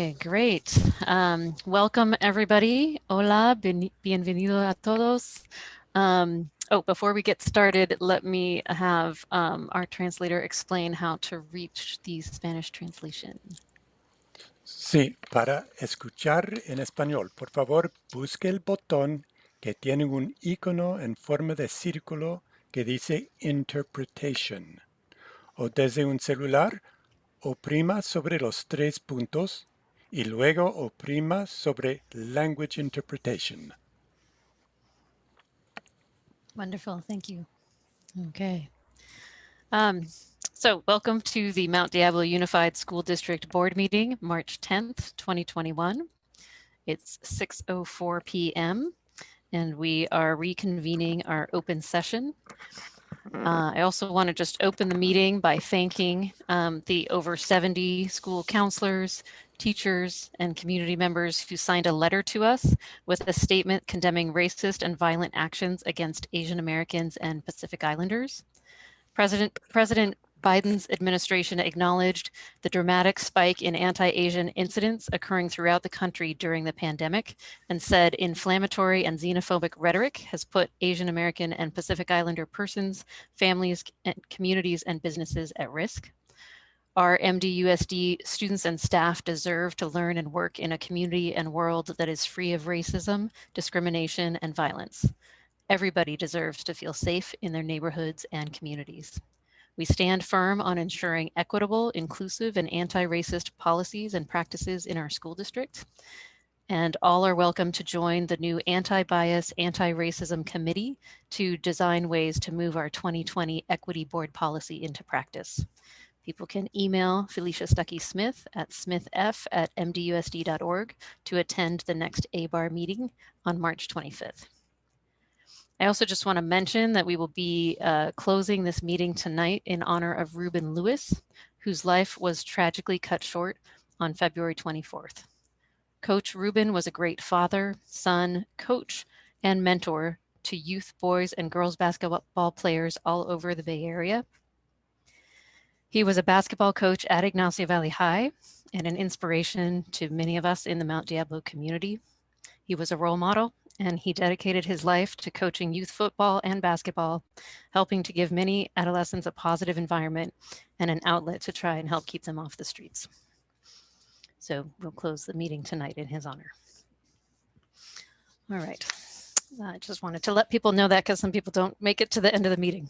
Okay, great. Welcome everybody. Hola, bienvenido a todos. Before we get started, let me have our translator explain how to reach the Spanish translation. Sí, para escuchar en español, por favor, busque el botón que tiene un icono en forma de círculo que dice Interpretation. O desde un celular, oprima sobre los 3 puntos y luego oprima sobre Language Interpretation. Wonderful, thank you. Okay. So welcome to the Mount Diablo Unified School District Board Meeting, March 10th, 2021. It's 6:04 p.m. and we are reconvening our open session. I also want to just open the meeting by thanking the over 70 school counselors, teachers, and community members who signed a letter to us with a statement condemning racist and violent actions against Asian Americans and Pacific Islanders. President Biden's administration acknowledged the dramatic spike in anti-Asian incidents occurring throughout the country during the pandemic and said inflammatory and xenophobic rhetoric has put Asian American and Pacific Islander persons, families, and communities and businesses at risk. Our MDUSD students and staff deserve to learn and work in a community and world that is free of racism, discrimination, and violence. Everybody deserves to feel safe in their neighborhoods and communities. We stand firm on ensuring equitable, inclusive, and anti-racist policies and practices in our school district. And all are welcome to join the new Anti-Bias, Anti-Racism Committee to design ways to move our 2020 Equity Board policy into practice. People can email Felicia Stuckey-Smith at smithf@mdusd.org to attend the next ABAR meeting on March 25th. I also just want to mention that we will be closing this meeting tonight in honor of Ruben Lewis, whose life was tragically cut short on February 24th. Coach Ruben was a great father, son, coach, and mentor to youth boys and girls basketball players all over the Bay Area. He was a basketball coach at Ignacio Valley High and an inspiration to many of us in the Mount Diablo community. He was a role model, and he dedicated his life to coaching youth football and basketball, helping to give many adolescents a positive environment and an outlet to try and help keep them off the streets. So we'll close the meeting tonight in his honor. All right. I just wanted to let people know that because some people don't make it to the end of the meeting.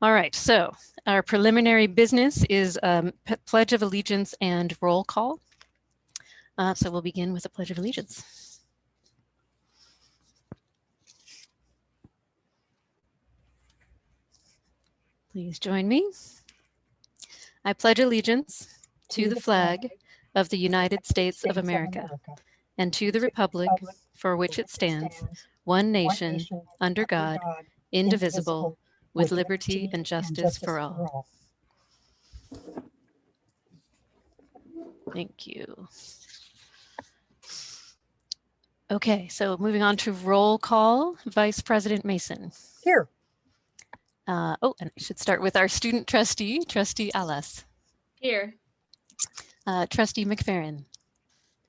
All right, so our preliminary business is Pledge of Allegiance and roll call. So we'll begin with the Pledge of Allegiance. Please join me. I pledge allegiance to the flag of the United States of America and to the republic for which it stands, one nation, under God, indivisible, with liberty and justice for all. Thank you. Okay, so moving on to roll call, Vice President Mason. Here. And I should start with our student trustee, Trustee Alas. Here. Trustee McFerrin.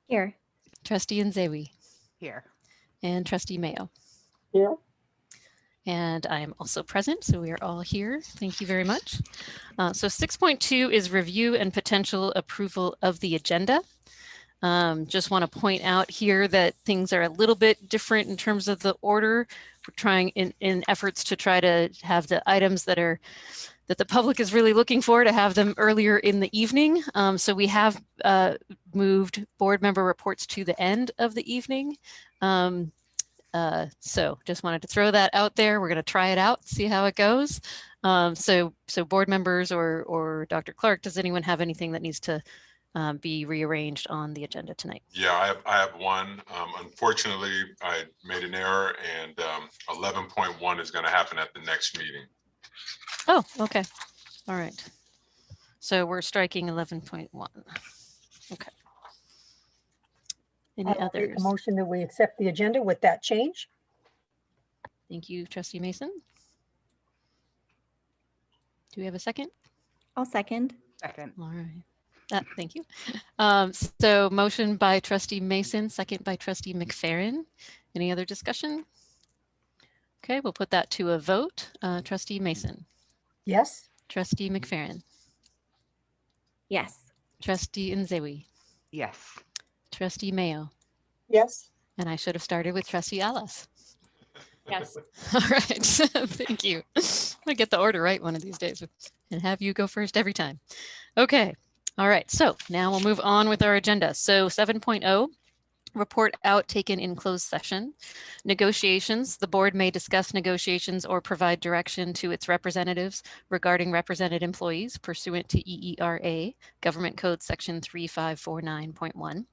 Here. Trustee Nzewi. Here. And Trustee Mayo. Here. And I am also present, so we are all here. Thank you very much. So 6.2 is review and potential approval of the agenda. Just want to point out here that things are a little bit different in terms of the order. We're trying in efforts to try to have the items that the public is really looking for to have them earlier in the evening. So we have moved board member reports to the end of the evening. So just wanted to throw that out there. We're going to try it out, see how it goes. So board members or Dr. Clark, does anyone have anything that needs to be rearranged on the agenda tonight? Yeah, I have one. Unfortunately, I made an error, and 11.1 is going to happen at the next meeting. Oh, okay. All right. So we're striking 11.1. Okay. Any others? Make a motion that we accept the agenda with that change. Thank you, Trustee Mason. Do we have a second? I'll second. All right. Thank you. So motion by trustee Mason, second by trustee McFerrin. Any other discussion? Okay, we'll put that to a vote. Trustee Mason, Yes. trustee McFerrin, Yes. trustee Nzewi, Yes. trustee Mayo, Yes. and I should have started with trustee Alice. Yes. All right, thank you. I'm gonna get the order right one of these days and have you go first every time. Okay, all right, so now we'll move on with our agenda. So 7.0, report out taken in closed session. Negotiations, the board may discuss negotiations or provide direction to its representatives regarding represented employees pursuant to EERA, Government Code Section 3549.1.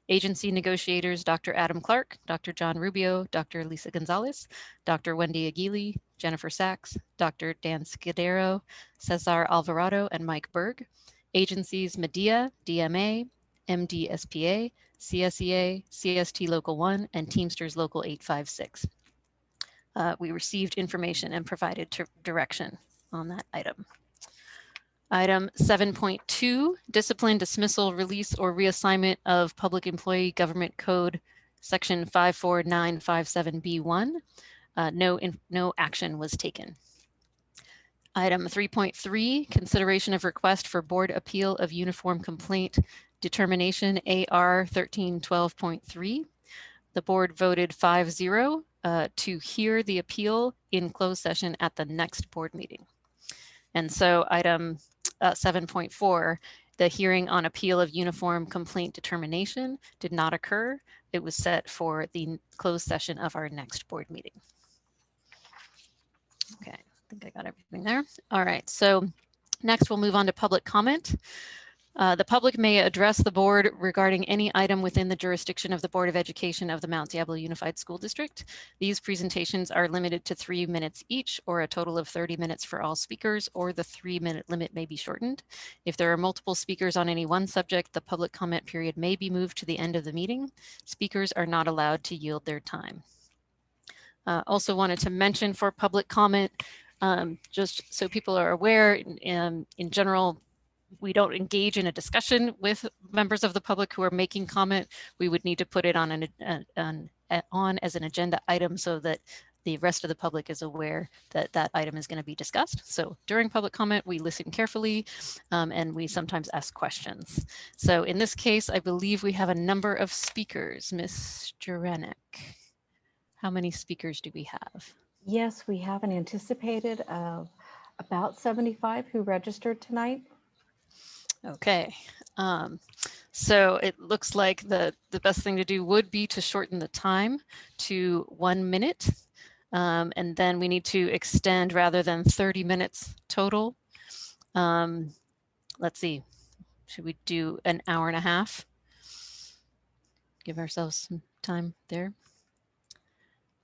Agency negotiators, Dr. Adam Clark, Dr. John Rubio, Dr. Lisa Gonzalez, Dr. Wendy Aguili, Jennifer Sachs, Dr. Dan Scudero, Cesar Alvarado, and Mike Berg. Agencies, Medea, DMA, MDSPA, CSEA, CST Local 1, and Teamsters Local 856. We received information and provided direction on that item. Item 7.2, discipline, dismissal, release, or reassignment of public employee government code section 54957B1. No action was taken. Item 3.3, consideration of request for board appeal of uniform complaint determination AR 1312.3. The board voted 5-0 to hear the appeal in closed session at the next board meeting. And so item 7.4, the hearing on appeal of uniform complaint determination did not occur. It was set for the closed session of our next board meeting. Okay, I think I got everything there. All right, so next we'll move on to public comment. The public may address the board regarding any item within the jurisdiction of the Board of Education of the Mount Diablo Unified School District. These presentations are limited to 3 minutes each, or a total of 30 minutes for all speakers, or the 3-minute limit may be shortened. If there are multiple speakers on any one subject, the public comment period may be moved to the end of the meeting. Speakers are not allowed to yield their time. Also wanted to mention for public comment, just so people are aware, in general, we don't engage in a discussion with members of the public who are making comment. We would need to put it on as an agenda item so that the rest of the public is aware that that item is going to be discussed. So during public comment, we listen carefully and we sometimes ask questions. So in this case, I believe we have a number of speakers. Ms. Juranek, how many speakers do we have? Yes, we have an anticipated of about 75 who registered tonight. Okay, so it looks like the best thing to do would be to shorten the time to 1 minute. And then we need to extend rather than 30 minutes total. Let's see, should we do an hour and a half? Give ourselves some time there.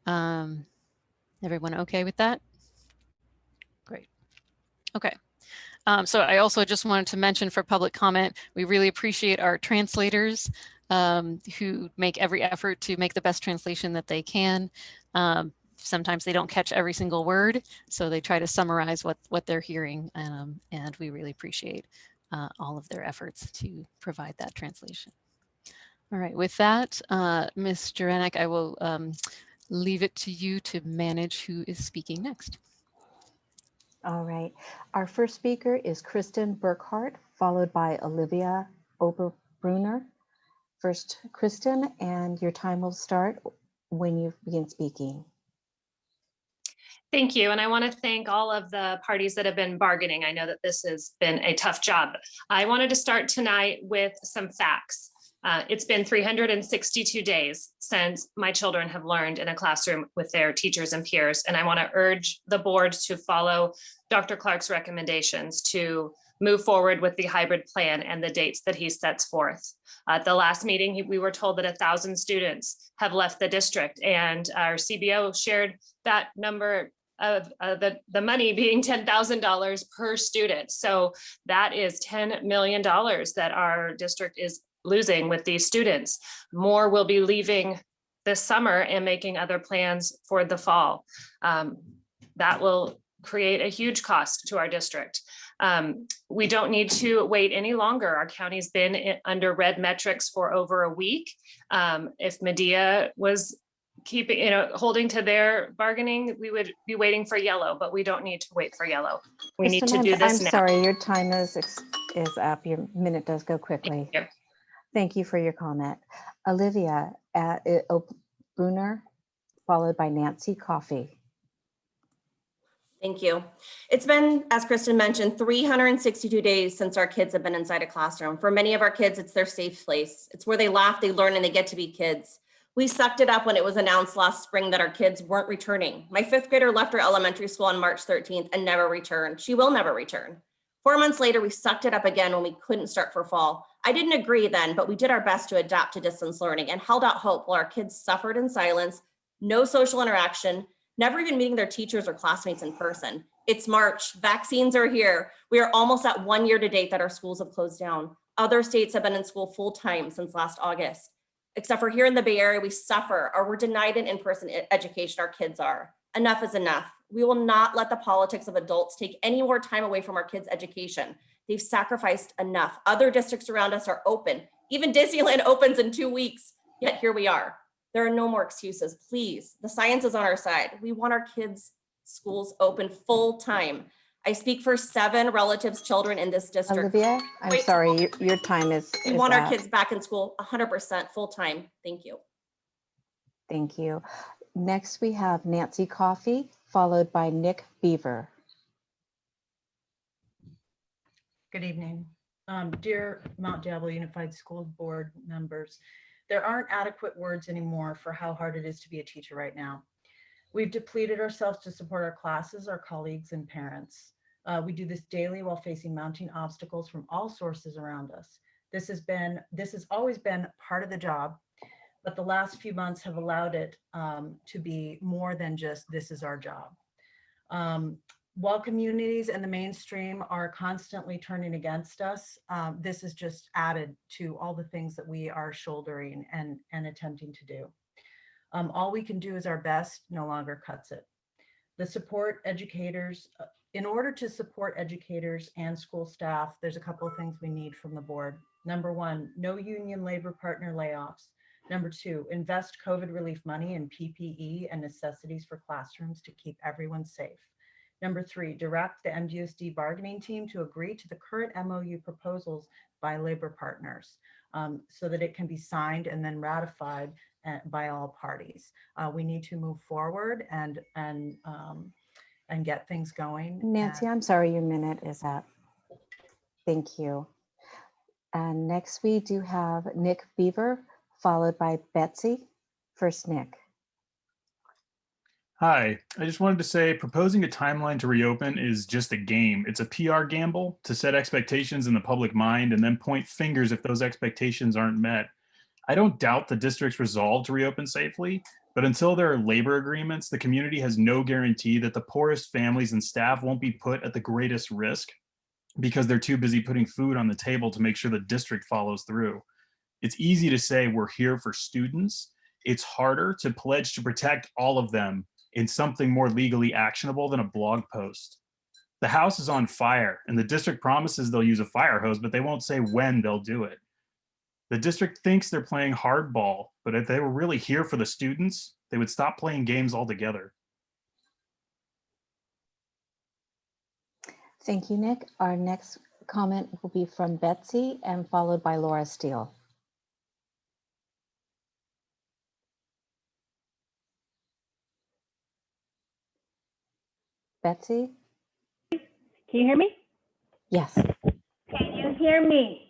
Everyone okay with that? Great, okay. So I also just wanted to mention for public comment, we really appreciate our translators who make every effort to make the best translation that they can. Sometimes they don't catch every single word, so they try to summarize what they're hearing, and we really appreciate all of their efforts to provide that translation. All right, with that, Ms. Juranek, I will leave it to you to manage who is speaking next. All right. Our first speaker is Kristen Burkhart, followed by Olivia Oberbrunner. First, Kristen, and your time will start when you begin speaking. Thank you. And I want to thank all of the parties that have been bargaining. I know that this has been a tough job. I wanted to start tonight with some facts. It's been 362 days since my children have learned in a classroom with their teachers and peers. And I want to urge the board to follow Dr. Clark's recommendations to move forward with the hybrid plan and the dates that he sets forth. At the last meeting, we were told that 1,000 students have left the district, and our CBO shared that number of the money being $10,000 per student. So that is $10 million that our district is losing with these students. More will be leaving this summer and making other plans for the fall. That will create a huge cost to our district. We don't need to wait any longer. Our county's been under red metrics for over a week. If Medea was keeping, holding to their bargaining, we would be waiting for yellow, but we don't need to wait for yellow. We need to do this I'm now. sorry, your time is up. Your minute does go quickly. Thank you. Thank you for your comment. Olivia Brunner, followed by Nancy Coffey. Thank you. It's been, as Kristen mentioned, 362 days since our kids have been inside a classroom. For many of our kids, it's their safe place. It's where they laugh, they learn, and they get to be kids. We sucked it up when it was announced last spring that our kids weren't returning. My 5th grader left her elementary school on March 13th and never returned. She will never return. 4 months later, we sucked it up again when we couldn't start for fall. I didn't agree then, but we did our best to adapt to distance learning and held out hope while our kids suffered in silence, no social interaction, never even meeting their teachers or classmates in person. It's March, vaccines are here. We are almost at 1 year to date that our schools have closed down. Other states have been in school full time since last August. Except for here in the Bay Area, we suffer or we're denied an in-person education our kids are. Enough is enough. We will not let the politics of adults take any more time away from our kids' education. They've sacrificed enough. Other districts around us are open. Even Disneyland opens in 2 weeks, yet here we are. There are no more excuses, please. The science is on our side. We want our kids' schools open full time. I speak for 7 relatives' children in this district. Olivia, I'm Wait. sorry, your time is We want our up. kids back in school 100% full time. Thank you. Thank you. Next, we have Nancy Coffey, followed by Nick Beaver. Good evening. Dear Mount Diablo Unified School Board members, there aren't adequate words anymore for how hard it is to be a teacher right now. We've depleted ourselves to support our classes, our colleagues, and parents. We do this daily while facing mounting obstacles from all sources around us. This has always been part of the job, but the last few months have allowed it to be more than just this is our job. While communities and the mainstream are constantly turning against us, this is just added to all the things that we are shouldering and attempting to do. All we can do is our best, no longer cuts it. The support educators, in order to support educators and school staff, there's a couple of things we need from the board. Number 1, no union labor partner layoffs. Number 2, invest COVID relief money in PPE and necessities for classrooms to keep everyone safe. Number 3, direct the MDSD bargaining team to agree to the current MOU proposals by labor partners so that it can be signed and then ratified by all parties. We need to move forward and get things going. Nancy, I'm sorry, your minute is up. Thank you. And next we do have Nick Beaver, followed by Betsy. First, Nick. Hi, I just wanted to say proposing a timeline to reopen is just a game. It's a PR gamble to set expectations in the public mind and then point fingers if those expectations aren't met. I don't doubt the district's resolve to reopen safely, but until there are labor agreements, the community has no guarantee that the poorest families and staff won't be put at the greatest risk because they're too busy putting food on the table to make sure the district follows through. It's easy to say we're here for students. It's harder to pledge to protect all of them in something more legally actionable than a blog post. The house is on fire and the district promises they'll use a fire hose, but they won't say when they'll do it. The district thinks they're playing hardball, but if they were really here for the students, they would stop playing games altogether. Thank you, Nick. Our next comment will be from Betsy and followed by Laura Steele. Betsy? Can you hear me? Yes. Can you hear me?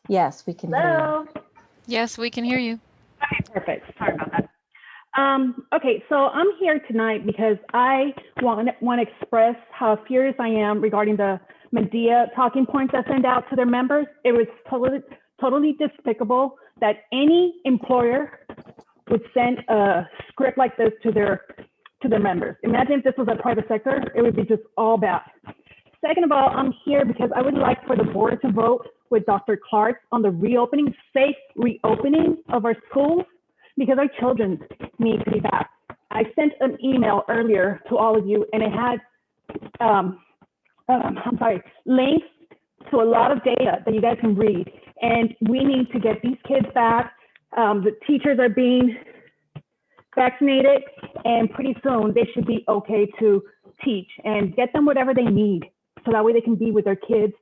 Yes, we can hear you. Hello? Yes, we can hear you. Okay, perfect. Sorry about that. Okay, so I'm here tonight because I want to express how furious I am regarding the Medea talking points I sent out to their members. It was totally despicable that any employer would send a script like this to their members. Imagine if this was a private sector, it would be just all bad. Second of all, I'm here because I would like for the board to vote with Dr. Clark on the safe reopening of our schools because our children need to be back. I sent an email earlier to all of you and it had links to a lot of data that you guys can read. And we need to get these kids back. The teachers are being vaccinated, and pretty soon they should be okay to teach, and get them whatever they need so that way they can be with their kids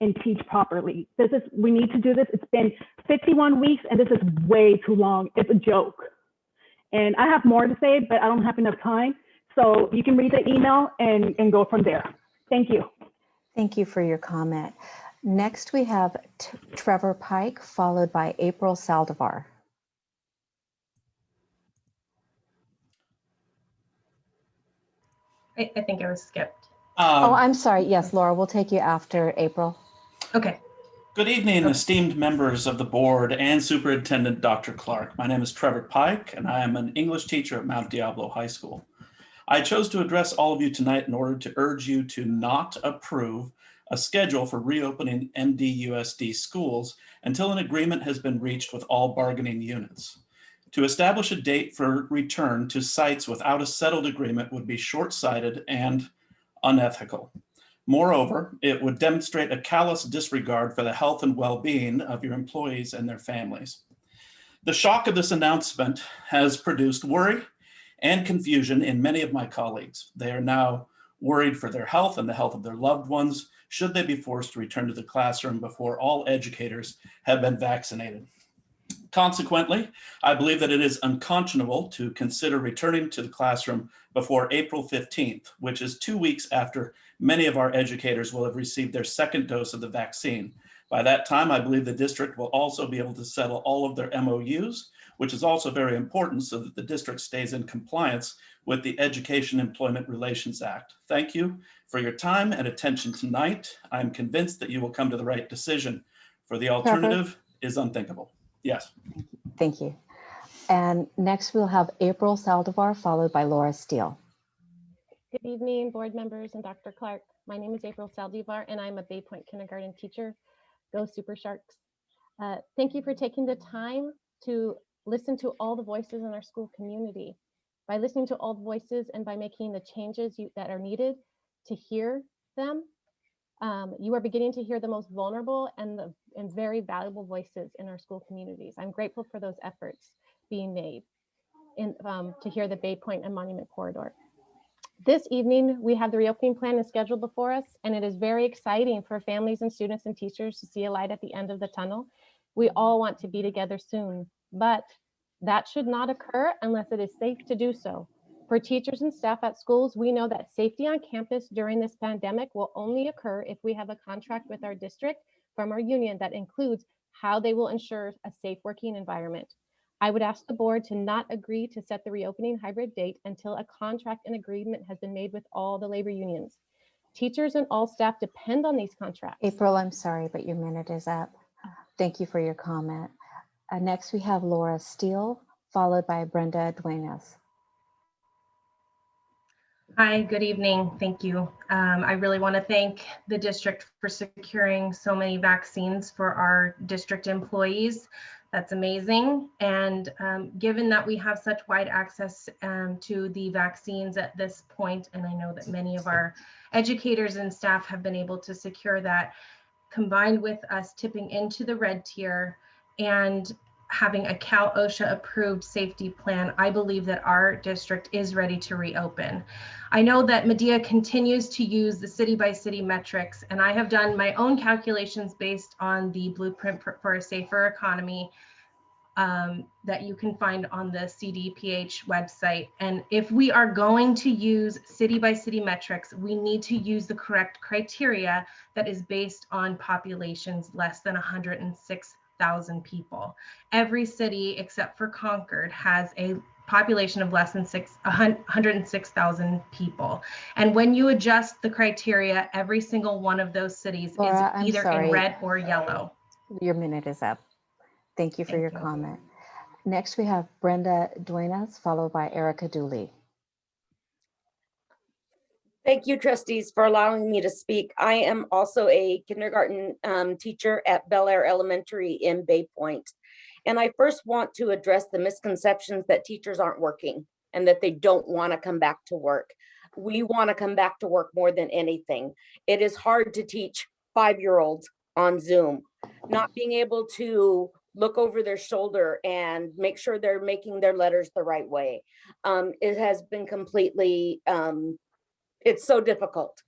and teach properly. We need to do this. It's been 51 weeks and this is way too long. It's a joke. And I have more to say, but I don't have enough time. So you can read the email and go from there. Thank you. Thank you for your comment. Next, we have Trevor Pike, followed by April Saldivar. I think I was skipped. Oh, I'm sorry. Yes, Laura, we'll take you after April. Okay. Good evening, esteemed members of the board and Superintendent Dr. Clark. My name is Trevor Pike, and I am an English teacher at Mount Diablo High School. I chose to address all of you tonight in order to urge you to not approve a schedule for reopening MDUSD schools until an agreement has been reached with all bargaining units. To establish a date for return to sites without a settled agreement would be short-sighted and unethical. Moreover, it would demonstrate a callous disregard for the health and well-being of your employees and their families. The shock of this announcement has produced worry and confusion in many of my colleagues. They are now worried for their health and the health of their loved ones should they be forced to return to the classroom before all educators have been vaccinated. Consequently, I believe that it is unconscionable to consider returning to the classroom before April 15th, which is 2 weeks after many of our educators will have received their second dose of the vaccine. By that time, I believe the district will also be able to settle all of their MOUs, which is also very important so that the district stays in compliance with the Education Employment Relations Act. Thank you for your time and attention tonight. I'm convinced that you will come to the right decision, for the alternative is unthinkable. Yes. Thank you. And next we'll have April Saldivar, followed by Laura Steele. Good evening, board members and Dr. Clark. My name is April Saldivar, and I'm a Bay Point kindergarten teacher. Go Super Sharks. Thank you for taking the time to listen to all the voices in our school community. By listening to all the voices and by making the changes that are needed to hear them, you are beginning to hear the most vulnerable and very valuable voices in our school communities. I'm grateful for those efforts being made to hear the Bay Point and Monument Corridor. This evening, we have the reopening plan is scheduled before us, and it is very exciting for families and students and teachers to see a light at the end of the tunnel. We all want to be together soon, but that should not occur unless it is safe to do so. For teachers and staff at schools, we know that safety on campus during this pandemic will only occur if we have a contract with our district from our union that includes how they will ensure a safe working environment. I would ask the board to not agree to set the reopening hybrid date until a contract and agreement has been made with all the labor unions. Teachers and all staff depend on these contracts. April, I'm sorry, but your minute is up. Thank you for your comment. Next, we have Laura Steele, followed by Brenda Duenas. Hi, good evening. Thank you. I really want to thank the district for securing so many vaccines for our district employees. That's amazing. And given that we have such wide access to the vaccines at this point, and I know that many of our educators and staff have been able to secure that, combined with us tipping into the red tier and having a Cal OSHA approved safety plan, I believe that our district is ready to reopen. I know that Medea continues to use the city by city metrics, and I have done my own calculations based on the Blueprint for a Safer Economy that you can find on the CDPH website. And if we are going to use city by city metrics, we need to use the correct criteria that is based on populations less than 106,000 people. Every city except for Concord has a population of less than 106,000 people. And when you adjust the criteria, every single one of those cities Laura, is either in red or yellow. Your minute is up. Thank you for your comment. Next, we have Brenda Duenas, followed by Erica Dooley. Thank you, trustees, for allowing me to speak. I am also a kindergarten teacher at Bel Air Elementary in Bay Point. And I first want to address the misconceptions that teachers aren't working and that they don't want to come back to work. We want to come back to work more than anything. It is hard to teach 5-year-olds on Zoom, not being able to look over their shoulder and make sure they're making their letters the right way. It has been completely, it's so difficult,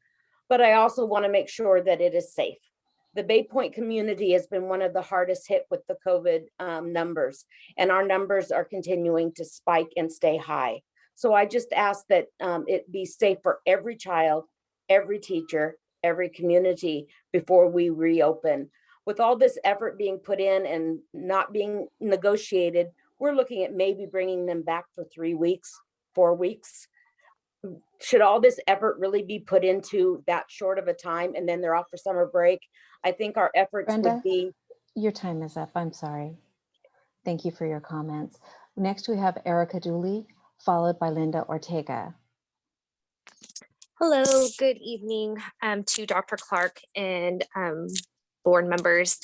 but I also want to make sure that it is safe. The Bay Point community has been one of the hardest hit with the COVID numbers, and our numbers are continuing to spike and stay high. So I just ask that it be safe for every child, every teacher, every community before we reopen. With all this effort being put in and not being negotiated, we're looking at maybe bringing them back for 3 weeks, 4 weeks. Should all this effort really be put into that short of a time and then they're off for summer break? I think our efforts Brenda, would be. your time is up. I'm sorry. Thank you for your comments. Next, we have Erica Dooley, followed by Linda Ortega. Hello, good evening to Dr. Clark and board members.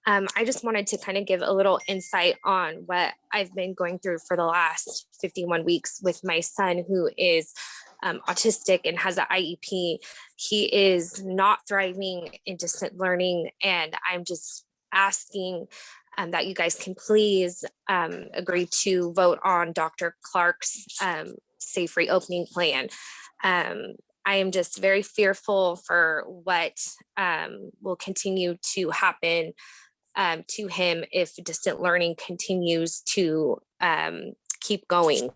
I just wanted to kind of give a little insight on what I've been going through for the last 51 weeks with my son, who is autistic and has an IEP. He is not thriving in distant learning, and I'm just asking that you guys can please agree to vote on Dr. Clark's safe reopening plan. I am just very fearful for what will continue to happen to him if distant learning continues to keep going.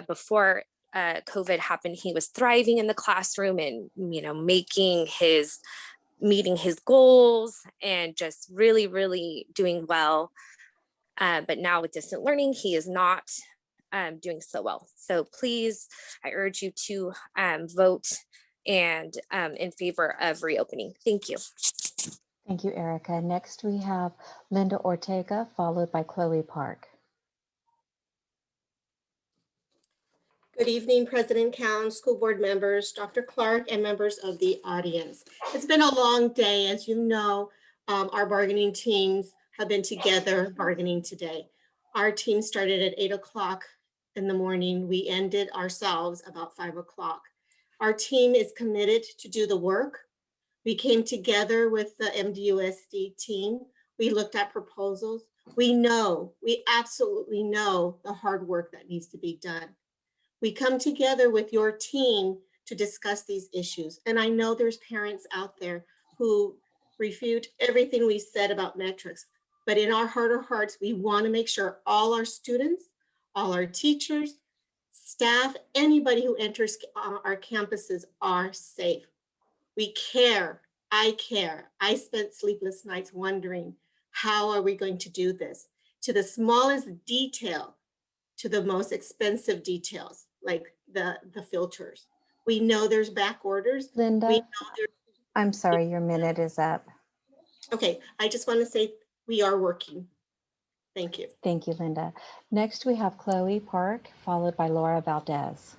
Before COVID happened, he was thriving in the classroom and, you know, meeting his goals and just really, really doing well. But now with distant learning, he is not doing so well. So please, I urge you to vote and in favor of reopening. Thank you. Thank you, Erica. Next, we have Linda Ortega, followed by Chloe Park. Good evening, President Cowan, school board members, Dr. Clark, and members of the audience. It's been a long day. As you know, our bargaining teams have been together bargaining today. Our team started at 8 o'clock in the morning. We ended ourselves about 5 o'clock. Our team is committed to do the work. We came together with the MDUSD team. We looked at proposals. We absolutely know the hard work that needs to be done. We come together with your team to discuss these issues. And I know there's parents out there who refute everything we said about metrics, but in our heart of hearts, we want to make sure all our students, all our teachers, staff, anybody who enters our campuses are safe. We care. I care. I spent sleepless nights wondering, how are we going to do this? To the smallest detail, to the most expensive details, like the filters. We know there's back orders. Linda, I'm sorry, your minute is up. Okay, I just want to say we are working. Thank you. Thank you, Linda. Next, we have Chloe Park, followed by Laura Valdez.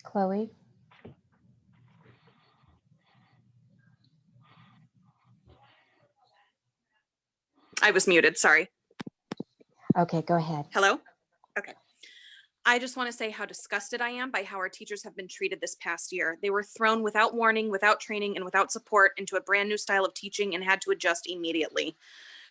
Chloe? I was muted, sorry. Okay, go ahead. Hello? Okay. I just want to say how disgusted I am by how our teachers have been treated this past year. They were thrown without warning, without training, and without support into a brand new style of teaching and had to adjust immediately.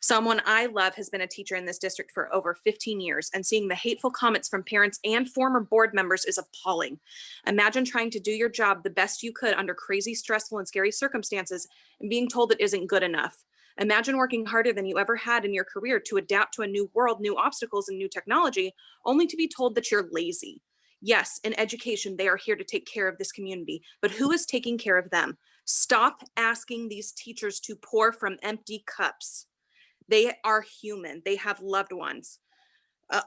Someone I love has been a teacher in this district for over 15 years, and seeing the hateful comments from parents and former board members is appalling. Imagine trying to do your job the best you could under crazy, stressful, and scary circumstances and being told it isn't good enough. Imagine working harder than you ever had in your career to adapt to a new world, new obstacles, and new technology, only to be told that you're lazy. Yes, in education, they are here to take care of this community, but who is taking care of them? Stop asking these teachers to pour from empty cups. They are human. They have loved ones.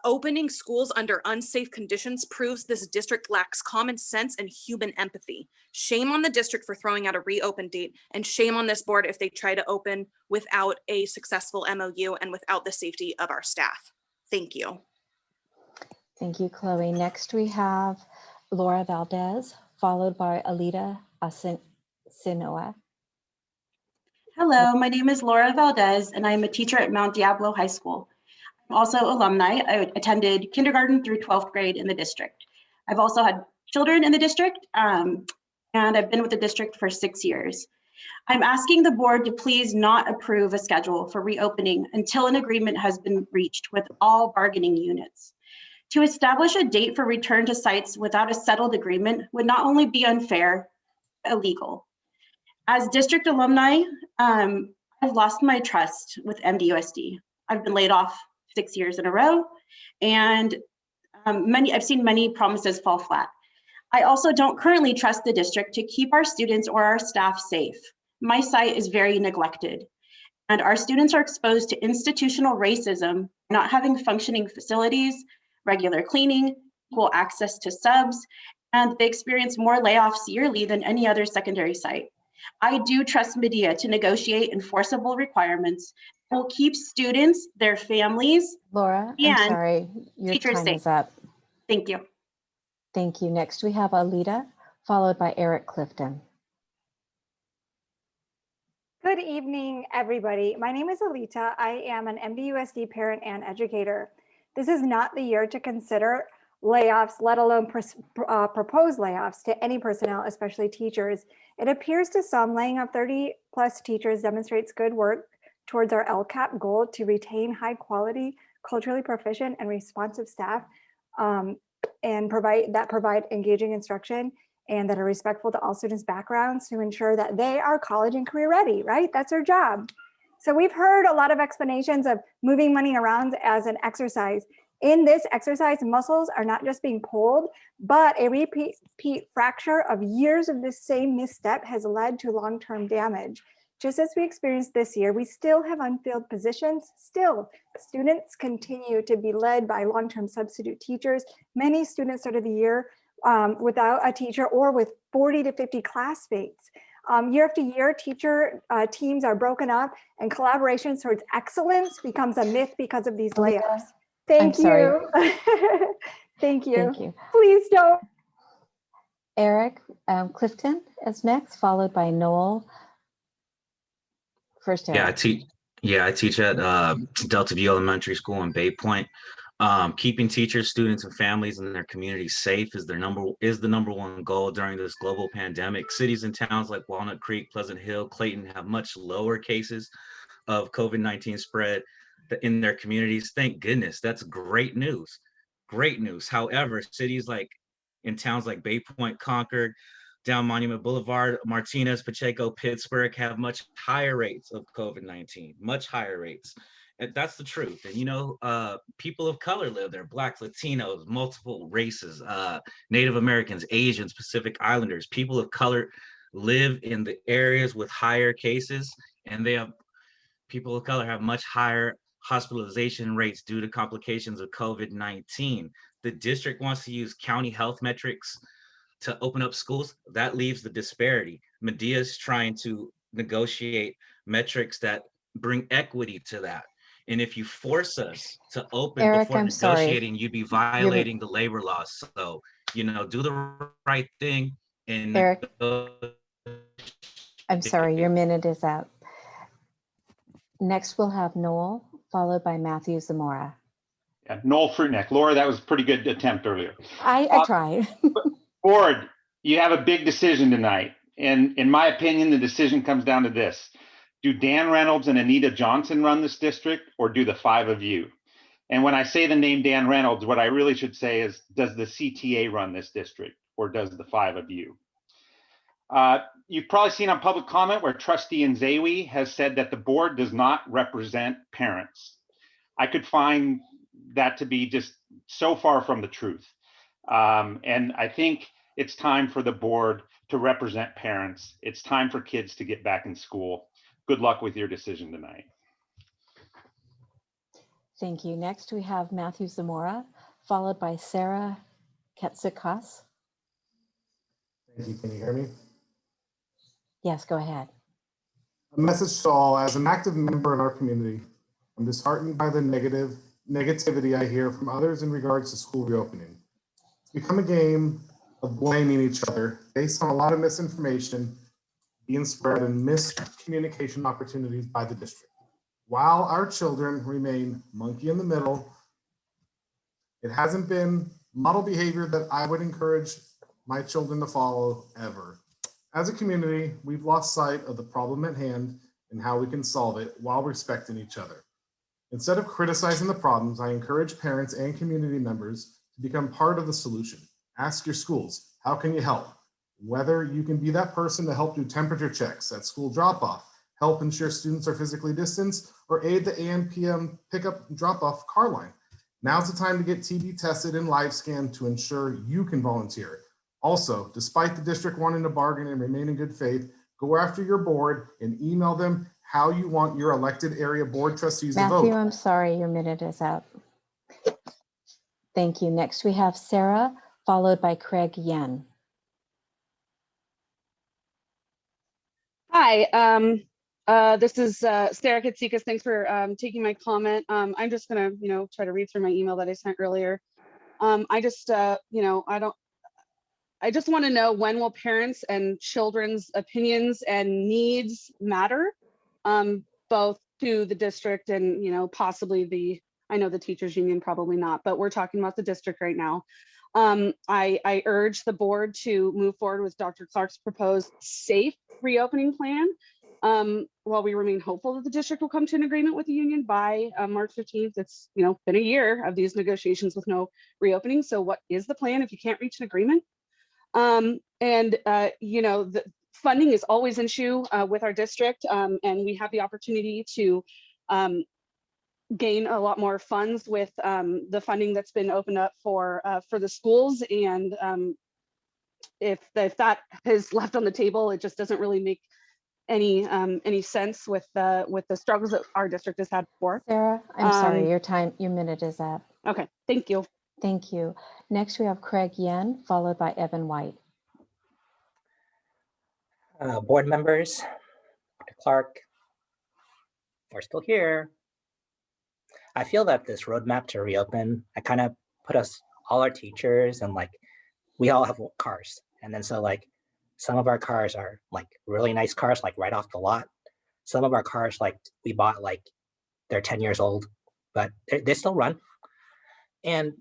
Opening schools under unsafe conditions proves this district lacks common sense and human empathy. Shame on the district for throwing out a reopen date, and shame on this board if they try to open without a successful MOU and without the safety of our staff. Thank you. Thank you, Chloe. Next, we have Laura Valdez, followed by Alita Asinoa. Hello, my name is Laura Valdez, and I'm a teacher at Mount Diablo High School. I'm also alumni. I attended kindergarten through 12th grade in the district. I've also had children in the district, and I've been with the district for 6 years. I'm asking the board to please not approve a schedule for reopening until an agreement has been reached with all bargaining units. To establish a date for return to sites without a settled agreement would not only be unfair, but illegal. As district alumni, I've lost my trust with MDUSD. I've been laid off 6 years in a row, and I've seen many promises fall flat. I also don't currently trust the district to keep our students or our staff safe. My site is very neglected, and our students are exposed to institutional racism, not having functioning facilities, regular cleaning, equal access to subs, and they experience more layoffs yearly than any other secondary site. I do trust Medea to negotiate enforceable requirements that will keep students, their families, Laura, I'm and sorry, your teachers time safe. is up. Thank you. Thank you. Next, we have Alita, followed by Eric Clifton. Good evening, everybody. My name is Alita. I am an MDUSD parent and educator. This is not the year to consider layoffs, let alone propose layoffs to any personnel, especially teachers. It appears to some laying off 30 plus teachers demonstrates good work towards our LCAP goal to retain high quality, culturally proficient and responsive staff and provide engaging instruction and that are respectful to all students' backgrounds to ensure that they are college and career ready, right? That's their job. So we've heard a lot of explanations of moving money around as an exercise. In this exercise, muscles are not just being pulled, but a repeat fracture of years of this same misstep has led to long-term damage. Just as we experienced this year, we still have unfilled positions. Still, students continue to be led by long-term substitute teachers. Many students started the year without a teacher or with 40 to 50 classmates. Year after year, teacher teams are broken up and collaboration towards excellence becomes a myth because of these layoffs. Thank you. Thank you. Thank you. Please don't. Eric Clifton is next, followed by Noel. First, Eric. I teach at Delta View Elementary School in Bay Point. Keeping teachers, students, and families and their communities safe is the number one goal during this global pandemic. Cities and towns like Walnut Creek, Pleasant Hill, Clayton have much lower cases of COVID-19 spread in their communities. Thank goodness. That's great news. Great news. However, cities like in towns like Bay Point, Concord, down Monument Boulevard, Martinez, Pacheco, Pittsburgh have much higher rates of COVID-19, much higher rates. And that's the truth. And people of color live there, Blacks, Latinos, multiple races, Native Americans, Asians, Pacific Islanders. People of color live in the areas with higher cases, and people of color have much higher hospitalization rates due to complications of COVID-19. The district wants to use county health metrics to open up schools. That leaves the disparity. Medea is trying to negotiate metrics that bring equity to that. And if you force us to open Eric, before I'm negotiating, sorry. you'd be violating the labor laws. So, do the right thing. And Eric, I'm sorry, your minute is up. Next, we'll have Noel, followed by Matthew Zamora. Yeah, Noel Fruitneck. Laura, that was a pretty good attempt earlier. I tried. Board, you have a big decision tonight. And in my opinion, the decision comes down to this. Do Dan Reynolds and Anita Johnson run this district, or do the 5 of you? And when I say the name Dan Reynolds, what I really should say is, does the CTA run this district, or does the 5 of you? You've probably seen on public comment where Trustee Nzewi has said that the board does not represent parents. I could find that to be just so far from the truth. And I think it's time for the board to represent parents. It's time for kids to get back in school. Good luck with your decision tonight. Thank you. Next, we have Matthew Zamora, followed by Sarah Ketsikas. Thank you. Can you hear me? Yes, go ahead. A message to all. As an active member of our community, I'm disheartened by the negativity I hear from others in regards to school reopening. It's become a game of blaming each other based on a lot of misinformation being spread and miscommunication opportunities by the district. while our children remain monkey in the middle, it hasn't been model behavior that I would encourage my children to follow ever. As a community, we've lost sight of the problem at hand and how we can solve it while respecting each other. Instead of criticizing the problems, I encourage parents and community members to become part of the solution. Ask your schools, how can you help? Whether you can be that person to help do temperature checks at school drop-off, help ensure students are physically distanced, or aid the AM PM pickup and drop-off car line. Now's the time to get TB tested and live scanned to ensure you can volunteer. Also, despite the district wanting to bargain and remain in good faith, go after your board and email them how you want your elected area board trustees to vote. Matthew, I'm sorry, your minute is up. Thank you. Next, we have Sarah, followed by Craig Yen. Hi, this is Sarah Katsikas. Thanks for taking my comment. I'm just gonna, try to read through my email that I sent earlier. I just want to know, when will parents and children's opinions and needs matter, both to the district and, possibly I know the teachers union, probably not, but we're talking about the district right now. I urge the board to move forward with Dr. Clark's proposed safe reopening plan, while we remain hopeful that the district will come to an agreement with the union by March 15th. It's been a year of these negotiations with no reopening. So what is the plan if you can't reach an agreement? The funding is always an issue with our district, and we have the opportunity to gain a lot more funds with the funding that's been opened up for the schools. And if that is left on the table, it just doesn't really make any sense with the struggles that our district has had before. Sarah, I'm sorry, your minute is up. Okay, thank you. Thank you. Next, we have Craig Yen, followed by Evan White. Board members, Dr. Clark, we're still here. I feel that this roadmap to reopen, I kind of put us, all our teachers, and we all have cars. And then so some of our cars are really nice cars, right off the lot. Some of our cars we bought they're 10 years old, but they still run. And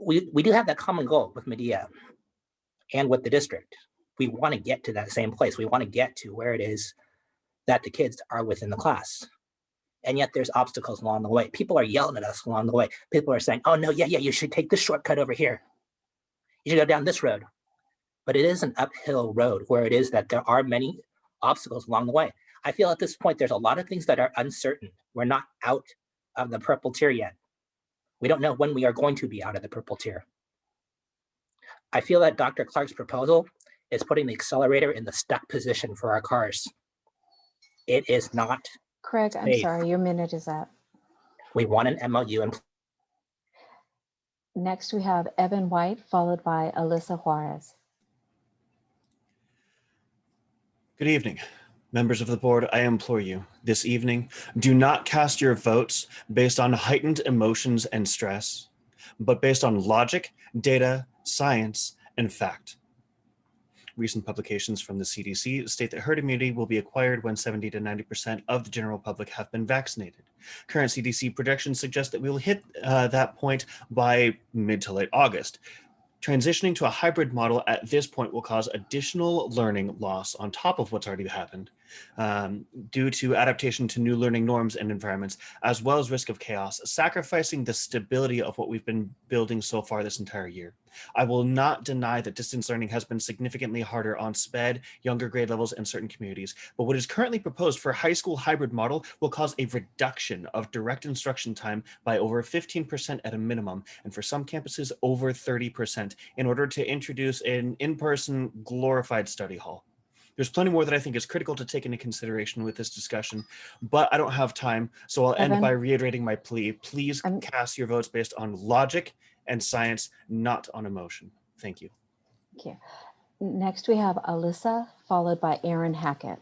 we do have that common goal with Medea and with the district. We want to get to that same place. We want to get to where it is that the kids are within the class. And yet there's obstacles along the way. People are yelling at us along the way. People are saying, oh no, yeah, you should take this shortcut over here. You should go down this road. But it is an uphill road where it is that there are many obstacles along the way. I feel at this point, there's a lot of things that are uncertain. We're not out of the purple tier yet. We don't know when we are going to be out of the purple tier. I feel that Dr. Clark's proposal is putting the accelerator in the stuck position for our cars. It is not Craig, I'm safe. sorry, your minute is up. We want an MOU in. Next, we have Evan White, followed by Alyssa Juarez. Good evening. Members of the board, I implore you, this evening, do not cast your votes based on heightened emotions and stress, but based on logic, data, science, and fact. Recent publications from the CDC state that herd immunity will be acquired when 70 to 90% of the general public have been vaccinated. Current CDC projections suggest that we will hit that point by mid to late August. Transitioning to a hybrid model at this point will cause additional learning loss on top of what's already happened due to adaptation to new learning norms and environments, as well as risk of chaos, sacrificing the stability of what we've been building so far this entire year. I will not deny that distance learning has been significantly harder on SPED, younger grade levels, and certain communities, but what is currently proposed for high school hybrid model will cause a reduction of direct instruction time by over 15% at a minimum, and for some campuses over 30%, in order to introduce an in-person glorified study hall. There's plenty more that I think is critical to take into consideration with this discussion, but I don't have time, so I'll end by reiterating my plea. Please cast your votes based on logic and science, not on emotion. Thank you. Thank you. Next, we have Alyssa, followed by Aaron Hackett.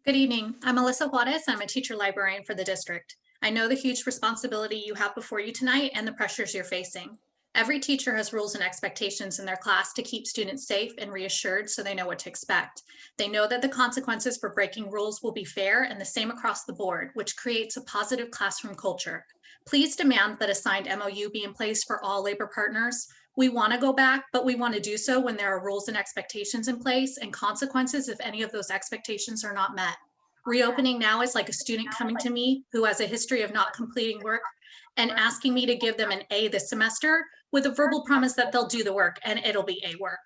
Good evening. I'm Alyssa Juarez. I'm a teacher librarian for the district. I know the huge responsibility you have before you tonight and the pressures you're facing. Every teacher has rules and expectations in their class to keep students safe and reassured so they know what to expect. They know that the consequences for breaking rules will be fair and the same across the board, which creates a positive classroom culture. Please demand that a signed MOU be in place for all labor partners. We want to go back, but we want to do so when there are rules and expectations in place and consequences if any of those expectations are not met. Reopening now is like a student coming to me who has a history of not completing work and asking me to give them an A this semester with a verbal promise that they'll do the work and it'll be A work.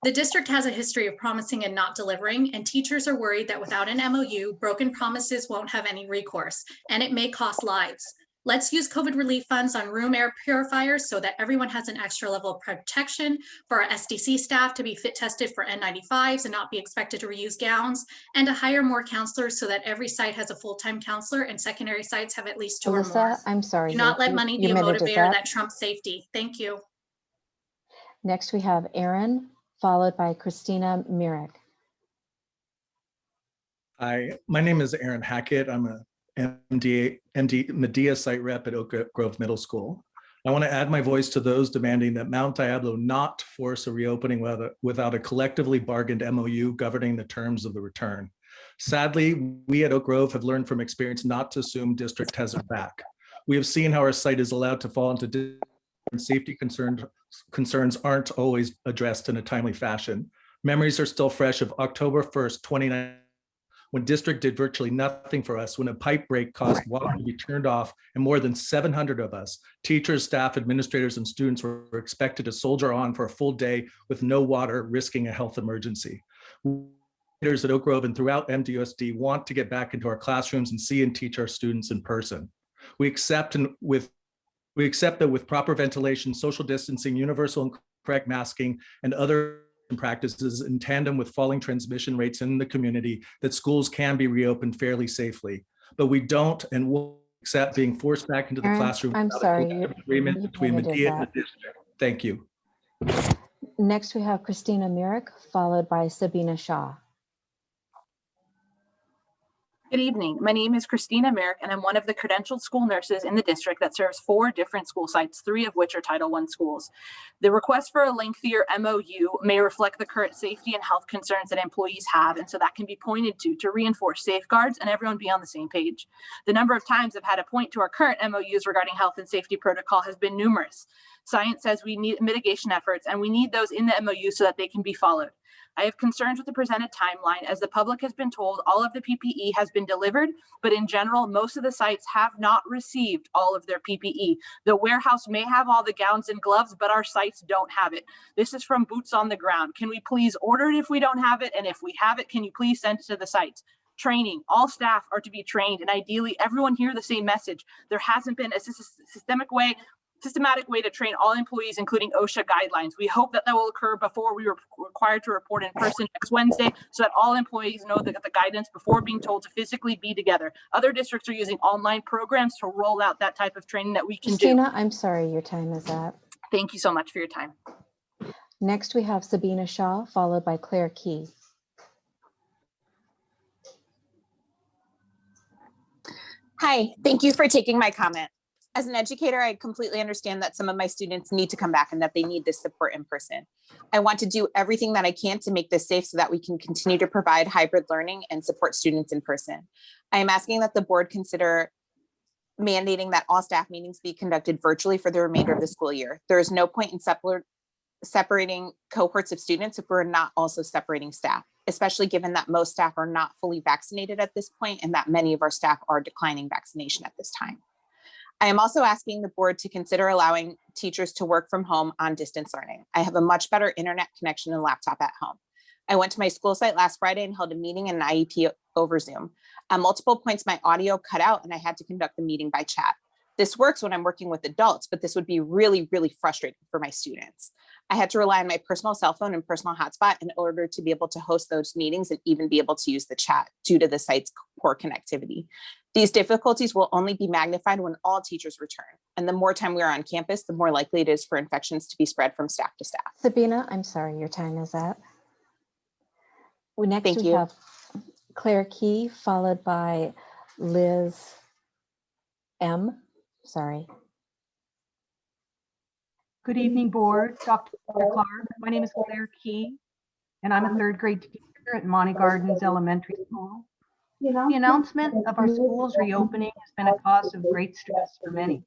The district has a history of promising and not delivering, and teachers are worried that without an MOU, broken promises won't have any recourse, and it may cost lives. Let's use COVID relief funds on room air purifiers so that everyone has an extra level of protection, for our SDC staff to be fit tested for N95s and not be expected to reuse gowns, and to hire more counselors so that every site has a full-time counselor and secondary sites have at least 2 or more. Alyssa, I'm sorry. Do not let money be a minute is motivator up. that trumps safety. Thank you. Next, we have Aaron, followed by Christina Mirek. Hi, my name is Aaron Hackett. I'm a MD Medea site rep at Oak Grove Middle School. I want to add my voice to those demanding that Mount Diablo not force a reopening without a collectively bargained MOU governing the terms of the return. Sadly, we at Oak Grove have learned from experience not to assume district has our back. We have seen how our site is allowed to fall into safety concerns aren't always addressed in a timely fashion. Memories are still fresh of October 1st, 2019, when district did virtually nothing for us, when a pipe break caused water to be turned off and more than 700 of us, teachers, staff, administrators, and students were expected to soldier on for a full day with no water, risking a health emergency. Leaders at Oak Grove and throughout MDUSD want to get back into our classrooms and see and teach our students in person. We accept that with proper ventilation, social distancing, universal and correct masking, and other practices in tandem with falling transmission rates in the community, that schools can be reopened fairly safely. But we don't and won't accept being forced back into the Aaron, classroom I'm without a sorry, collective agreement between minute is Medea and the up. district. Thank you. Next, we have Christina Mirek, followed by Sabina Shaw. Good evening. My name is Christina Merrick, and I'm one of the credentialed school nurses in the district that serves 4 different school sites, 3 of which are Title I schools. The request for a lengthier MOU may reflect the current safety and health concerns that employees have, and so that can be pointed to reinforce safeguards and everyone be on the same page. The number of times I've had to point to our current MOUs regarding health and safety protocol has been numerous. Science says we need mitigation efforts, and we need those in the MOU so that they can be followed. I have concerns with the presented timeline, as the public has been told all of the PPE has been delivered, but in general, most of the sites have not received all of their PPE. The warehouse may have all the gowns and gloves, but our sites don't have it. This is from boots on the ground. Can we please order it if we don't have it? And if we have it, can you please send it to the sites? Training, all staff are to be trained, and ideally everyone hear the same message. There hasn't been a systematic way to train all employees, including OSHA guidelines. We hope that will occur before we are required to report in person next Wednesday, so that all employees know the guidance before being told to physically be together. Other districts are using online programs to roll out that type of training that we can Christina, do. I'm sorry, your time is up. Thank you so much for your time. Next, we have Sabina Shaw, followed by Claire Key. Hi, thank you for taking my comment. As an educator, I completely understand that some of my students need to come back and that they need this support in person. I want to do everything that I can to make this safe so that we can continue to provide hybrid learning and support students in person. I am asking that the board consider mandating that all staff meetings be conducted virtually for the remainder of the school year. There is no point in separating cohorts of students if we're not also separating staff, especially given that most staff are not fully vaccinated at this point and that many of our staff are declining vaccination at this time. I am also asking the board to consider allowing teachers to work from home on distance learning. I have a much better internet connection and laptop at home. I went to my school site last Friday and held a meeting and an IEP over Zoom. At multiple points, my audio cut out and I had to conduct the meeting by chat. This works when I'm working with adults, but this would be really, really frustrating for my students. I had to rely on my personal cell phone and personal hotspot in order to be able to host those meetings and even be able to use the chat due to the site's poor connectivity. These difficulties will only be magnified when all teachers return. And the more time we are on campus, the more likely it is for infections to be spread from staff to staff. Sabina, I'm sorry, your time is up. Next, Thank we you. have Claire Key, followed by Liz M. Sorry. Good evening, board. Dr. Clark. My name is Claire Key, and I'm a 3rd grade teacher at Monty Gardens Elementary School. The announcement of our schools reopening has been a cause of great stress for many.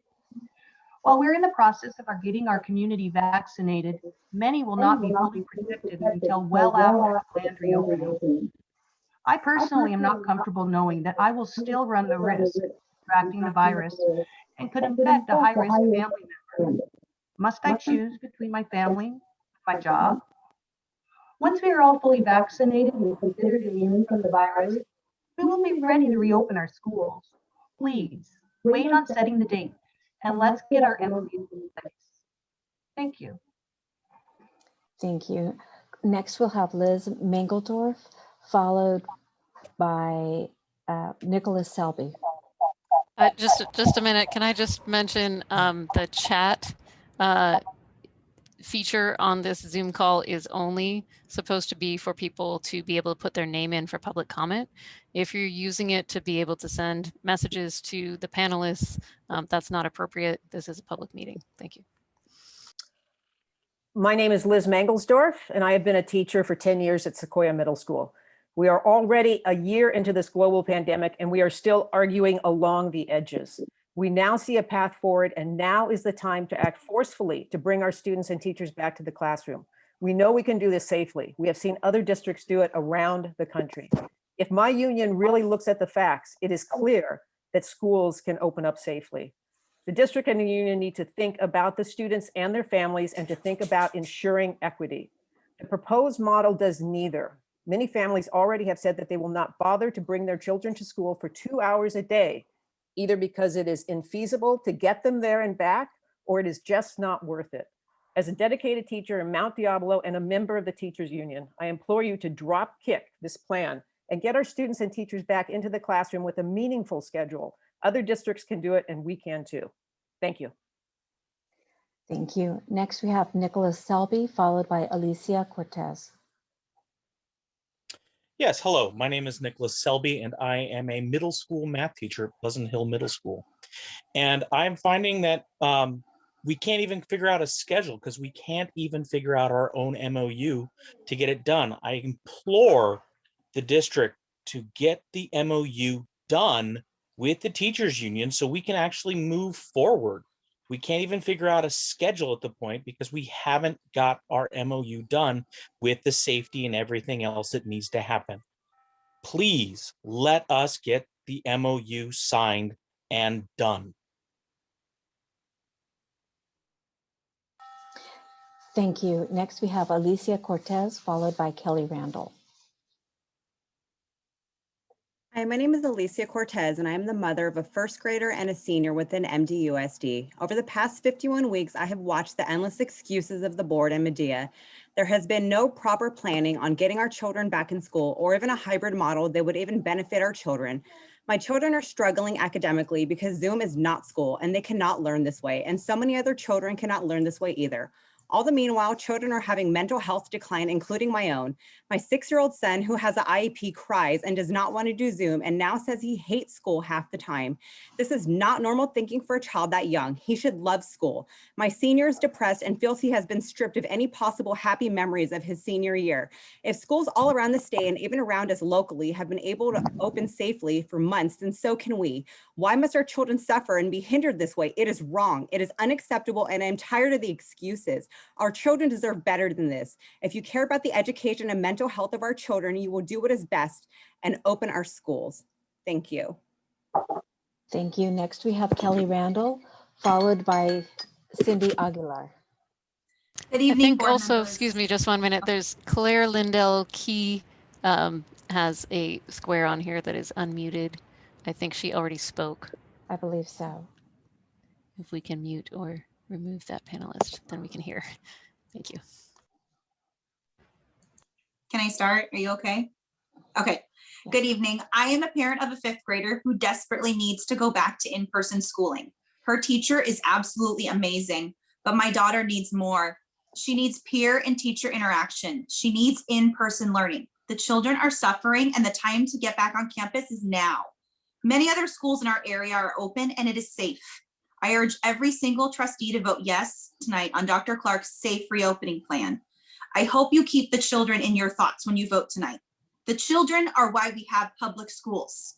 While we're in the process of getting our community vaccinated, many will not be fully protected until well after the planned reopening. I personally am not comfortable knowing that I will still run the risk of contracting the virus and could infect a high-risk family member. Must I choose between my family and my job? Once we are all fully vaccinated and considered immune from the virus, we will be ready to reopen our schools. Please wait on setting the date and let's get our MOUs in place. Thank you. Thank you. Next, we'll have Liz Mangeldorf, followed by Nicholas Selby. Just a minute. Can I just mention the chat feature on this Zoom call is only supposed to be for people to be able to put their name in for public comment. If you're using it to be able to send messages to the panelists, that's not appropriate. This is a public meeting. Thank you. My name is Liz Mangelsdorf, and I have been a teacher for 10 years at Sequoia Middle School. We are already a year into this global pandemic, and we are still arguing along the edges. We now see a path forward, and now is the time to act forcefully to bring our students and teachers back to the classroom. We know we can do this safely. We have seen other districts do it around the country. If my union really looks at the facts, it is clear that schools can open up safely. The district and the union need to think about the students and their families and to think about ensuring equity. The proposed model does neither. Many families already have said that they will not bother to bring their children to school for 2 hours a day, either because it is infeasible to get them there and back, or it is just not worth it. As a dedicated teacher in Mount Diablo and a member of the teachers union, I implore you to drop kick this plan and get our students and teachers back into the classroom with a meaningful schedule. Other districts can do it and we can too. Thank you. Thank you. Next, we have Nicholas Selby, followed by Alicia Cortez. Yes, hello. My name is Nicholas Selby, and I am a middle school math teacher at Pleasant Hill Middle School. And I'm finding that we can't even figure out a schedule because we can't even figure out our own MOU to get it done. I implore the district to get the MOU done with the teachers union so we can actually move forward. We can't even figure out a schedule at the point because we haven't got our MOU done with the safety and everything else that needs to happen. Please let us get the MOU signed and done. Thank you. Next, we have Alicia Cortez, followed by Kelly Randall. Hi, my name is Alicia Cortez, and I am the mother of a first grader and a senior within MDUSD. Over the past 51 weeks, I have watched the endless excuses of the board and Medea. There has been no proper planning on getting our children back in school or even a hybrid model that would even benefit our children. My children are struggling academically because Zoom is not school and they cannot learn this way. And so many other children cannot learn this way either. All the meanwhile, children are having mental health decline, including my own. My 6-year-old son who has an IEP cries and does not want to do Zoom and now says he hates school half the time. This is not normal thinking for a child that young. He should love school. My senior is depressed and feels he has been stripped of any possible happy memories of his senior year. If schools all around the state and even around us locally have been able to open safely for months, then so can we. Why must our children suffer and be hindered this way? It is wrong. It is unacceptable, and I'm tired of the excuses. Our children deserve better than this. If you care about the education and mental health of our children, you will do what is best and open our schools. Thank you. Thank you. Next, we have Kelly Randall, followed by Cindy Aguilar. Good evening. I think also, excuse me, just 1 minute. There's Claire Lindell Key has a square on here that is unmuted. I think she already spoke. I believe so. If we can mute or remove that panelist, then we can hear. Thank you. Can I start? Are you okay? Okay. Good evening. I am a parent of a 5th grader who desperately needs to go back to in-person schooling. Her teacher is absolutely amazing, but my daughter needs more. She needs peer and teacher interaction. She needs in-person learning. The children are suffering and the time to get back on campus is now. Many other schools in our area are open and it is safe. I urge every single trustee to vote yes tonight on Dr. Clark's safe reopening plan. I hope you keep the children in your thoughts when you vote tonight. The children are why we have public schools.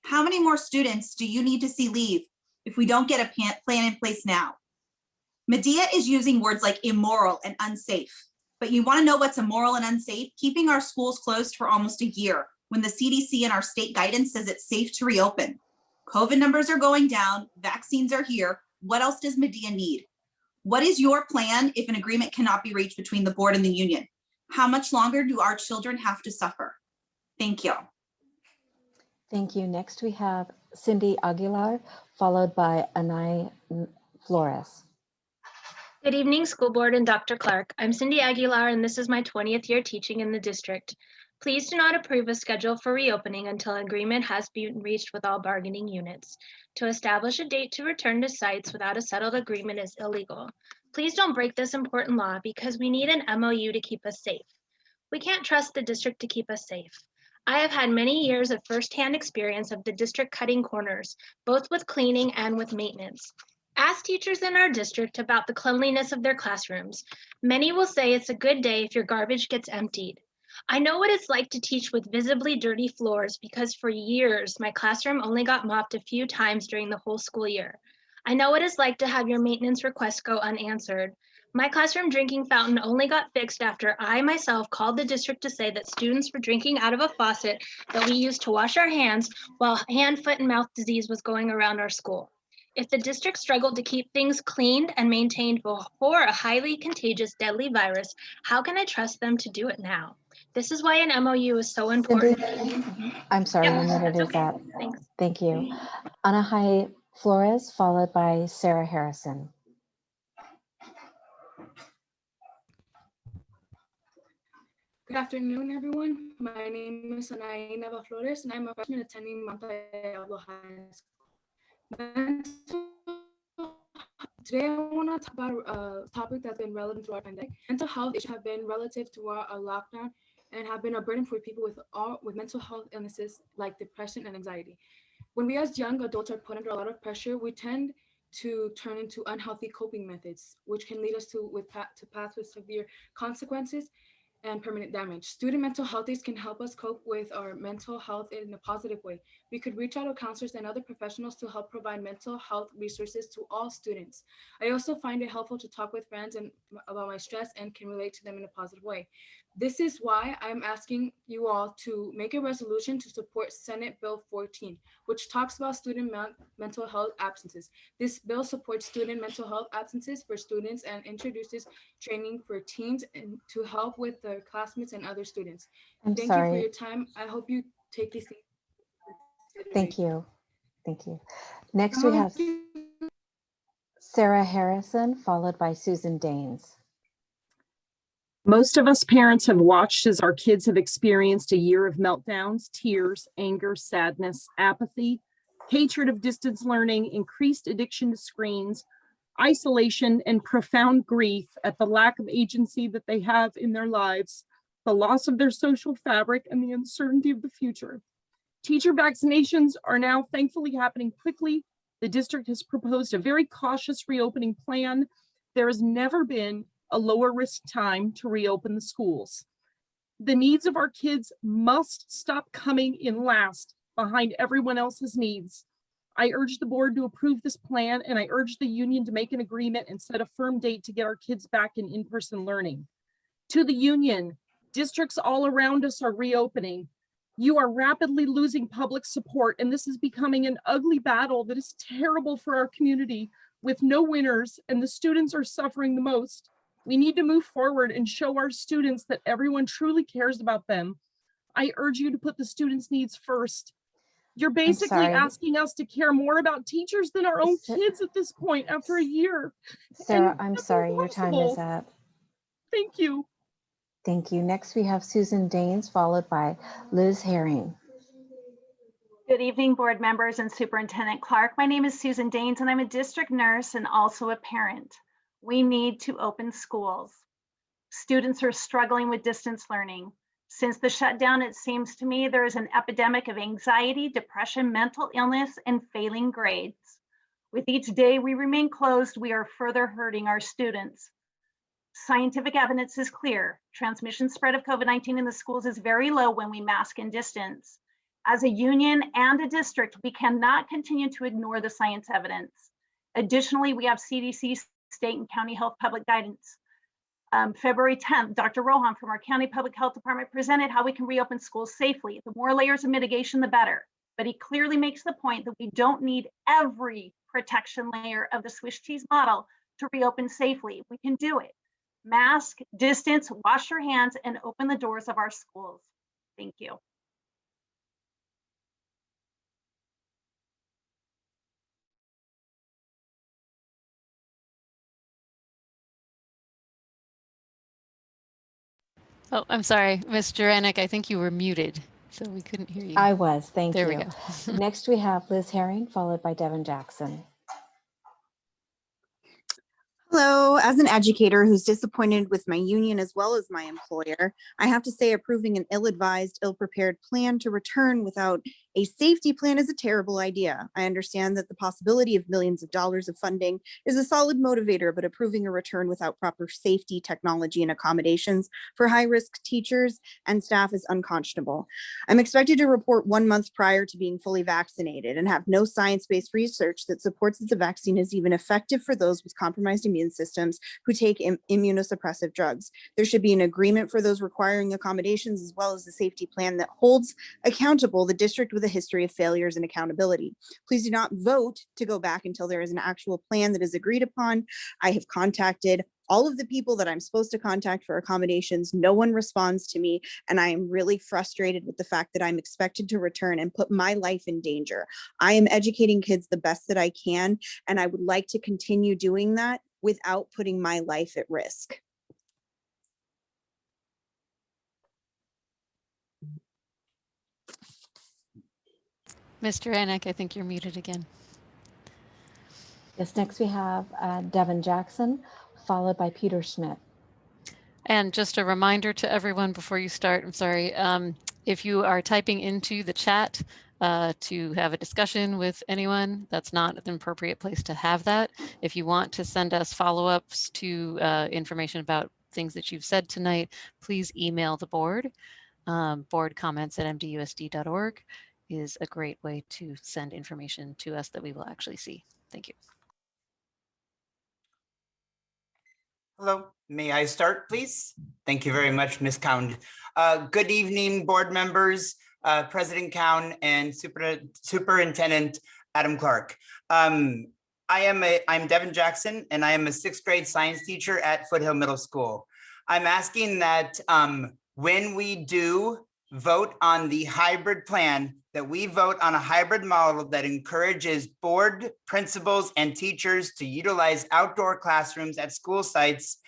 How many more students do you need to see leave if we don't get a plan in place now? Medea is using words like immoral and unsafe, but you want to know what's immoral and unsafe? Keeping our schools closed for almost a year when the CDC and our state guidance says it's safe to reopen. COVID numbers are going down, vaccines are here. What else does Medea need? What is your plan if an agreement cannot be reached between the board and the union? How much longer do our children have to suffer? Thank you. Thank you. Next, we have Cindy Aguilar, followed by Anay Flores. Good evening, school board and Dr. Clark. I'm Cindy Aguilar, and this is my 20th year teaching in the district. Please do not approve a schedule for reopening until agreement has been reached with all bargaining units. To establish a date to return to sites without a settled agreement is illegal. Please don't break this important law because we need an MOU to keep us safe. We can't trust the district to keep us safe. I have had many years of firsthand experience of the district cutting corners, both with cleaning and with maintenance. Ask teachers in our district about the cleanliness of their classrooms. Many will say it's a good day if your garbage gets emptied. I know what it's like to teach with visibly dirty floors because for years, my classroom only got mopped a few times during the whole school year. I know what it's like to have your maintenance requests go unanswered. My classroom drinking fountain only got fixed after I myself called the district to say that students were drinking out of a faucet that we used to wash our hands while hand, foot, and mouth disease was going around our school. If the district struggled to keep things cleaned and maintained before a highly contagious, deadly virus, how can I trust them to do it now? This is why an MOU is so important. Cindy, I'm sorry, your minute is okay. up. Thanks. Thank you. Anahai Flores, followed by Sarah Harrison. Good afternoon, everyone. My name is Anahai Neva Flores, and I'm a freshman attending Mount Diablo High School. Today, I want to talk about a topic that's been relevant to our pandemic. Mental health issues have been relative to our lockdown and have been a burden for people with mental health illnesses like depression and anxiety. When we as young adults are put under a lot of pressure, we tend to turn into unhealthy coping methods, which can lead us to paths with severe consequences and permanent damage. Student mental health days can help us cope with our mental health in a positive way. We could reach out to counselors and other professionals to help provide mental health resources to all students. I also find it helpful to talk with friends about my stress and can relate to them in a positive way. This is why I'm asking you all to make a resolution to support Senate Bill 14, which talks about student mental health absences. This bill supports student mental health absences for students and introduces training for teens and to help with their classmates and other students. Thank you for your time. I hope you take these things. Thank you. Thank you. Next, we have Sarah Harrison, followed by Susan Daines. Most of us parents have watched as our kids have experienced a year of meltdowns, tears, anger, sadness, apathy, hatred of distance learning, increased addiction to screens, isolation, and profound grief at the lack of agency that they have in their lives, the loss of their social fabric, and the uncertainty of the future. Teacher vaccinations are now thankfully happening quickly. The district has proposed a very cautious reopening plan. There has never been a lower risk time to reopen the schools. The needs of our kids must stop coming in last behind everyone else's needs. I urge the board to approve this plan, and I urge the union to make an agreement and set a firm date to get our kids back in in-person learning. To the union, districts all around us are reopening. You are rapidly losing public support, and this is becoming an ugly battle that is terrible for our community with no winners, and the students are suffering the most. We need to move forward and show our students that everyone truly cares about them. I urge you to put the students' needs first. You're basically asking us to care more about teachers than our own kids at this point after a year. Sarah, I'm sorry, your time is up. Thank you. Thank you. Next, we have Susan Daines, followed by Liz Herring. Good evening, board members and Superintendent Clark. My name is Susan Daines, and I'm a district nurse and also a parent. We need to open schools. Students are struggling with distance learning. Since the shutdown, it seems to me there is an epidemic of anxiety, depression, mental illness, and failing grades. With each day we remain closed, we are further hurting our students. Scientific evidence is clear. Transmission spread of COVID-19 in the schools is very low when we mask and distance. As a union and a district, we cannot continue to ignore the science evidence. Additionally, we have CDC, state and county health public guidance. February 10th, Dr. Rohan from our county public health department presented how we can reopen schools safely. The more layers of mitigation, the better. But he clearly makes the point that we don't need every protection layer of the Swiss cheese model to reopen safely. We can do it. Mask, distance, wash your hands, and open the doors of our schools. Thank you. Oh, I'm sorry, Ms. Juranic, I think you were muted, so we couldn't hear you. I was, thank There you. we go. Next, we have Liz Herring, followed by Devin Jackson. Hello, as an educator who's disappointed with my union as well as my employer, I have to say approving an ill-advised, ill-prepared plan to return without a safety plan is a terrible idea. I understand that the possibility of millions of dollars of funding is a solid motivator, but approving a return without proper safety, technology, and accommodations for high-risk teachers and staff is unconscionable. I'm expected to report 1 month prior to being fully vaccinated and have no science-based research that supports that the vaccine is even effective for those with compromised immune systems who take immunosuppressive drugs. There should be an agreement for those requiring accommodations as well as a safety plan that holds accountable the district with a history of failures and accountability. Please do not vote to go back until there is an actual plan that is agreed upon. I have contacted all of the people that I'm supposed to contact for accommodations. No one responds to me, and I am really frustrated with the fact that I'm expected to return and put my life in danger. I am educating kids the best that I can, and I would like to continue doing that without putting my life at risk. Mr. Anik, I think you're muted again. Yes, next we have Devin Jackson, followed by Peter Schmidt. And just a reminder to everyone before you start, I'm sorry, if you are typing into the chat to have a discussion with anyone, that's not an appropriate place to have that. If you want to send us follow-ups to information about things that you've said tonight, please email the board. Boardcomments@mdusd.org is a great way to send information to us that we will actually see. Thank you. Hello, may I start, please? Thank you very much, Ms. Cowan. Good evening, board members, President Cowan, and Superintendent Adam Clark. I'm Devin Jackson, and I am a 6th grade science teacher at Foothill Middle School. I'm asking that when we do vote on the hybrid plan, that we vote on a hybrid model that encourages board, principals, and teachers to utilize outdoor classrooms at school sites.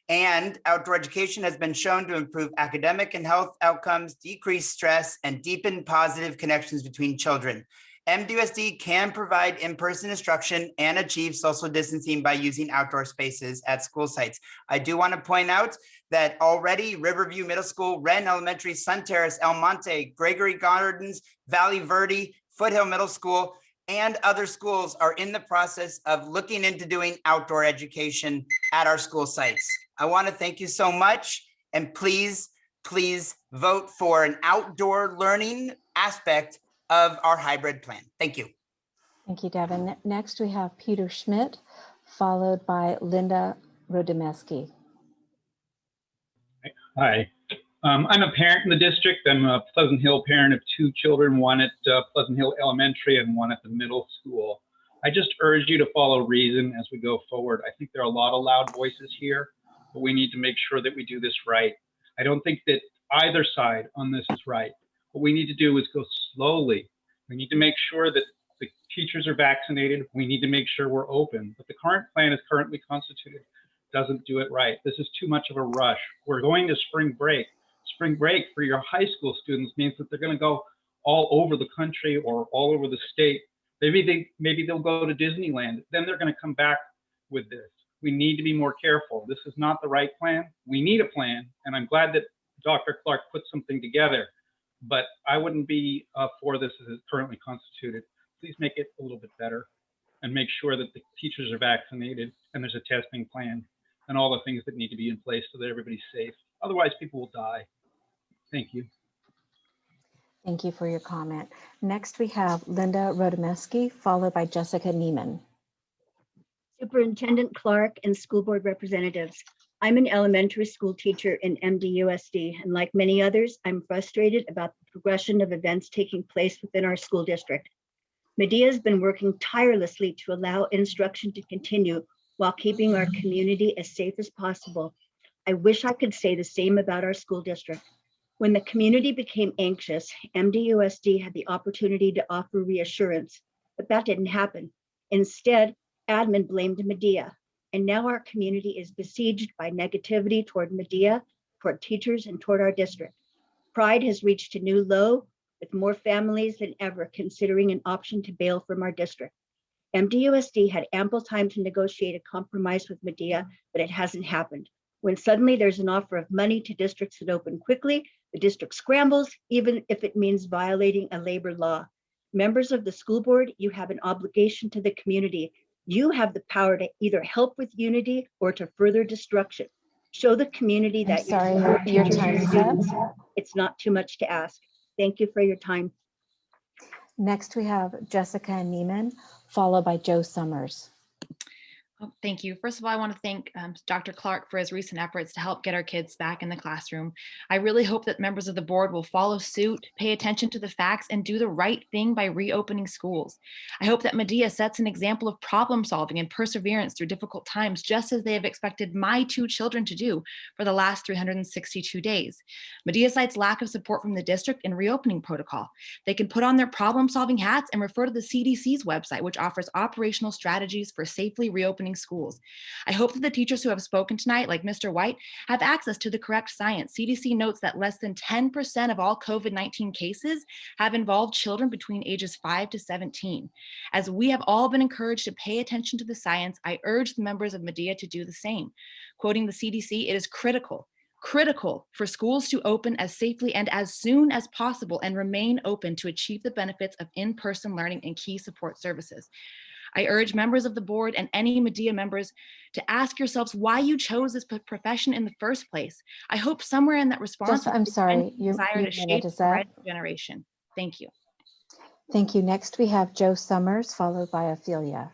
And outdoor education has been shown to improve academic and health outcomes, decrease stress, and deepen positive connections between children. MDUSD can provide in-person instruction and achieve social distancing by using outdoor spaces at school sites. I do want to point out that already Riverview Middle School, Wren Elementary, Sun Terrace, El Monte, Gregory Gardens, Valley Verde, Foothill Middle School, and other schools are in the process of looking into doing outdoor education at our school sites. I want to thank you so much, and please vote for an outdoor learning aspect of our hybrid plan. Thank you. Thank you, Devin. Next, we have Peter Schmidt, followed by Linda Rodemeski. Hi, I'm a parent in the district. I'm a Pleasant Hill parent of 2 children, one at Pleasant Hill Elementary and one at the middle school. I just urge you to follow reason as we go forward. I think there are a lot of loud voices here, but we need to make sure that we do this right. I don't think that either side on this is right. What we need to do is go slowly. We need to make sure that the teachers are vaccinated. We need to make sure we're open. But the current plan is currently constituted doesn't do it right. This is too much of a rush. We're going to spring break. Spring break for your high school students means that they're going to go all over the country or all over the state. Maybe they'll go to Disneyland. Then they're going to come back with this. We need to be more careful. This is not the right plan. We need a plan, and I'm glad that Dr. Clark put something together, but I wouldn't be for this as it's currently constituted. Please make it a little bit better. and make sure that the teachers are vaccinated and there's a testing plan and all the things that need to be in place so that everybody's safe. Otherwise, people will die. Thank you. Thank you for your comment. Next, we have Linda Rodomesky, followed by Jessica Neiman. Superintendent Clark and school board representatives. I'm an elementary school teacher in MDUSD, and like many others, I'm frustrated about the progression of events taking place within our school district. Medea has been working tirelessly to allow instruction to continue while keeping our community as safe as possible. I wish I could say the same about our school district. When the community became anxious, MDUSD had the opportunity to offer reassurance, but that didn't happen. Instead, admin blamed Medea, and now our community is besieged by negativity toward Medea, toward teachers, and toward our district. Pride has reached a new low, with more families than ever considering an option to bail from our district. MDUSD had ample time to negotiate a compromise with Medea, but it hasn't happened. When suddenly there's an offer of money to districts that open quickly, the district scrambles, even if it means violating a labor law. Members of the school board, you have an obligation to the community. You have the power to either help with unity or to further destruction. Show the community that you support your teachers time and is students. up. It's not too much to ask. Thank you for your time. Next, we have Jessica Neiman, followed by Joe Summers. Oh, thank you. First of all, I want to thank Dr. Clark for his recent efforts to help get our kids back in the classroom. I really hope that members of the board will follow suit, pay attention to the facts, and do the right thing by reopening schools. I hope that Medea sets an example of problem solving and perseverance through difficult times, just as they have expected my 2 children to do for the last 362 days. Medea cites lack of support from the district in reopening protocol. They can put on their problem solving hats and refer to the CDC's website, which offers operational strategies for safely reopening schools. I hope that the teachers who have spoken tonight, like Mr. White, have access to the correct science. CDC notes that less than 10% of all COVID-19 cases have involved children between ages 5 to 17. As we have all been encouraged to pay attention to the science, I urge the members of Medea to do the same. Quoting the CDC, it is critical for schools to open as safely and as soon as possible and remain open to achieve the benefits of in-person learning and key support services. I urge members of the board and any Medea members to ask yourselves why you chose this profession in the first place. I hope somewhere in that response, I'm sorry, your desire to shape minute is the up. right generation. Thank you. Thank you. Next, we have Joe Summers, followed by Ophelia.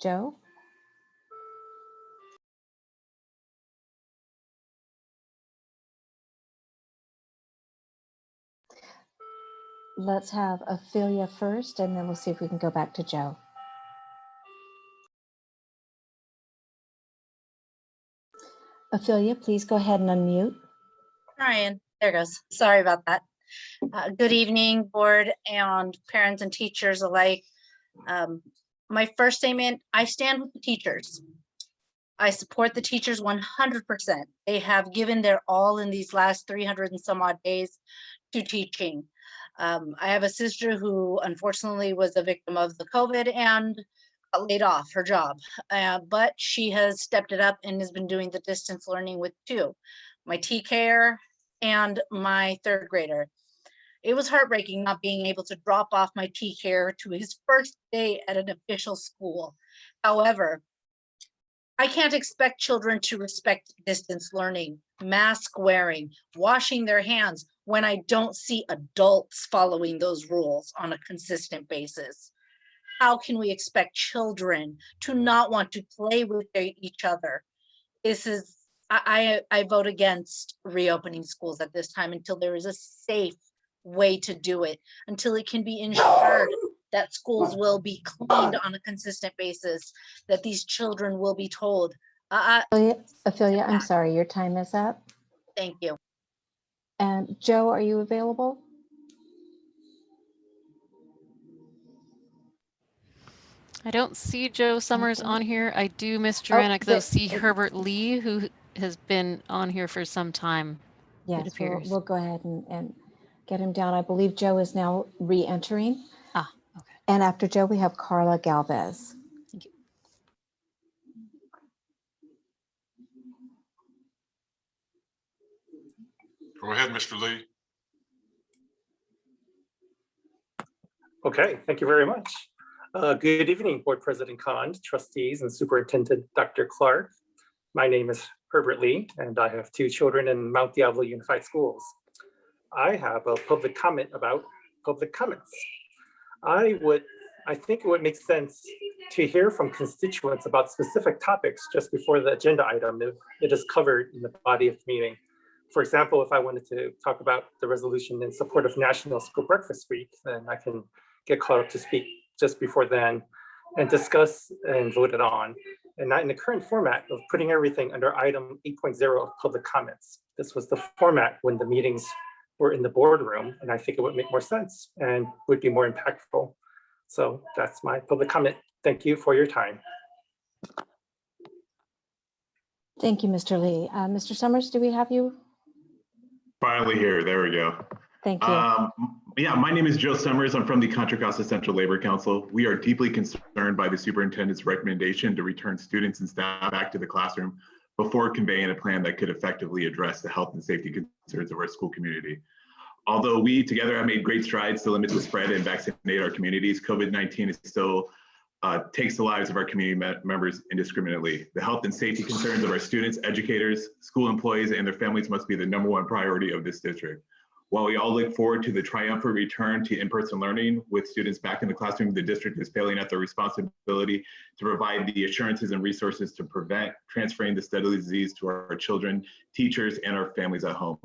Joe? Let's have Ophelia first, and then we'll see if we can go back to Joe. Ophelia, please go ahead and unmute. Ryan, there goes. Sorry about that. Good evening, board and parents and teachers alike. My first statement, I stand with the teachers. I support the teachers 100%. They have given their all in these last 300 and some odd days to teaching. I have a sister who unfortunately was a victim of the COVID and got laid off her job, but she has stepped it up and has been doing the distance learning with 2, my TCare and my 3rd grader. It was heartbreaking not being able to drop off my TCare to his first day at an official school. However, I can't expect children to respect distance learning, mask wearing, washing their hands when I don't see adults following those rules on a consistent basis. How can we expect children to not want to play with each other? I vote against reopening schools at this time until there is a safe way to do it, until it can be ensured that schools will be cleaned on a consistent basis, that these children will be told. Ophelia, I'm sorry, your time is up. Thank you. And Joe, are you available? I don't see Joe Summers on here. I do, Miss Oh, Joanna, though see Herbert Lee, who has been on here for some time. Yes, we'll go ahead and get him down. I believe Joe is now re-entering. Ah, okay. And after Joe, we have Carla Galvez. Thank you. Go ahead, Mr. Lee. Okay, thank you very much. Good evening, Board President Khan, trustees, and Superintendent Dr. Clark. My name is Herbert Lee, and I have 2 children in Mount Diablo Unified Schools. I have a public comment about public comments. I think it would make sense to hear from constituents about specific topics just before the agenda item if it is covered in the body of the meeting. For example, if I wanted to talk about the resolution in support of National School Breakfast Week, then I can get called up to speak just before then and discuss and vote it on, and not in the current format of putting everything under item 8.0 of public comments. This was the format when the meetings were in the boardroom, and I think it would make more sense and would be more impactful. So that's my public comment. Thank you for your time. Thank you, Mr. Lee. Mr. Summers, do we have you? Finally here, there we go. Thank you. Yeah, my name is Joe Summers. I'm from the Contra Costa Central Labor Council. We are deeply concerned by the superintendent's recommendation to return students and staff back to the classroom before conveying a plan that could effectively address the health and safety concerns of our school community. Although we together have made great strides to limit the spread and vaccinate our communities, COVID-19 is still takes the lives of our community members indiscriminately. The health and safety concerns of our students, educators, school employees, and their families must be the #1 priority of this district. While we all look forward to the triumphant return to in-person learning with students back in the classroom, the district is failing at their responsibility to provide the assurances and resources to prevent transferring this deadly disease to our children, teachers, and our families at home.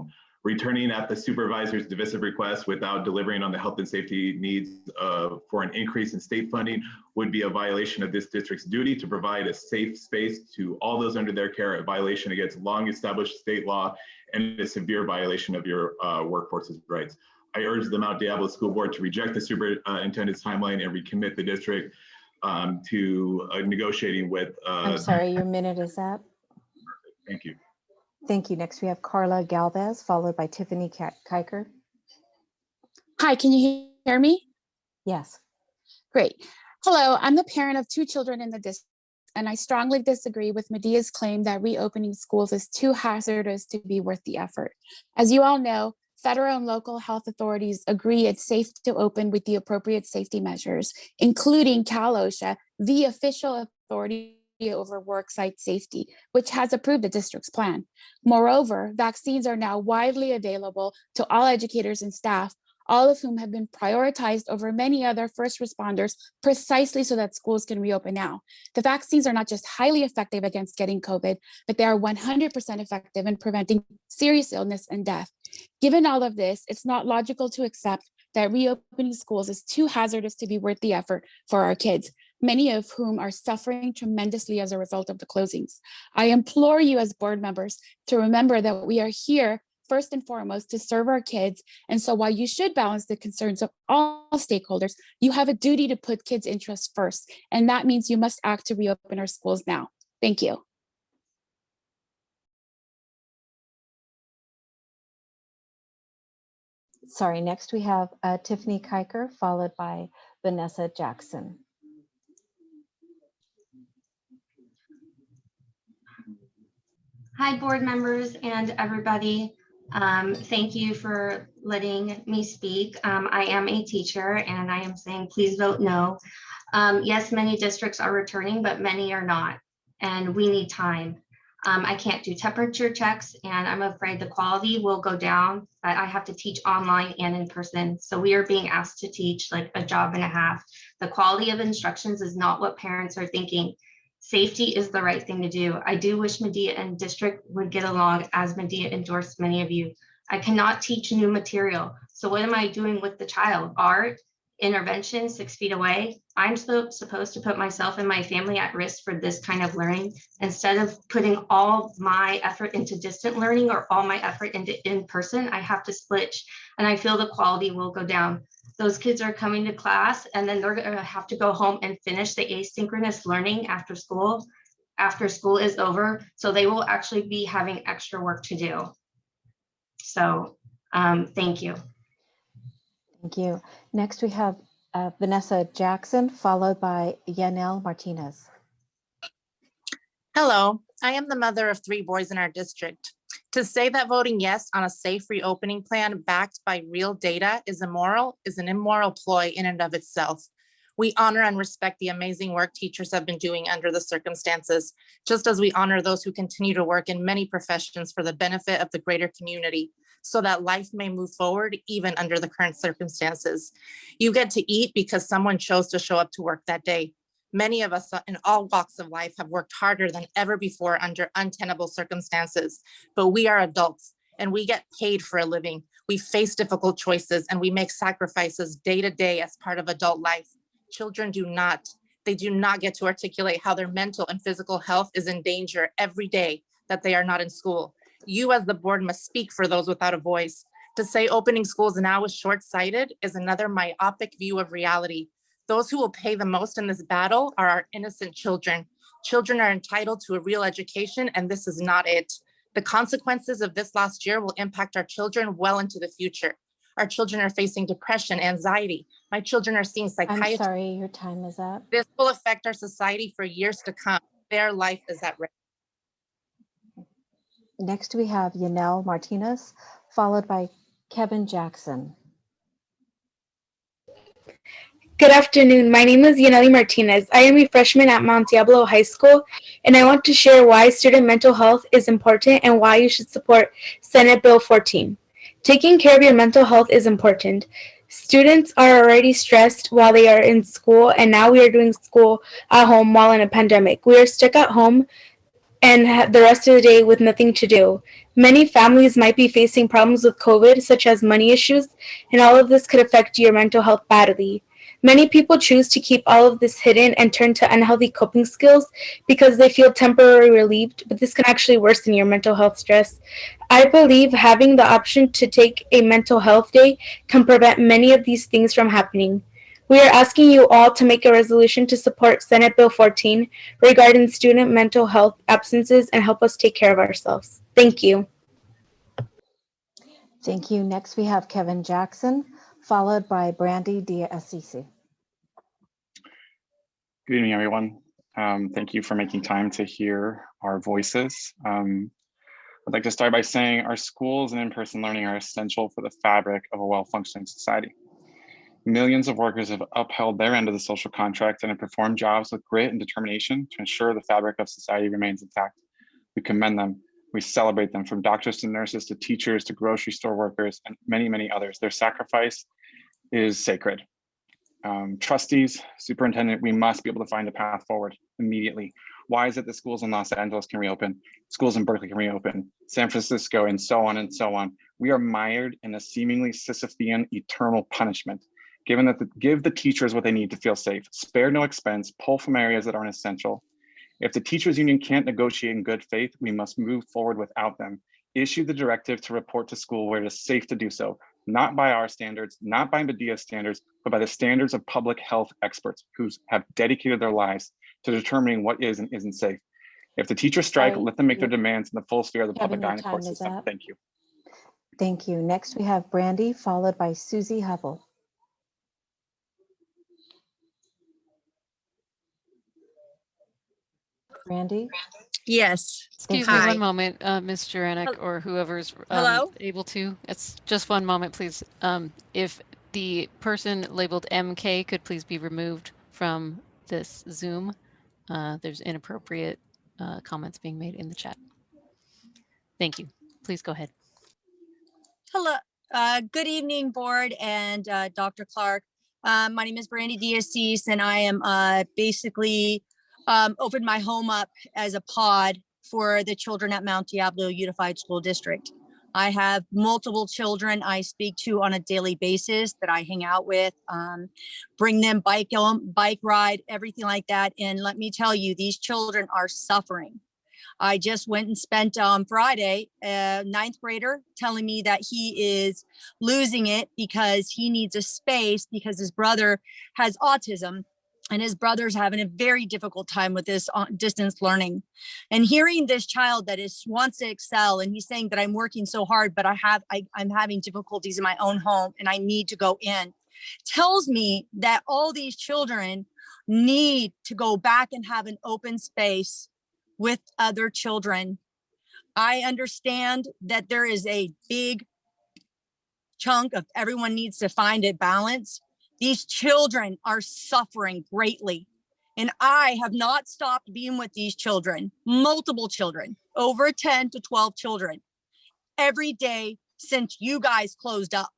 Returning at the supervisor's divisive request without delivering on the health and safety needs for an increase in state funding would be a violation of this district's duty to provide a safe space to all those under their care, a violation against long-established state law, and a severe violation of your workforce's rights. I urge the Mount Diablo School Board to reject the superintendent's timeline and recommit the district to negotiating with. I'm sorry, your minute is up. Thank you. Thank you. Next, we have Carla Galvez, followed by Tiffany Kiker. Hi, can you hear me? Yes. Great. Hello, I'm the parent of 2 children in the district, and I strongly disagree with Medea's claim that reopening schools is too hazardous to be worth the effort. As you all know, federal and local health authorities agree it's safe to open with the appropriate safety measures, including Cal OSHA, the official authority over worksite safety, which has approved the district's plan. Moreover, vaccines are now widely available to all educators and staff, all of whom have been prioritized over many other first responders precisely so that schools can reopen now. The vaccines are not just highly effective against getting COVID, but they are 100% effective in preventing serious illness and death. Given all of this, it's not logical to accept that reopening schools is too hazardous to be worth the effort for our kids, many of whom are suffering tremendously as a result of the closings. I implore you as board members to remember that we are here first and foremost to serve our kids. And so while you should balance the concerns of all stakeholders, you have a duty to put kids' interests first. And that means you must act to reopen our schools now. Thank you. Sorry, next we have Tiffany Kiker, followed by Vanessa Jackson. Hi, board members and everybody. Thank you for letting me speak. I am a teacher and I am saying please vote no. Yes, many districts are returning, but many are not, and we need time. I can't do temperature checks and I'm afraid the quality will go down, but I have to teach online and in person. So we are being asked to teach like a job and a half. The quality of instructions is not what parents are thinking. Safety is the right thing to do. I do wish Medea and district would get along as Medea endorsed many of you. I cannot teach new material. So what am I doing with the child? Art, intervention 6 feet away. I'm supposed to put myself and my family at risk for this kind of learning instead of putting all my effort into distant learning or all my effort into in-person. I have to split and I feel the quality will go down. Those kids are coming to class and then they're going to have to go home and finish the asynchronous learning after school is over. So they will actually be having extra work to do. So thank you. Thank you. Next we have Vanessa Jackson, followed by Yanel Martinez. Hello, I am the mother of 3 boys in our district. To say that voting yes on a safe reopening plan backed by real data is immoral is an immoral ploy in and of itself. We honor and respect the amazing work teachers have been doing under the circumstances, just as we honor those who continue to work in many professions for the benefit of the greater community, so that life may move forward even under the current circumstances. You get to eat because someone chose to show up to work that day. Many of us in all walks of life have worked harder than ever before under untenable circumstances, but we are adults and we get paid for a living. We face difficult choices and we make sacrifices day to day as part of adult life. Children do not. They do not get to articulate how their mental and physical health is in danger every day that they are not in school. You as the board must speak for those without a voice. To say opening schools now is short-sighted is another myopic view of reality. Those who will pay the most in this battle are our innocent children. Children are entitled to a real education, and this is not it. The consequences of this last year will impact our children well into the future. Our children are facing depression, anxiety. My children are seeing I'm psychiatrists. sorry, your time is up. This will affect our society for years to come. Their life is at risk. Next, we have Yanel Martinez, followed by Kevin Jackson. Good afternoon. My name is Yaneli Martinez. I am a freshman at Mount Diablo High School, and I want to share why student mental health is important and why you should support Senate Bill 14. Taking care of your mental health is important. Students are already stressed while they are in school, and now we are doing school at home while in a pandemic. We are stuck at home and the rest of the day with nothing to do. Many families might be facing problems with COVID, such as money issues, and all of this could affect your mental health badly. Many people choose to keep all of this hidden and turn to unhealthy coping skills because they feel temporarily relieved, but this can actually worsen your mental health stress. I believe having the option to take a mental health day can prevent many of these things from happening. We are asking you all to make a resolution to support Senate Bill 14 regarding student mental health absences and help us take care of ourselves. Thank you. Thank you. Next, we have Kevin Jackson, followed by Brandy Dia-Assisi. Good evening, everyone. Thank you for making time to hear our voices. I'd like to start by saying our schools and in-person learning are essential for the fabric of a well-functioning society. Millions of workers have upheld their end of the social contract and have performed jobs with grit and determination to ensure the fabric of society remains intact. We commend them. We celebrate them, from doctors to nurses to teachers to grocery store workers and many, many others. Their sacrifice is sacred. Trustees, superintendent, we must be able to find a path forward immediately. Why is it that schools in Los Angeles can reopen, schools in Berkeley can reopen, San Francisco, and so on and so on? We are mired in a seemingly Sisyphean eternal punishment. Give the teachers what they need to feel safe, spare no expense, pull from areas that aren't essential. If the teachers union can't negotiate in good faith, we must move forward without them. Issue the directive to report to school where it is safe to do so, not by our standards, not by Medea standards, but by the standards of public health experts who have dedicated their lives to determining what is and isn't safe. If the teachers strike, let them make their demands in the full sphere of the public Kevin, your dining court time is system. up. Thank you. Thank you. Next, we have Brandy, followed by Susie Hubble. Brandy? Yes. Excuse me Hi. one moment, Ms. Juranek, or whoever's Hello? able to. It's just one moment, please. If the person labeled MK could please be removed from this Zoom. There's inappropriate comments being made in the chat. Thank you. Please go ahead. Hello. Good evening, board and Dr. Clark. My name is Brandy Diaz, and I am basically opened my home up as a pod for the children at Mount Diablo Unified School District. I have multiple children I speak to on a daily basis that I hang out with, bring them bike ride, everything like that. And let me tell you, these children are suffering. I just went and spent Friday, a 9th grader telling me that he is losing it because he needs a space because his brother has autism. And his brother's having a very difficult time with this distance learning. And hearing this child that wants to excel, and he's saying that I'm working so hard, but I'm having difficulties in my own home and I need to go in, tells me that all these children need to go back and have an open space with other children. I understand that there is a big chunk of everyone needs to find a balance. These children are suffering greatly. And I have not stopped being with these children, multiple children, over 10 to 12 children, every day since you guys closed up.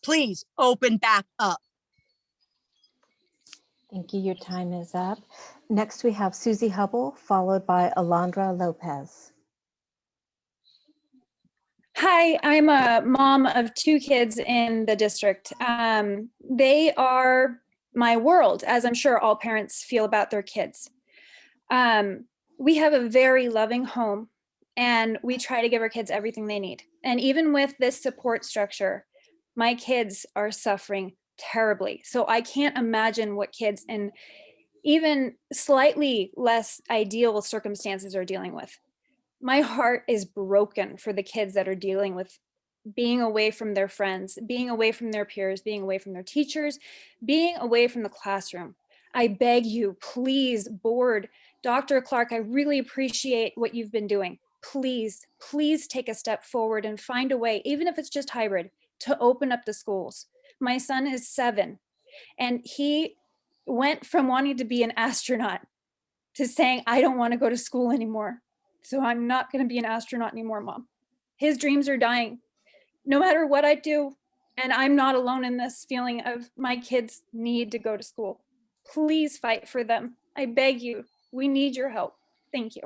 Please open back up. Thank you. Your time is up. Next, we have Susie Hubble, followed by Alondra Lopez. Hi, I'm a mom of 2 kids in the district. They are my world, as I'm sure all parents feel about their kids. We have a very loving home, and we try to give our kids everything they need. And even with this support structure, my kids are suffering terribly. So I can't imagine what kids in even slightly less ideal circumstances are dealing with. My heart is broken for the kids that are dealing with being away from their friends, being away from their peers, being away from their teachers, being away from the classroom. I beg you, please, board, Dr. Clark, I really appreciate what you've been doing. Please, please take a step forward and find a way, even if it's just hybrid, to open up the schools. My son is 7, and he went from wanting to be an astronaut to saying, I don't want to go to school anymore. So I'm not going to be an astronaut anymore, Mom. His dreams are dying. No matter what I do, and I'm not alone in this feeling of my kids need to go to school. Please fight for them. I beg you. We need your help. Thank you.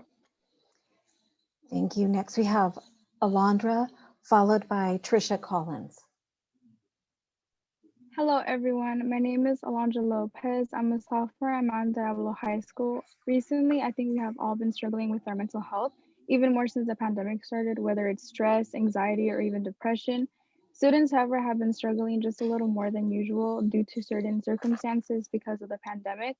Thank you. Next, we have Alondra, followed by Trisha Collins. Hello, everyone. My name is Alondra Lopez. I'm a sophomore at Mount Diablo High School. Recently, I think we have all been struggling with our mental health, even more since the pandemic started, whether it's stress, anxiety, or even depression. Students, however, have been struggling just a little more than usual due to certain circumstances because of the pandemic.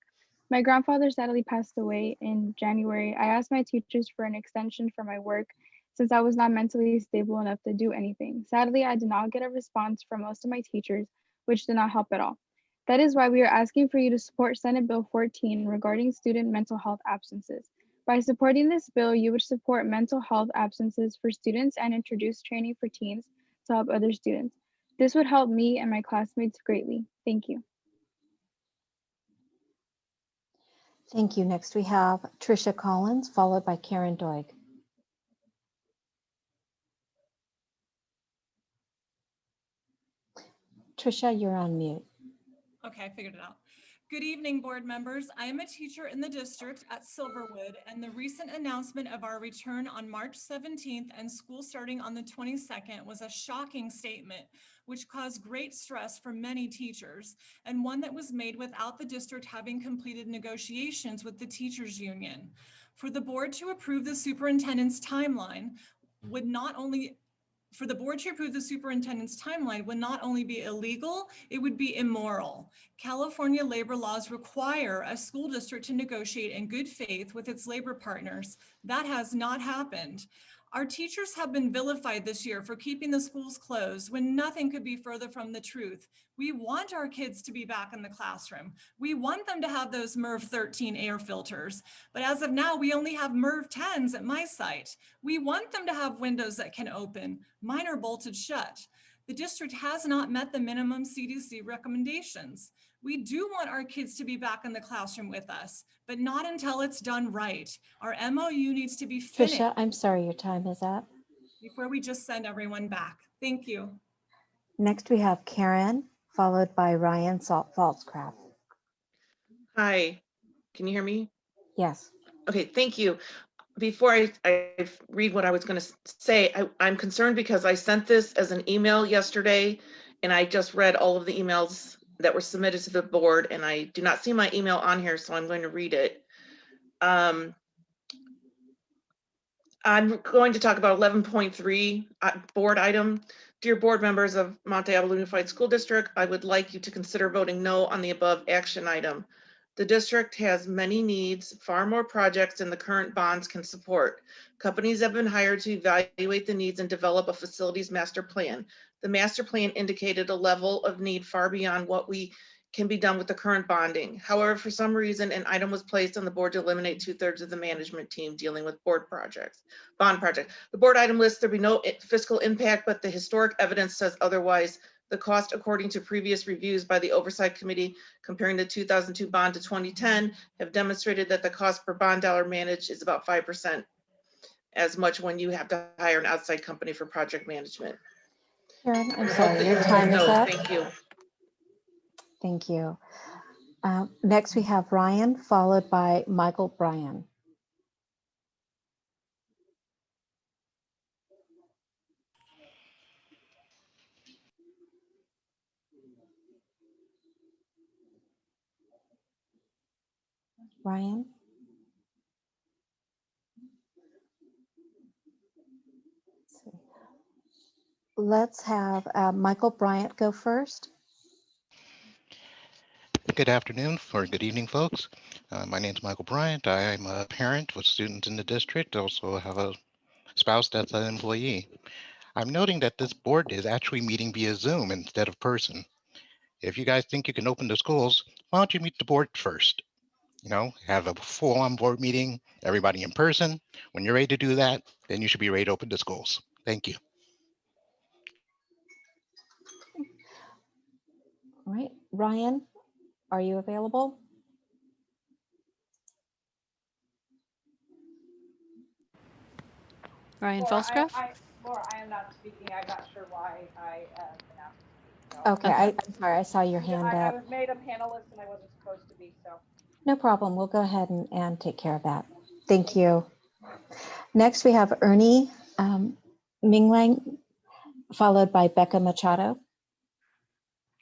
My grandfather sadly passed away in January. I asked my teachers for an extension for my work since I was not mentally stable enough to do anything. Sadly, I did not get a response from most of my teachers, which did not help at all. That is why we are asking for you to support Senate Bill 14 regarding student mental health absences. By supporting this bill, you would support mental health absences for students and introduce training for teens to help other students. This would help me and my classmates greatly. Thank you. Thank you. Next, we have Trisha Collins, followed by Karen Doig. Trisha, you're on mute. Okay, I figured it out. Good evening, board members. I am a teacher in the district at Silverwood, and the recent announcement of our return on March 17th and school starting on the 22nd was a shocking statement, which caused great stress for many teachers, and one that was made without the district having completed negotiations with the teachers union. For the board to approve the superintendent's timeline would not only For the board to approve the superintendent's timeline would not only be illegal, it would be immoral. California labor laws require a school district to negotiate in good faith with its labor partners. That has not happened. Our teachers have been vilified this year for keeping the schools closed when nothing could be further from the truth. We want our kids to be back in the classroom. We want them to have those MERV 13 air filters. But as of now, we only have MERV 10s at my site. We want them to have windows that can open. Mine are bolted shut. The district has not met the minimum CDC recommendations. We do want our kids to be back in the classroom with us, but not until it's done right. Our MOU needs to be finished Trisha, I'm sorry, your time is up. before we just send everyone back. Thank you. Next, we have Karen, followed by Ryan Falscraft. Hi, can you hear me? Yes. Okay, thank you. Before I read what I was going to say, I'm concerned because I sent this as an email yesterday, and I just read all of the emails that were submitted to the board, and I do not see my email on here, so I'm going to read it. I'm going to talk about 11.3 board item. Dear board members of Mount Diablo Unified School District, I would like you to consider voting no on the above action item. The district has many needs, far more projects than the current bonds can support. Companies have been hired to evaluate the needs and develop a facilities master plan. The master plan indicated a level of need far beyond what we can be done with the current bonding. However, for some reason, an item was placed on the board to eliminate 2/3 of the management team dealing with bond projects. The board item lists there be no fiscal impact, but the historic evidence says otherwise. The cost, according to previous reviews by the Oversight Committee comparing the 2002 bond to 2010, have demonstrated that the cost per bond dollar managed is about 5% as much when you have to hire an outside company for project management. Karen, I'm I hope sorry, that your you time is know. up. Thank you. Thank you. Next, we have Ryan, followed by Michael Bryan. Ryan? Let's have Michael Bryant go first. Good afternoon or good evening, folks. My name is Michael Bryant. I'm a parent with students in the district. I also have a spouse that's an employee. I'm noting that this board is actually meeting via Zoom instead of person. If you guys think you can open the schools, why don't you meet the board first? You know, have a full-on board meeting, everybody in person. When you're ready to do that, then you should be ready to open the schools. Thank you. All right, Ryan, are you available? Ryan Laura, Felsgraf? Laura, I am not speaking. I'm not sure why I been asked to speak. Okay, I'm sorry, I saw your hand I up. was made a panelist and I wasn't supposed to be, so. No problem. We'll go ahead and take care of that. Thank you. Next, we have Ernie Minglang, followed by Becca Machado.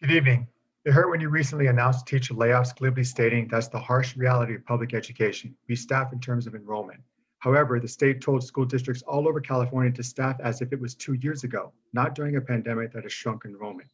Good evening. It hurt when you recently announced teacher layoffs, glibly stating that's the harsh reality of public education. We staff in terms of enrollment. However, the state told school districts all over California to staff as if it was 2 years ago, not during a pandemic that has shrunk enrollment.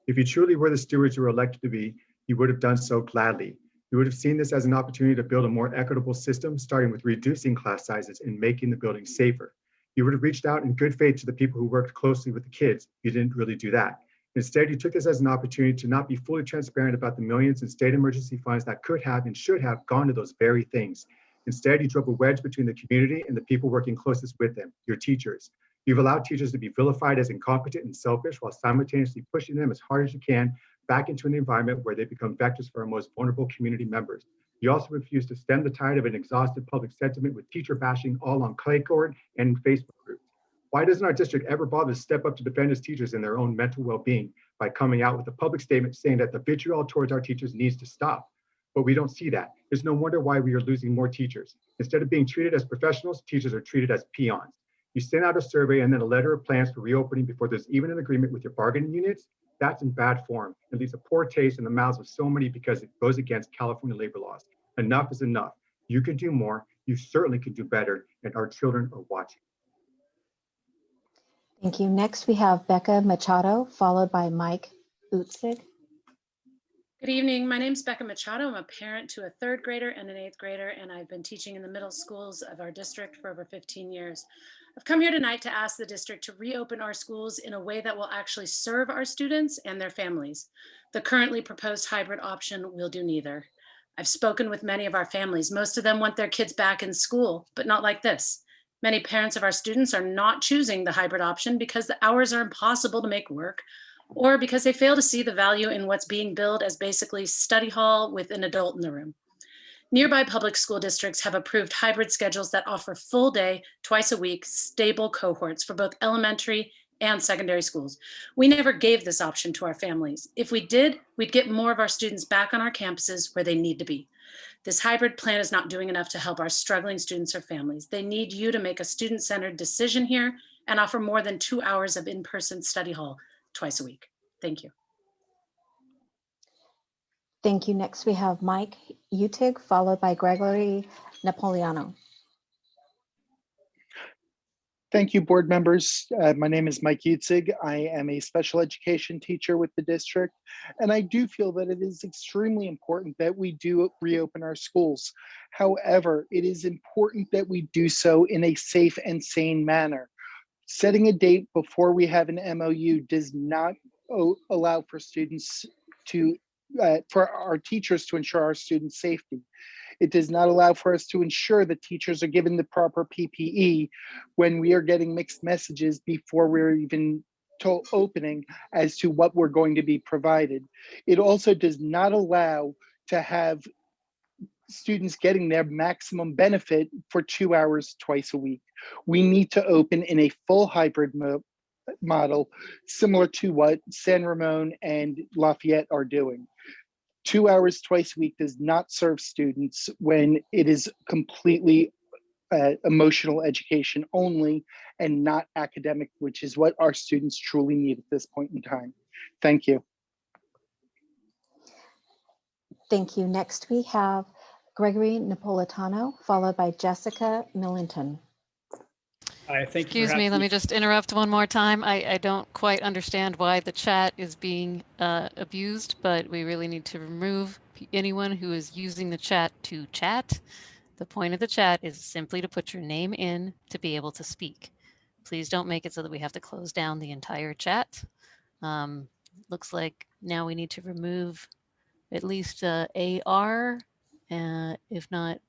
If you truly were the stewards you were elected to be, you would have done so gladly. You would have seen this as an opportunity to build a more equitable system, starting with reducing class sizes and making the building safer. You would have reached out in good faith to the people who worked closely with the kids. You didn't really do that. Instead, you took this as an opportunity to not be fully transparent about the millions in state emergency funds that could have and should have gone to those very things. Instead, you drove a wedge between the community and the people working closest with them, your teachers. You've allowed teachers to be vilified as incompetent and selfish while simultaneously pushing them as hard as you can back into an environment where they become vectors for our most vulnerable community members. You also refuse to stem the tide of an exhausted public sentiment with teacher bashing all on Claycord and Facebook groups. Why doesn't our district ever bother to step up to defend its teachers and their own mental well-being by coming out with a public statement saying that the vitriol towards our teachers needs to stop? But we don't see that. There's no wonder why we are losing more teachers. Instead of being treated as professionals, teachers are treated as peons. You send out a survey and then a letter of plans for reopening before there's even an agreement with your bargaining units. That's in bad form. It leaves a poor taste in the mouths of so many because it goes against California labor laws. Enough is enough. You can do more. You certainly can do better, and our children are watching. Thank you. Next, we have Becca Machado, followed by Mike Utzig. Good evening. My name is Becca Machado. I'm a parent to a 3rd grader and an 8th grader, and I've been teaching in the middle schools of our district for over 15 years. I've come here tonight to ask the district to reopen our schools in a way that will actually serve our students and their families. The currently proposed hybrid option will do neither. I've spoken with many of our families. Most of them want their kids back in school, but not like this. Many parents of our students are not choosing the hybrid option because the hours are impossible to make work, or because they fail to see the value in what's being billed as basically study hall with an adult in the room. Nearby public school districts have approved hybrid schedules that offer full day, twice a week, stable cohorts for both elementary and secondary schools. We never gave this option to our families. If we did, we'd get more of our students back on our campuses where they need to be. This hybrid plan is not doing enough to help our struggling students or families. They need you to make a student-centered decision here and offer more than 2 hours of in-person study hall twice a week. Thank you. Thank you. Next, we have Mike Utig, followed by Gregory Napoleano. Thank you, board members. My name is Mike Utzig. I am a special education teacher with the district, and I do feel that it is extremely important that we do reopen our schools. However, it is important that we do so in a safe and sane manner. Setting a date before we have an MOU does not allow for students to for our teachers to ensure our students' safety. It does not allow for us to ensure that teachers are given the proper PPE when we are getting mixed messages before we're even opening as to what we're going to be provided. It also does not allow to have students getting their maximum benefit for 2 hours twice a week. We need to open in a full hybrid model, similar to what San Ramon and Lafayette are doing. 2 hours twice a week does not serve students when it is completely emotional education only and not academic, which is what our students truly need at this point in time. Thank you. Thank you. Next, we have Gregory Napolitano, followed by Jessica Millington. Thank you. Excuse me, let me just interrupt one more time. I don't quite understand why the chat is being abused, but we really need to remove anyone who is using the chat to chat. The point of the chat is simply to put your name in to be able to speak. Please don't make it so that we have to close down the entire chat. Looks like now we need to remove at least AR, if not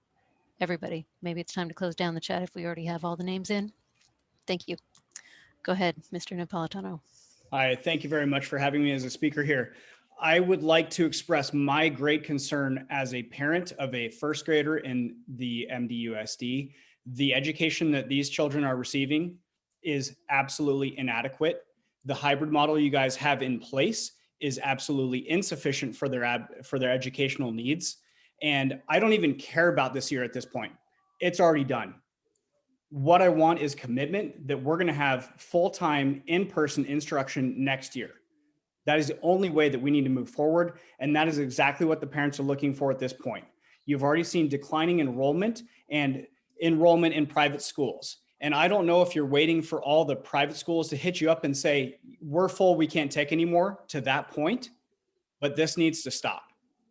everybody. Maybe it's time to close down the chat if we already have all the names in. Thank you. Go ahead, Mr. Napolitano. Hi, thank you very much for having me as a speaker here. I would like to express my great concern as a parent of a first grader in the MDUSD. The education that these children are receiving is absolutely inadequate. The hybrid model you guys have in place is absolutely insufficient for their educational needs. And I don't even care about this year at this point. It's already done. What I want is commitment that we're going to have full-time in-person instruction next year. That is the only way that we need to move forward. And that is exactly what the parents are looking for at this point. You've already seen declining enrollment and enrollment in private schools. And I don't know if you're waiting for all the private schools to hit you up and say, we're full, we can't take anymore to that point, but this needs to stop.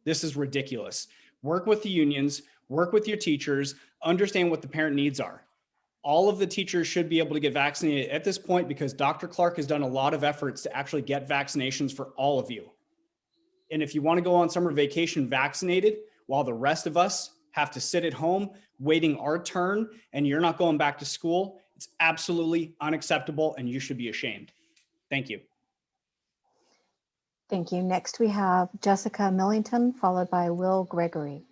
This is ridiculous. Work with the unions, work with your teachers, understand what the parent needs are. All of the teachers should be able to get vaccinated at this point because Dr. Clark has done a lot of efforts to actually get vaccinations for all of you. And if you want to go on summer vacation vaccinated while the rest of us have to sit at home waiting our turn and you're not going back to school, it's absolutely unacceptable and you should be ashamed. Thank you. Thank you. Next, we have Jessica Millington, followed by Will Gregory.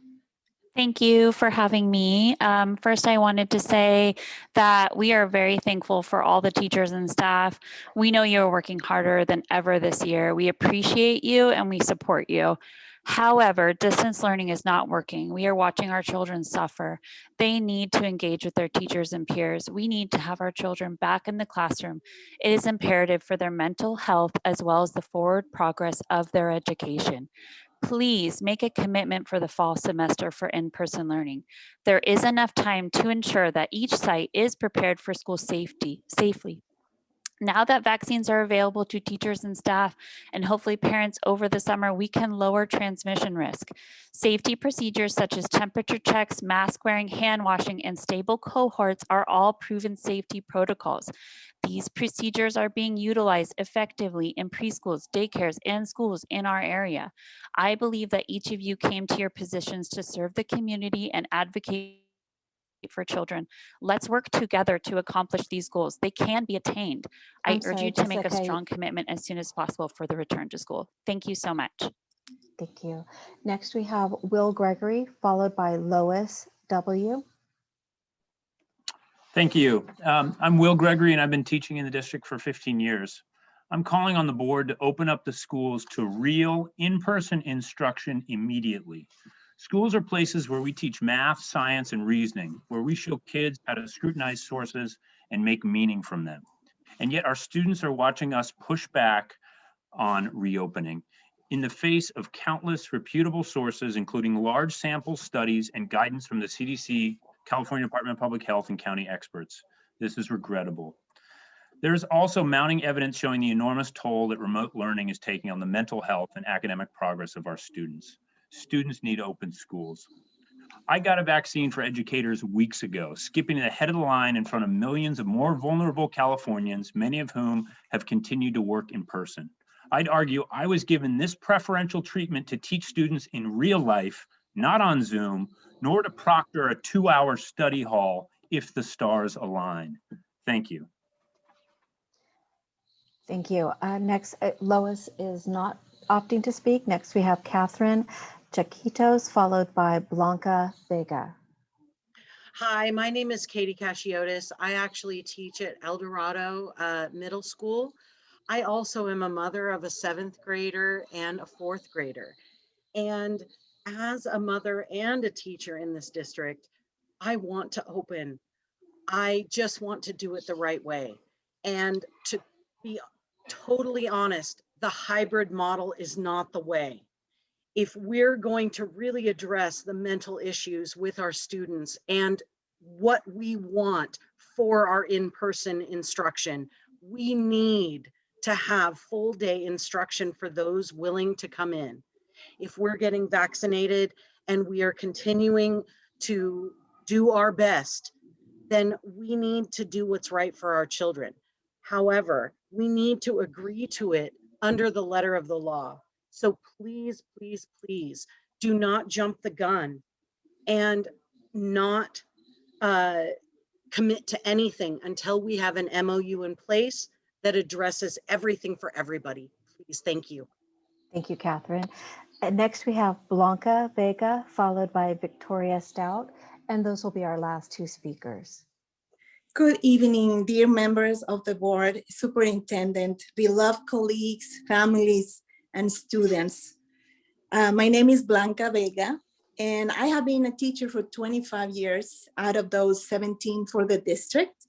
Thank you for having me. First, I wanted to say that we are very thankful for all the teachers and staff. We know you're working harder than ever this year. We appreciate you and we support you. However, distance learning is not working. We are watching our children suffer. They need to engage with their teachers and peers. We need to have our children back in the classroom. It is imperative for their mental health as well as the forward progress of their education. Please make a commitment for the fall semester for in-person learning. There is enough time to ensure that each site is prepared for school safely. Now that vaccines are available to teachers and staff and hopefully parents over the summer, we can lower transmission risk. Safety procedures such as temperature checks, mask wearing, hand washing, and stable cohorts are all proven safety protocols. These procedures are being utilized effectively in preschools, daycares, and schools in our area. I believe that each of you came to your positions to serve the community and advocate for children. Let's work together to accomplish these goals. They can be attained. I urge you to make a strong commitment as soon as possible for the return to school. Thank you so much. Thank you. Next, we have Will Gregory, followed by Lois W. Thank you. I'm Will Gregory, and I've been teaching in the district for 15 years. I'm calling on the board to open up the schools to real in-person instruction immediately. Schools are places where we teach math, science, and reasoning, where we show kids how to scrutinize sources and make meaning from them. And yet our students are watching us push back on reopening in the face of countless reputable sources, including large sample studies and guidance from the CDC, California Department of Public Health, and county experts. This is regrettable. There's also mounting evidence showing the enormous toll that remote learning is taking on the mental health and academic progress of our students. Students need open schools. I got a vaccine for educators weeks ago, skipping ahead of the line in front of millions of more vulnerable Californians, many of whom have continued to work in person. I'd argue I was given this preferential treatment to teach students in real life, not on Zoom, nor to proctor a 2-hour study hall if the stars align. Thank you. Thank you. Next, Lois is not opting to speak. Next, we have Catherine Chiquitos, followed by Blanca Vega. Hi, my name is Katie Cashiotis. I actually teach at El Dorado Middle School. I also am a mother of a 7th grader and a 4th grader. And as a mother and a teacher in this district, I want to open. I just want to do it the right way. And to be totally honest, the hybrid model is not the way. If we're going to really address the mental issues with our students and what we want for our in-person instruction, we need to have full day instruction for those willing to come in. If we're getting vaccinated and we are continuing to do our best, then we need to do what's right for our children. However, we need to agree to it under the letter of the law. So please, please, please do not jump the gun and not commit to anything until we have an MOU in place that addresses everything for everybody. Please, thank you. Thank you, Catherine. And next we have Blanca Vega, followed by Victoria Stout, and those will be our last 2 speakers. Good evening, dear members of the board, superintendent, beloved colleagues, families, and students. My name is Blanca Vega, and I have been a teacher for 25 years, out of those 17 for the district.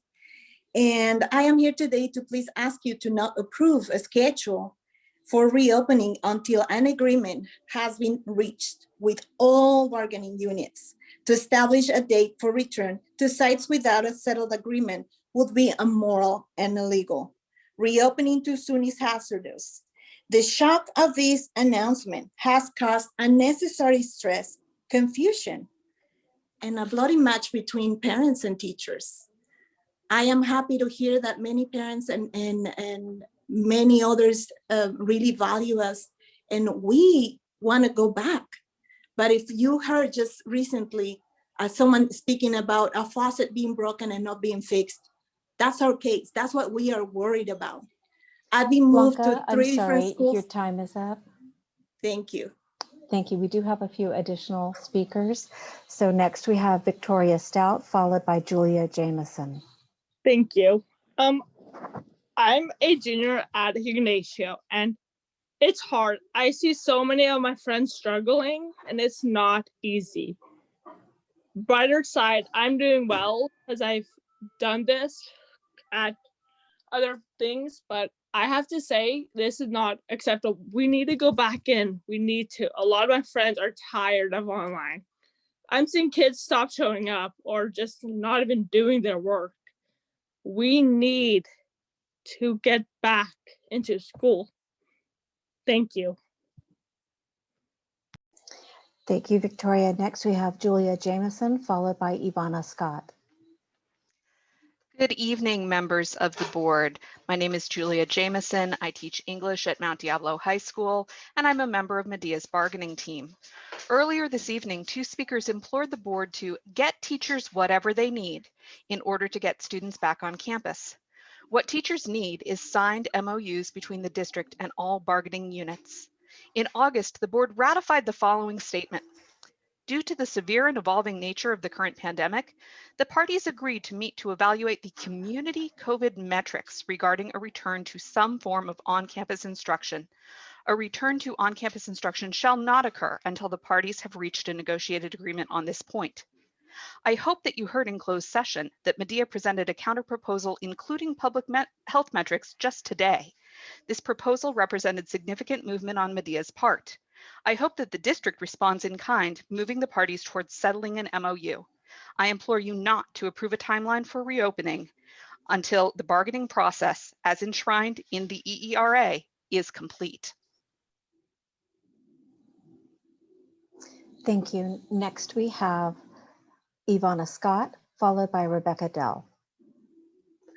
And I am here today to please ask you to not approve a schedule for reopening until an agreement has been reached with all bargaining units. To establish a date for return to sites without a settled agreement would be immoral and illegal. Reopening too soon is hazardous. The shock of this announcement has caused unnecessary stress, confusion, and a bloody match between parents and teachers. I am happy to hear that many parents and many others really value us, and we want to go back. But if you heard just recently someone speaking about a faucet being broken and not being fixed, that's our case. That's what we are worried about. I've been moved Blanca, to 3 I'm different sorry, schools. your time is up. Thank you. Thank you. We do have a few additional speakers. So next we have Victoria Stout, followed by Julia Jameson. Thank you. I'm a junior at Ignacio, and it's hard. I see so many of my friends struggling, and it's not easy. Brighter side, I'm doing well because I've done this at other things, but I have to say this is not acceptable. We need to go back in. We need to. A lot of my friends are tired of online. I'm seeing kids stop showing up or just not even doing their work. We need to get back into school. Thank you. Thank you, Victoria. Next we have Julia Jameson, followed by Ivana Scott. Good evening, members of the board. My name is Julia Jameson. I teach English at Mount Diablo High School, and I'm a member of Medea's bargaining team. Earlier this evening, 2 speakers implored the board to get teachers whatever they need in order to get students back on campus. What teachers need is signed MOUs between the district and all bargaining units. In August, the board ratified the following statement. Due to the severe and evolving nature of the current pandemic, the parties agreed to meet to evaluate the community COVID metrics regarding a return to some form of on-campus instruction. A return to on-campus instruction shall not occur until the parties have reached a negotiated agreement on this point. I hope that you heard in closed session that Medea presented a counterproposal including public health metrics just today. This proposal represented significant movement on Medea's part. I hope that the district responds in kind, moving the parties towards settling an MOU. I implore you not to approve a timeline for reopening until the bargaining process, as enshrined in the EERA, is complete. Thank you. Next we have Ivana Scott, followed by Rebecca Dell.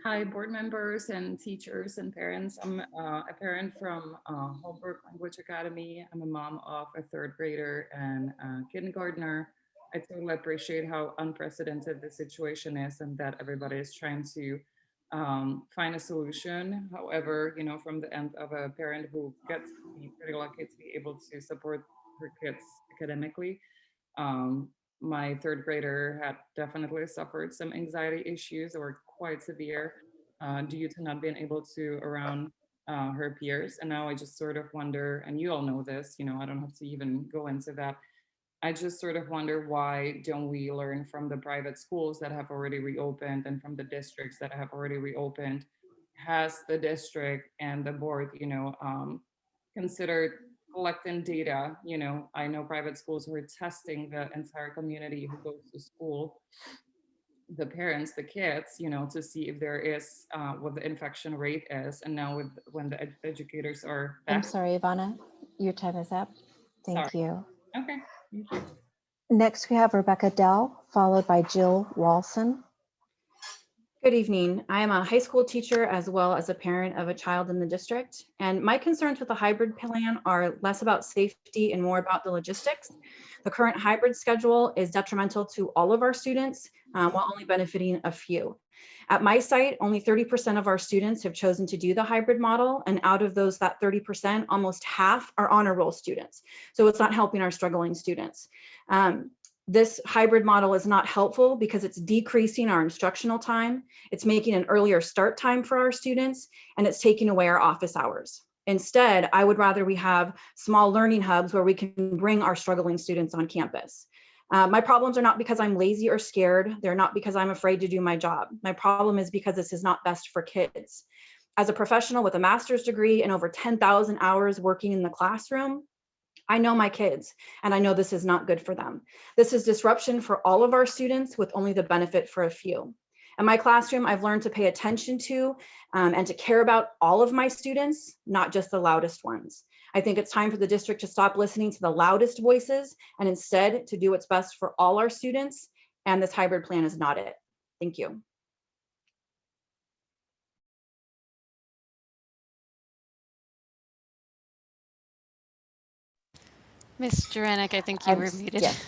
Hi, board members and teachers and parents. I'm a parent from Holbrook Language Academy. I'm a mom of a third grader and a kindergartner. I totally appreciate how unprecedented the situation is and that everybody is trying to find a solution. However, you know, from the end of a parent who gets to be pretty lucky to be able to support her kids academically, my third grader had definitely suffered some anxiety issues that were quite severe due to not being able to around her peers. And now I just sort of wonder, and you all know this, you know, I don't have to even go into that. I just sort of wonder, why don't we learn from the private schools that have already reopened and from the districts that have already reopened? Has the district and the board, you know, considered collecting data? You know, I know private schools were testing the entire community who goes to school, the parents, the kids, you know, to see if there is what the infection rate is. And now with when the educators are back. I'm sorry, Ivana, your time is up. Thank you. Okay. Thank you. Next, we have Rebecca Dell, followed by Jill Walson. Good evening. I am a high school teacher as well as a parent of a child in the district. And my concerns with the hybrid plan are less about safety and more about the logistics. The current hybrid schedule is detrimental to all of our students while only benefiting a few. At my site, only 30% of our students have chosen to do the hybrid model. And out of those, that 30%, almost half are honor roll students. So it's not helping our struggling students. This hybrid model is not helpful because it's decreasing our instructional time. It's making an earlier start time for our students, and it's taking away our office hours. Instead, I would rather we have small learning hubs where we can bring our struggling students on campus. My problems are not because I'm lazy or scared. They're not because I'm afraid to do my job. My problem is because this is not best for kids. As a professional with a master's degree and over 10,000 hours working in the classroom, I know my kids, and I know this is not good for them. This is disruption for all of our students with only the benefit for a few. In my classroom, I've learned to pay attention to and to care about all of my students, not just the loudest ones. I think it's time for the district to stop listening to the loudest voices and instead to do what's best for all our students, and this hybrid plan is not it. Thank you. Ms. Juranic, I think you were muted. Yes.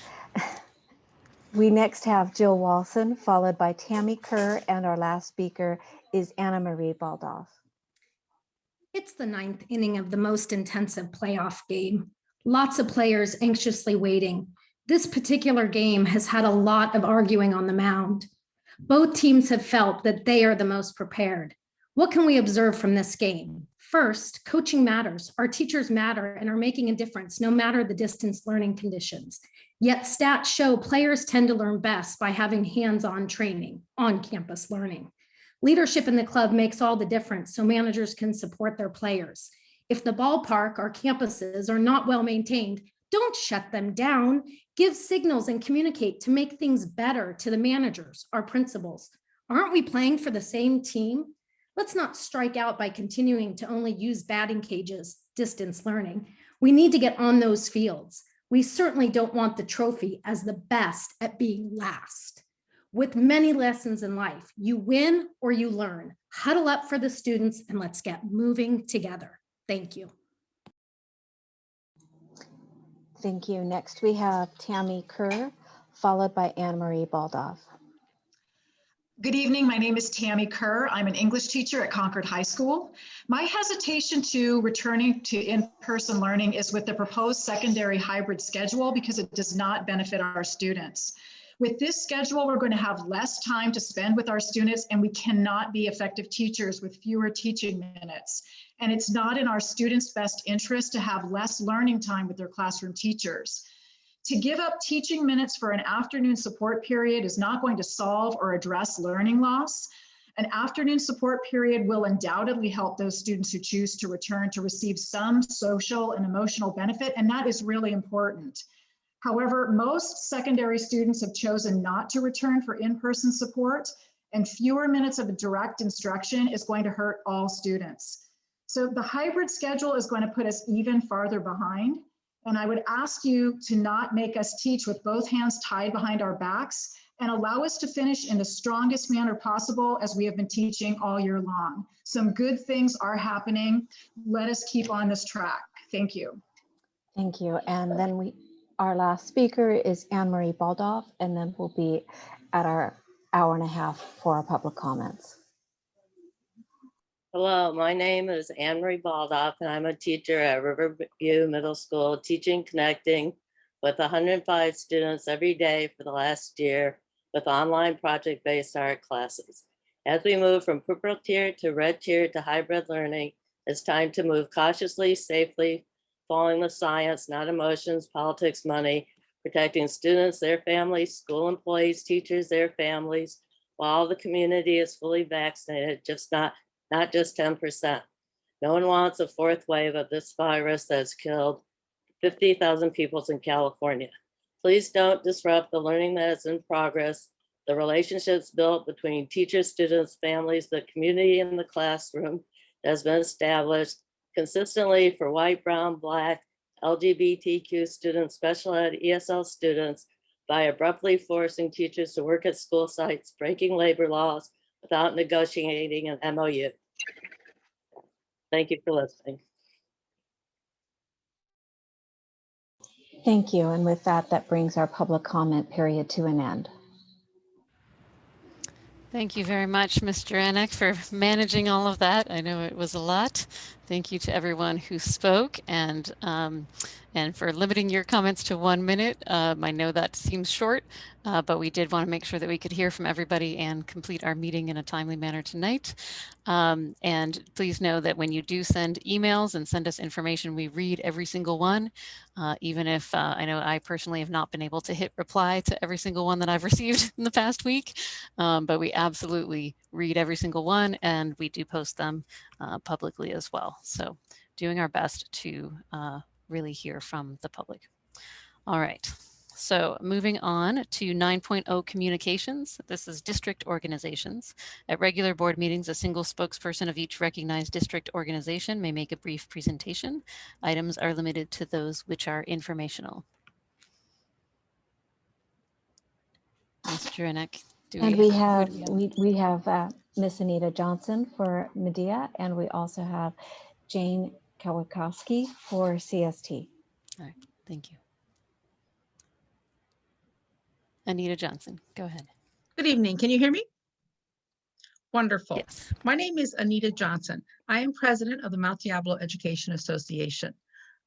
We next have Jill Walson, followed by Tammy Kerr, and our last speaker is Anna Marie Baldoff. It's the 9th inning of the most intensive playoff game. Lots of players anxiously waiting. This particular game has had a lot of arguing on the mound. Both teams have felt that they are the most prepared. What can we observe from this game? First, coaching matters. Our teachers matter and are making a difference no matter the distance learning conditions. Yet stats show players tend to learn best by having hands-on training, on-campus learning. Leadership in the club makes all the difference so managers can support their players. If the ballpark or campuses are not well maintained, don't shut them down. Give signals and communicate to make things better to the managers, our principals. Aren't we playing for the same team? Let's not strike out by continuing to only use batting cages, distance learning. We need to get on those fields. We certainly don't want the trophy as the best at being last. With many lessons in life, you win or you learn. Huddle up for the students and let's get moving together. Thank you. Thank you. Next, we have Tammy Kerr, followed by Anna Marie Baldoff. Good evening. My name is Tammy Kerr. I'm an English teacher at Concord High School. My hesitation to returning to in-person learning is with the proposed secondary hybrid schedule because it does not benefit our students. With this schedule, we're going to have less time to spend with our students, and we cannot be effective teachers with fewer teaching minutes. And it's not in our students' best interest to have less learning time with their classroom teachers. To give up teaching minutes for an afternoon support period is not going to solve or address learning loss. An afternoon support period will undoubtedly help those students who choose to return to receive some social and emotional benefit, and that is really important. However, most secondary students have chosen not to return for in-person support, and fewer minutes of direct instruction is going to hurt all students. So the hybrid schedule is going to put us even farther behind. And I would ask you to not make us teach with both hands tied behind our backs and allow us to finish in the strongest manner possible as we have been teaching all year long. Some good things are happening. Let us keep on this track. Thank you. Thank you. And then our last speaker is Anne Marie Baldoff, and then we'll be at our hour and a half for our public comments. Hello, my name is Anne Marie Baldoff, and I'm a teacher at Riverview Middle School, teaching Connecting with 105 students every day for the last year with online project-based art classes. As we move from purple tier to red tier to hybrid learning, it's time to move cautiously, safely, following the science, not emotions, politics, money, protecting students, their families, school employees, teachers, their families, while the community is fully vaccinated, not just 10%. No one wants a fourth wave of this virus that's killed 50,000 people in California. Please don't disrupt the learning that is in progress, the relationships built between teachers, students, families, the community in the classroom that has been established consistently for white, brown, Black, LGBTQ students, special ed, ESL students, by abruptly forcing teachers to work at school sites, breaking labor laws without negotiating an MOU. Thank you for listening. Thank you. And with that, that brings our public comment period to an end. Thank you very much, Mr. Anik, for managing all of that. I know it was a lot. Thank you to everyone who spoke and for limiting your comments to 1 minute. I know that seems short, but we did want to make sure that we could hear from everybody and complete our meeting in a timely manner tonight. And please know that when you do send emails and send us information, we read every single one, even if I know I personally have not been able to hit reply to every single one that I've received in the past week, but we absolutely read every single one, and we do post them publicly as well. So doing our best to really hear from the public. All right, so moving on to 9.0 communications. This is district organizations. At regular board meetings, a single spokesperson of each recognized district organization may make a brief presentation. Items are limited to those which are informational. Mr. Anik, And we have Miss Anita Johnson for Medea, and we also have Jane Kawakowski for CST. All right, thank you. Anita Johnson, go ahead. Good evening. Can you hear me? Wonderful. Yes. My name is Anita Johnson. I am president of the Mount Diablo Education Association.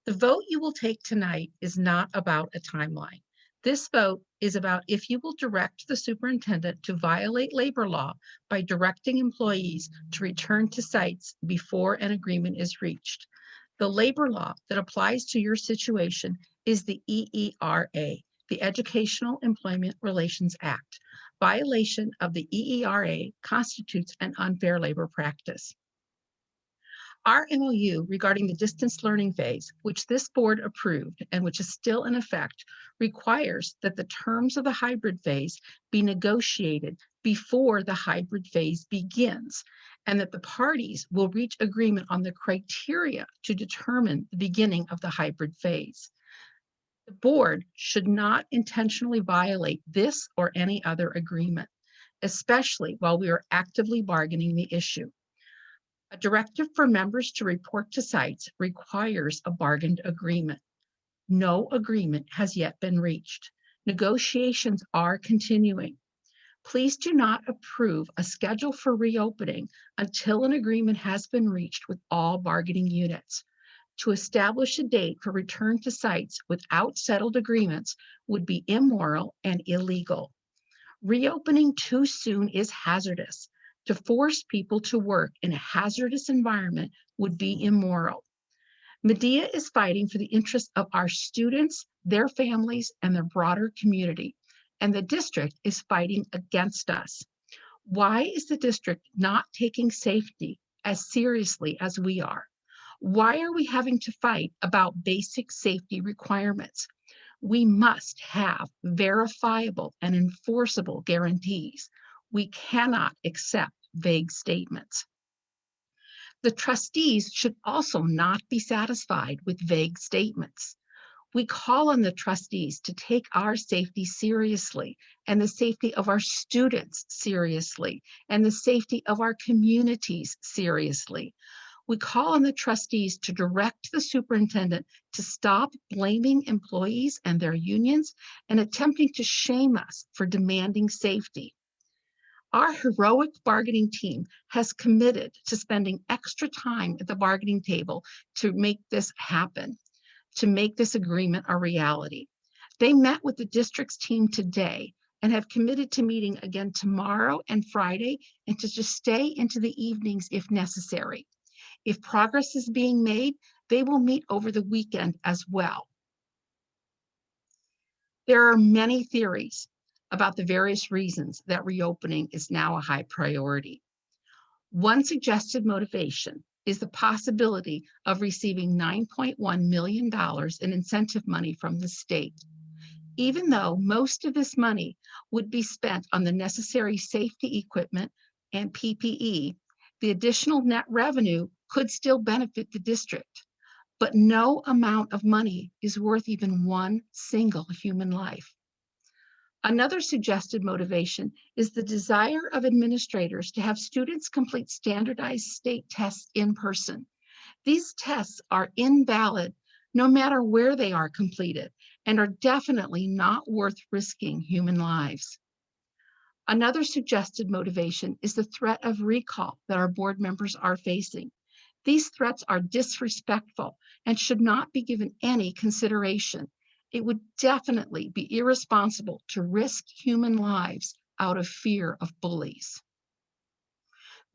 The vote you will take tonight is not about a timeline. This vote is about if you will direct the superintendent to violate labor law by directing employees to return to sites before an agreement is reached. The labor law that applies to your situation is the EERA, the Educational Employment Relations Act. Violation of the EERA constitutes an unfair labor practice. Our MOU regarding the distance learning phase, which this board approved and which is still in effect, requires that the terms of the hybrid phase be negotiated before the hybrid phase begins, and that the parties will reach agreement on the criteria to determine the beginning of the hybrid phase. The board should not intentionally violate this or any other agreement, especially while we are actively bargaining the issue. A directive for members to report to sites requires a bargained agreement. No agreement has yet been reached. Negotiations are continuing. Please do not approve a schedule for reopening until an agreement has been reached with all bargaining units. To establish a date for return to sites without settled agreements would be immoral and illegal. Reopening too soon is hazardous. To force people to work in a hazardous environment would be immoral. Medea is fighting for the interests of our students, their families, and their broader community, and the district is fighting against us. Why is the district not taking safety as seriously as we are? Why are we having to fight about basic safety requirements? We must have verifiable and enforceable guarantees. We cannot accept vague statements. The trustees should also not be satisfied with vague statements. We call on the trustees to take our safety seriously and the safety of our students seriously and the safety of our communities seriously. We call on the trustees to direct the superintendent to stop blaming employees and their unions and attempting to shame us for demanding safety. Our heroic bargaining team has committed to spending extra time at the bargaining table to make this happen, to make this agreement a reality. They met with the district's team today and have committed to meeting again tomorrow and Friday and to just stay into the evenings if necessary. If progress is being made, they will meet over the weekend as well. There are many theories about the various reasons that reopening is now a high priority. One suggested motivation is the possibility of receiving $9.1 million in incentive money from the state. Even though most of this money would be spent on the necessary safety equipment and PPE, the additional net revenue could still benefit the district. But no amount of money is worth even one single human life. Another suggested motivation is the desire of administrators to have students complete standardized state tests in person. These tests are invalid no matter where they are completed and are definitely not worth risking human lives. Another suggested motivation is the threat of recall that our board members are facing. These threats are disrespectful and should not be given any consideration. It would definitely be irresponsible to risk human lives out of fear of bullies.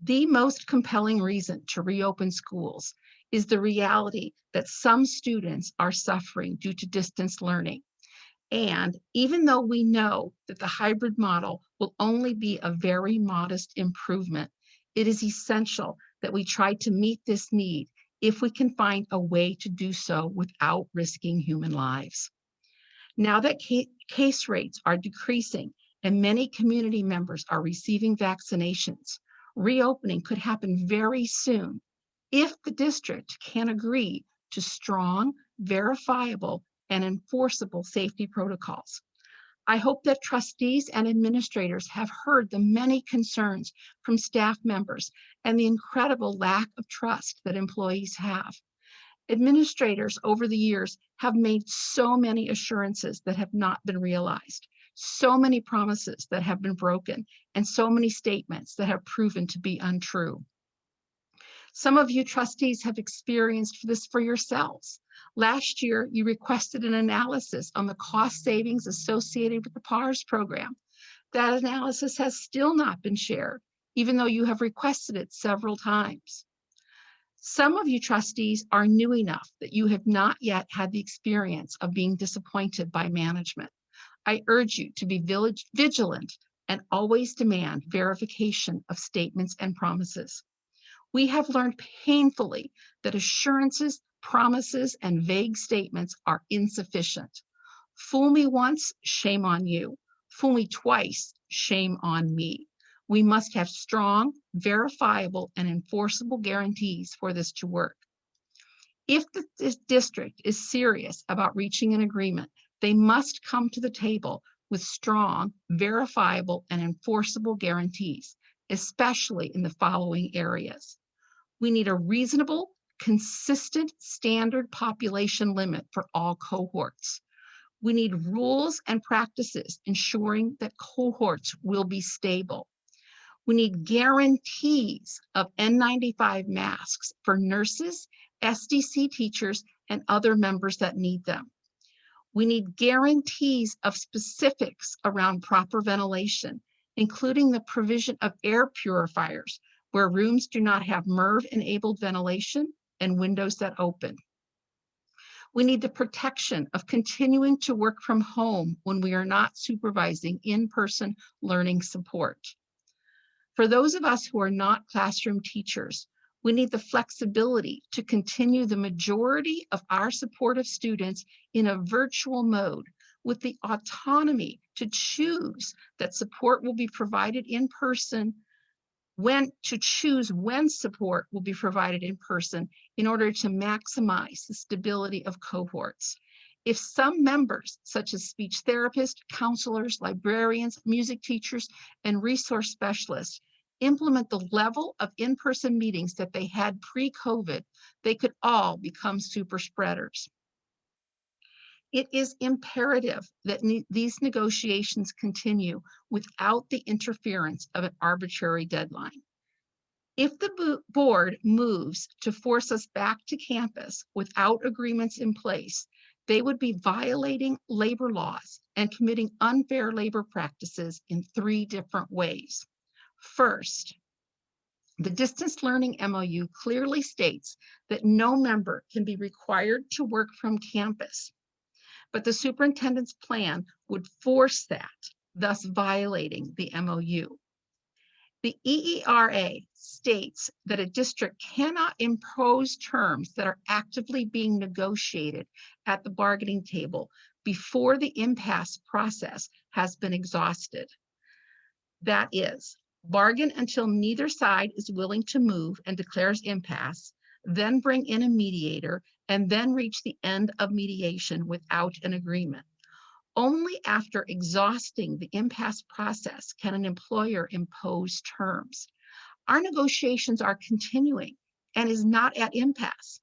The most compelling reason to reopen schools is the reality that some students are suffering due to distance learning. And even though we know that the hybrid model will only be a very modest improvement, it is essential that we try to meet this need if we can find a way to do so without risking human lives. Now that case rates are decreasing and many community members are receiving vaccinations, reopening could happen very soon if the district can agree to strong, verifiable, and enforceable safety protocols. I hope that trustees and administrators have heard the many concerns from staff members and the incredible lack of trust that employees have. Administrators over the years have made so many assurances that have not been realized, so many promises that have been broken, and so many statements that have proven to be untrue. Some of you trustees have experienced this for yourselves. Last year, you requested an analysis on the cost savings associated with the PARS program. That analysis has still not been shared, even though you have requested it several times. Some of you trustees are new enough that you have not yet had the experience of being disappointed by management. I urge you to be vigilant and always demand verification of statements and promises. We have learned painfully that assurances, promises, and vague statements are insufficient. Fool me once, shame on you. Fool me twice, shame on me. We must have strong, verifiable, and enforceable guarantees for this to work. If the district is serious about reaching an agreement, they must come to the table with strong, verifiable, and enforceable guarantees, especially in the following areas. We need a reasonable, consistent standard population limit for all cohorts. We need rules and practices ensuring that cohorts will be stable. We need guarantees of N95 masks for nurses, SDC teachers, and other members that need them. We need guarantees of specifics around proper ventilation, including the provision of air purifiers where rooms do not have MERV-enabled ventilation and windows that open. We need the protection of continuing to work from home when we are not supervising in-person learning support. For those of us who are not classroom teachers, we need the flexibility to continue the majority of our supportive students in a virtual mode with the autonomy to choose that support will be provided in person, when support will be provided in person in order to maximize the stability of cohorts. If some members, such as speech therapists, counselors, librarians, music teachers, and resource specialists, implement the level of in-person meetings that they had pre-COVID, they could all become super spreaders. It is imperative that these negotiations continue without the interference of an arbitrary deadline. If the board moves to force us back to campus without agreements in place, they would be violating labor laws and committing unfair labor practices in 3 different ways. First, the distance learning MOU clearly states that no member can be required to work from campus, but the superintendent's plan would force that, thus violating the MOU. The EERA states that a district cannot impose terms that are actively being negotiated at the bargaining table before the impasse process has been exhausted. That is, bargain until neither side is willing to move and declares impasse, then bring in a mediator, and then reach the end of mediation without an agreement. Only after exhausting the impasse process can an employer impose terms. Our negotiations are continuing and is not at impasse.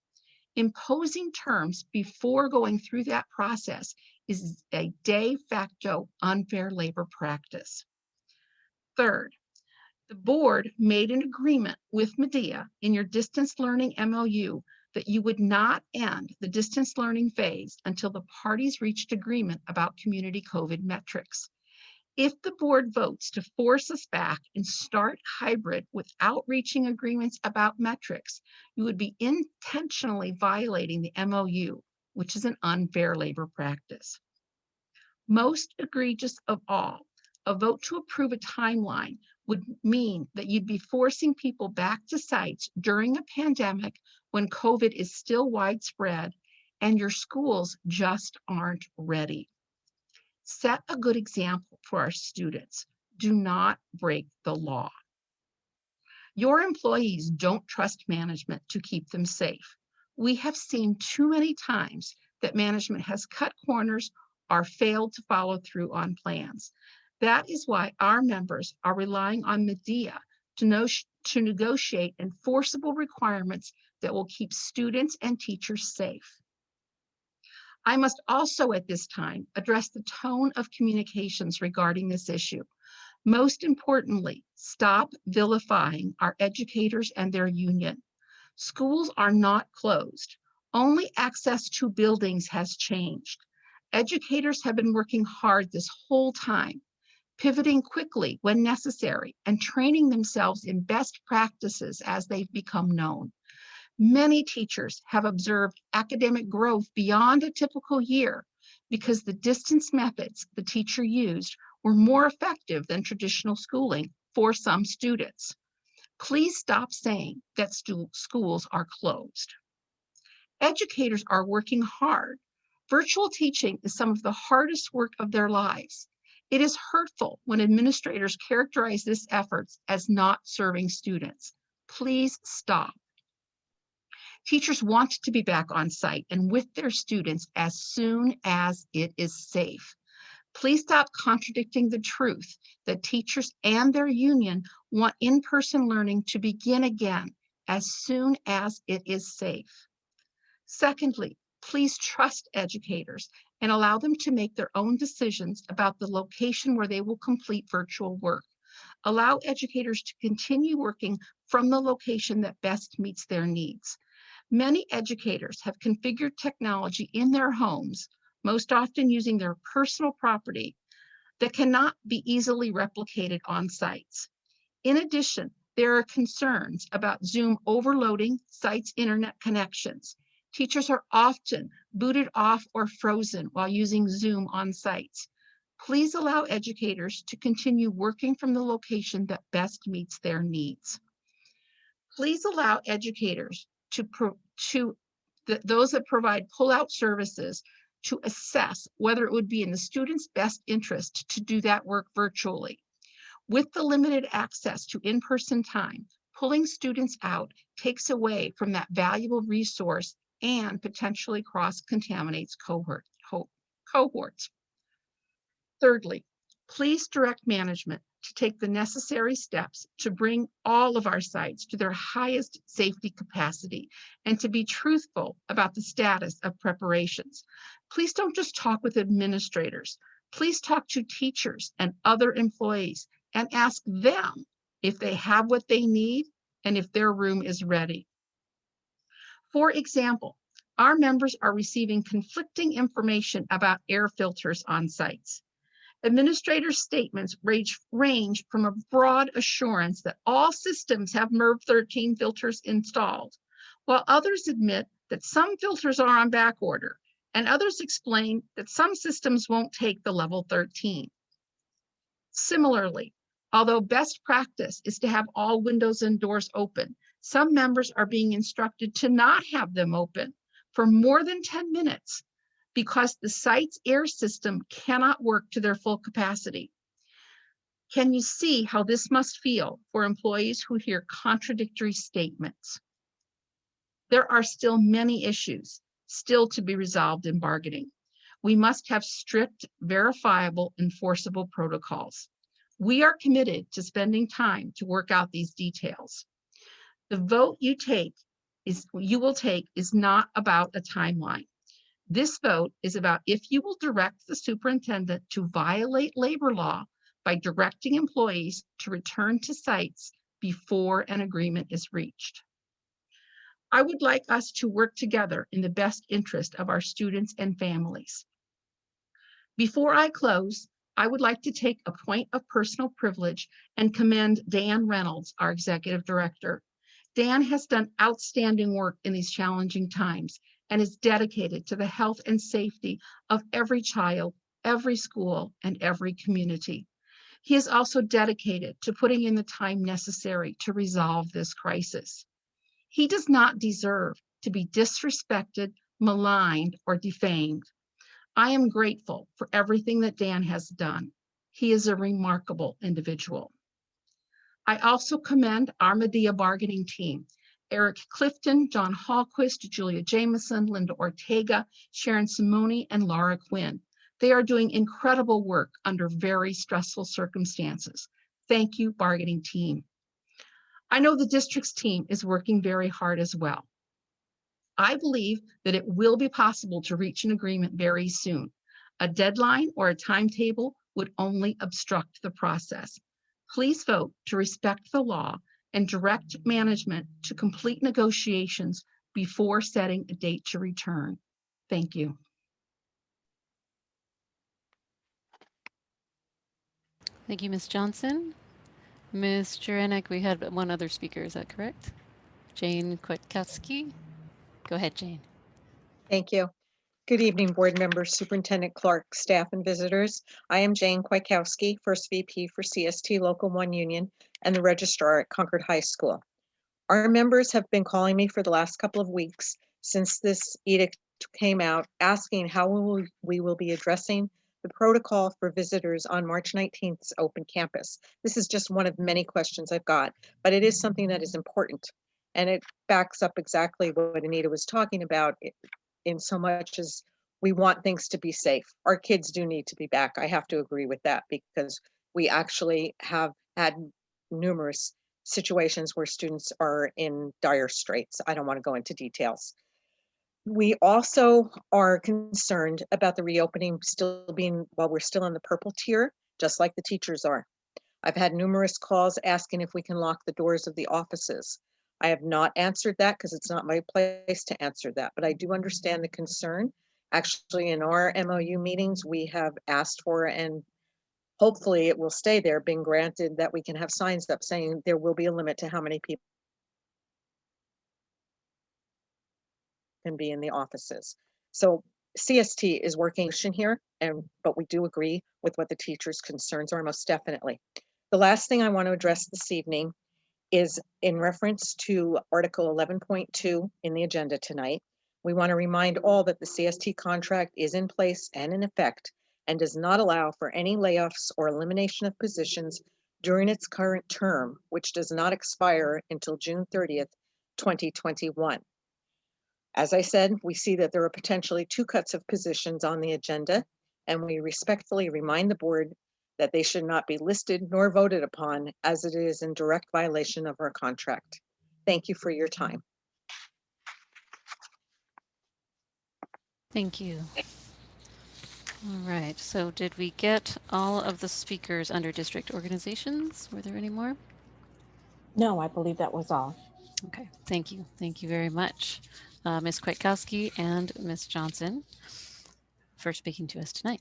Imposing terms before going through that process is a de facto unfair labor practice. Third, the board made an agreement with Medea in your distance learning MOU that you would not end the distance learning phase until the parties reached agreement about community COVID metrics. If the board votes to force us back and start hybrid without reaching agreements about metrics, you would be intentionally violating the MOU, which is an unfair labor practice. Most egregious of all, a vote to approve a timeline would mean that you'd be forcing people back to sites during a pandemic when COVID is still widespread and your schools just aren't ready. Set a good example for our students. Do not break the law. Your employees don't trust management to keep them safe. We have seen too many times that management has cut corners or failed to follow through on plans. That is why our members are relying on Medea to negotiate enforceable requirements that will keep students and teachers safe. I must also at this time address the tone of communications regarding this issue. Most importantly, stop vilifying our educators and their union. Schools are not closed. Only access to buildings has changed. Educators have been working hard this whole time, pivoting quickly when necessary and training themselves in best practices as they've become known. Many teachers have observed academic growth beyond a typical year because the distance methods the teacher used were more effective than traditional schooling for some students. Please stop saying that schools are closed. Educators are working hard. Virtual teaching is some of the hardest work of their lives. It is hurtful when administrators characterize this effort as not serving students. Please stop. Teachers want to be back on site and with their students as soon as it is safe. Please stop contradicting the truth that teachers and their union want in-person learning to begin again as soon as it is safe. Secondly, please trust educators and allow them to make their own decisions about the location where they will complete virtual work. Allow educators to continue working from the location that best meets their needs. Many educators have configured technology in their homes, most often using their personal property, that cannot be easily replicated on sites. In addition, there are concerns about Zoom overloading sites' internet connections. Teachers are often booted off or frozen while using Zoom on sites. Please allow educators to continue working from the location that best meets their needs. Please allow educators those that provide pull-out services to assess whether it would be in the student's best interest to do that work virtually. With the limited access to in-person time, pulling students out takes away from that valuable resource and potentially cross-contaminates cohorts. cohorts. Thirdly, please direct management to take the necessary steps to bring all of our sites to their highest safety capacity and to be truthful about the status of preparations. Please don't just talk with administrators. Please talk to teachers and other employees and ask them if they have what they need and if their room is ready. For example, our members are receiving conflicting information about air filters on sites. Administrators' statements range from a broad assurance that all systems have MERV 13 filters installed, while others admit that some filters are on back order, and others explain that some systems won't take the level 13. Similarly, although best practice is to have all windows and doors open, some members are being instructed to not have them open for more than 10 minutes because the site's air system cannot work to their full capacity. Can you see how this must feel for employees who hear contradictory statements? There are still many issues still to be resolved in bargaining. We must have strict, verifiable, enforceable protocols. We are committed to spending time to work out these details. The vote you will take is not about a timeline. This vote is about if you will direct the superintendent to violate labor law by directing employees to return to sites before an agreement is reached. I would like us to work together in the best interest of our students and families. Before I close, I would like to take a point of personal privilege and commend Dan Reynolds, our executive director. Dan has done outstanding work in these challenging times and is dedicated to the health and safety of every child, every school, and every community. He is also dedicated to putting in the time necessary to resolve this crisis. He does not deserve to be disrespected, maligned, or defamed. I am grateful for everything that Dan has done. He is a remarkable individual. I also commend our Medea bargaining team, Eric Clifton, John Hallquist, Julia Jameson, Linda Ortega, Sharon Simoni, and Laura Quinn. They are doing incredible work under very stressful circumstances. Thank you, bargaining team. I know the district's team is working very hard as well. I believe that it will be possible to reach an agreement very soon. A deadline or a timetable would only obstruct the process. Please vote to respect the law and direct management to complete negotiations before setting a date to return. Thank you. Thank you, Ms. Johnson. Ms. Jurenek, we had one other speaker, is that correct? Jane Kwiatkowski. Go ahead, Jane. Thank you. Good evening, board members, Superintendent Clark, staff, and visitors. I am Jane Kwiatkowski, First VP for CST Local 1 Union and the Registrar at Concord High School. Our members have been calling me for the last couple of weeks since this edict came out, asking how we will be addressing the protocol for visitors on March 19th's open campus. This is just one of many questions I've got, but it is something that is important. And it backs up exactly what Anita was talking about in so much as we want things to be safe. Our kids do need to be back. I have to agree with that because we actually have had numerous situations where students are in dire straits. I don't want to go into details. We also are concerned about the reopening still being, while we're still in the purple tier, just like the teachers are. I've had numerous calls asking if we can lock the doors of the offices. I have not answered that because it's not my place to answer that, but I do understand the concern. Actually, in our MOU meetings, we have asked for, and hopefully it will stay there, being granted that we can have signs up saying there will be a limit to how many people can be in the offices. So CST is working here, but we do agree with what the teachers' concerns are, most definitely. The last thing I want to address this evening is in reference to Article 11.2 in the agenda tonight. We want to remind all that the CST contract is in place and in effect and does not allow for any layoffs or elimination of positions during its current term, which does not expire until June 30th, 2021. As I said, we see that there are potentially 2 cuts of positions on the agenda. and we respectfully remind the board that they should not be listed nor voted upon as it is in direct violation of our contract. Thank you for your time. Thank you. All right, so did we get all of the speakers under district organizations? Were there any more? No, I believe that was all. Okay, thank you. Thank you very much. Ms. Kwiatkowski and Ms. Johnson for speaking to us tonight.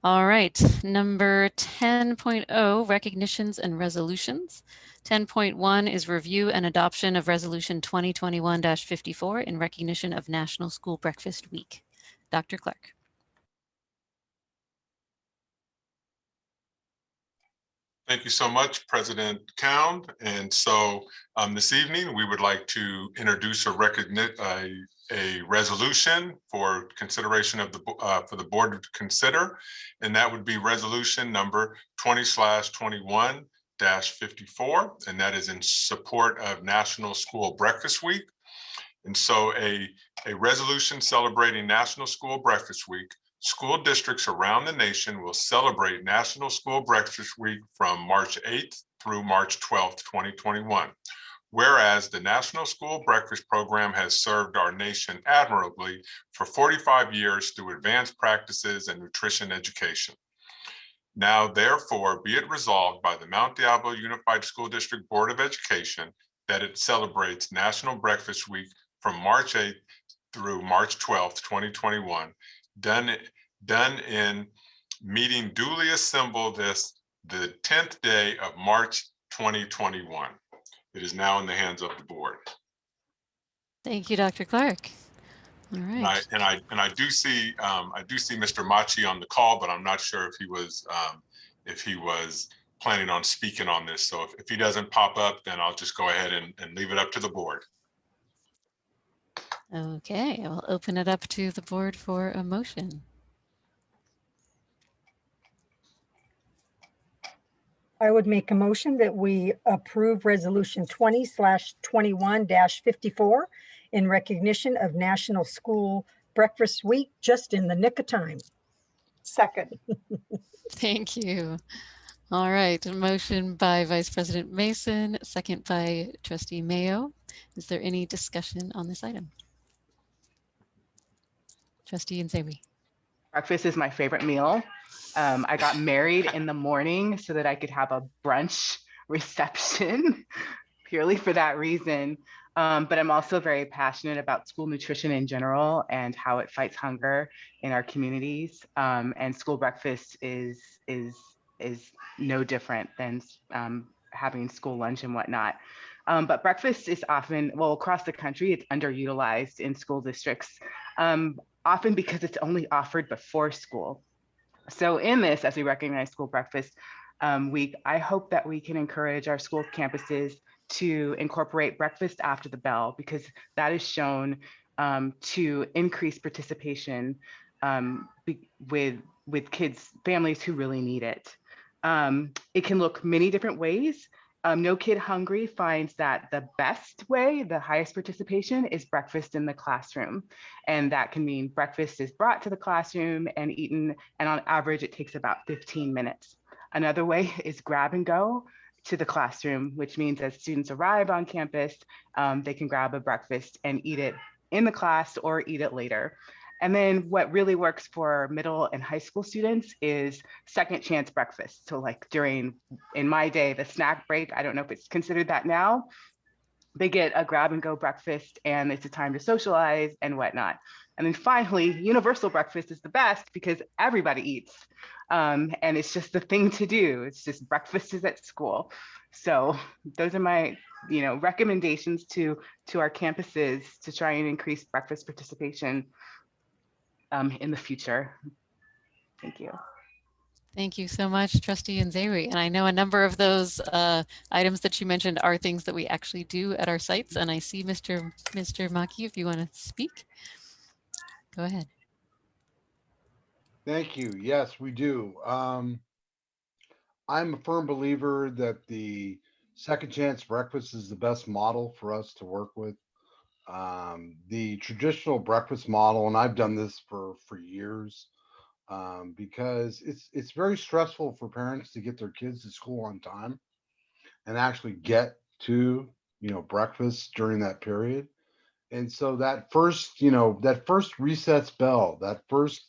All right, number 10.0, recognitions and resolutions. 10.1 is review and adoption of resolution 2021-54 in recognition of National School Breakfast Week. Dr. Clark. Thank you so much, President Cound. And so this evening, we would like to introduce a resolution for consideration of for the board to consider. And that would be resolution number 20/21-54. And that is in support of National School Breakfast Week. And so a resolution celebrating National School Breakfast Week. School districts around the nation will celebrate National School Breakfast Week from March 8th through March 12th, 2021. Whereas the National School Breakfast Program has served our nation admirably for 45 years through advanced practices and nutrition education. Now, therefore, be it resolved by the Mount Diablo Unified School District Board of Education that it celebrates National Breakfast Week from March 8th through March 12th, 2021. Done in meeting duly assembled the 10th day of March 2021. It is now in the hands of the board. Thank you, Dr. Clark. All right. And I do see Mr. Machi on the call, but I'm not sure if he was planning on speaking on this. So if he doesn't pop up, then I'll just go ahead and leave it up to the board. Okay, I'll open it up to the board for a motion. I would make a motion that we approve resolution 20/21-54 in recognition of National School Breakfast Week, just in the nick of time. Second. Thank you. All right, a motion by Vice President Mason, second by Trustee Mayo. Is there any discussion on this item? Trustee Nzewi. Breakfast is my favorite meal. I got married in the morning so that I could have a brunch reception purely for that reason. But I'm also very passionate about school nutrition in general and how it fights hunger in our communities. And school breakfast is no different than having school lunch and whatnot. But breakfast is often, well, across the country, it's underutilized in school districts, often because it's only offered before school. So in this, as we recognize School Breakfast Week, I hope that we can encourage our school campuses to incorporate breakfast after the bell, because that is shown to increase participation with kids, families who really need it. It can look many different ways. No Kid Hungry finds that the best way, the highest participation, is breakfast in the classroom. And that can mean breakfast is brought to the classroom and eaten, and on average, it takes about 15 minutes. Another way is grab and go to the classroom, which means as students arrive on campus, they can grab a breakfast and eat it in the class or eat it later. And then what really works for middle and high school students is second chance breakfast. So like in my day, the snack break, I don't know if it's considered that now, they get a grab and go breakfast and it's a time to socialize and whatnot. And then finally, universal breakfast is the best because everybody eats. And it's just the thing to do. It's just breakfast is at school. So those are my recommendations to our campuses to try and increase breakfast participation in the future. Thank you. Thank you so much, Trustee Nzewi. And I know a number of those items that you mentioned are things that we actually do at our sites. And I see Mr. Maki, if you want to speak, go ahead. Thank you. Yes, we do. I'm a firm believer that the second chance breakfast is the best model for us to work with. The traditional breakfast model, and I've done this for years, because it's very stressful for parents to get their kids to school on time and actually get to, breakfast during that period. And so that first, that first recess bell, that first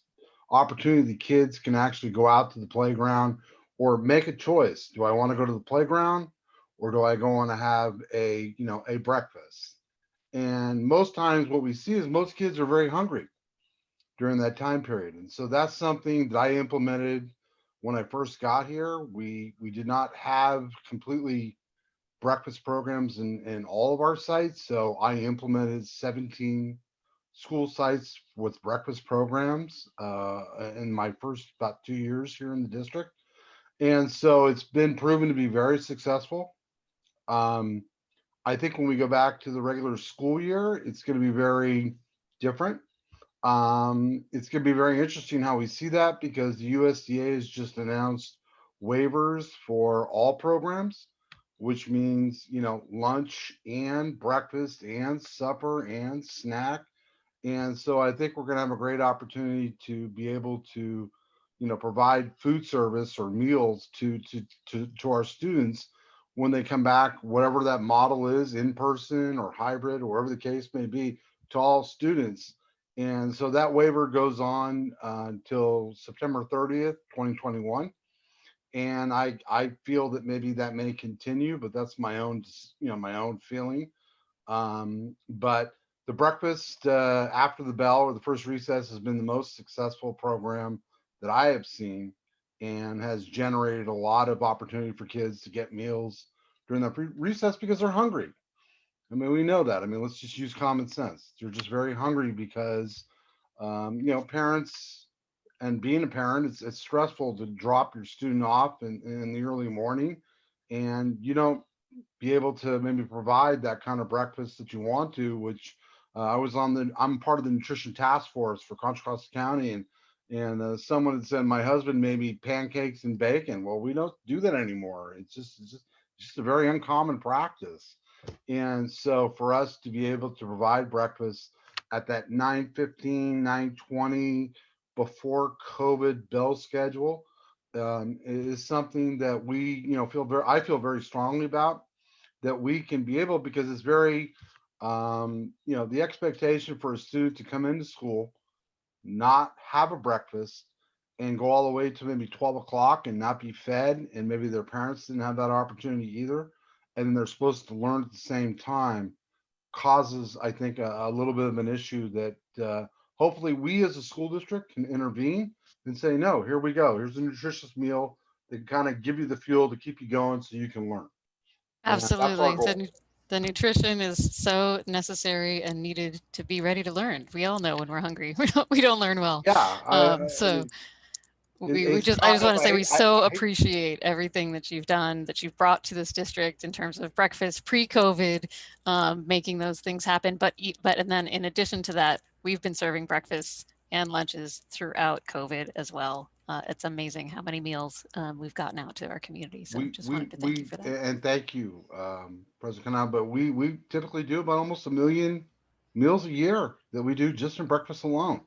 opportunity the kids can actually go out to the playground or make a choice. Do I want to go to the playground or do I go on to have a breakfast? And most times what we see is most kids are very hungry during that time period. And so that's something that I implemented when I first got here. We did not have completely breakfast programs in all of our sites. So I implemented 17 school sites with breakfast programs in my first about 2 years here in the district. And so it's been proven to be very successful. I think when we go back to the regular school year, it's going to be very different. It's going to be very interesting how we see that because the USDA has just announced waivers for all programs, which means, lunch and breakfast and supper and snack. And so I think we're going to have a great opportunity to be able to, provide food service or meals to our students when they come back, whatever that model is, in person or hybrid or whatever the case may be, to all students. And so that waiver goes on until September 30th, 2021. And I feel that maybe that may continue, but that's my own, my own feeling. But the breakfast after the bell or the first recess has been the most successful program that I have seen and has generated a lot of opportunity for kids to get meals during the recess because they're hungry. I mean, we know that. I mean, let's just use common sense. They're just very hungry because, parents and being a parent, it's stressful to drop your student off in the early morning and you don't be able to maybe provide that kind of breakfast that you want to, which I'm part of the nutrition task force for Contra Costa County and someone had said my husband made me pancakes and bacon. Well, we don't do that anymore. It's just a very uncommon practice. And so for us to be able to provide breakfast at that 9:15, 9:20 before COVID bell schedule is something that we, I feel very strongly about that we can be able, because it's very, the expectation for a student to come into school, not have a breakfast and go all the way to maybe 12 o'clock and not be fed. And maybe their parents didn't have that opportunity either. And then they're supposed to learn at the same time causes, I think, a little bit of an issue that hopefully we as a school district can intervene and say, no, here we go. Here's a nutritious meal that kind of give you the fuel to keep you going so you can learn. Absolutely. The nutrition is so necessary and needed to be ready to learn. We all know when we're hungry, we don't learn well. Yeah. I just want to say we so appreciate everything that you've done, that you've brought to this district in terms of breakfast pre-COVID, making those things happen. And then in addition to that, we've been serving breakfasts and lunches throughout COVID as well. It's amazing how many meals we've gotten out to our community. So just wanted to thank you for that. And thank you, President Canal. But we typically do about almost 1 million meals a year that we do just in breakfast alone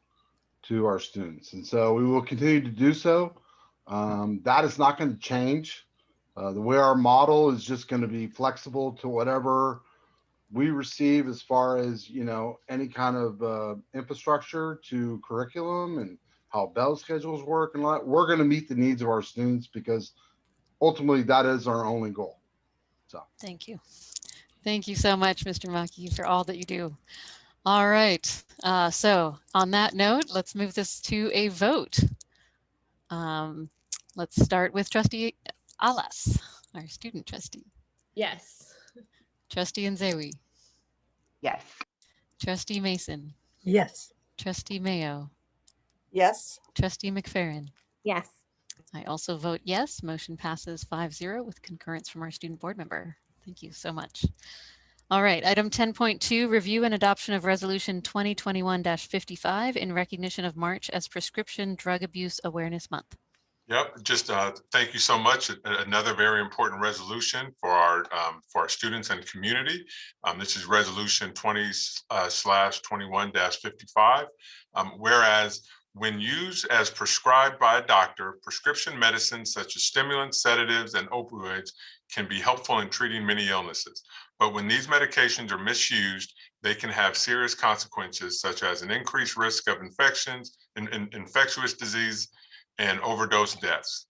to our students. And so we will continue to do so. That is not going to change. The way our model is just going to be flexible to whatever we receive as far as, any kind of infrastructure to curriculum and how bell schedules work and all that. We're going to meet the needs of our students because ultimately that is our only goal. So thank you. Thank you so much, Mr. Maki, for all that you do. All right. So on that note, let's move this to a vote. Let's start with Trustee Alas, our student trustee. Yes. Trustee Nzewi. Yes. Trustee Mason. Yes. Trustee Mayo. Yes. Trustee McFerrin. Yes. I also vote yes. Motion passes 5-0 with concurrence from our student board member. Thank you so much. All right, item 10.2, review and adoption of resolution 2021-55 in recognition of March as Prescription Drug Abuse Awareness Month. Yep, just thank you so much. Another very important resolution for our students and community. This is resolution 20/21-55. Whereas When used as prescribed by a doctor, prescription medicines such as stimulants, sedatives, and opioids can be helpful in treating many illnesses. But when these medications are misused, they can have serious consequences, such as an increased risk of infections, infectious disease, and overdose deaths.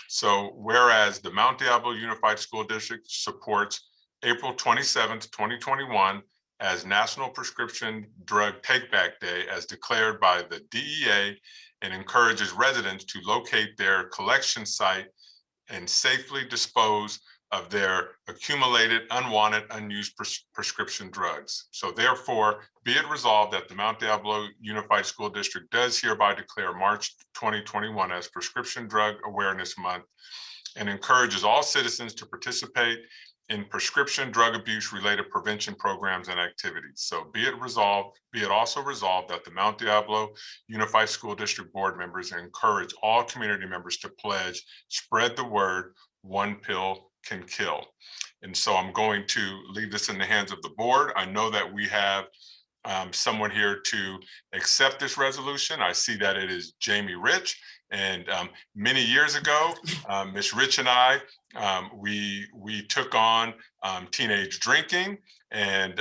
So whereas the Mount Diablo Unified School District supports April 27th, 2021 as National Prescription Drug Take-Back Day as declared by the DEA, and encourages residents to locate their collection site and safely dispose of their accumulated, unwanted, unused prescription drugs. So therefore, be it resolved that the Mount Diablo Unified School District does hereby declare March 2021 as Prescription Drug Awareness Month and encourages all citizens to participate in prescription drug abuse related prevention programs and activities. So be it also resolved that the Mount Diablo Unified School District board members encourage all community members to pledge, spread the word, one pill can kill. And so I'm going to leave this in the hands of the board. I know that we have someone here to accept this resolution. I see that it is Jamie Rich. And many years ago, Ms. Rich and I, we took on teenage drinking and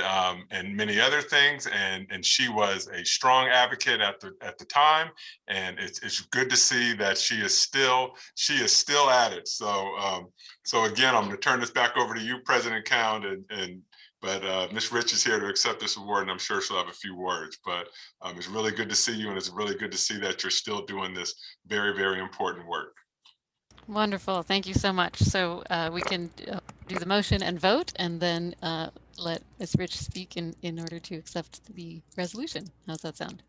many other things, and she was a strong advocate at the time. And it's good to see that she is still at it. So so again, I'm going to turn this back over to you, President Count, but Ms. Rich is here to accept this award, and I'm sure she'll have a few words. But it's really good to see you, and it's really good to see that you're still doing this very, very important work. Wonderful. Thank you so much. So we can do the motion and vote, and then let Ms. Rich speak in order to accept the resolution. How's that sound?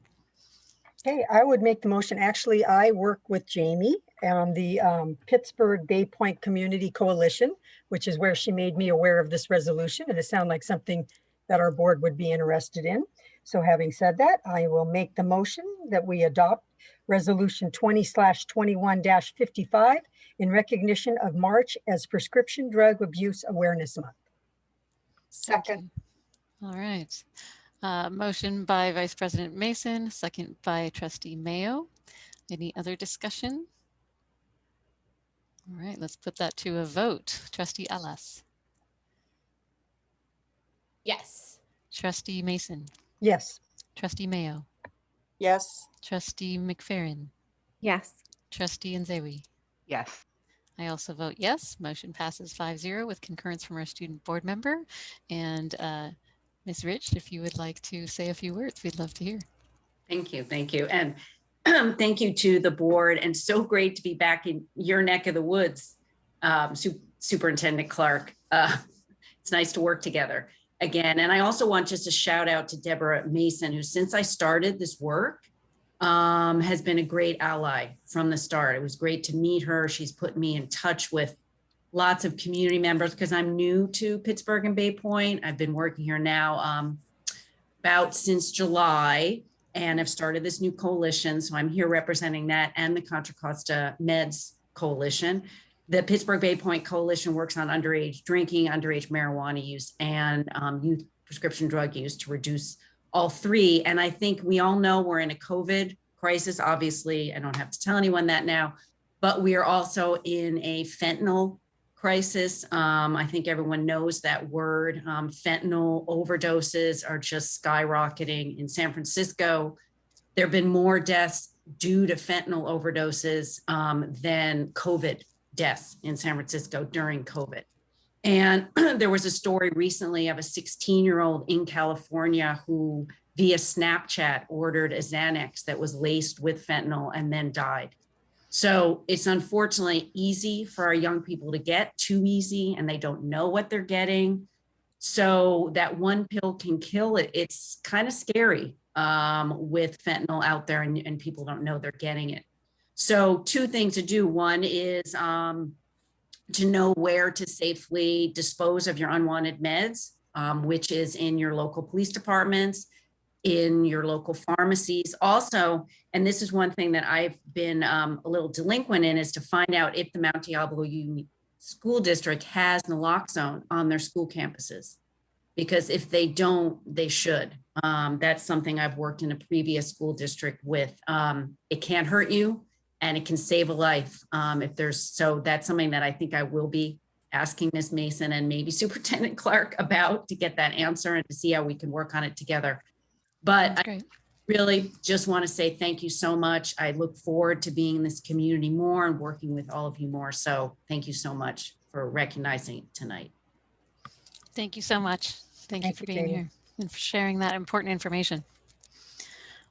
Okay, I would make the motion. Actually, I work with Jamie on the Pittsburgh Bay Point Community Coalition, which is where she made me aware of this resolution, and it sounded like something that our board would be interested in. So having said that, I will make the motion that we adopt Resolution 20/21-55 in recognition of March as Prescription Drug Abuse Awareness Month. Second. All right. Motion by Vice President Mason, second by Trustee Mayo. Any other discussion? All right, let's put that to a vote. Trustee Alas. Yes. Trustee Mason. Yes. Trustee Mayo. Yes. Trustee McFerrin. Yes. Trustee Nzewi. Yes. I also vote yes. Motion passes 5-0 with concurrence from our student board member. And Ms. Rich, if you would like to say a few words, we'd love to hear. Thank you. Thank you. And thank you to the board, and so great to be back in your neck of the woods, Superintendent Clark. It's nice to work together again. And I also want just a shout out to Deborah Mason, who since I started this work has been a great ally from the start. It was great to meet her. She's put me in touch with lots of community members because I'm new to Pittsburgh and Bay Point. I've been working here now about since July, and I've started this new coalition. So I'm here representing that and the Contra Costa Meds Coalition. The Pittsburgh Bay Point Coalition works on underage drinking, underage marijuana use, and youth prescription drug use to reduce all three. And I think we all know we're in a COVID crisis. Obviously, I don't have to tell anyone that now, but we are also in a fentanyl crisis. I think everyone knows that word. Fentanyl overdoses are just skyrocketing in San Francisco. There have been more deaths due to fentanyl overdoses than COVID deaths in San Francisco during COVID. And there was a story recently of a 16-year-old in California who via Snapchat ordered a Xanax that was laced with fentanyl and then died. So it's unfortunately easy for our young people to get, too easy, and they don't know what they're getting. So that one pill can kill it. It's kind of scary with fentanyl out there and people don't know they're getting it. So two things to do. One is to know where to safely dispose of your unwanted meds, which is in your local police departments, in your local pharmacies. Also, and this is one thing that I've been a little delinquent in, is to find out if the Mount Diablo School District has naloxone on their school campuses. because if they don't, they should. That's something I've worked in a previous school district with. It can't hurt you and it can save a life. So that's something that I think I will be asking Ms. Mason and maybe Superintendent Clark about to get that answer and to see how we can work on it together. But I really just want to say thank you so much. I look forward to being in this community more and working with all of you more. So thank you so much for recognizing it tonight. Thank you so much. Thank you for being Jamie. here and for sharing that important information.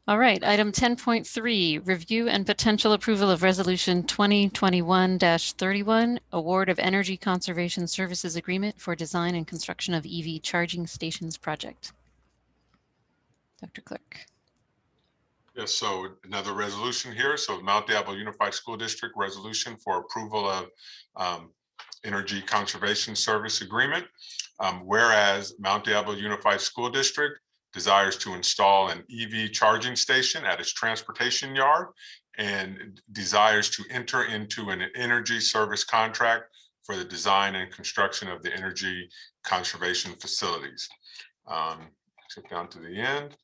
All right, item 10.3, review and potential approval of resolution 2021-31, award of energy conservation services agreement for design and construction of EV charging stations project. Dr. Clark. Yes, so another resolution here. So Mount Diablo Unified School District resolution for approval of energy conservation service agreement. Whereas Mount Diablo Unified School District desires to install an EV charging station at its transportation yard and desires to enter into an energy service contract for the design and construction of the energy conservation facilities. Skip down to the end.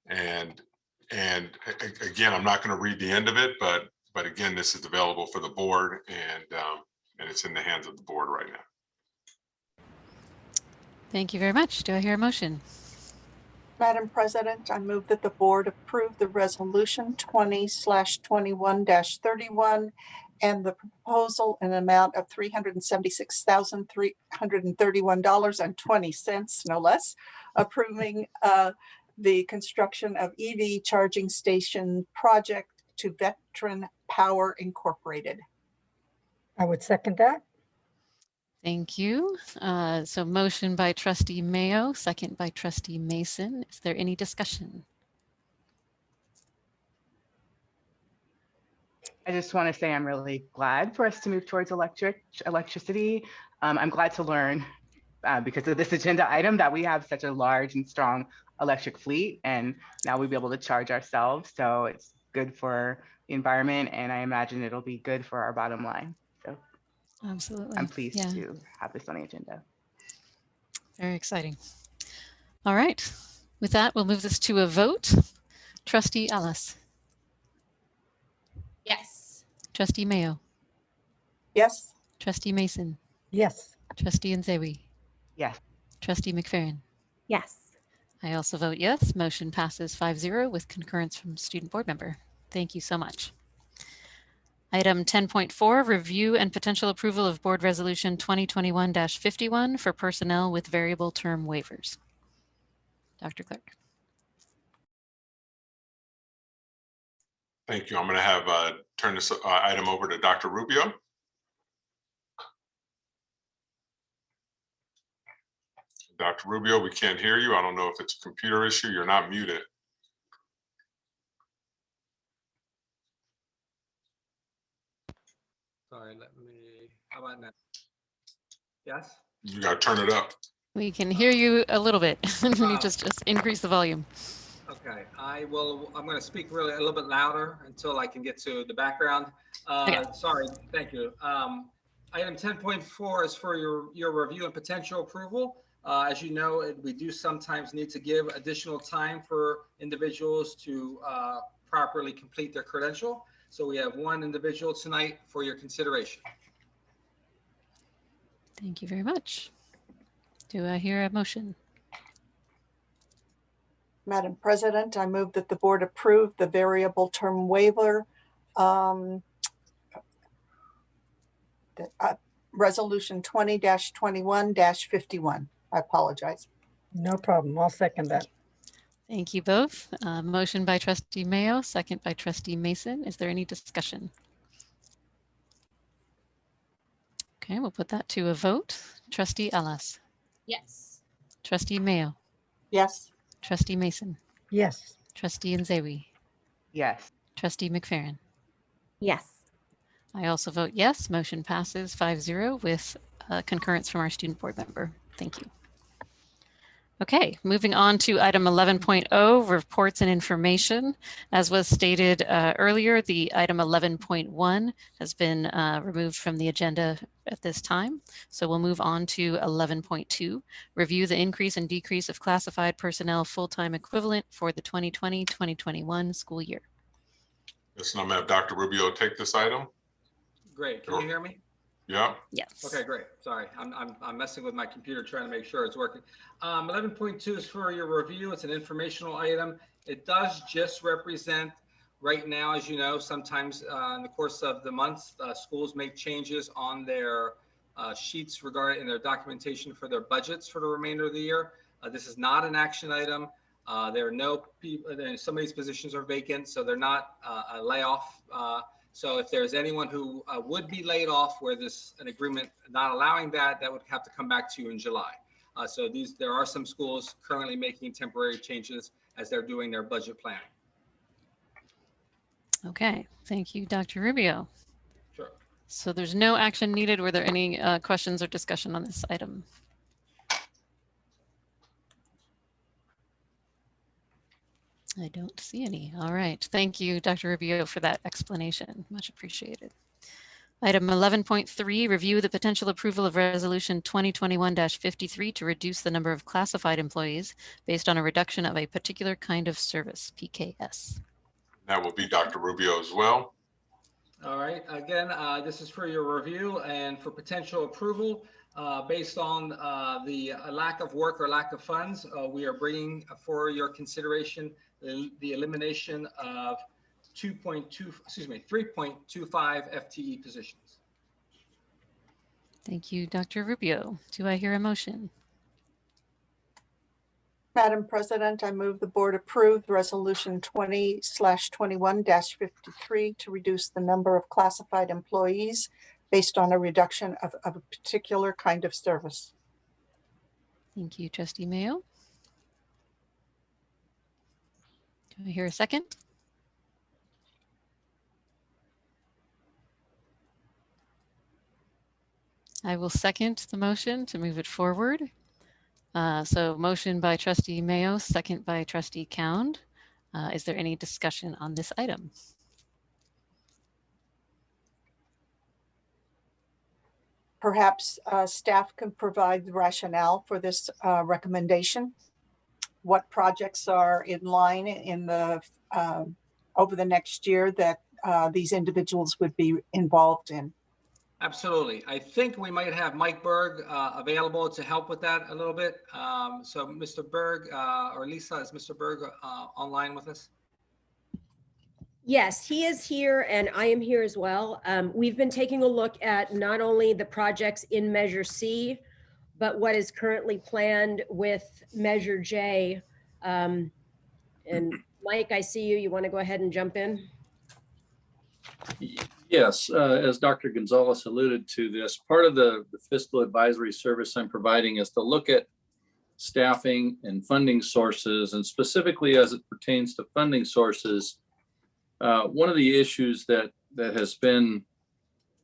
And again, I'm not going to read the end of it, but again, this is available for the board and it's in the hands of the board right now. Thank you very much. Do I hear a motion? Madam President, I move that the board approve the resolution 20/21-31 and the proposal in an amount of $376,331.20, no less, approving the construction of EV charging station project to Veteran Power Incorporated. I would second that. Thank you. So motion by trustee Mayo, second by trustee Mason. Is there any discussion? I just want to say I'm really glad for us to move towards electricity. I'm glad to learn because of this agenda item that we have such a large and strong electric fleet, and now we'll be able to charge ourselves. So it's good for the environment, and I imagine it'll be good for our bottom line. So absolutely, I'm pleased to have this on the agenda. Very exciting. All right, with that, we'll move this to a vote. Trustee Ellis. Yes. Trustee Mayo. Yes. Trustee Mason. Yes. Trustee Nzewi. Yes. Trustee McFerrin. Yes. I also vote yes. Motion passes 5-0 with concurrence from student board member. Thank you so much. Item 10.4, review and potential approval of board resolution 2021-51 for personnel with variable term waivers. Dr. Clark. Thank you. I'm going to have turn this item over to Dr. Rubio. Dr. Rubio, we can't hear you. I don't know if it's a computer issue. You're not muted. Sorry, let me, how about now? Yes? You got to turn it up. We can hear you a little bit. Let me just increase the volume. Okay, I'm going to speak really a little bit louder until I can get to the background. Sorry, thank you. Item 10.4 is for your review and potential approval. As you know, we do sometimes need to give additional time for individuals to properly complete their credential. So we have one individual tonight for your consideration. Thank you very much. Do I hear a motion? Madam President, I move that the board approve the variable term waiver resolution 20-21-51. I apologize. No problem. I'll second that. Thank you both. Motion by trustee Mayo, second by trustee Mason. Is there any discussion? Okay, we'll put that to a vote. Trustee Ellis. Yes. Trustee Mayo. Yes. Trustee Mason. Yes. Trustee Nzewi. Yes. Trustee McFerrin. Yes. I also vote yes. Motion passes 5-0 with concurrence from our student board member. Thank you. Okay, moving on to item 11.0, reports and information. As was stated earlier, the item 11.1 has been removed from the agenda at this time. So we'll move on to 11.2, review the increase and decrease of classified personnel full-time equivalent for the 2020-2021 school year. Yes, and I'm gonna have Dr. Rubio take this item. Great. Can you hear me? Yeah. Yes. Okay, great. Sorry, I'm messing with my computer trying to make sure it's working. 11.2 is for your review. It's an informational item. It does just represent right now, as you know, sometimes in the course of the month, schools make changes on their sheets regarding their documentation for their budgets for the remainder of the year. This is not an action item. There are no people, some of these positions are vacant, so they're not a layoff. So if there's anyone who would be laid off where there's an agreement not allowing that, that would have to come back to you in July. So there are some schools currently making temporary changes as they're doing their budget planning. Okay, thank you, Dr. Rubio. Sure. So there's no action needed. Were there any questions or discussion on this item? I don't see any. All right. Thank you, Dr. Rubio, for that explanation. Much appreciated. Item 11.3, review the potential approval of resolution 2021-53 to reduce the number of classified employees based on a reduction of a particular kind of service, PKS. That will be Dr. Rubio as well. All right. Again, this is for your review and for potential approval. Based on the lack of work or lack of funds, we are bringing for your consideration the elimination of 3.25 FTE positions. Thank you, Dr. Rubio. Do I hear a motion? Madam President, I move the board approve resolution 20/21-53 to reduce the number of classified employees based on a reduction of a particular kind of service. Thank you, Trustee Mayo. Do I hear a second? I will second the motion to move it forward. So motion by Trustee Mayo, second by Trustee Cound. Is there any discussion on this item? Perhaps staff can provide the rationale for this recommendation. What projects are in line in the over the next year that these individuals would be involved in? Absolutely. I think we might have Mike Berg available to help with that a little bit. So Mr. Berg or Lisa, is Mr. Berg online with us? Yes, he is here and I am here as well. We've been taking a look at not only the projects in Measure C, but what is currently planned with Measure J. And Mike, I see you. You want to go ahead and jump in? Yes, as Dr. Gonzalez alluded to this, part of the fiscal advisory service I'm providing is to look at staffing and funding sources, and specifically as it pertains to funding sources. One of the issues that has been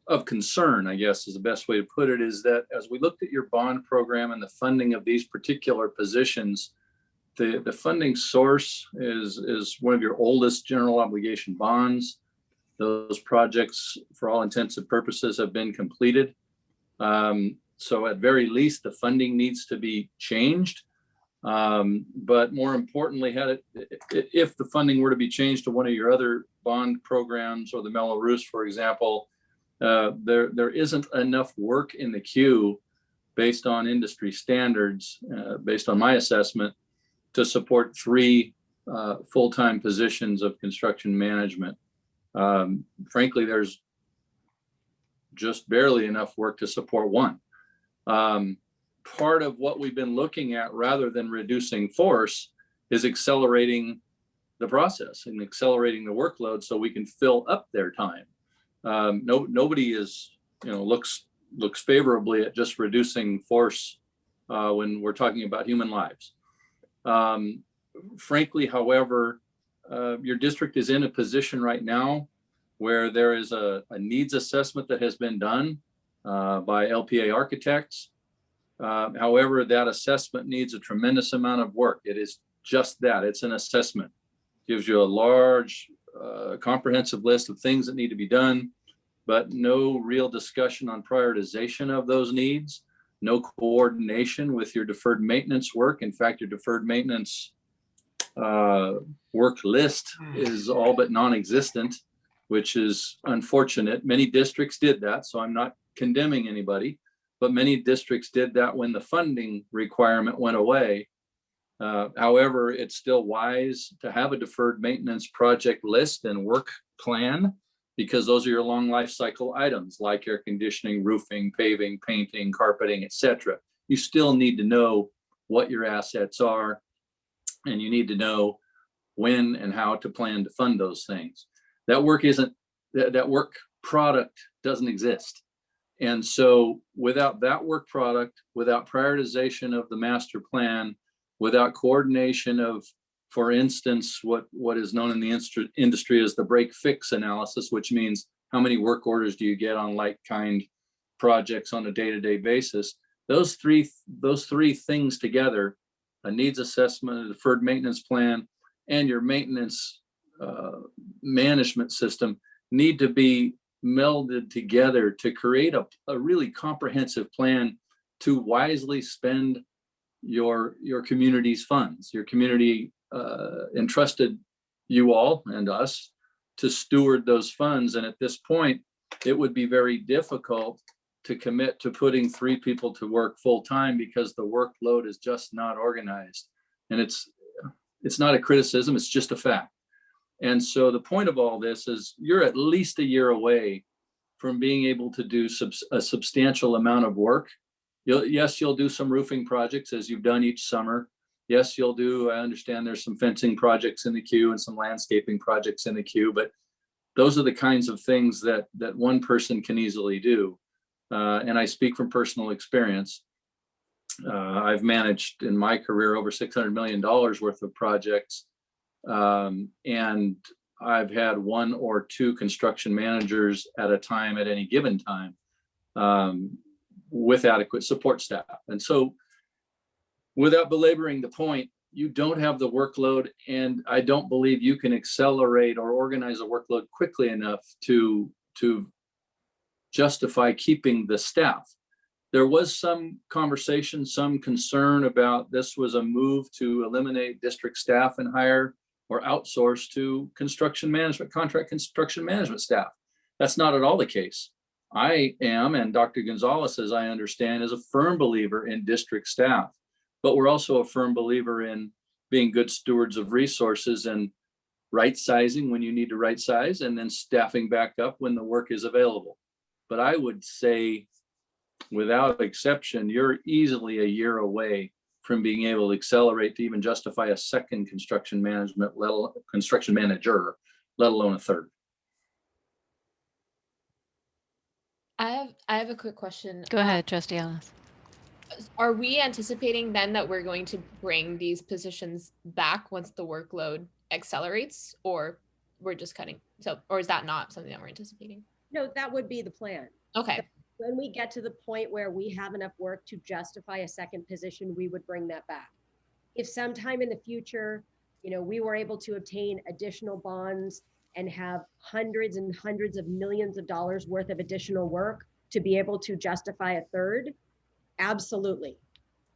of concern, I guess is the best way to put it, is that as we looked at your bond program and the funding of these particular positions, the funding source is one of your oldest general obligation bonds. Those projects, for all intents and purposes, have been completed. So at very least, the funding needs to be changed. But more importantly, if the funding were to be changed to one of your other bond programs or the Mello-Roos, for example, there isn't enough work in the queue based on industry standards, based on my assessment, to support 3 full-time positions of construction management. Frankly, there's just barely enough work to support 1. Part of what we've been looking at, rather than reducing force, is accelerating the process and accelerating the workload so we can fill up their time. Nobody is, looks favorably at just reducing force when we're talking about human lives. Frankly, however, your district is in a position right now where there is a needs assessment that has been done by LPA architects. However, that assessment needs a tremendous amount of work. It is just that, it's an assessment. Gives you a large, comprehensive list of things that need to be done, but no real discussion on prioritization of those needs, no coordination with your deferred maintenance work. In fact, your deferred maintenance work list is all but non-existent, which is unfortunate. Many districts did that, so I'm not condemning anybody, but many districts did that when the funding requirement went away. However, it's still wise to have a deferred maintenance project list and work plan, because those are your long life cycle items like air conditioning, roofing, paving, painting, carpeting, etc. You still need to know what your assets are, and you need to know when and how to plan to fund those things. That work product doesn't exist. And so without that work product, without prioritization of the master plan, without coordination of, for instance, what is known in the industry as the break fix analysis, which means how many work orders do you get on like kind projects on a day-to-day basis. Those three things together, a needs assessment, a deferred maintenance plan, and your maintenance management system, need to be melded together to create a really comprehensive plan to wisely spend your community's funds. Your community entrusted you all and us to steward those funds. And at this point, it would be very difficult to commit to putting 3 people to work full time because the workload is just not organized. And it's not a criticism, it's just a fact. And so the point of all this is you're at least a year away from being able to do a substantial amount of work. You'll do some roofing projects as you've done each summer. Yes, I understand there's some fencing projects in the queue and some landscaping projects in the queue, but those are the kinds of things that one person can easily do. And I speak from personal experience. I've managed in my career over $600 million worth of projects. And I've had 1 or 2 construction managers at a time at any given time with adequate support staff. And so without belaboring the point, you don't have the workload, and I don't believe you can accelerate or organize a workload quickly enough to justify keeping the staff. There was some conversation, some concern about this was a move to eliminate district staff and hire or outsource to construction management, contract construction management staff. That's not at all the case. I am, and Dr. Gonzalez, as I understand, is a firm believer in district staff, but we're also a firm believer in being good stewards of resources and right sizing when you need to right size, and then staffing back up when the work is available. But I would say, without exception, you're easily a year away from being able to accelerate to even justify a second construction manager, let alone a third. I have a quick question. Go ahead, Trustee Ellis. Are we anticipating then that we're going to bring these positions back once the workload accelerates, or we're just cutting? Or is that not something that we're anticipating? No, that would be the plan. Okay. When we get to the point where we have enough work to justify a second position, we would bring that back. If sometime in the future, we were able to obtain additional bonds and have hundreds and hundreds of millions of dollars worth of additional work to be able to justify a third, absolutely.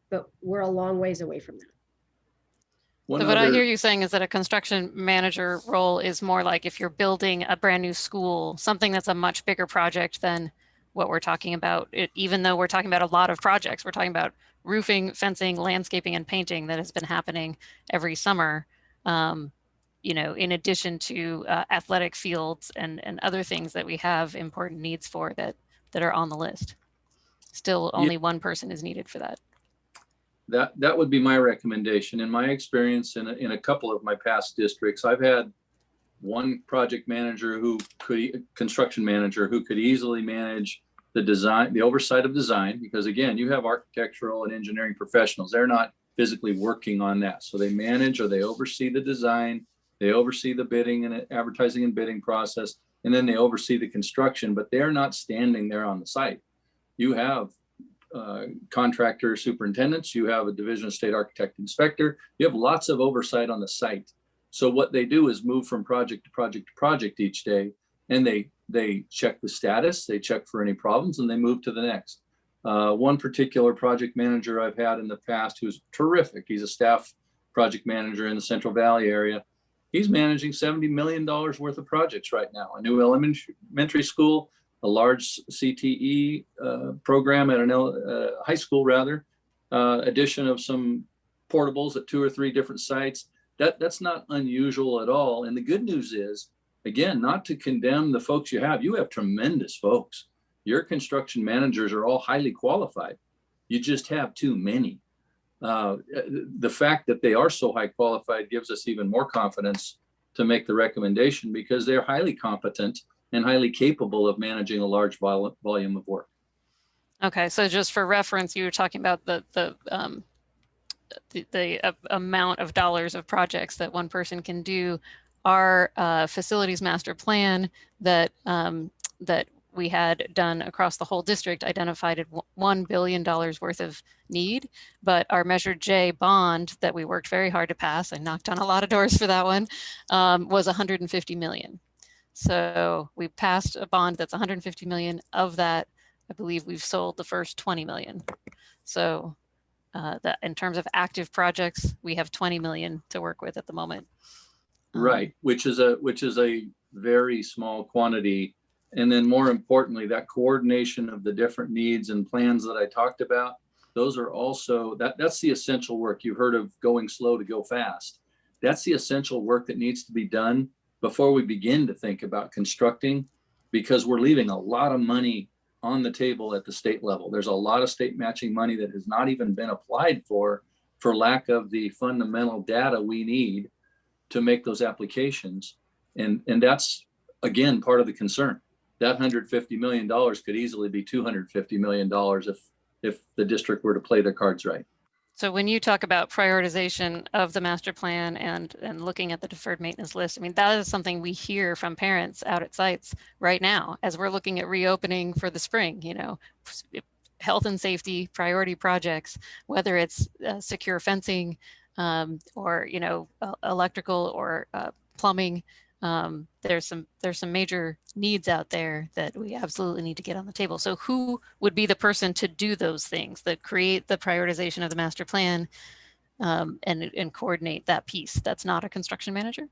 But we're a long ways away from that. So what I hear you saying is that a construction manager role is more like if you're building a brand new school, something that's a much bigger project than what we're talking about. Even though we're talking about a lot of projects, we're talking about roofing, fencing, landscaping, and painting that has been happening every summer. In addition to athletic fields and other things that we have important needs for that are on the list. Still, only one person is needed for that. That would be my recommendation. In my experience in a couple of my past districts, I've had one project manager construction manager who could easily manage the design, the oversight of design, because again, you have architectural and engineering professionals. They're not physically working on that. So they manage or they oversee the design, they oversee the bidding and advertising and bidding process, and then they oversee the construction, but they're not standing there on the site. You have contractor superintendents, you have a division of state architect inspector, you have lots of oversight on the site. So what they do is move from project to project to project each day, and they check the status, they check for any problems, and they move to the next. One particular project manager I've had in the past who's terrific, he's a staff project manager in the Central Valley area. He's managing $70 million worth of projects right now, a new elementary school, a large CTE program at an high school rather, addition of some portables at 2 or 3 different sites. That's not unusual at all. And the good news is, again, not to condemn the folks you have tremendous folks. Your construction managers are all highly qualified. You just have too many. The fact that they are so high qualified gives us even more confidence to make the recommendation, because they're highly competent and highly capable of managing a large volume of work. Okay, so just for reference, you were talking about the amount of dollars of projects that one person can do. Our facilities master plan that that we had done across the whole district identified $1 billion worth of need, but our Measure J bond that we worked very hard to pass, I knocked on a lot of doors for that one, was 150 million. So we passed a bond that's 150 million. Of that, I believe we've sold the first 20 million. So that in terms of active projects, we have 20 million to work with at the moment. Right, which is a very small quantity. And then more importantly, that coordination of the different needs and plans that I talked about, those are also, that's the essential work. You've heard of going slow to go fast. That's the essential work that needs to be done before we begin to think about constructing, because we're leaving a lot of money on the table at the state level. There's a lot of state matching money that has not even been applied for lack of the fundamental data we need to make those applications. And that's, again, part of the concern. That $150 million could easily be $250 million if the district were to play their cards right. So when you talk about prioritization of the master plan and looking at the deferred maintenance list, I mean, that is something we hear from parents out at sites right now as we're looking at reopening for the spring, you know, health and safety priority projects, whether it's secure fencing or, you know, electrical or plumbing. There's some major needs out there that we absolutely need to get on the table. So who would be the person to do those things, that create the prioritization of the master plan and coordinate that piece? That's not a construction manager?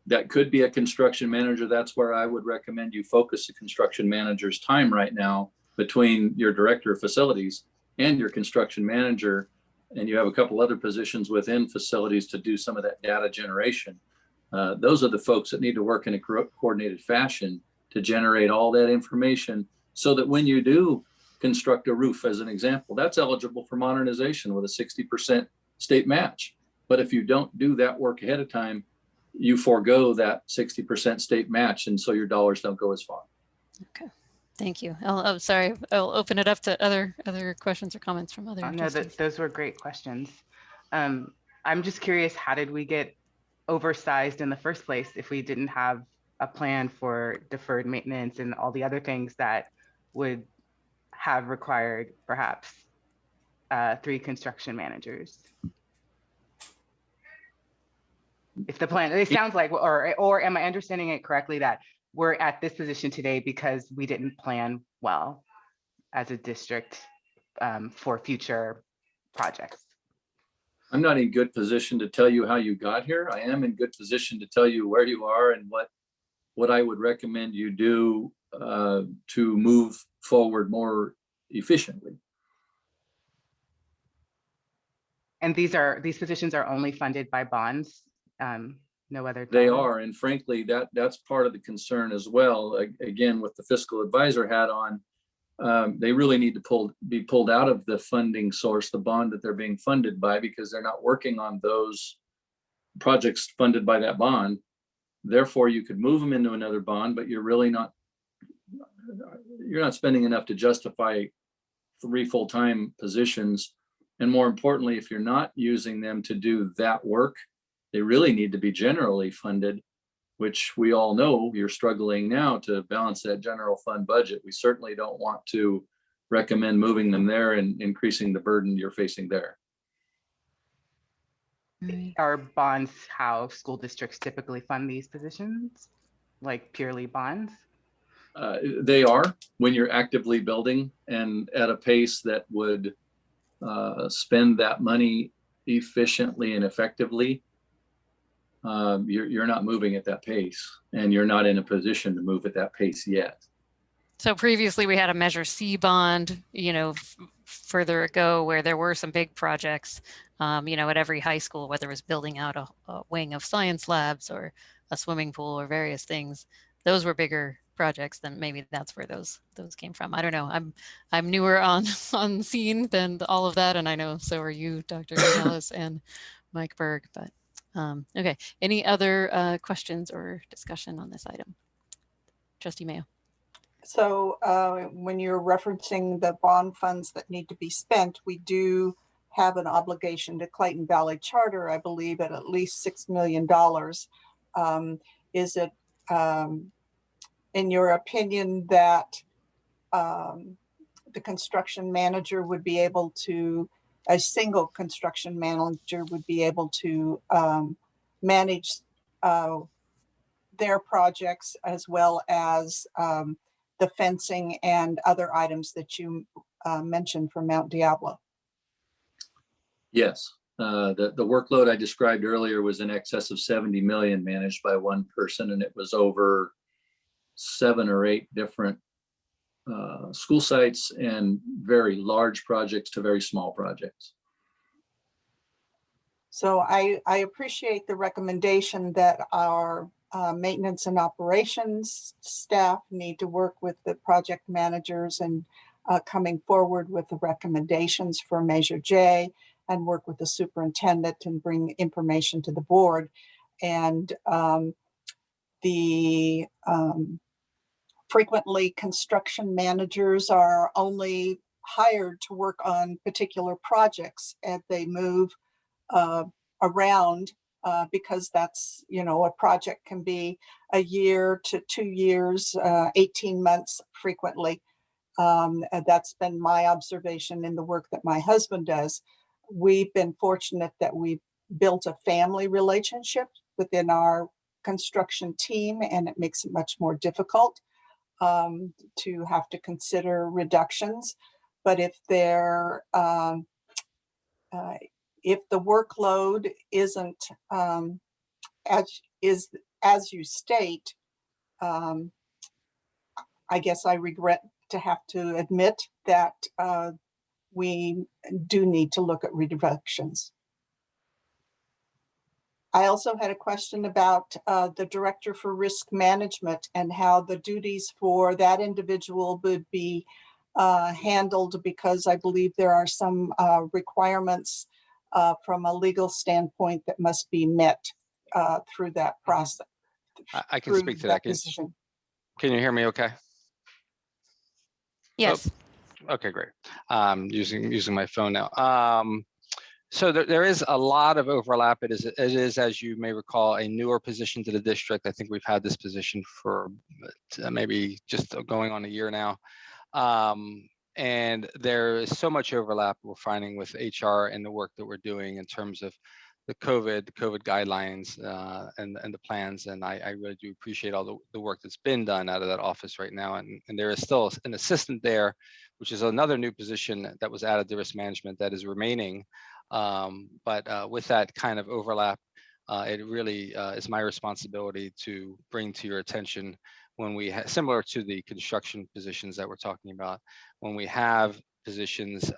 That could be a construction manager. That's where I would recommend you focus the construction manager's time right now, between your director of facilities and your construction manager. And you have a couple other positions within facilities to do some of that data generation. Those are the folks that need to work in a coordinated fashion to generate all that information, so that when you do construct a roof, as an example, that's eligible for modernization with a 60% state match. But if you don't do that work ahead of time, you forego that 60% state match, and so your dollars don't go as far. Okay, thank you. I'm sorry, I'll open it up to other questions or comments from other. No, those were great questions. I'm just curious, how did we get oversized in the first place if we didn't have a plan for deferred maintenance and all the other things that would have required perhaps 3 construction managers? If the plan, it sounds like, or am I understanding it correctly that we're at this position today because we didn't plan well as a district for future projects? I'm not in good position to tell you how you got here. I am in good position to tell you where you are and what I would recommend you do to move forward more efficiently. And these positions are only funded by bonds, no other. They are, and frankly, that's part of the concern as well. Again, with the fiscal advisor hat on, they really need to be pulled out of the funding source, the bond that they're being funded by, because they're not working on those projects funded by that bond. Therefore, you could move them into another bond, but you're not spending enough to justify 3 full-time positions. And more importantly, if you're not using them to do that work, they really need to be generally funded, which we all know you're struggling now to balance that general fund budget. We certainly don't want to recommend moving them there and increasing the burden you're facing there. Are bonds how school districts typically fund these positions? Like purely bonds? They are, when you're actively building and at a pace that would spend that money efficiently and effectively. You're not moving at that pace, and you're not in a position to move at that pace yet. So previously we had a Measure C bond, further ago, where there were some big projects, at every high school, whether it was building out a wing of science labs or a swimming pool or various things. Those were bigger projects. Then maybe that's where those came from. I don't know. I'm newer on scene than all of that, and I know so are you, Dr. Gonzalez and Mike Berg. But okay, any other questions or discussion on this item? Trustee Mayo. So when you're referencing the bond funds that need to be spent, we do have an obligation to Clayton Valley Charter, I believe, at least $6 million. Is it, in your opinion, that the construction manager would be able to, a single construction manager would be able to manage their projects as well as the fencing and other items that you mentioned for Mount Diablo? Yes, the workload I described earlier was in excess of 70 million managed by one person, and it was over 7 or 8 different school sites and very large projects to very small projects. So I appreciate the recommendation that our maintenance and operations staff need to work with the project managers and coming forward with the recommendations for Measure J, and work with the superintendent and bring information to the board. And frequently construction managers are only hired to work on particular projects, and they move around because that's, a project can be a year to 2 years, 18 months frequently. And that's been my observation in the work that my husband does. We've been fortunate that we built a family relationship within our construction team, and it makes it much more difficult to have to consider reductions. But if they're if the workload isn't as you state, I guess I regret to have to admit that we do need to look at reductions. I also had a question about the Director for Risk Management and how the duties for that individual would be handled, because I believe there are some requirements from a legal standpoint that must be met through that process. I can speak to that. Can you hear me okay? Yes. Oh, okay, great. Using my phone now. So there is a lot of overlap. It is, as you may recall, a newer position to the district. I think we've had this position for maybe just going on a year now. And there is so much overlap we're finding with HR and the work that we're doing in terms of the COVID guidelines and the plans. And I really do appreciate all the work that's been done out of that office right now. And there is still an assistant there, which is another new position that was added to risk management that is remaining. But with that kind of overlap, it really is my responsibility to bring to your attention when we similar to the construction positions that we're talking about, when we have positions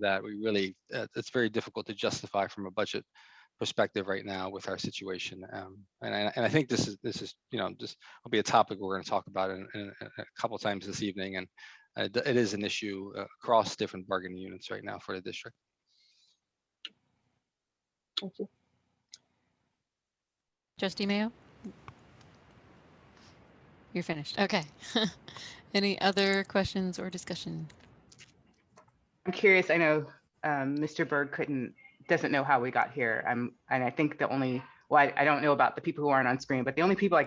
that we really, it's very difficult to justify from a budget perspective right now with our situation. And I think this is this will be a topic we're going to talk about in a couple of times this evening. And it is an issue across different bargaining units right now for the district. Thank you. Trustee Mayo? You're finished. Okay. Any other questions or discussion? I'm curious. I know Mr. Berg doesn't know how we got here. And I think I don't know about the people who aren't on screen, but the only people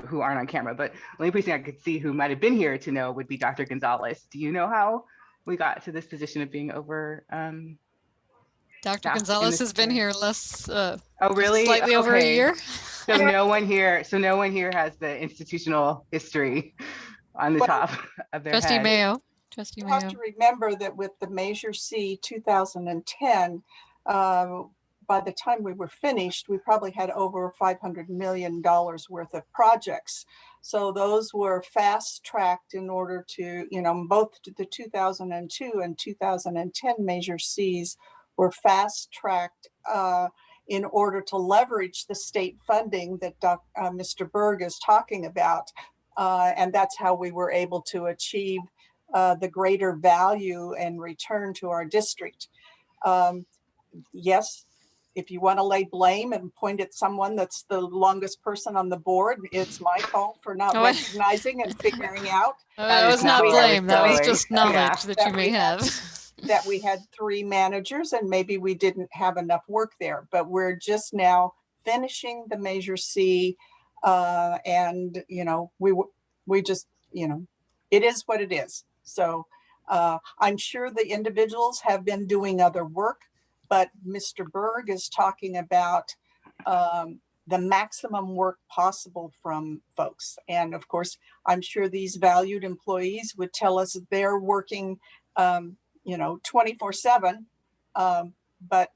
who aren't on camera, but the only person I could see who might have been here to know would be Dr. Gonzalez. Do you know how we got to this position of being over. Dr. staffed in Gonzalez this has been way. here less, Oh, really? slightly over a Okay. year. So no one here has the institutional history on the Well, top of their Trustee head. Mayo. Trustee You have Mayo. to remember that with the Measure C 2010, by the time we were finished, we probably had over $500 million worth of projects. So those were fast tracked in order to, both the 2002 and 2010 Measure Cs were fast tracked in order to leverage the state funding that Mr. Berg is talking about. And that's how we were able to achieve the greater value and return to our district. Yes, if you want to lay blame and point at someone that's the longest person on the board, it's my fault for not recognizing and figuring out. That was not blame. That was just knowledge that you may have. That we had 3 managers and maybe we didn't have enough work there, but we're just now finishing the Measure C. And, we just, it is what it is. So I'm sure the individuals have been doing other work, but Mr. Berg is talking about the maximum work possible from folks. And of course, I'm sure these valued employees would tell us that they're working, 24/7, but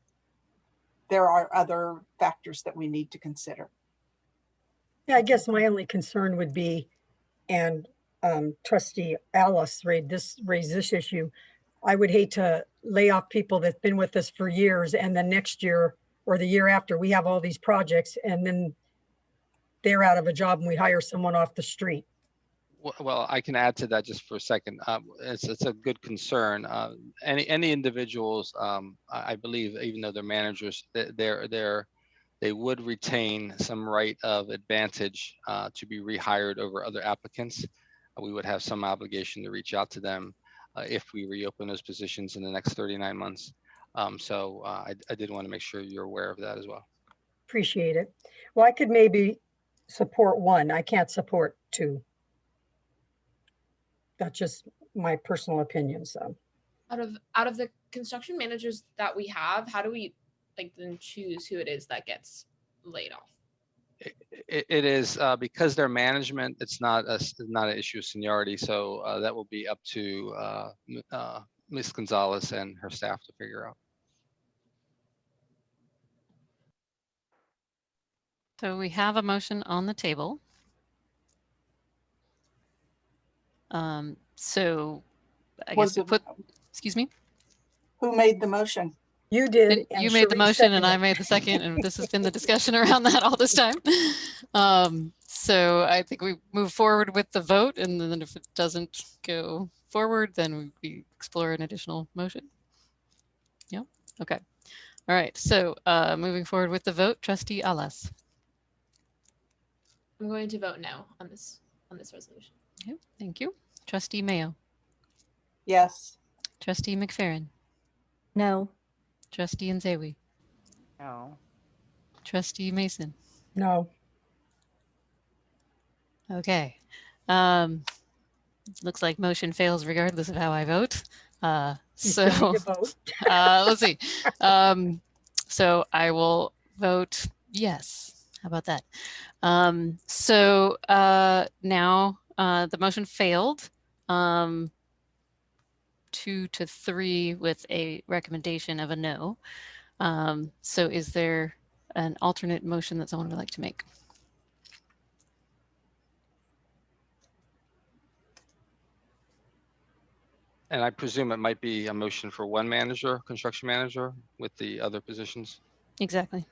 there are other factors that we need to consider. Yeah, I guess my only concern would be, and Trustee Alice raised this issue, I would hate to lay off people that's been with us for years and then next year or the year after we have all these projects and then they're out of a job and we hire someone off the street. Well, I can add to that just for a second. It's a good concern. Any individuals, I believe, even though they're managers, they would retain some right of advantage to be rehired over other applicants. We would have some obligation to reach out to them if we reopen those positions in the next 39 months. So I did want to make sure you're aware of that as well. Appreciate it. Well, I could maybe support 1. I can't support 2. That's just my personal opinion. So Out of the construction managers that we have, how do we then choose who it is that gets laid off? It is because they're management. It's not an issue of seniority. So that will be up to Ms. Gonzalez and her staff to figure out. So we have a motion on the table. So I guess we put, excuse me? Who made the motion? You did. You made the motion and I made the second, and this has been the discussion around that all this time. So I think we move forward with the vote, and then if it doesn't go forward, then we explore an additional motion. Yeah, okay. All right, so moving forward with the vote, Trustee Alas. I'm going to vote no on this resolution. Okay, thank you. Trustee Mayo. Yes. Trustee McFerrin. No. Trustee Nzewi. No. Trustee Mason. No. Okay. Looks like motion fails regardless of how I vote. So let's see. So I will vote yes. How about that? So now the motion failed 2-3 with a recommendation of a no. So is there an alternate motion that someone would like to make? And I presume it might be a motion for 1 manager, construction manager, with the other positions. Exactly.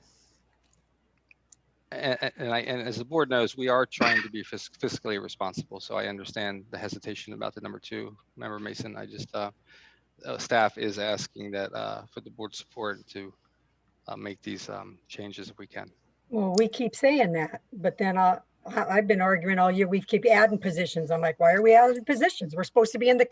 And as the board knows, we are trying to be fiscally responsible. So I understand the hesitation about the number 2, Member Mason. I just, staff is asking that for the board support to make these changes if we can. Well, we keep saying that, but then I've been arguing all year. We keep adding positions. I'm like, why are we adding positions? We're supposed to be in the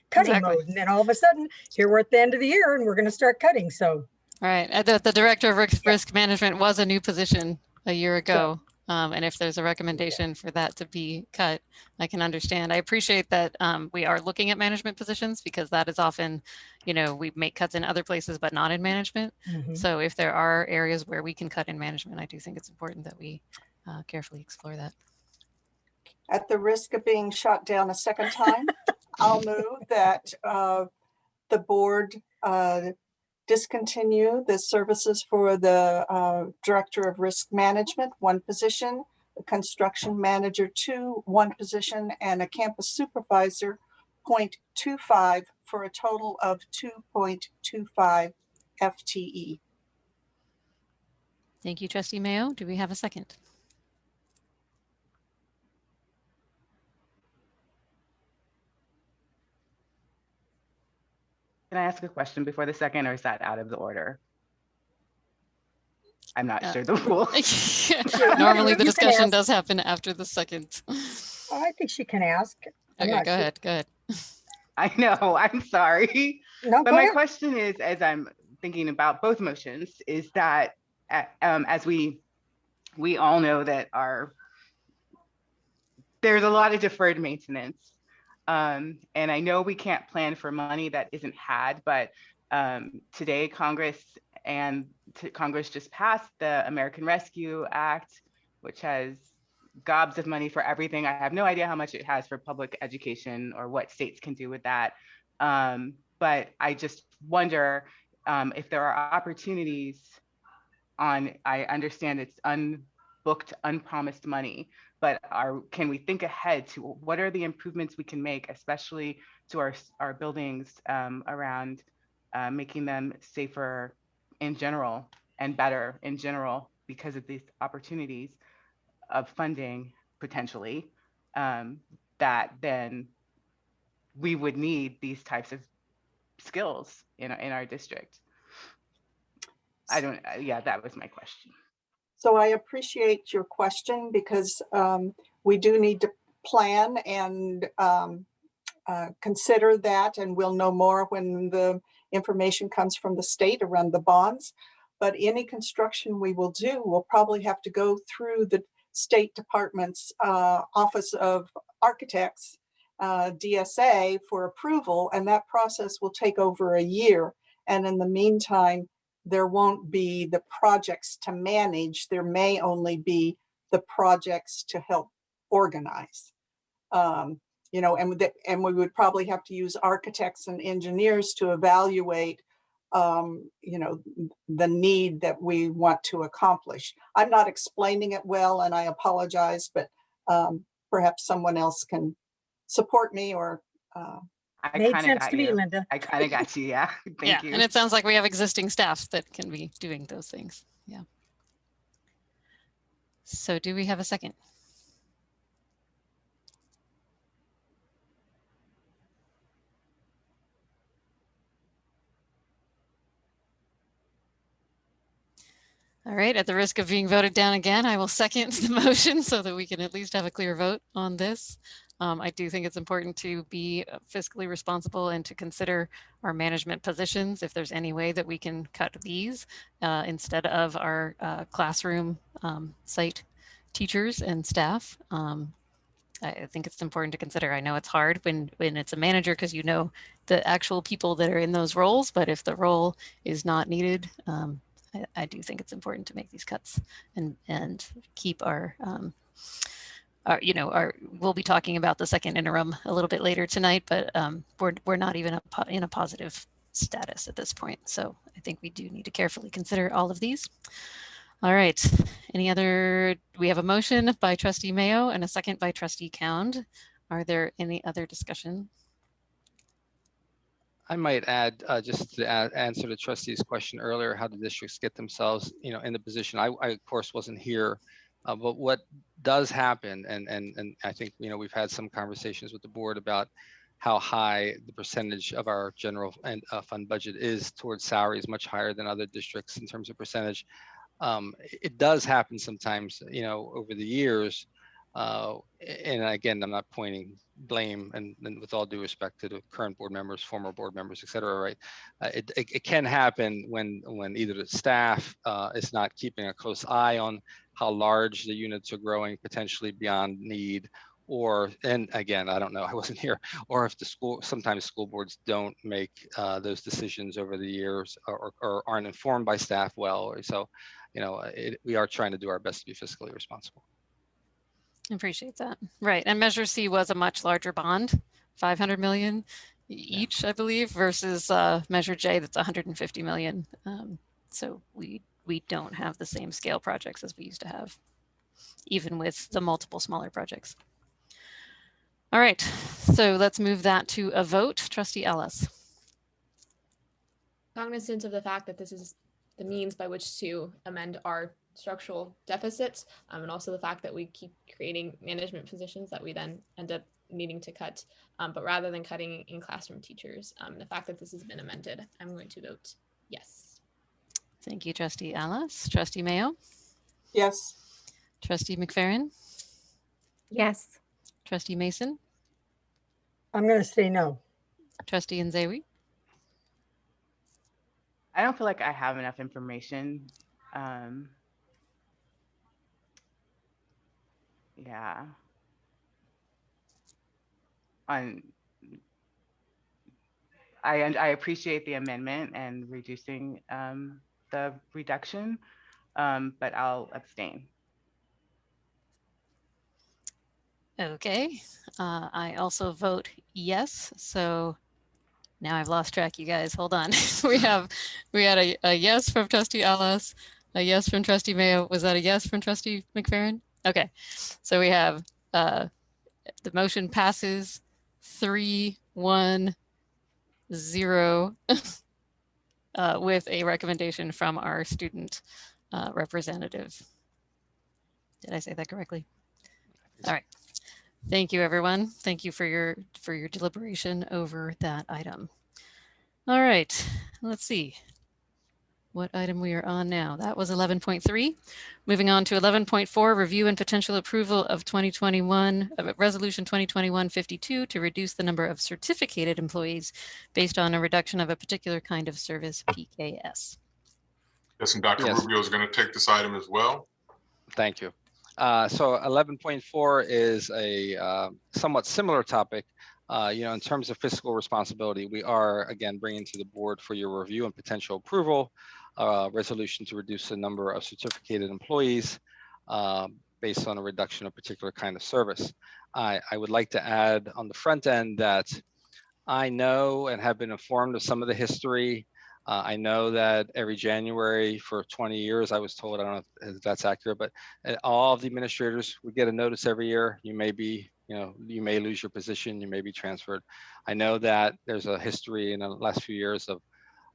cutting mode. And then all of a sudden, here we're at the end of the year and we're going to start cutting. So. All right. The director of risk management was a new position a year ago. And if there's a recommendation for that to be cut, I can understand. I appreciate that we are looking at management positions, because that is often, we make cuts in other places, but not in management. So if there are areas where we can cut in management, I do think it's important that we carefully explore that. At the risk of being shot down a second time, I'll move that the board discontinue the services for the Director of Risk Management, 1 position, the Construction Manager 2, 1 position, and a Campus Supervisor, 0.25, for a total of 2.25 FTE. Thank you, Trustee Mayo. Do we have a second? Can I ask a question before the second, or is that out of the order? I'm not sure the rule. Normally the You can discussion ask. does happen after the second. I think she can ask. I'm Okay, not go sure. ahead, go ahead. I know, I'm sorry. No, But go my ahead. question is, as I'm thinking about both motions, is that as we all know that there's a lot of deferred maintenance. And I know we can't plan for money that isn't had, but today Congress just passed the American Rescue Act, which has gobs of money for everything. I have no idea how much it has for public education or what states can do with that. But I just wonder if there are opportunities I understand it's unbooked, unpromised money, but can we think ahead to what are the improvements we can make, especially to our buildings around making them safer in general and better in general because of these opportunities of funding potentially, that then we would need these types of skills in our district. That was my question. So I appreciate your question, because we do need to plan and consider that, and we'll know more when the information comes from the state around the bonds. But any construction we will do, we'll probably have to go through the State Department's Office of Architects, DSA, for approval, and that process will take over a year. And in the meantime, there won't be the projects to manage. There may only be the projects to help organize. And we would probably have to use architects and engineers to evaluate, the need that we want to accomplish. I'm not explaining it well, and I apologize, but perhaps someone else can support me or. Made sense to me, Linda. I kind of got you. Yeah. Thank you. And it sounds like we have existing staff that can be doing those things. Yeah. So do we have a second? All right, at the risk of being voted down again, I will second the motion so that we can at least have a clear vote on this. I do think it's important to be fiscally responsible and to consider our management positions. If there's any way that we can cut these instead of our classroom site teachers and staff, I think it's important to consider. I know it's hard when it's a manager because you know the actual people that are in those roles, but if the role is not needed, I do think it's important to make these cuts and keep we'll be talking about the second interim a little bit later tonight, but we're not even in a positive status at this point. So I think we do need to carefully consider all of these. All right, we have a motion by Trustee Mayo and a second by Trustee Cound. Are there any other discussion? I might add, just to answer the trustee's question earlier, how the districts get themselves, in the position. I of course wasn't here, but what does happen, and I think we've had some conversations with the board about how high the percentage of our general fund budget is towards salaries, much higher than other districts in terms of percentage. It does happen sometimes, over the years. And again, I'm not pointing blame, and with all due respect to the current board members, former board members, et cetera, right? It can happen when either the staff is not keeping a close eye on how large the units are growing potentially beyond need, or, and again, I don't know, I wasn't here, or if the school, sometimes school boards don't make those decisions over the years, or aren't informed by staff well. So, we are trying to do our best to be fiscally responsible. Appreciate that. Right. And Measure C was a much larger bond, 500 million each, I believe, versus Measure J that's 150 million. So we don't have the same scale projects as we used to have, even with the multiple smaller projects. All right, so let's move that to a vote. Trustee Ellis. Cognizant of the fact that this is the means by which to amend our structural deficits, and also the fact that we keep creating management positions that we then end up needing to cut, but rather than cutting in classroom teachers, the fact that this has been amended, I'm going to vote yes. Thank you, Trustee Ellis. Trustee Mayo? Yes. Trustee McFerrin? Yes. Trustee Mason? I'm going to say no. Trustee Nzewi? I don't feel like I have enough information. Yeah. I appreciate the amendment and reducing the reduction, but I'll abstain. Okay, I also vote yes. So now I've lost track, you guys. Hold on. we had a yes from Trustee Ellis, a yes from Trustee Mayo. Was that a yes from Trustee McFerrin? Okay, so we have the motion passes 3-1-0 with a recommendation from our student representative. Did I say that correctly? All right. Thank you, everyone. Thank you for your deliberation over that item. All right, let's see what item we are on now. That was 11.3. Moving on to 11.4, review and potential approval of 2021 Resolution 2021-52 to reduce the number of certificated employees based on a reduction of a particular kind of service, PKS. Yes, and Dr. Rubio is going to take this item as well. Thank you. So 11.4 is a somewhat similar topic. In terms of fiscal responsibility, we are again bringing to the board for your review and potential approval resolution to reduce the number of certificated employees based on a reduction of a particular kind of service. I would like to add on the front end that I know and have been informed of some of the history. I know that every January for 20 years, I was told, I don't know if that's accurate, but all of the administrators would get a notice every year. You may be, you may lose your position, you may be transferred. I know that there's a history in the last few years of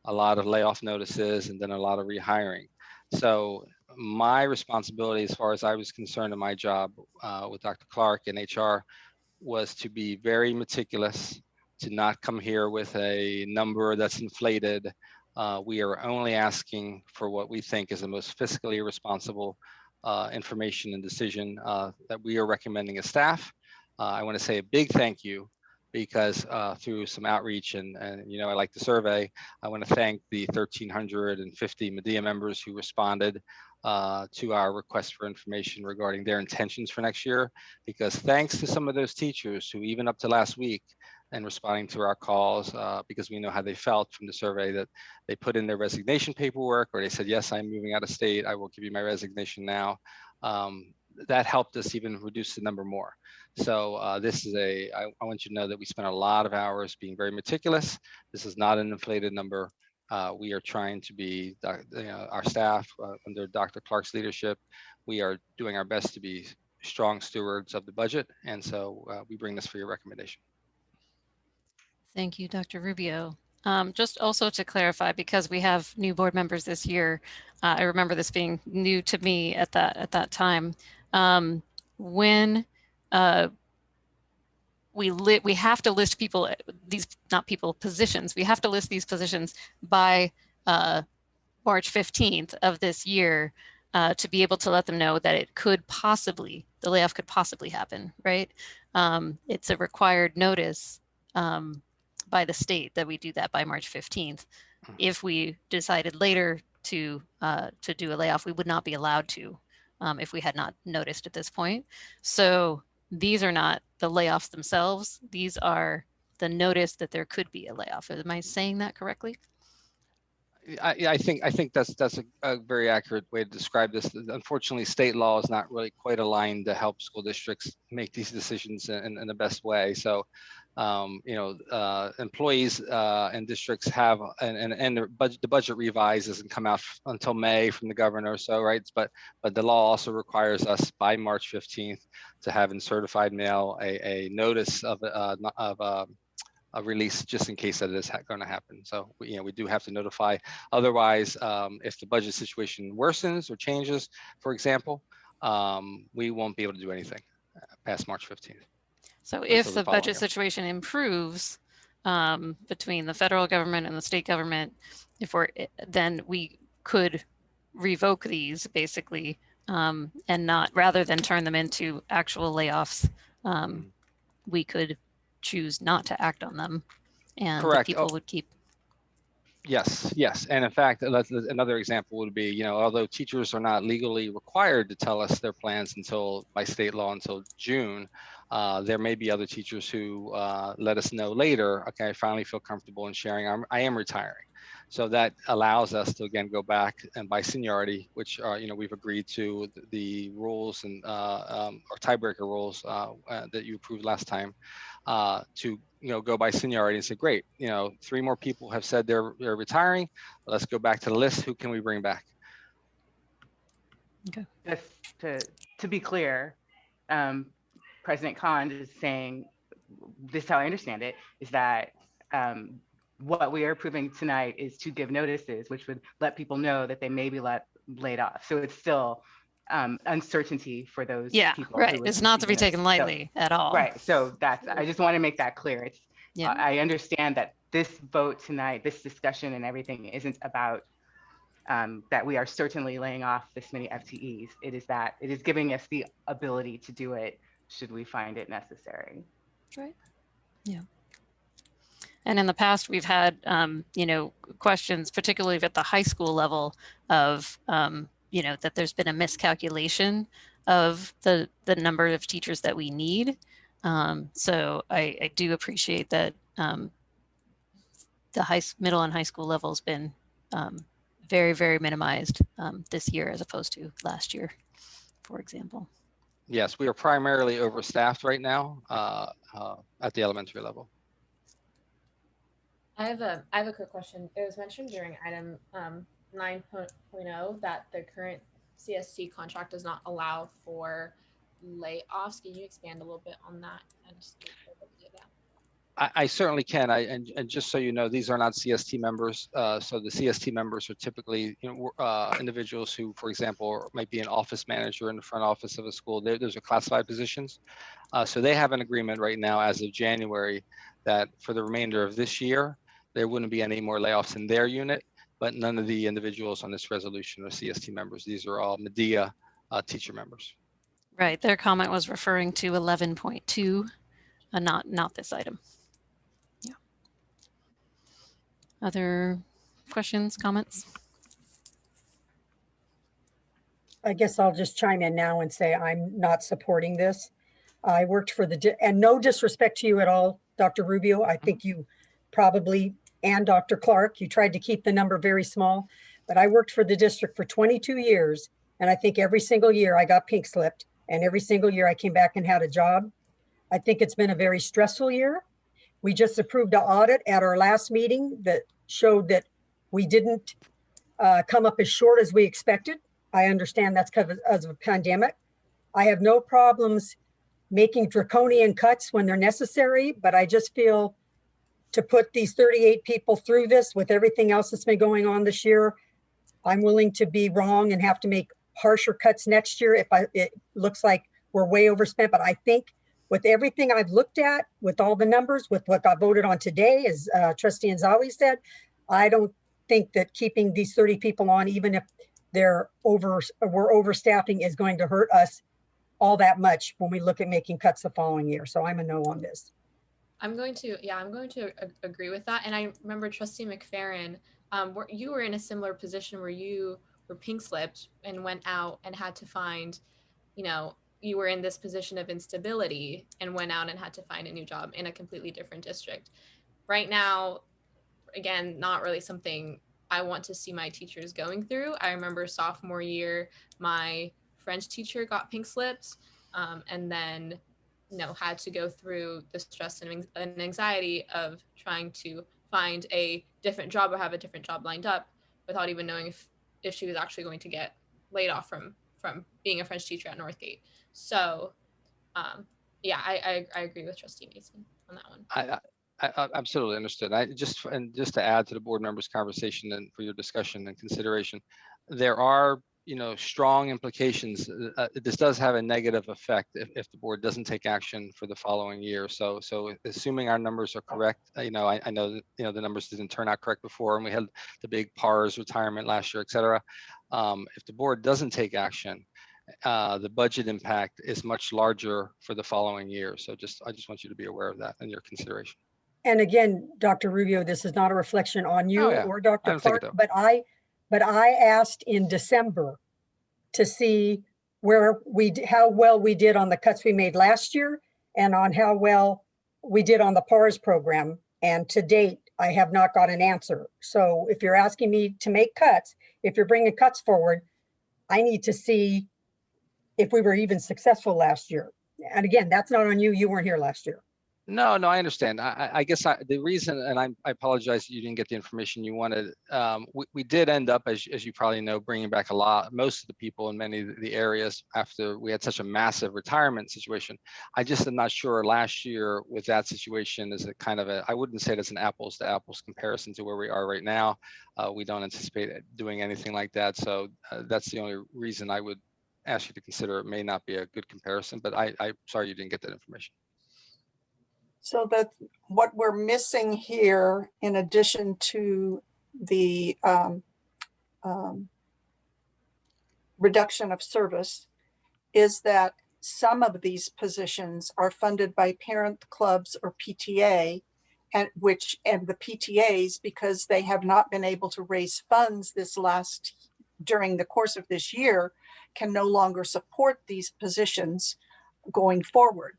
a lot of layoff notices and then a lot of rehiring. So my responsibility, as far as I was concerned in my job with Dr. Clark and HR, was to be very meticulous, to not come here with a number that's inflated. We are only asking for what we think is the most fiscally responsible information and decision that we are recommending as staff. I want to say a big thank you because through some outreach and I like the survey, I want to thank the 1,350 Medea members who responded to our request for information regarding their intentions for next year, because thanks to some of those teachers who even up to last week and responding to our calls, because we know how they felt from the survey, that they put in their resignation paperwork or they said, yes, I'm moving out of state, I will give you my resignation now. That helped us even reduce the number more. So this is I want you to know that we spent a lot of hours being very meticulous. This is not an inflated number. We are trying to be, our staff under Dr. Clark's leadership, we are doing our best to be strong stewards of the budget. And so we bring this for your recommendation. Thank you, Dr. Rubio. Just also to clarify, because we have new board members this year, I remember this being new to me at that time. When we have to list people, positions. We have to list these positions by March 15th of this year to be able to let them know that the layoff could possibly happen, right? It's a required notice by the state that we do that by March 15th. If we decided later to do a layoff, we would not be allowed to if we had not noticed at this point. So these are not the layoffs themselves. These are the notice that there could be a layoff. Am I saying that correctly? I think that's a very accurate way to describe this. Unfortunately, state law is not really quite aligned to help school districts make these decisions in the best way. So, employees and districts have, and the budget revise doesn't come out until May from the governor. So, right, but the law also requires us by March 15th to have in certified mail a notice of a release just in case that is going to happen. So we do have to notify. Otherwise, if the budget situation worsens or changes, for example, we won't be able to do anything past March 15th. So if the budget situation improves between the federal government and the state government, then we could revoke these basically, and not, rather than turn them into actual layoffs, we could choose not to act on them, and Correct. people would keep. Yes. And in fact, another example would be, although teachers are not legally required to tell us their plans by state law until June, there may be other teachers who let us know later, okay, I finally feel comfortable in sharing, I am retiring. So that allows us to, again, go back and by seniority, which we've agreed to the rules and or tiebreaker rules that you approved last time, to go by seniority and say, great, 3 more people have said they're retiring. Let's go back to the list. Who can we bring back? Okay. Just to be clear, President Khan is saying, this is how I understand it, is that what we are approving tonight is to give notices, which would let people know that they may be laid off. So it's still uncertainty for those people. Right. It's not to be taken lightly at all. Right. So I just want to make that clear. I understand that this vote tonight, this discussion and everything isn't about that we are certainly laying off this many FTEs. It is that it is giving us the ability to do it should we find it necessary. Right. Yeah. And in the past, we've had, questions, particularly at the high school level, of, that there's been a miscalculation of the number of teachers that we need. So I do appreciate that the middle and high school level has been very, very minimized this year as opposed to last year, for example. Yes, we are primarily overstaffed right now at the elementary level. I have a quick question. It was mentioned during item 9.0 that the current CST contract does not allow for layoffs. Can you expand a little bit on that? I certainly can. And just so you know, these are not CST members. So the CST members are typically individuals who, for example, might be an office manager in the front office of a school. Those are classified positions. So they have an agreement right now as of January that for the remainder of this year, there wouldn't be any more layoffs in their unit, but none of the individuals on this resolution are CST members. These are all Medea teacher members. Right. Their comment was referring to 11.2, not this item. Yeah. Other questions, comments? I guess I'll just chime in now and say I'm not supporting this. I worked for and no disrespect to you at all, Dr. Rubio. I think you probably, and Dr. Clark, you tried to keep the number very small, but I worked for the district for 22 years. And I think every single year I got pink slipped, and every single year I came back and had a job. I think it's been a very stressful year. We just approved an audit at our last meeting that showed that we didn't come up as short as we expected. I understand that's because of a pandemic. I have no problems making draconian cuts when they're necessary, but I just feel to put these 38 people through this with everything else that's been going on this year, I'm willing to be wrong and have to make harsher cuts next year if it looks like we're way overspent. But I think with everything I've looked at, with all the numbers, with what got voted on today, as Trustee Anzali said, I don't think that keeping these 30 people on, even if we're overstaffing, is going to hurt us all that much when we look at making cuts the following year. So I'm a no on this. I'm going to agree with that. And I remember Trustee McFerrin, you were in a similar position where you were pink slipped and went out and had to find, you were in this position of instability and went out and had to find a new job in a completely different district. Right now, again, not really something I want to see my teachers going through. I remember sophomore year, my French teacher got pink slips, and then had to go through the stress and anxiety of trying to find a different job or have a different job lined up without even knowing if she was actually going to get laid off from being a French teacher at Northgate. So yeah, I agree with Trustee Mason on that one. I absolutely understood. Just to add to the board members' conversation and for your discussion and consideration, there are strong implications. This does have a negative effect if the board doesn't take action for the following year. So assuming our numbers are correct, I know that, the numbers didn't turn out correct before, and we had the big PARS retirement last year, et cetera. If the board doesn't take action, the budget impact is much larger for the following year. So I just want you to be aware of that and your consideration. And again, Dr. Rubio, this is not a reflection on you or Dr. Clark, but I asked in December to see how well we did on the cuts we made last year and on how well we did on the PARS program. And to date, I have not got an answer. So if you're asking me to make cuts, if you're bringing cuts forward, I need to see if we were even successful last year. And again, that's not on you. You weren't here last year. No, I understand. I guess the reason, and I apologize that you didn't get the information you wanted. We did end up, as you probably know, bringing back most of the people in many of the areas after we had such a massive retirement situation. I just am not sure last year with that situation is a kind of I wouldn't say it's an apples to apples comparison to where we are right now. We don't anticipate doing anything like that. So that's the only reason I would ask you to consider it may not be a good comparison, but I'm sorry you didn't get that information. So that what we're missing here, in addition to the reduction of service, is that some of these positions are funded by parent clubs or PTA, and the PTAs, because they have not been able to raise funds during the course of this year, can no longer support these positions going forward.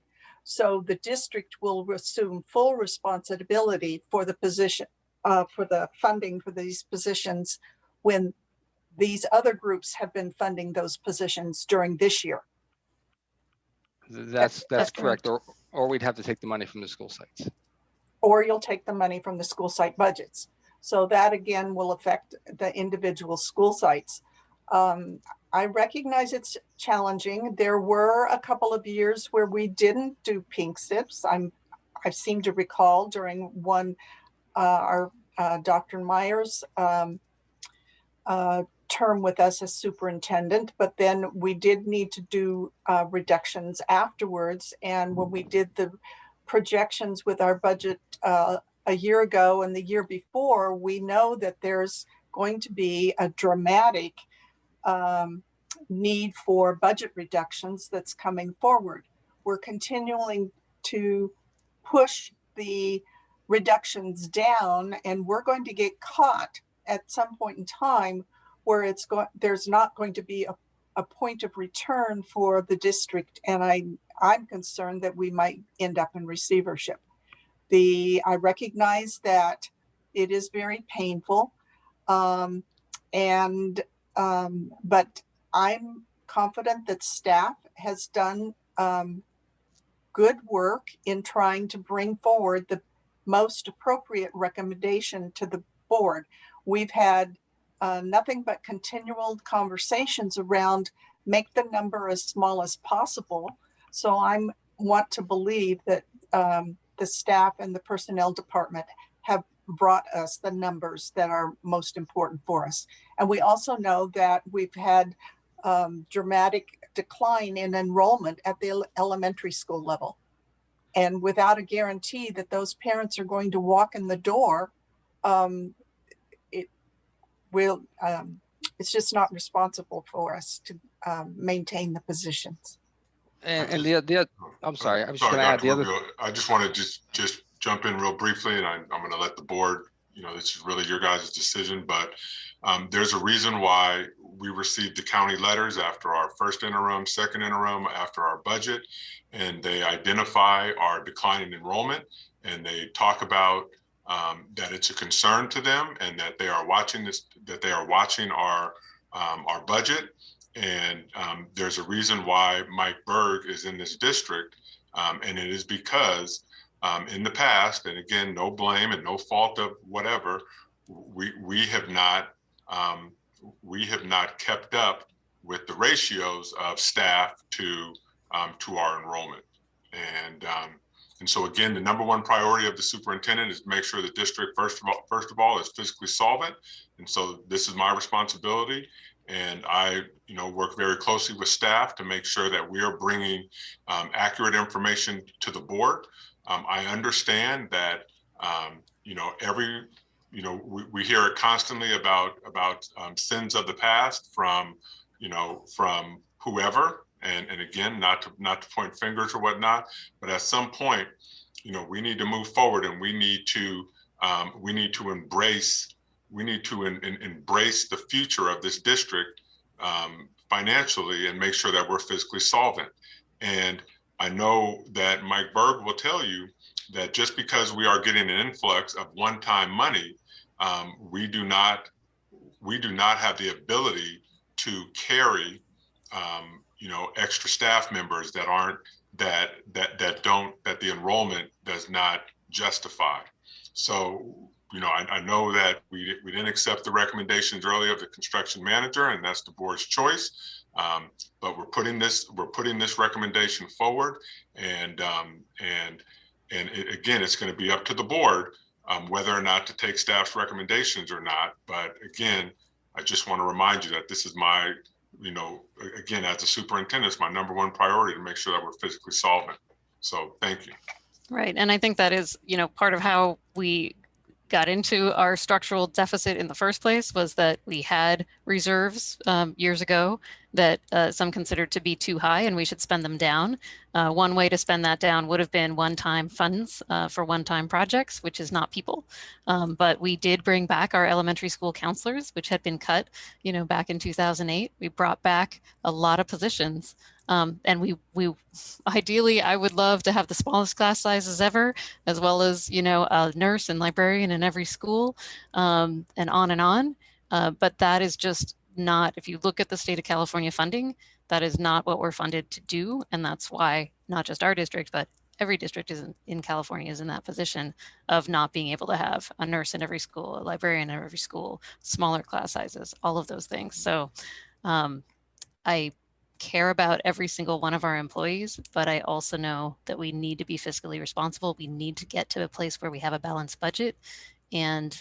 So the district will assume full responsibility for the position, for the funding for these positions when these other groups have been funding those positions during this year. That's correct. Or we'd have to take the money from the school sites. Or you'll take the money from the school site budgets. So that again will affect the individual school sites. I recognize it's challenging. There were a couple of years where we didn't do pink slips. I seem to recall during one, Dr. Myers' term with us as superintendent, but then we did need to do reductions afterwards. And when we did the projections with our budget a year ago and the year before, we know that there's going to be a dramatic need for budget reductions that's coming forward. We're continuing to push the reductions down, and we're going to get caught at some point in time where there's not going to be a point of return for the district, and I'm concerned that we might end up in receivership. I recognize that it is very painful, but I'm confident that staff has done good work in trying to bring forward the most appropriate recommendation to the board. We've had nothing but continual conversations around make the number as small as possible. So I want to believe that the staff and the personnel department have brought us the numbers that are most important for us. And we also know that we've had dramatic decline in enrollment at the elementary school level. And without a guarantee that those parents are going to walk in the door, it's just not responsible for us to maintain the positions. And I'm sorry, I was going to add the other. I just want to just jump in real briefly, and I'm going to let the board, this is really your guys' decision, but there's a reason why we received the county letters after our first interim, second interim, after our budget, and they identify our declining enrollment, and they talk about that it's a concern to them, and that they are watching this, that they are watching our budget. And there's a reason why Mike Berg is in this district, and it is because in the past, and again, no blame and no fault of whatever, we have not kept up with the ratios of staff to our enrollment. And so again, the number one priority of the superintendent is to make sure the district, first of all, is physically solvent. And so this is my responsibility. And I, work very closely with staff to make sure that we are bringing accurate information to the board. I understand that, we hear it constantly about sins of the past from whoever. And again, not to point fingers or whatnot, but at some point, we need to move forward, and we need to embrace the future of this district financially, and make sure that we're physically solvent. And I know that Mike Berg will tell you that just because we are getting an influx of one-time money, we do not have the ability to carry extra staff members that the enrollment does not justify. So, I know that we didn't accept the recommendations earlier of the construction manager, and that's the board's choice. But we're putting this recommendation forward, and again, it's going to be up to the board whether or not to take staff's recommendations or not. But again, I just want to remind you that this is my, again, as a superintendent, it's my number one priority to make sure that we're physically solvent. So thank you. Right. And I think that is, part of how we got into our structural deficit in the first place, was that we had reserves years ago that some considered to be too high, and we should spend them down. One way to spend that down would have been one-time funds for one-time projects, which is not people. But we did bring back our elementary school counselors, which had been cut, back in 2008. We brought back a lot of positions. And we ideally, I would love to have the smallest class sizes ever, as well as, a nurse and librarian in every school, and on and on. But that is just not, if you look at the state of California funding, that is not what we're funded to do. And that's why not just our district, but every district in California is in that position of not being able to have a nurse in every school, a librarian in every school, smaller class sizes, all of those things. So I care about every single one of our employees, but I also know that we need to be fiscally responsible. We need to get to a place where we have a balanced budget, and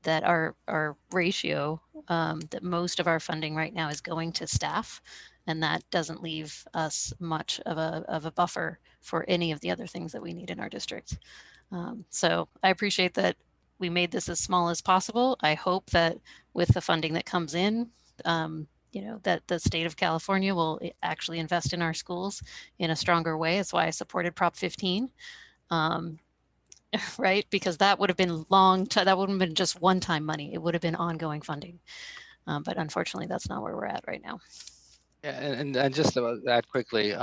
that our ratio, that most of our funding right now is going to staff, and that doesn't leave us much of a buffer for any of the other things that we need in our district. So I appreciate that we made this as small as possible. I hope that with the funding that comes in, that the state of California will actually invest in our schools in a stronger way. That's why I supported Prop 15, right? Because that would have been that wouldn't have been just one-time money. It would have been ongoing funding. But unfortunately, that's not where we're at right now. Yeah, and just to add quickly,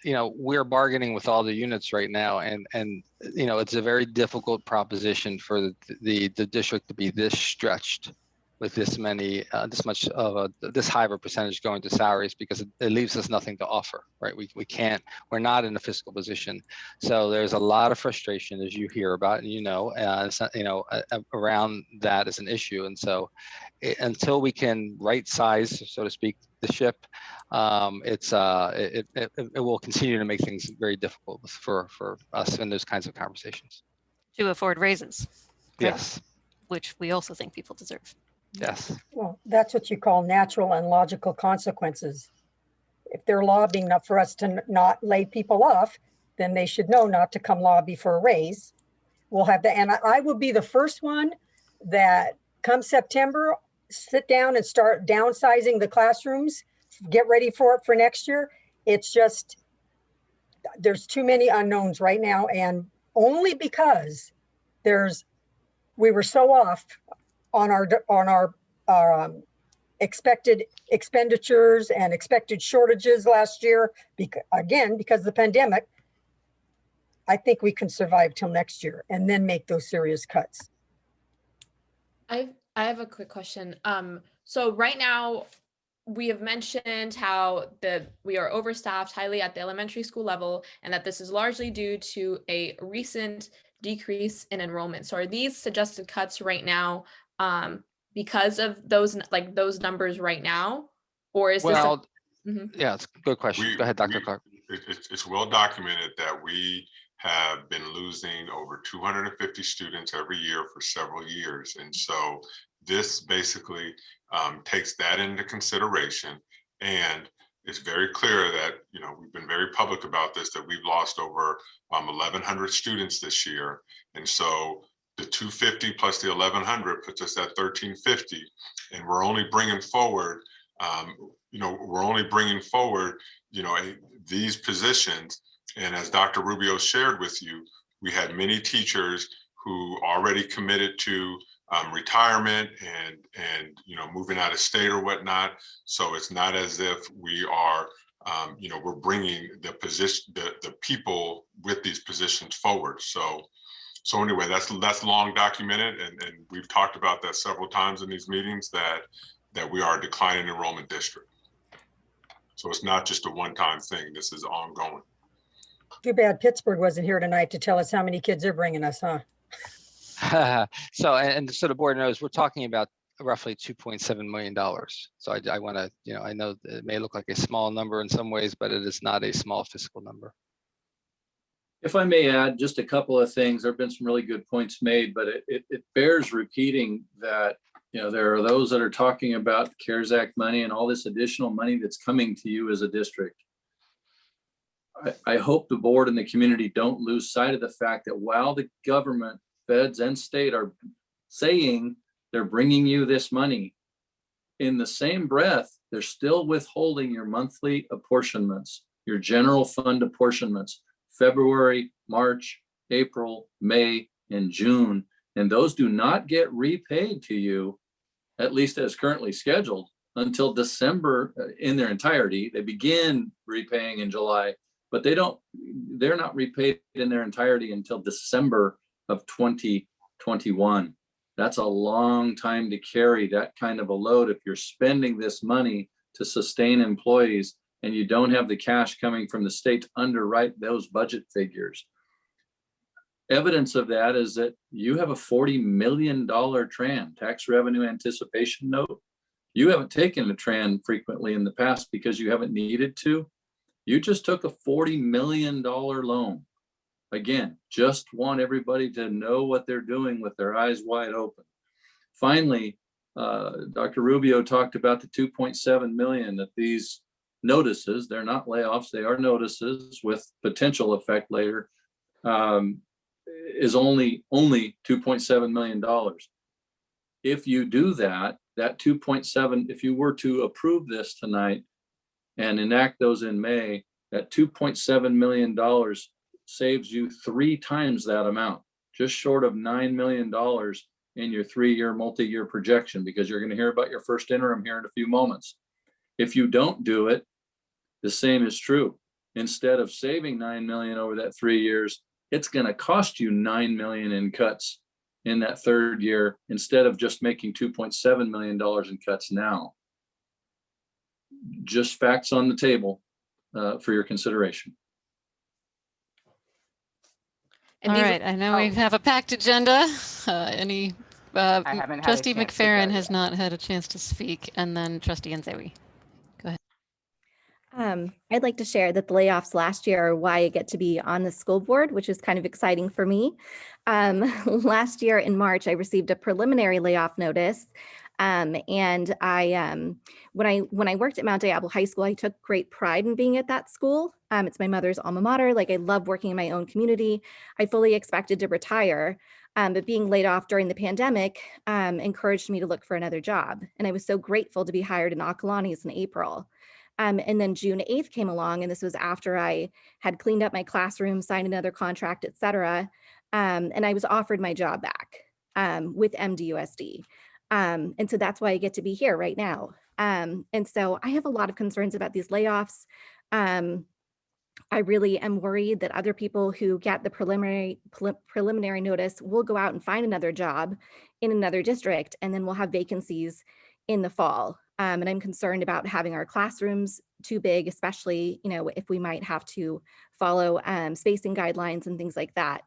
we're bargaining with all the units right now, and it's a very difficult proposition for the district to be this stretched with this much of this high of a percentage going to salaries, because it leaves us nothing to offer, right? We're not in a fiscal position. So there's a lot of frustration, as you hear about, and around that as an issue. And so until we can right size, so to speak, the ship, it will continue to make things very difficult for us in those kinds of conversations. To afford raises. Yes. Which we also think people deserve. Yes. Well, that's what you call natural and logical consequences. If they're lobbying not for us to not lay people off, then they should know not to come lobby for a raise. We'll have that. And I will be the first one that come September, sit down and start downsizing the classrooms, get ready for it for next year. It's just, there's too many unknowns right now. And only because we were so off on our expected expenditures and expected shortages last year, because of the pandemic, I think we can survive till next year and then make those serious cuts. I have a quick question. So right now, we have mentioned how we are overstaffed highly at the elementary school level, and that this is largely due to a recent decrease in enrollment. So are these suggested cuts right now because of those numbers right now, or is Well, this? Mhm. yeah, it's a good question. Go ahead, Dr. Clark. It's well documented that we have been losing over 250 students every year for several years. And so this basically takes that into consideration. And it's very clear that, we've been very public about this, that we've lost over 1,100 students this year. And so the 250 plus the 1,100 puts us at 1,350. And we're only bringing forward, these positions. And as Dr. Rubio shared with you, we had many teachers who already committed to retirement and moving out of state or whatnot. So it's not as if we are we're bringing the people with these positions forward. So anyway, that's long documented, and we've talked about that several times in these meetings, that we are a declining enrollment district. So it's not just a one-time thing. This is ongoing. Too bad Pittsburgh wasn't here tonight to tell us how many kids they're bringing us, huh? So the board knows we're talking about roughly $2.7 million. So I want to, I know it may look like a small number in some ways, but it is not a small fiscal number. If I may add just a couple of things, there have been some really good points made, but it bears repeating that, there are those that are talking about the CARES Act money and all this additional money that's coming to you as a district. I hope the board and the community don't lose sight of the fact that while the government, feds and state are saying they're bringing you this money, in the same breath, they're still withholding your monthly apportionments, your general fund apportionments, February, March, April, May, and June. And those do not get repaid to you, at least as currently scheduled, until December in their entirety. They begin repaying in July, but they're not repaid in their entirety until December of 2021. That's a long time to carry that kind of a load if you're spending this money to sustain employees and you don't have the cash coming from the state to underwrite those budget figures. Evidence of that is that you have a $40 million TRAN, tax revenue anticipation note. You haven't taken a TRAN frequently in the past because you haven't needed to. You just took a $40 million loan. Again, just want everybody to know what they're doing with their eyes wide open. Finally, Dr. Rubio talked about the 2.7 million that these notices, they're not layoffs, they are notices with potential effect later, is only $2.7 million. If you do that 2.7, if you were to approve this tonight and enact those in May, that $2.7 million saves you 3 times that amount, just short of $9 million in your 3-year multi-year projection, because you're going to hear about your first interim here in a few moments. If you don't do it, the same is true. Instead of saving $9 million over that 3 years, it's going to cost you $9 million in cuts in that 3rd year, instead of just making $2.7 million in cuts now. Just facts on the table for your consideration. All right, I know we have a packed agenda. Trustee McFerrin has not had a chance to speak, and then Trustee Nzewi. Go ahead. I'd like to share that the layoffs last year are why I get to be on the school board, which is kind of exciting for me. Last year in March, I received a preliminary layoff notice. And when I worked at Mount Diablo High School, I took great pride in being at that school. It's my mother's alma mater. Like, I love working in my own community. I fully expected to retire, but being laid off during the pandemic encouraged me to look for another job. And I was so grateful to be hired in Akalani's in April. And then June 8th came along, and this was after I had cleaned up my classroom, signed another contract, et cetera. And I was offered my job back with MDUSD. And so that's why I get to be here right now. And so I have a lot of concerns about these layoffs. I really am worried that other people who get the preliminary notice will go out and find another job in another district, and then we'll have vacancies in the fall. And I'm concerned about having our classrooms too big, especially, if we might have to follow spacing guidelines and things like that.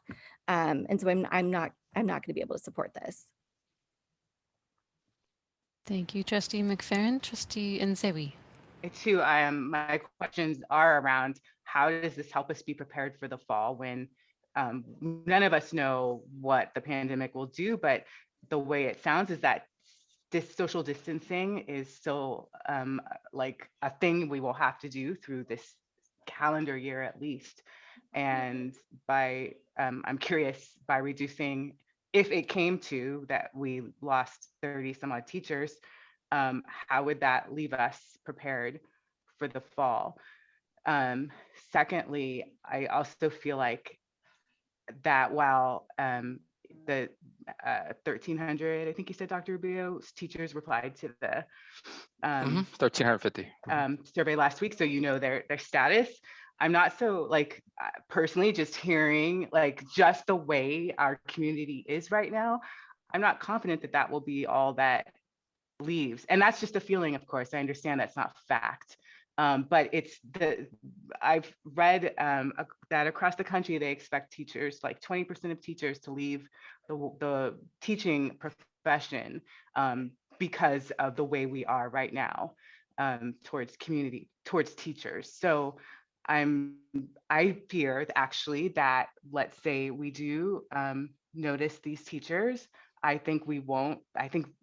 And so I'm not going to be able to support this. Thank you, Trustee McFerrin. Trustee Nzewi. Too, my questions are around how does this help us be prepared for the fall when none of us know what the pandemic will do, but the way it sounds is that this social distancing is still like a thing we will have to do through this calendar year at least. And by, I'm curious, by reducing, if it came to that we lost 30 some odd teachers, how would that leave us prepared for the fall? Secondly, I also feel like that while the 1,300, I think you said, Dr. Rubio, teachers replied to the 1,350 survey last week, so their status. I'm not so personally just hearing just the way our community is right now. I'm not confident that that will be all that leaves, and that's just a feeling. Of course, I understand that's not fact, but I've read that across the country they expect teachers, 20% of teachers, to leave the teaching profession because of the way we are right now towards teachers. So I fear actually that, let's say we do notice these teachers, I think we won't,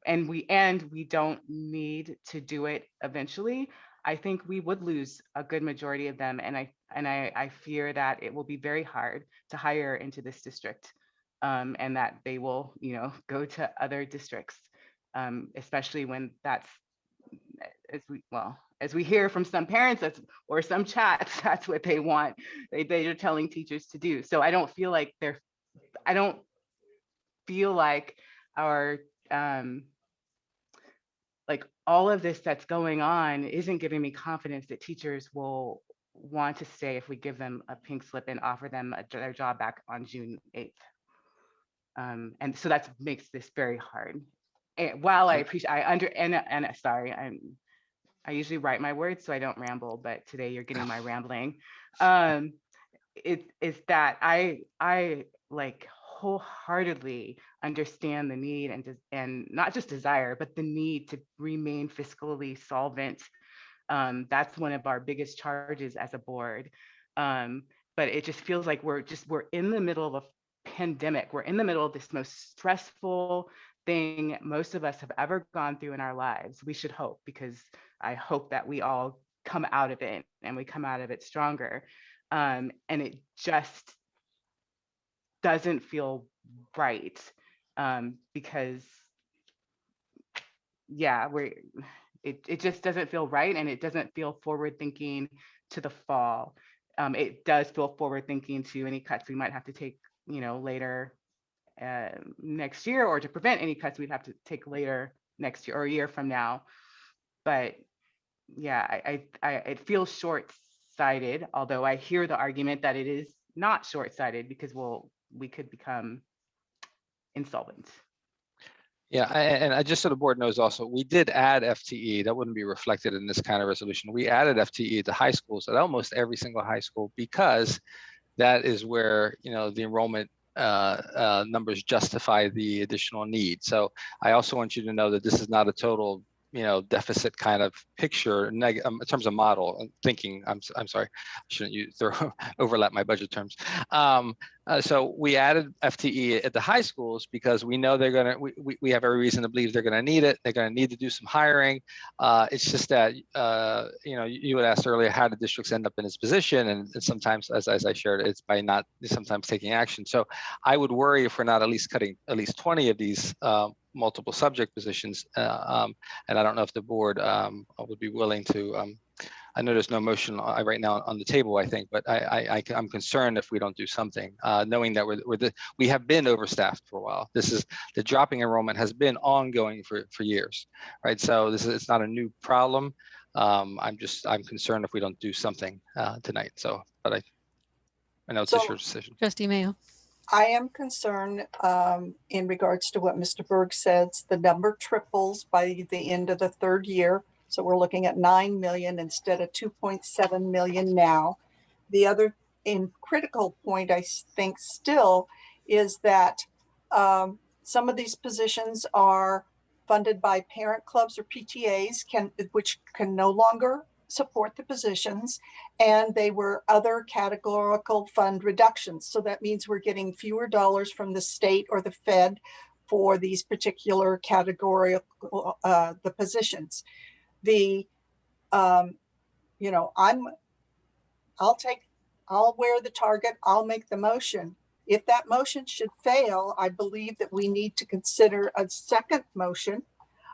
and we don't need to do it eventually. I think we would lose a good majority of them. And I fear that it will be very hard to hire into this district, and that they will, go to other districts, especially when that's, as we hear from some parents or some chats, that's what they want. They are telling teachers to do. So I don't feel like our all of this that's going on isn't giving me confidence that teachers will want to stay if we give them a pink slip and offer them their job back on June 8th. And so that makes this very hard. And while I appreciate, sorry, I usually write my words so I don't ramble, but today you're getting my rambling. It is that I wholeheartedly understand the need and not just desire, but the need to remain fiscally solvent. That's one of our biggest charges as a board. But it just feels like we're in the middle of a pandemic. We're in the middle of this most stressful thing most of us have ever gone through in our lives. We should hope, because I hope that we all come out of it and we come out of it stronger. And it just doesn't feel right, because it just doesn't feel right, and it doesn't feel forward thinking to the fall. It does feel forward thinking to any cuts we might have to take later next year, or to prevent any cuts we'd have to take later next year or a year from now. But yeah, it feels short-sighted, although I hear the argument that it is not short-sighted, because we could become insolvent. Yeah, and I just so the board knows also, we did add FTE. That wouldn't be reflected in this kind of resolution. We added FTE to high schools, at almost every single high school, because that is where the enrollment numbers justify the additional need. So I also want you to know that this is not a total deficit kind of picture in terms of model thinking. I'm sorry, I shouldn't overlap my budget terms. So we added FTE at the high schools because we know we have every reason to believe they're gonna need it. They're gonna need to do some hiring. It's just that you had asked earlier, how do districts end up in this position? And sometimes, as I shared, it's by not sometimes taking action. So I would worry if we're not at least cutting at least 20 of these multiple subject positions, and I don't know if the board would be willing to I know there's no motion right now on the table, I think, but I'm concerned if we don't do something, knowing that we have been overstaffed for a while. The dropping enrollment has been ongoing for years, right? So it's not a new problem. I'm concerned if we don't do something tonight. So, but I know it's just your decision. Trustee Mayo. I am concerned in regards to what Mr. Berg says. The number triples by the end of the third year. So we're looking at 9 million instead of 2.7 million now. The other critical point, I think still, is that some of these positions are funded by parent clubs or PTAs, which can no longer support the positions, and they were other categorical fund reductions. So that means we're getting fewer dollars from the state or the Fed for these particular categorical the positions. I'll wear the target, I'll make the motion. If that motion should fail, I believe that we need to consider a second motion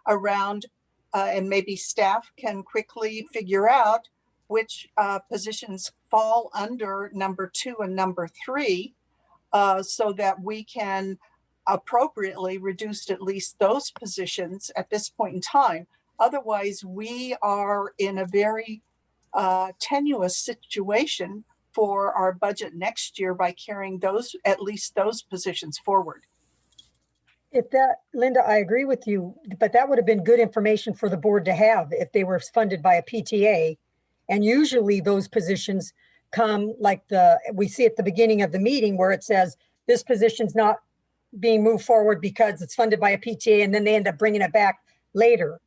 around and maybe staff can quickly figure out which positions fall under number 2 and number 3 so that we can appropriately reduce at least those positions at this point in time. Otherwise, we are in a very tenuous situation for our budget next year by carrying at least those positions forward. Linda, I agree with you, but that would have been good information for the board to have if they were funded by a PTA. And usually those positions come like we see at the beginning of the meeting where it says this position's not being moved forward because it's funded by a PTA, and then they end up bringing it back later.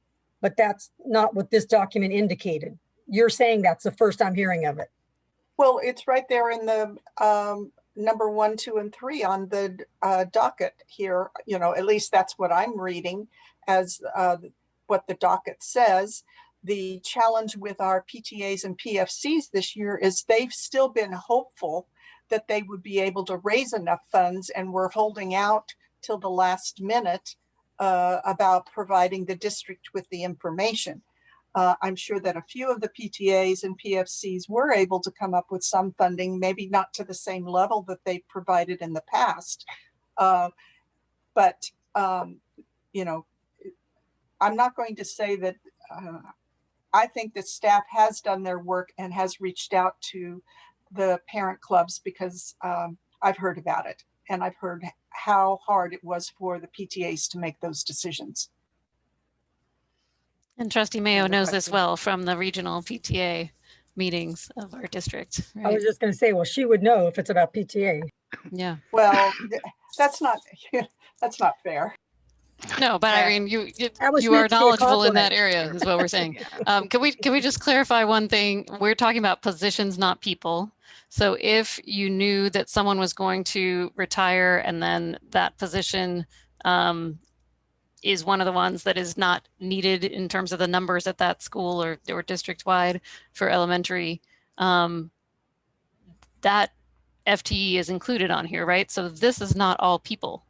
But that's not what this document indicated. You're saying that's the first I'm hearing of it. Well, it's right there in the number 1, 2, and 3 on the docket here. At least that's what I'm reading as what the docket says. The challenge with our PTAs and PFCs this year is they've still been hopeful that they would be able to raise enough funds, and we're holding out till the last minute about providing the district with the information. I'm sure that a few of the PTAs and PFCs were able to come up with some funding, maybe not to the same level that they provided in the past. But I'm not going to say that I think that staff has done their work and has reached out to the parent clubs because I've heard about it, and I've heard how hard it was for the PTAs to make those decisions. And Trustee Mayo knows this well from the regional PTA meetings of our district. Right? I was just going to say, well, she would know if it's about PTA. Yeah. Well, that's not fair. No, but I mean, you are knowledgeable in that area, is what we're saying. Can we just clarify one thing? We're talking about positions, not people. So if you knew that someone was going to retire and then that position is one of the ones that is not needed in terms of the numbers at that school or district-wide for elementary, that FTE is included on here, right? So this is not all people.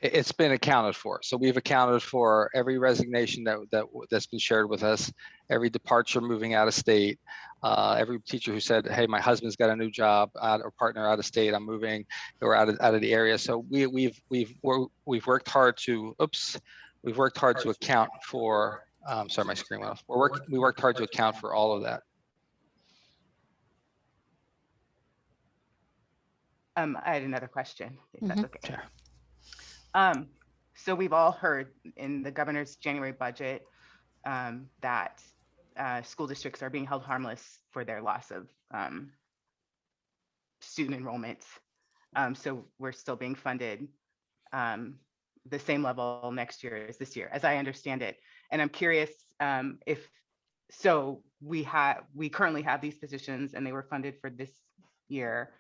It's been accounted for. So we've accounted for every resignation that's been shared with us, every departure moving out of state, every teacher who said, "Hey, my husband's got a new job, or partner out of state, I'm moving, or out of the area." So we've worked hard to. We've worked hard to account for. Sorry, my screen went off. We worked hard to account for all of that. I had another question, if that's okay. Sure. So we've all heard in the governor's January budget that school districts are being held harmless for their loss of student enrollment. So we're still being funded the same level next year as this year, as I understand it. And I'm curious if so we currently have these positions and they were funded for this year.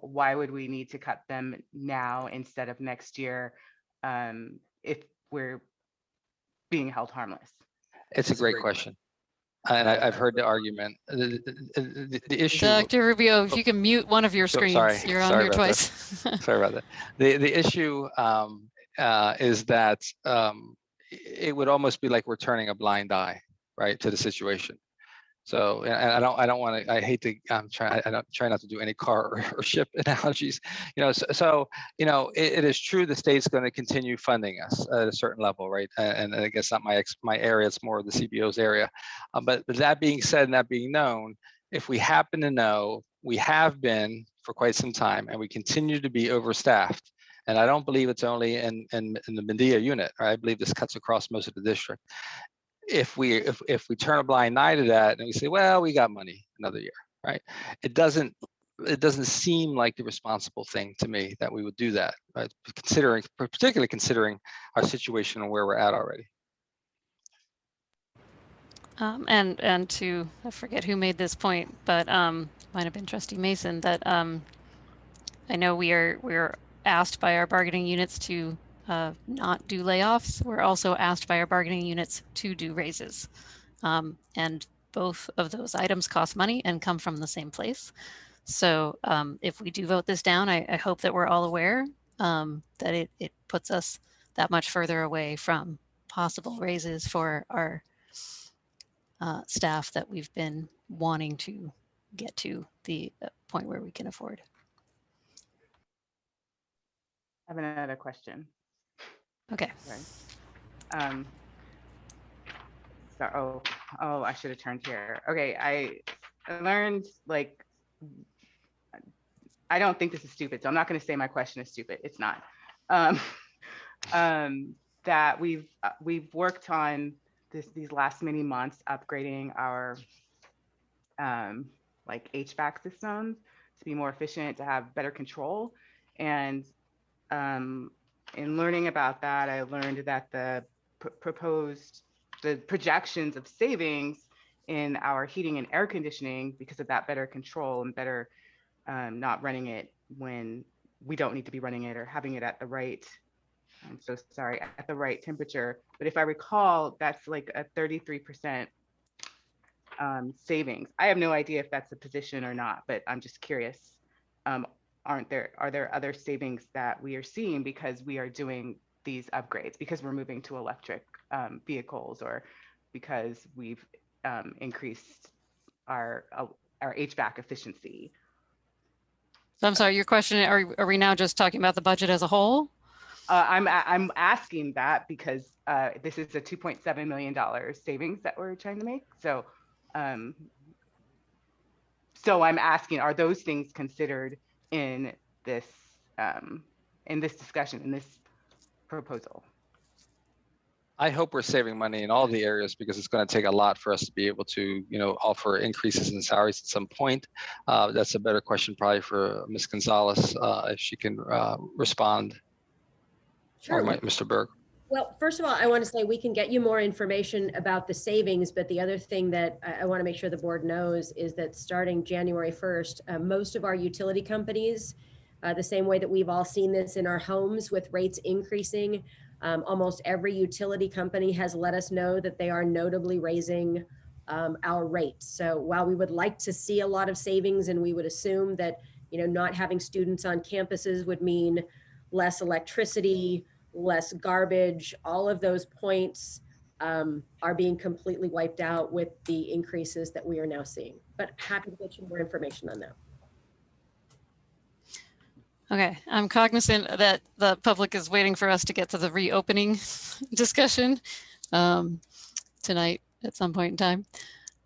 Why would we need to cut them now instead of next year if we're being held harmless? It's a great question. And I've heard the argument. The issue. Dr. Rubio, if you can mute one of your screens, you're on here twice. Sorry about that. The issue is that it would almost be like we're turning a blind eye, right, to the situation. So, and I don't want to, I hate to, I don't try not to do any car or ship analogies, it is true the state's going to continue funding us at a certain level, right? And I guess not my area, it's more of the CBO's area. But that being said, and that being known, if we happen to know, we have been for quite some time, and we continue to be overstaffed. And I don't believe it's only in the Medea unit, right? I believe this cuts across most of the district. If we turn a blind eye to that and we say, well, we got money another year, right? It doesn't seem like the responsible thing to me that we would do that, right? Particularly considering our situation and where we're at already. And to, I forget who made this point, but might have been Trustee Mason, that I know we're asked by our bargaining units to not do layoffs. We're also asked by our bargaining units to do raises. And both of those items cost money and come from the same place. So if we do vote this down, I hope that we're all aware that it puts us that much further away from possible raises for our staff that we've been wanting to get to the point where we can afford. I have another question. Okay. Sorry. I should have turned here. Okay, I learned, like, I don't think this is stupid, so I'm not going to say my question is stupid. It's not. That we've worked on these last many months upgrading our like HVAC systems to be more efficient, to have better control, and in learning about that, I learned that the projections of savings in our heating and air conditioning, because of that better control and better not running it when we don't need to be running it, or having it at the right, I'm so sorry, at the right temperature. But if I recall, that's like a 33% savings. I have no idea if that's a position or not, but I'm just curious. Are there other savings that we are seeing because we are doing these upgrades, because we're moving to electric vehicles, or because we've increased our HVAC efficiency? So I'm sorry, your question, are we now just talking about the budget as a whole? I'm asking that because this is a $2.7 million savings that we're trying to make. So I'm asking, are those things considered in this discussion, in this proposal? I hope we're saving money in all the areas, because it's going to take a lot for us to be able to, offer increases in salaries at some point. That's a better question probably for Ms. Gonzalez, if she can respond. Sure. Or Mr. Berg. Well, first of all, I want to say we can get you more information about the savings, but the other thing that I want to make sure the board knows is that starting January 1st, most of our utility companies, the same way that we've all seen this in our homes with rates increasing, almost every utility company has let us know that they are notably raising our rates. So while we would like to see a lot of savings, and we would assume that, not having students on campuses would mean less electricity, less garbage, all of those points are being completely wiped out with the increases that we are now seeing. But happy to get you more information on that. Okay, I'm cognizant that the public is waiting for us to get to the reopening discussion tonight at some point in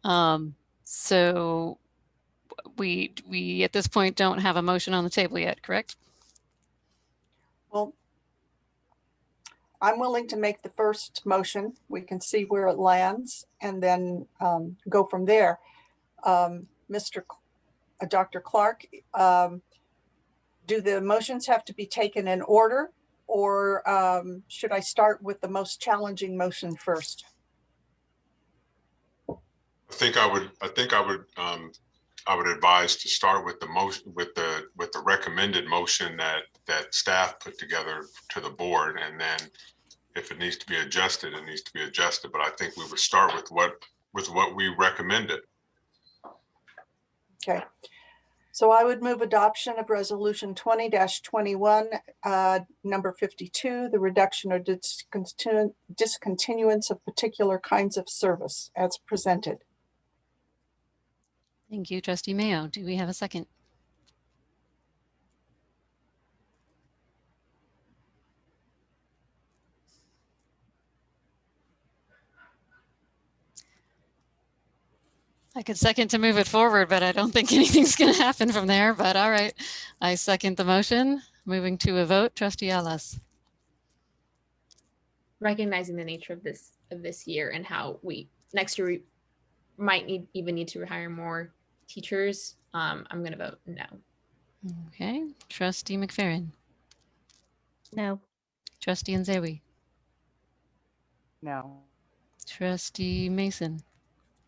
time. So we at this point don't have a motion on the table yet, correct? Well, I'm willing to make the first motion. We can see where it lands and then go from there. Dr. Clark, do the motions have to be taken in order, or should I start with the most challenging motion first? I think I would advise to start with the motion, with the recommended motion that staff put together to the board, and then if it needs to be adjusted, it needs to be adjusted. But I think we would start with what we recommended. Okay. So I would move adoption of resolution 20-21, number 52, the reduction or discontinuance of particular kinds of service as presented. Thank you, trustee Mayo. Do we have a second? I could second to move it forward, but I don't think anything's going to happen from there. But all right, I second the motion. Moving to a vote, trustee Ellis. Recognizing the nature of this year and how next year we might need to hire more teachers, I'm going to vote no. Okay, trustee McFerrin. No. Trustee Nzewi. No. Trustee Mason.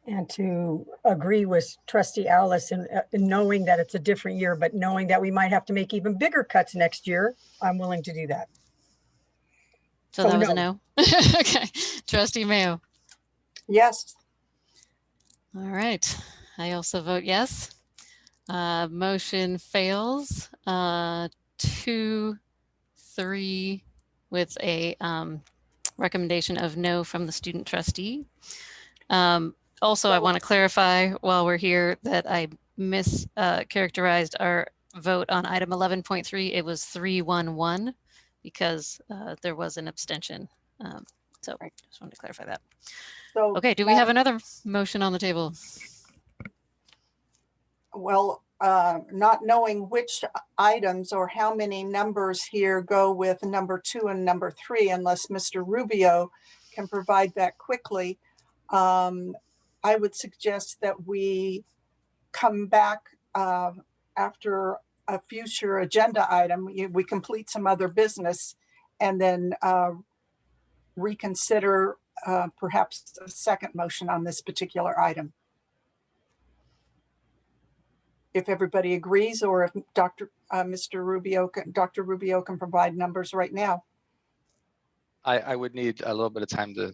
And to agree with trustee Alice in knowing that it's a different year, but knowing that we might have to make even bigger cuts next year, I'm willing to do that. So that was a no. Okay, trustee Mayo. Yes. All right, I also vote yes. Motion fails 2-3 with a recommendation of no from the student trustee. Also, I want to clarify while we're here that I mischaracterized our vote on item 11.3. It was 3-1-1 because there was an abstention. So I just wanted to clarify that. So, okay, do we have another motion on the table? Well, not knowing which items or how many numbers here go with number 2 and number 3, unless Mr. Rubio can provide that quickly, I would suggest that we come back after a future agenda item. We complete some other business and then reconsider perhaps a second motion on this particular item. If everybody agrees, or if Dr. Rubio can provide numbers right now. I would need a little bit of time to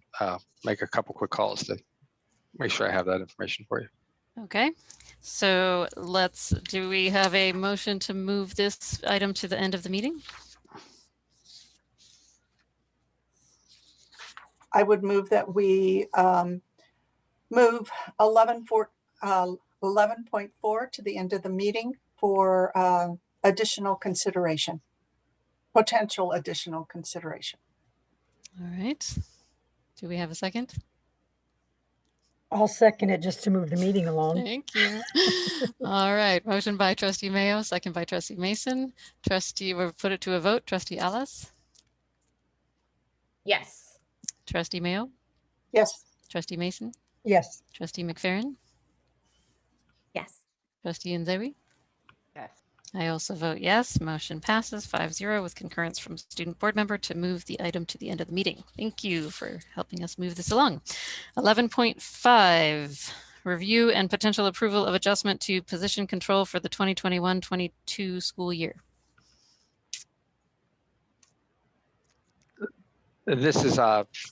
make a couple quick calls to make sure I have that information for you. Okay, so do we have a motion to move this item to the end of the meeting? I would move that we move 11.4 to the end of the meeting for additional consideration, potential additional consideration. All right, do we have a second? I'll second it just to move the meeting along. Thank you. All right, motion by trustee Mayo, second by trustee Mason. We'll put it to a vote. Trustee Ellis? Yes. Trustee Mayo? Yes. Trustee Mason? Yes. Trustee McFerrin? Yes. Trustee Nzewi? Yes. I also vote yes. Motion passes 5-0 with concurrence from student board member to move the item to the end of the meeting. Thank you for helping us move this along. 11.5, review and potential approval of adjustment to position control for the 2021-22 school year. This is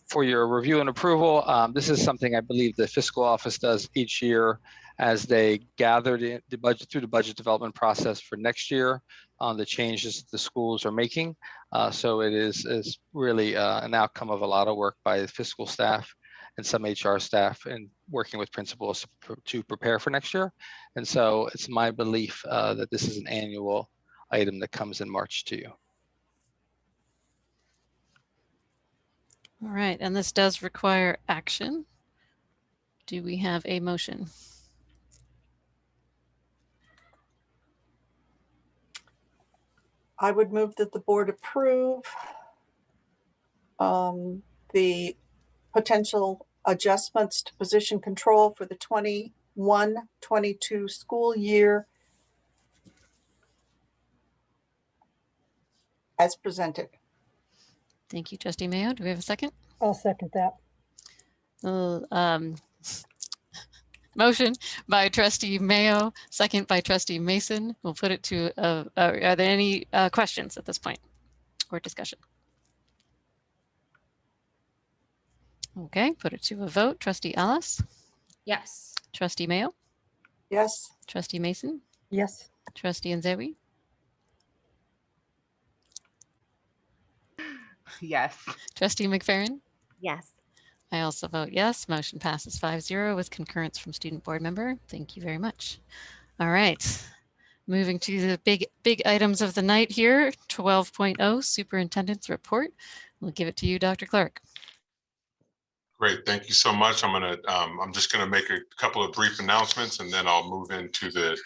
for your review and approval. This is something I believe the fiscal office does each year as they gathered the budget through the budget development process for next year on the changes the schools are making. So it is really an outcome of a lot of work by the fiscal staff and some HR staff and working with principals to prepare for next year. And so it's my belief that this is an annual item that comes in March to you. All right, and this does require action. Do we have a motion? I would move that the board approve the potential adjustments to position control for the 21-22 school year as presented. Thank you, trustee Mayo. Do we have a second? I'll second that. Motion by trustee Mayo, second by trustee Mason. We'll put it to, are there any questions at this point or discussion? Okay, put it to a vote. Trustee Ellis? Yes. Trustee Mayo? Yes. Trustee Mason? Yes. Trustee Nzewi? Yes. Trustee McFerrin? Yes. I also vote yes. Motion passes 5-0 with concurrence from student board member. Thank you very much. All right. Moving to the big items of the night here, 12.0 Superintendent's Report. We'll give it to you, Dr. Clark. Great, thank you so much. I'm just gonna make a couple of brief announcements and then I'll move into the,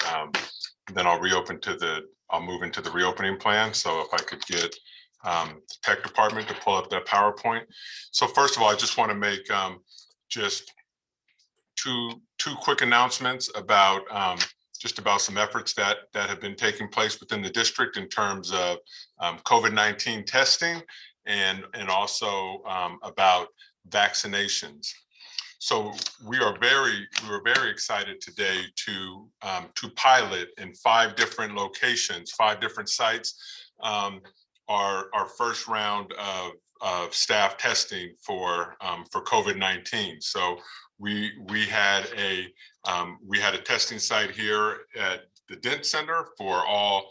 I'll move into the reopening plan. So if I could get the tech department to pull up that PowerPoint. So first of all, I just wanna make just two quick announcements about just about some efforts that have been taking place within the district in terms of COVID-19 testing and also about vaccinations. So we were very excited today to pilot in 5 different locations, 5 different sites, our first round of staff testing for COVID-19. So we had a testing site here at the Dent Center for all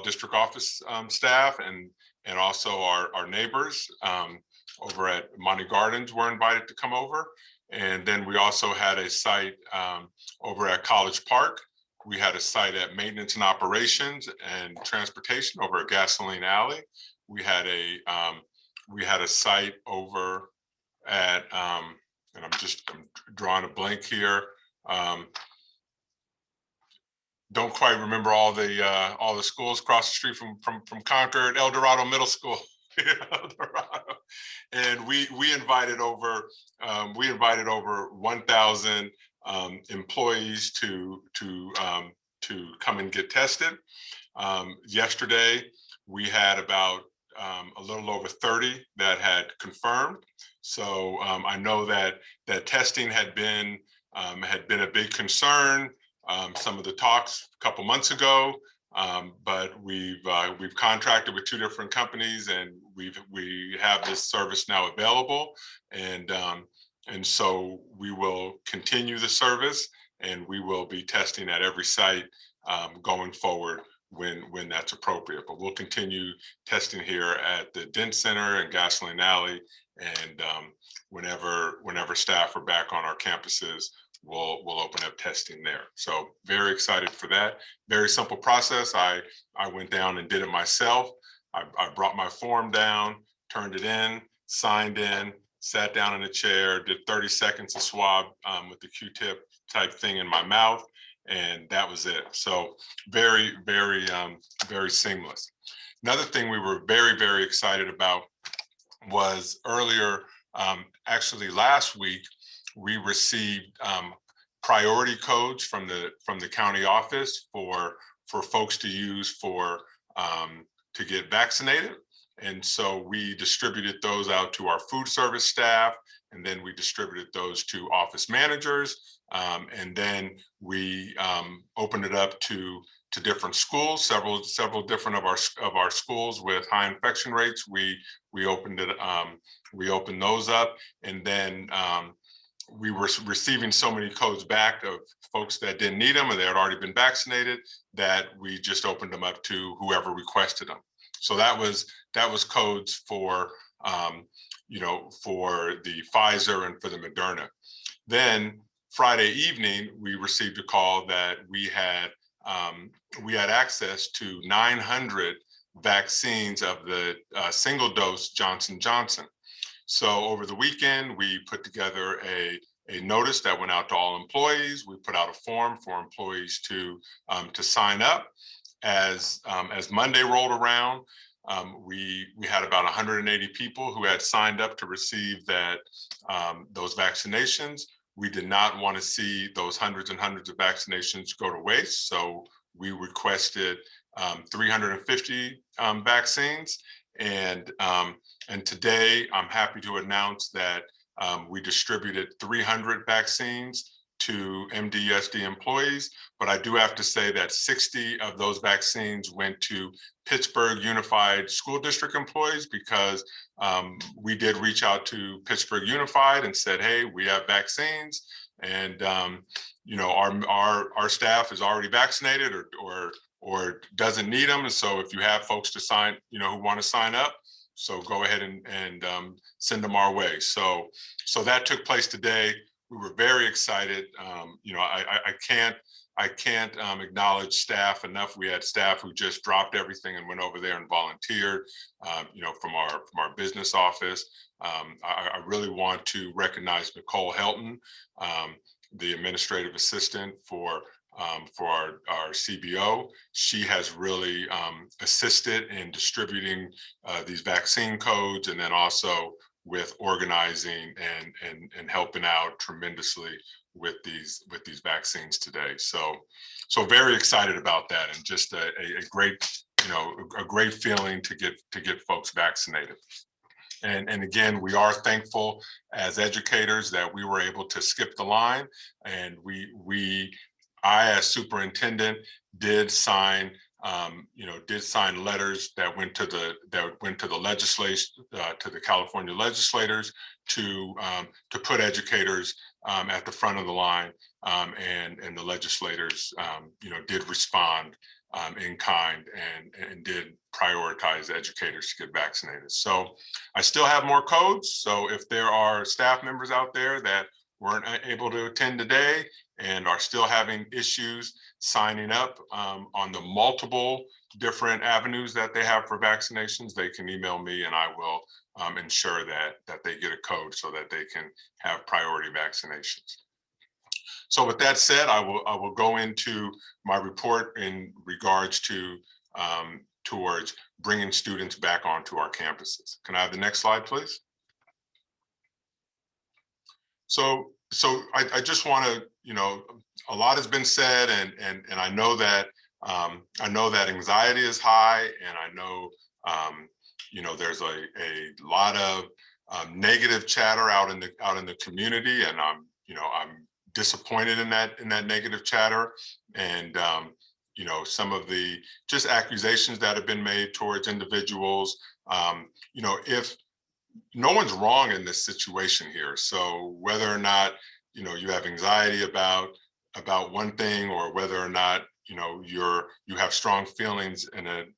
district office staff and also our neighbors over at Monty Gardens were invited to come over. And then we also had a site over at College Park. We had a site at Maintenance and Operations and Transportation over at Gasoline Alley. We had a site over at and I'm drawing a blank here. Don't quite remember all the schools across the street from Concord, El Dorado Middle School. El Dorado. And we invited over 1,000 employees to come and get tested. Yesterday we had about a little over 30 that had confirmed. So I know that testing had been a big concern. Some of the talks a couple months ago, but we've contracted with 2 different companies, and we have this service now available, and so we will continue the service, and we will be testing at every site going forward when that's appropriate. But we'll continue testing here at the Dent Center and Gasoline Alley, and whenever staff are back on our campuses, we'll open up testing there. So very excited for that. Very simple process. I went down and did it myself. I brought my form down, turned it in, signed in, sat down in a chair, did 30 seconds of swab with the Q-tip type thing in my mouth, and that was it. So very, very, very seamless. Another thing we were very, very excited about was earlier, actually last week, we received priority codes from the county office for folks to use to get vaccinated. And so we distributed those out to our food service staff, and then we distributed those to office managers. And then we opened it up to different schools, several different of our schools with high infection rates. We opened those up, and then we were receiving so many codes back of folks that didn't need them or they had already been vaccinated that we just opened them up to whoever requested them. So that was codes for for the Pfizer and for the Moderna. Then Friday evening, we received a call that we had access to 900 vaccines of the single dose Johnson & Johnson. So over the weekend, we put together a notice that went out to all employees. We put out a form for employees to sign up. As Monday rolled around, we had about 180 people who had signed up to receive those vaccinations. We did not want to see those hundreds and hundreds of vaccinations go to waste. So we requested 350 vaccines. And today I'm happy to announce that we distributed 300 vaccines to MDUSD employees, but I do have to say that 60 of those vaccines went to Pittsburgh Unified School District employees, because we did reach out to Pittsburgh Unified and said, hey, we have vaccines, and our staff is already vaccinated or doesn't need them. And so if you have folks to sign, who want to sign up, go ahead and send them our way. So that took place today. We were very excited. You know, I can't acknowledge staff enough. We had staff who just dropped everything and went over there and volunteered, you know, from our business office. I really want to recognize Nicole Helton, the administrative assistant for our CBO. She has really assisted in distributing these vaccine codes, and then also with organizing and helping out tremendously with these vaccines today. So very excited about that, and just a great, you know, a great feeling to get folks vaccinated. And again, we are thankful as educators that we were able to skip the line, and I, as superintendent, did sign letters that went to the legislation, to the California legislators, to put educators at the front of the line, and the legislators, you know, did respond in kind and did prioritize educators to get vaccinated. So I still have more codes. So if there are staff members out there that weren't able to attend today and are still having issues signing up on the multiple different avenues that they have for vaccinations, they can email me, and I will ensure that they get a code so that they can have priority vaccinations. So with that said, I will go into my report in regards to towards bringing students back onto our campuses. Can I have the next slide, please? So I just want to, you know, a lot has been said, and I know that anxiety is high, and I know you know, there's a lot of negative chatter out in the community, and I'm disappointed in that negative chatter, and you know, some of the just accusations that have been made towards individuals. You know, if no one's wrong in this situation here. So whether or not, you know, you have anxiety about one thing, or whether or not, you know, you have strong feelings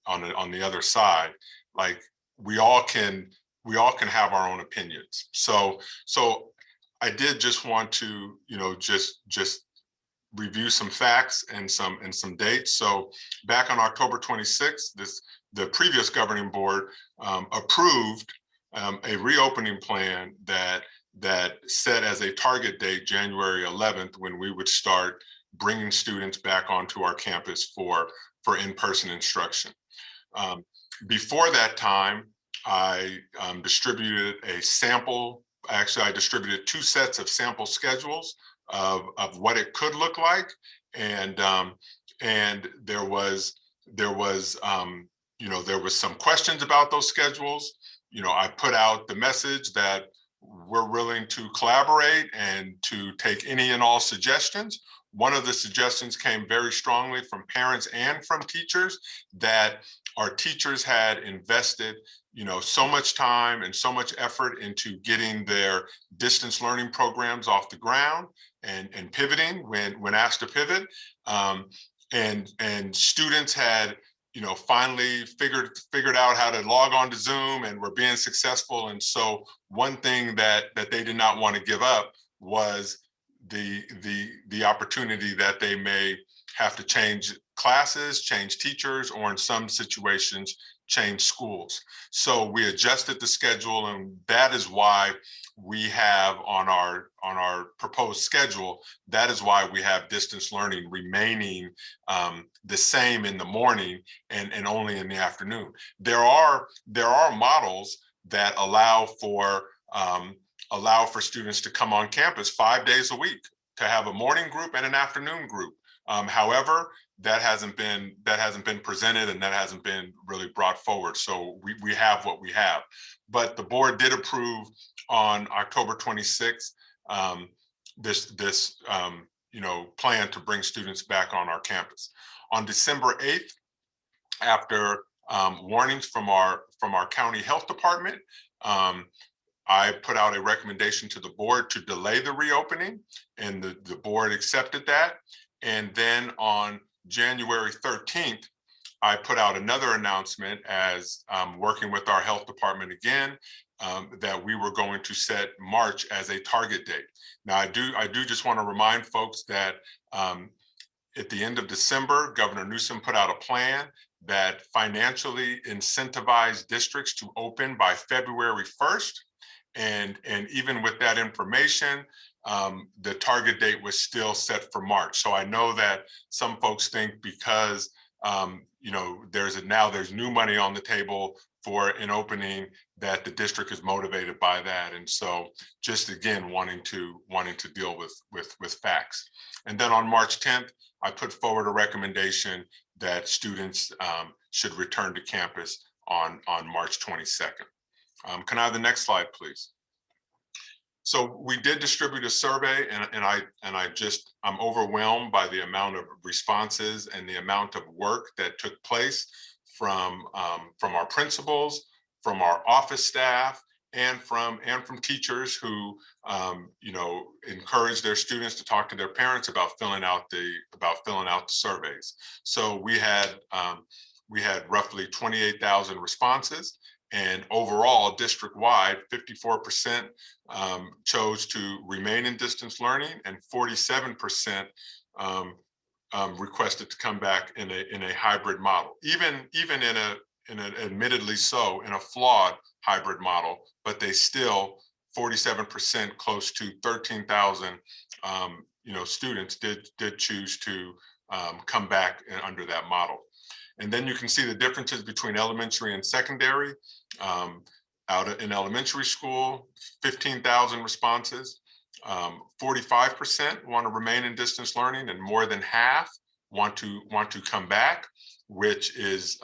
on the other side, like we all can have our own opinions. So I did just want to, you know, just review some facts and some dates. So back on October 26th, the previous governing board approved a reopening plan that set as a target date January 11th, when we would start bringing students back onto our campus for in-person instruction. Before that time, I distributed a sample. Actually, I distributed 2 sets of sample schedules of what it could look like, and there was you know, there was some questions about those schedules. You know, I put out the message that we're willing to collaborate and to take any and all suggestions. One of the suggestions came very strongly from parents and from teachers, that our teachers had invested, you know, so much time and so much effort into getting their distance learning programs off the ground and pivoting when asked to pivot. And students had, you know, finally figured out how to log on to Zoom and were being successful. And so one thing that they did not want to give up was the opportunity that they may have to change classes, change teachers, or in some situations, change schools. So we adjusted the schedule, and that is why we have on our proposed schedule, that is why we have distance learning remaining the same in the morning and only in the afternoon. There are models that allow for students to come on campus 5 days a week, to have a morning group and an afternoon group. However, that hasn't been presented, and that hasn't been really brought forward. So we have what we have. But the board did approve on October 26th this you know, plan to bring students back on our campus. On December 8th, after warnings from our county health department, I put out a recommendation to the board to delay the reopening, and the board accepted that. And then on January 13th, I put out another announcement as working with our health department again, that we were going to set March as a target date. Now, I do just want to remind folks that at the end of December, Governor Newsom put out a plan that financially incentivized districts to open by February 1st. And even with that information, the target date was still set for March. So I know that some folks think because there's new money on the table for an opening that the district is motivated by that. And so just again, wanting to deal with facts. And then on March 10th, I put forward a recommendation that students should return to campus on March 22nd. Can I have the next slide, please? So we did distribute a survey, and I'm overwhelmed by the amount of responses and the amount of work that took place from our principals, from our office staff, and from teachers who encourage their students to talk to their parents about filling out the surveys. So we had roughly 28,000 responses. And overall, district-wide, 54% chose to remain in distance learning, and 47% requested to come back in a hybrid model. Even in an admittedly so in a flawed hybrid model, but they still 47%, close to 13,000 students did choose to come back under that model. And then you can see the differences between elementary and secondary. Out in elementary school, 15,000 responses, 45% want to remain in distance learning, and more than half want to come back, which is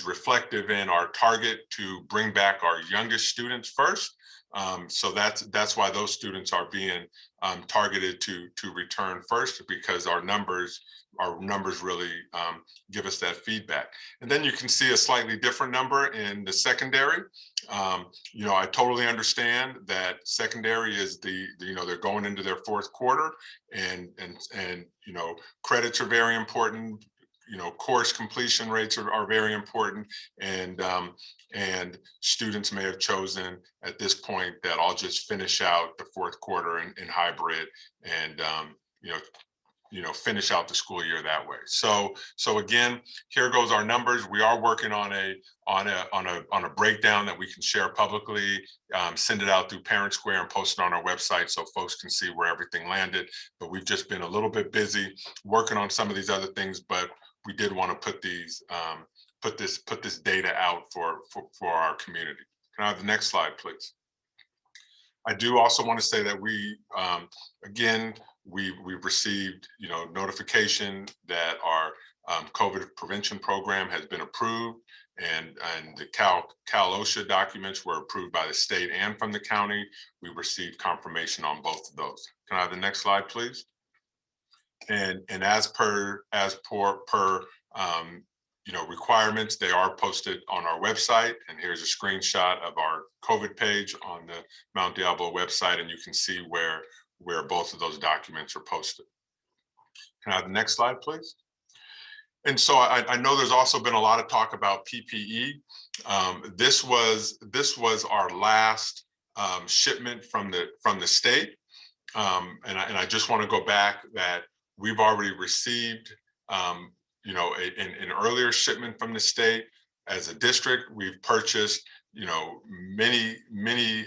reflective in our target to bring back our youngest students first. So that's why those students are being targeted to return first, because our numbers really give us that feedback. And then you can see a slightly different number in the secondary. I totally understand that secondary is they're going into their fourth quarter, and credits are very important. Course completion rates are very important, and students may have chosen at this point that I'll just finish out the fourth quarter in hybrid, and finish out the school year that way. So again, here goes our numbers. We are working on a breakdown that we can share publicly, send it out through Parent Square and post it on our website so folks can see where everything landed. But we've just been a little bit busy working on some of these other things, but we did want to put this data out for our community. Can I have the next slide, please? I do also want to say that we've received notification that our COVID prevention program has been approved, and the Cal OSHA documents were approved by the state and from the county. We received confirmation on both of those. Can I have the next slide, please? And as per requirements, they are posted on our website. And here's a screenshot of our COVID page on the Mount Diablo website, and you can see where both of those documents are posted. Can I have the next slide, please? And so I know there's also been a lot of talk about PPE. This was our last shipment from the state. And I just want to go back that we've already received an earlier shipment from the state. As a district, we've purchased many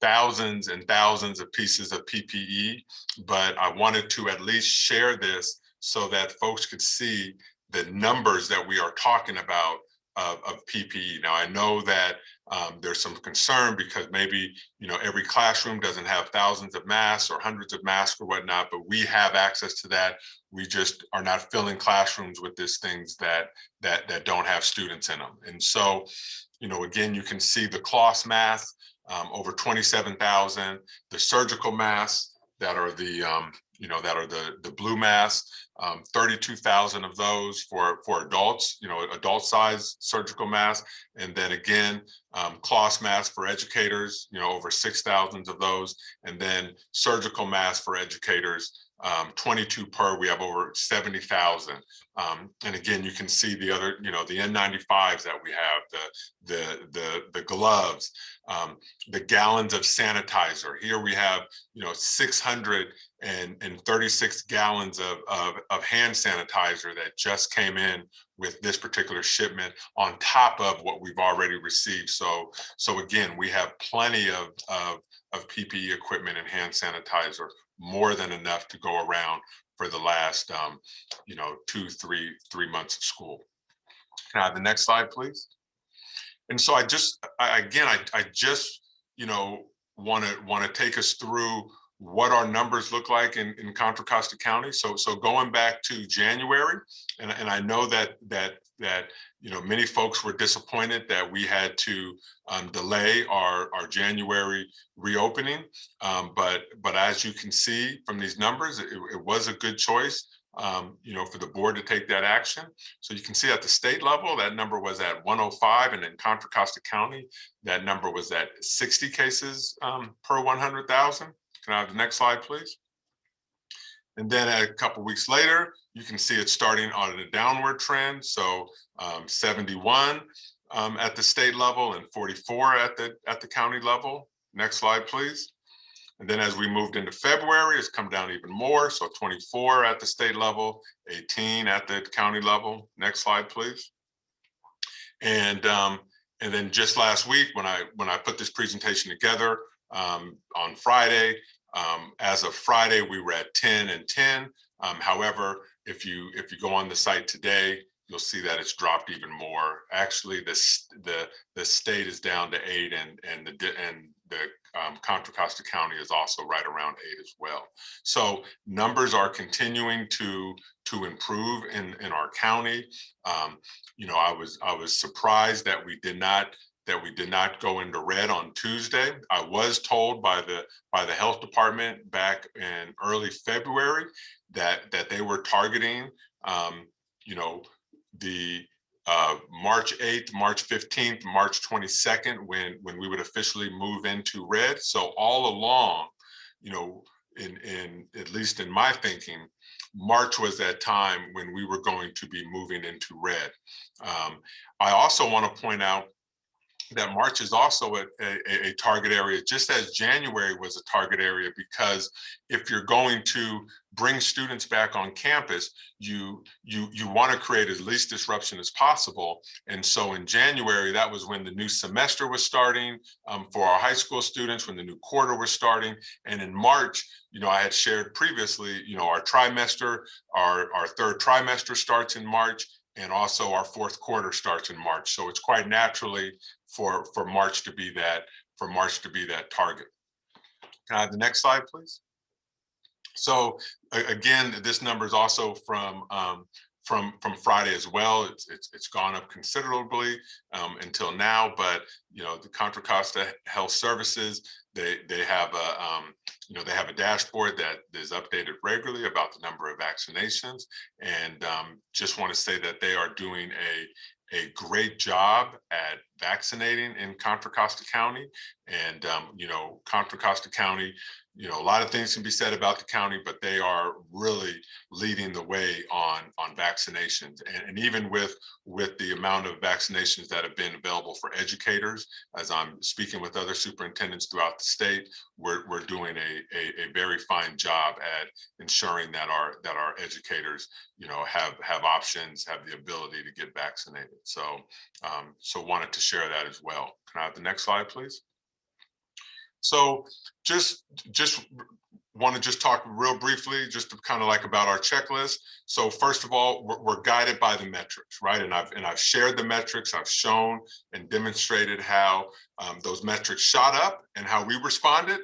thousands and thousands of pieces of PPE, but I wanted to at least share this so that folks could see the numbers that we are talking about of PPE. Now, I know that there's some concern because maybe every classroom doesn't have thousands of masks or hundreds of masks or whatnot, but we have access to that. We just are not filling classrooms with these things that don't have students in them. And so, again, you can see the cloth masks, over 27,000, the surgical masks that are the blue masks, 32,000 of those for adults, adult size surgical masks. And then again, cloth masks for educators, over 6,000 of those. And then surgical masks for educators, 22 per, we have over 70,000. And again, you can see the other, the N95s that we have, the gloves, the gallons of sanitizer. Here we have, 636 gallons of hand sanitizer that just came in with this particular shipment on top of what we've already received. So again, we have plenty of PPE equipment and hand sanitizer, more than enough to go around for the last, 3 months of school. Can I have the next slide, please? And so I just want to take us through what our numbers look like in Contra Costa County. So going back to January, and I know that many folks were disappointed that we had to delay our January reopening, but as you can see from these numbers, it was a good choice, for the board to take that action. So you can see at the state level, that number was at 105, and in Contra Costa County, that number was at 60 cases per 100,000. Can I have the next slide, please? And then a couple weeks later, you can see it starting on a downward trend. So 71 at the state level and 44 at the county level. Next slide, please. And then as we moved into February, it's come down even more. So 24 at the state level, 18 at the county level. Next slide, please. And then just last week, when I put this presentation together on Friday, as of Friday, we were at 10 and 10. However, if you go on the site today, you'll see that it's dropped even more. Actually, the state is down to 8, and the Contra Costa County is also right around 8 as well. So numbers are continuing to improve in our county. I was surprised that we did not go into red on Tuesday. I was told by the health department back in early February that they were targeting, the March 8th, March 15th, March 22nd, when we would officially move into red. So all along, in at least in my thinking, March was that time when we were going to be moving into red. I also want to point out that March is also a target area, just as January was a target area, because if you're going to bring students back on campus, you want to create as least disruption as possible. And so in January, that was when the new semester was starting for our high school students, when the new quarter was starting. And in March, I had shared previously, our trimester, our third trimester starts in March, and also our fourth quarter starts in March. So it's quite naturally for March to be that target. Can I have the next slide, please? So again, this number is also from Friday as well. It's gone up considerably until now, but the Contra Costa Health Services, they have a dashboard that is updated regularly about the number of vaccinations, and just want to say that they are doing a great job at vaccinating in Contra Costa County. And Contra Costa County, a lot of things can be said about the county, but they are really leading the way on vaccinations. And even with the amount of vaccinations that have been available for educators, as I'm speaking with other superintendents throughout the state, we're doing a very fine job at ensuring that our educators, have options, have the ability to get vaccinated. So wanted to share that as well. Can I have the next slide, please? So just want to just talk real briefly, just to kind of like about our checklist. So first of all, we're guided by the metrics, right? And I've shared the metrics. I've shown and demonstrated how those metrics shot up and how we responded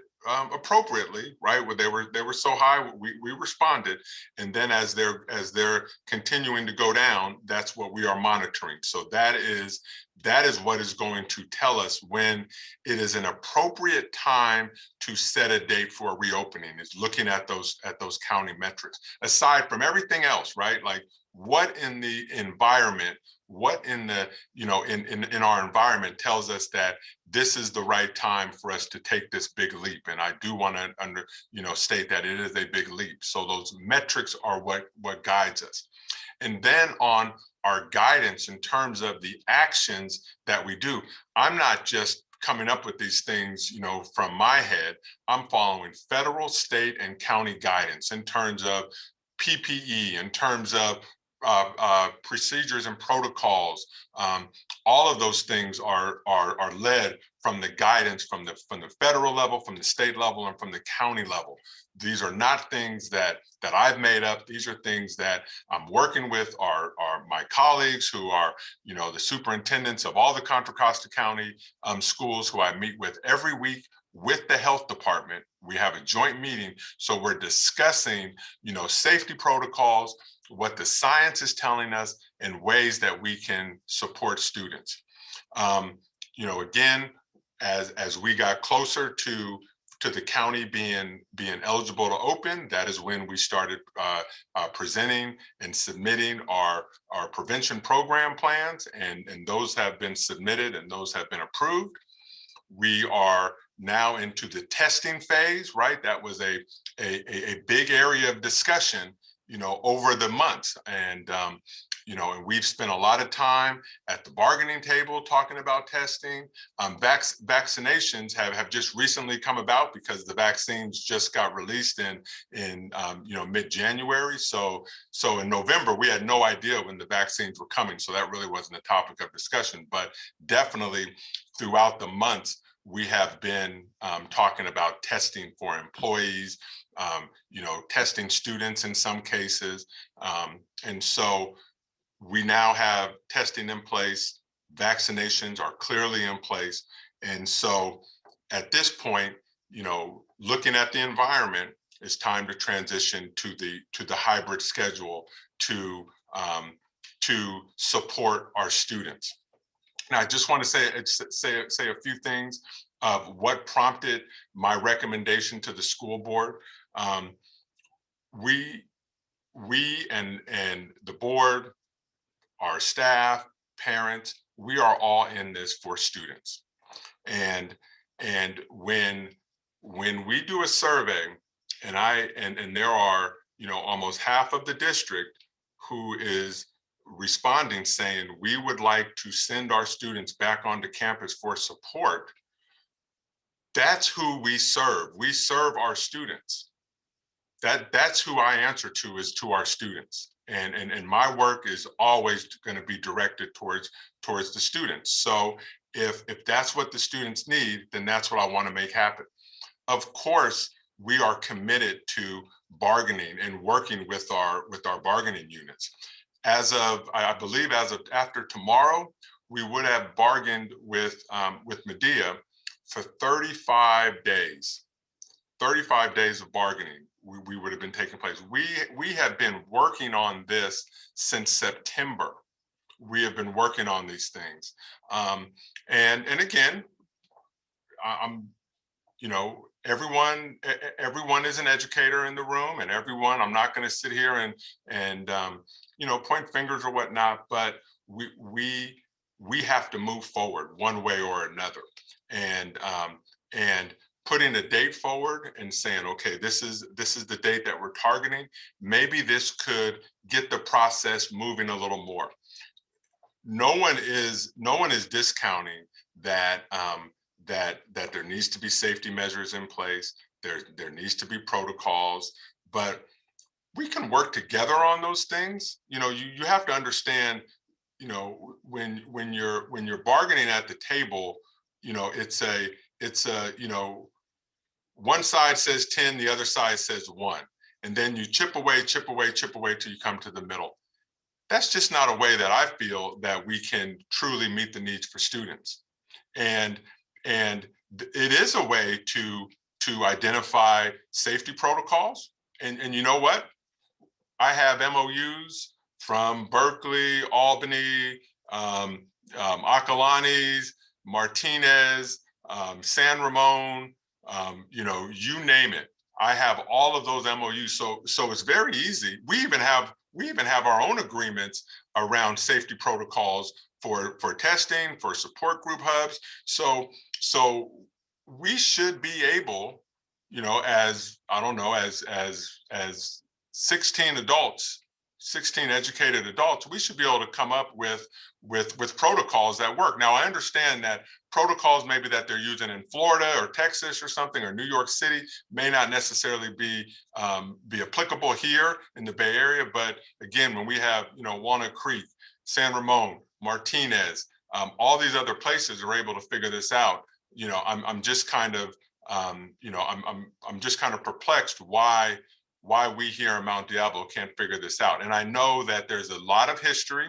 appropriately, right? Where they were so high, we responded. And then as they're continuing to go down, that's what we are monitoring. So that is that is what is going to tell us when it is an appropriate time to set a date for a reopening, is looking at those county metrics. Aside from everything else, right? Like what in the environment, what in the, in our environment tells us that this is the right time for us to take this big leap. And I do want to state that it is a big leap. So those metrics are what guides us. And then on our guidance in terms of the actions that we do, I'm not just coming up with these things, from my head. I'm following federal, state, and county guidance in terms of PPE, in terms of procedures and protocols. All of those things are led from the guidance from the federal level, from the state level, and from the county level. These are not things that I've made up. These are things that I'm working with are my colleagues who are, the superintendents of all the Contra Costa County schools who I meet with every week with the health department. We have a joint meeting. So we're discussing, safety protocols, what the science is telling us, and ways that we can support students. Again, as we got closer to the county being eligible to open, that is when we started presenting and submitting our prevention program plans, and those have been submitted and those have been approved. We are now into the testing phase, right? That was a big area of discussion, over the months. And we've spent a lot of time at the bargaining table talking about testing. Vaccinations have just recently come about because the vaccines just got released in mid-January. So in November, we had no idea when the vaccines were coming. So that really wasn't a topic of discussion, but definitely throughout the months, we have been talking about testing for employees, testing students in some cases. And so we now have testing in place, vaccinations are clearly in place. And so at this point, looking at the environment, it's time to transition to the hybrid schedule to support our students. And I just want to say a few things of what prompted my recommendation to the school board. We and the board, our staff, parents, we are all in this for students. And when we do a survey, and there are almost half of the district who is responding saying we would like to send our students back onto campus for support, that's who we serve. We serve our students. That's who I answer to, is to our students. And my work is always going to be directed towards the students. So if that's what the students need, then that's what I want to make happen. Of course, we are committed to bargaining and working with our bargaining units. As of, I believe, after tomorrow, we would have bargained with Medea for 35 days. 35 days of bargaining we would have been taking place. We have been working on this since September. We have been working on these things. And again, everyone is an educator in the room, and I'm not going to sit here and point fingers or whatnot, but we have to move forward one way or another. And putting a date forward and saying, okay, this is the date that we're targeting. Maybe this could get the process moving a little more. No one is discounting that there needs to be safety measures in place. There needs to be protocols, but we can work together on those things. You have to understand, when you're bargaining at the table, it's a one side says 10, the other side says 1, and then you chip away till you come to the middle. That's just not a way that I feel that we can truly meet the needs for students. And it is a way to identify safety protocols. And you know what? I have MOUs from Berkeley, Albany, Acalanes, Martinez, San Ramon, you know, you name it. I have all of those MOUs, so it's very easy. We even have our own agreements around safety protocols for testing, for support group hubs. So we should be able, you know, as 16 adults, 16 educated adults, we should be able to come up with protocols that work. Now, I understand that protocols maybe that they're using in Florida or Texas or something, or New York City, may not necessarily be applicable here in the Bay Area. But again, when we have, you know, Walnut Creek, San Ramon, Martinez, all these other places are able to figure this out. You know, I'm just kind of, you know, I'm just kind of perplexed why we here in Mount Diablo can't figure this out. And I know that there's a lot of history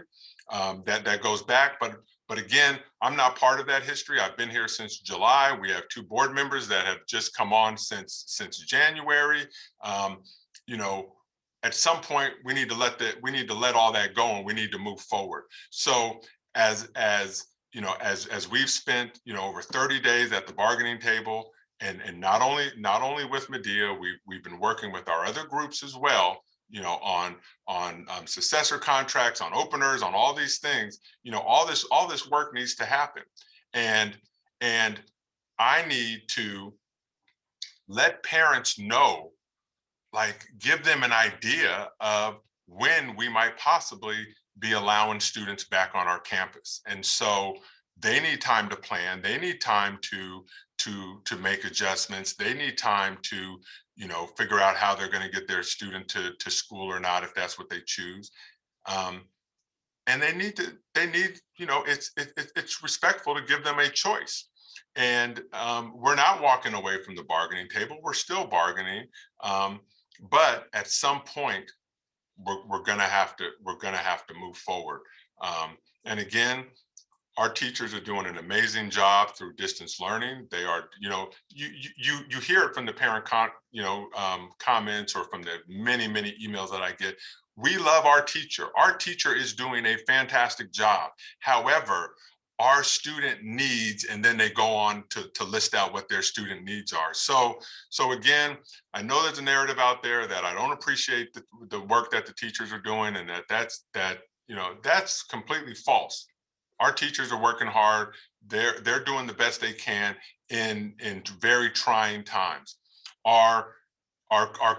that goes back, but again, I'm not part of that history. I've been here since July. We have 2 board members that have just come on since January. You know, at some point we need to let all that go, and we need to move forward. So as you know, as we've spent, you know, over 30 days at the bargaining table, and not only with Medea, we've been working with our other groups as well, you know, on successor contracts, on openers, on all these things. You know, all this work needs to happen, and I need to let parents know, like, give them an idea of when we might possibly be allowing students back on our campus. And so they need time to plan. They need time to make adjustments. They need time to, you know, figure out how they're going to get their student to school or not, if that's what they choose. And they need, you know, it's respectful to give them a choice. And we're not walking away from the bargaining table. We're still bargaining. But at some point, we're gonna have to move forward. And again, our teachers are doing an amazing job through distance learning. They are, you know, you hear it from the parent comments, or from the many emails that I get. We love our teacher. Our teacher is doing a fantastic job. However, our student needs, and then they go on to list out what their student needs are. So again, I know there's a narrative out there that I don't appreciate the work that the teachers are doing, and that's completely false. Our teachers are working hard. They're doing the best they can in very trying times. Our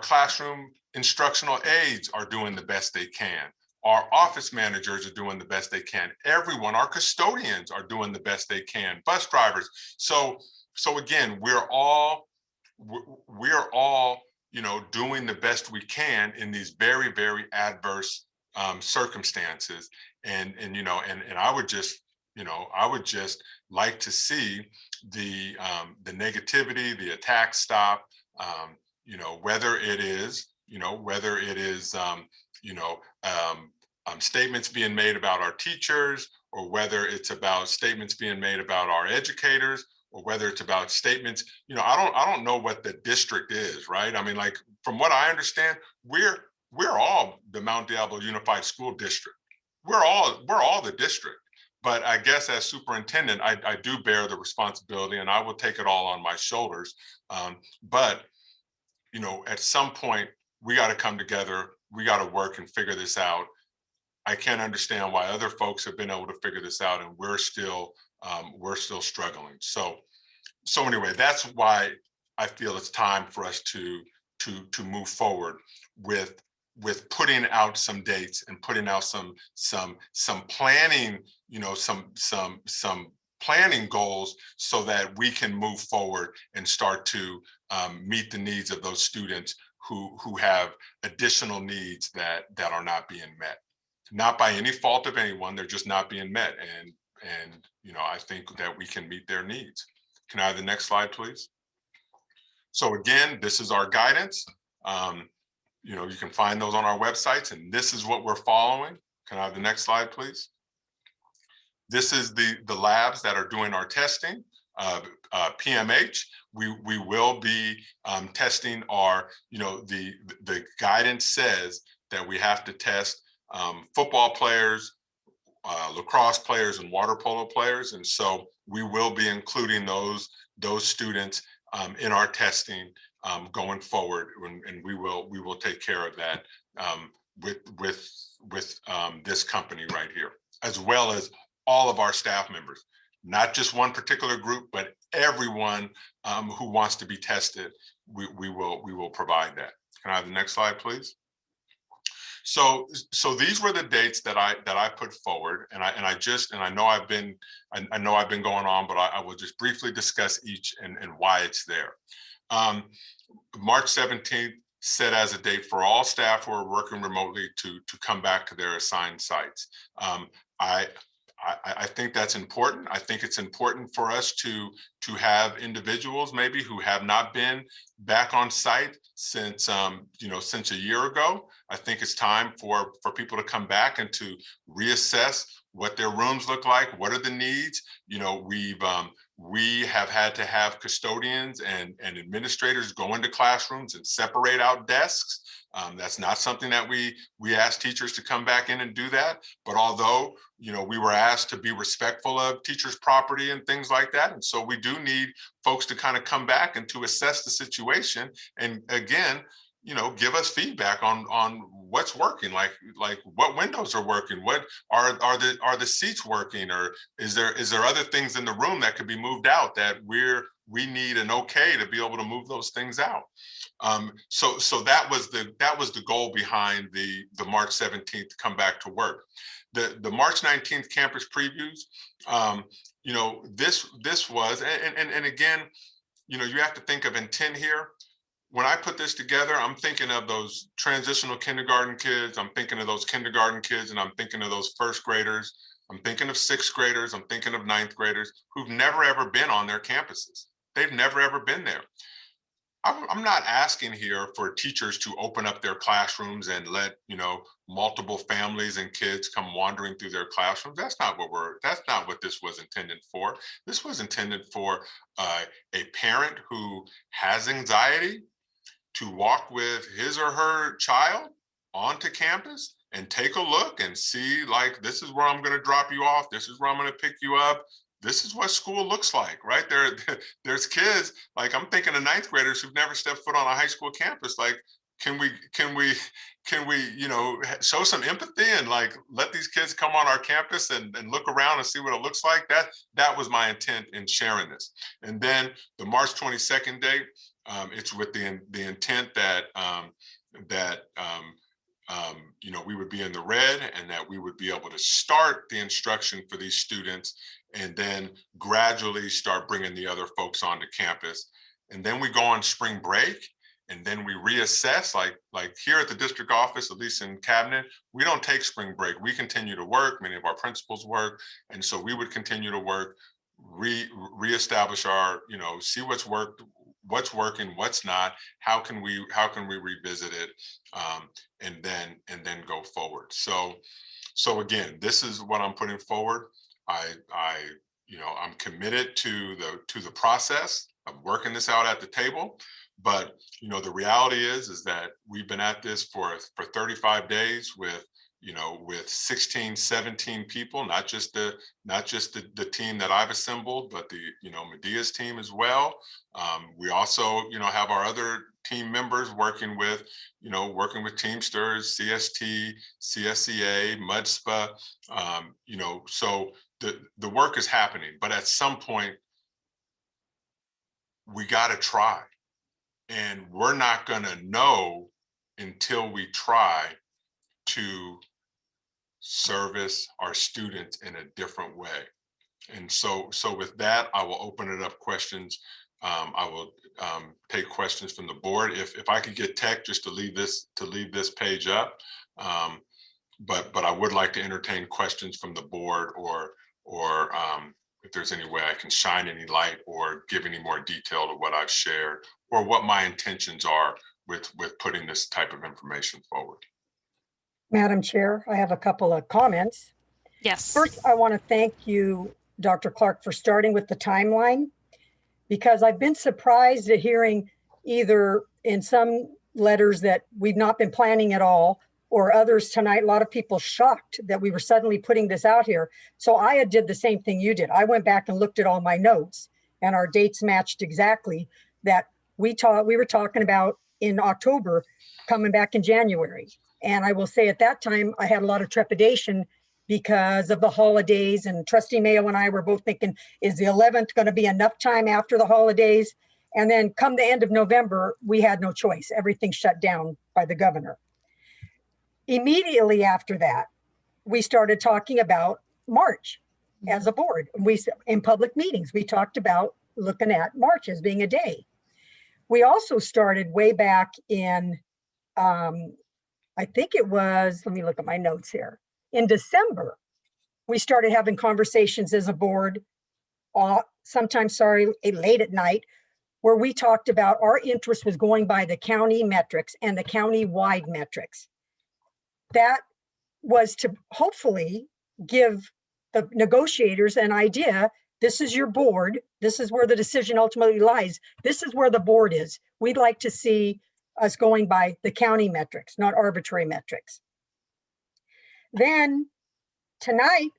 classroom instructional aides are doing the best they can. Our office managers are doing the best they can. Everyone, our custodians are doing the best they can. Bus drivers. So again, we're all, you know, doing the best we can in these very, very adverse circumstances. And you know, and I would just, you know, like to see the negativity, the attack stop. You know, whether it is statements being made about our teachers, or whether it's about statements being made about our educators, or whether it's about statements, you know, I don't know what the district is, right? I mean, like, from what I understand, we're all the Mount Diablo Unified School District. We're all the district. But I guess as superintendent, I do bear the responsibility, and I will take it all on my shoulders. But, you know, at some point, we got to come together. We got to work and figure this out. I can't understand why other folks have been able to figure this out, and we're still struggling. So anyway, that's why I feel it's time for us to move forward with putting out some dates, and putting out some planning, you know, some planning goals, so that we can move forward and start to meet the needs of those students who have additional needs that are not being met. Not by any fault of anyone, they're just not being met. And you know, I think that we can meet their needs. Can I have the next slide, please? So again, this is our guidance. You know, you can find those on our websites, and this is what we're following. Can I have the next slide, please? This is the labs that are doing our testing. PMH, we will be testing our, you know, the guidance says that we have to test football players, lacrosse players and water polo players. And so we will be including those students in our testing going forward, and we will take care of that with this company right here, as well as all of our staff members, not just one particular group, but everyone who wants to be tested. We will provide that. Can I have the next slide, please? So these were the dates that I put forward, and I know I've been going on, but I will just briefly discuss each and why it's there. March 17th set as a date for all staff who are working remotely to come back to their assigned sites. I think that's important. I think it's important for us to have individuals maybe who have not been back on site since since a year ago. I think it's time for people to come back and to reassess what their rooms look like. What are the needs? We have had to have custodians and administrators go into classrooms and separate out desks. That's not something that we ask teachers to come back in and do that. But although, we were asked to be respectful of teachers' property and things like that. And so we do need folks to kind of come back and to assess the situation. And again, give us feedback on what's working, like what windows are working, what are the seats working, or is there other things in the room that could be moved out that we need an okay to be able to move those things out. So that was the goal behind the March 17th come back to work. The March 19th campus previews, this was, and again, you have to think of intent here. When I put this together, I'm thinking of those transitional kindergarten kids. I'm thinking of those kindergarten kids, and I'm thinking of those first graders. I'm thinking of sixth graders. I'm thinking of ninth graders who've never, ever been on their campuses. They've never, ever been there. I'm not asking here for teachers to open up their classrooms and let, multiple families and kids come wandering through their classrooms. That's not what this was intended for. This was intended for a parent who has anxiety to walk with his or her child onto campus and take a look and see, like, this is where I'm going to drop you off. This is where I'm going to pick you up. This is what school looks like, right? There's kids, like, I'm thinking of ninth graders who've never stepped foot on a high school campus. Like, can we show some empathy and like let these kids come on our campus and look around and see what it looks like? That was my intent in sharing this. And then the March 22nd date, it's with the intent that we would be in the red and that we would be able to start the instruction for these students and then gradually start bringing the other folks onto campus. And then we go on spring break, and then we reassess, like here at the district office, at least in cabinet, we don't take spring break. We continue to work. Many of our principals work. And so we would continue to work, reestablish our, see what's worked, what's working, what's not, how can we revisit it, and then go forward. So again, this is what I'm putting forward. I'm committed to the process of working this out at the table. But the reality is that we've been at this for 35 days with 16, 17 people, not just the team that I've assembled, but the Medea's team as well. We also have our other team members working with Teamsters, CST, CSEA, MUDSPA. So the work is happening, but at some point we got to try. And we're not going to know until we try to service our students in a different way. And so with that, I will open it up questions. I will take questions from the board. If I could get tech just to leave this page up, but I would like to entertain questions from the board, or if there's any way I can shine any light or give any more detail to what I've shared, or what my intentions are with putting this type of information forward. Madam Chair, I have a couple of comments. Yes. First, I want to thank you, Dr. Clark, for starting with the timeline, because I've been surprised at hearing either in some letters that we've not been planning at all, or others tonight, a lot of people shocked that we were suddenly putting this out here. So I did the same thing you did. I went back and looked at all my notes, and our dates matched exactly that we were talking about in October, coming back in January. And I will say at that time, I had a lot of trepidation because of the holidays, and Trustee Mayo and I were both thinking, is the 11th going to be enough time after the holidays? And then come the end of November, we had no choice. Everything shut down by the governor. Immediately after that, we started talking about March as a board. In public meetings, we talked about looking at March as being a day. We also started way back in, I think it was, let me look at my notes here. In December, we started having conversations as a board, sometimes, late at night, where we talked about our interest was going by the county metrics and the county-wide metrics. That was to hopefully give the negotiators an idea. This is your board. This is where the decision ultimately lies. This is where the board is. We'd like to see us going by the county metrics, not arbitrary metrics. Then tonight,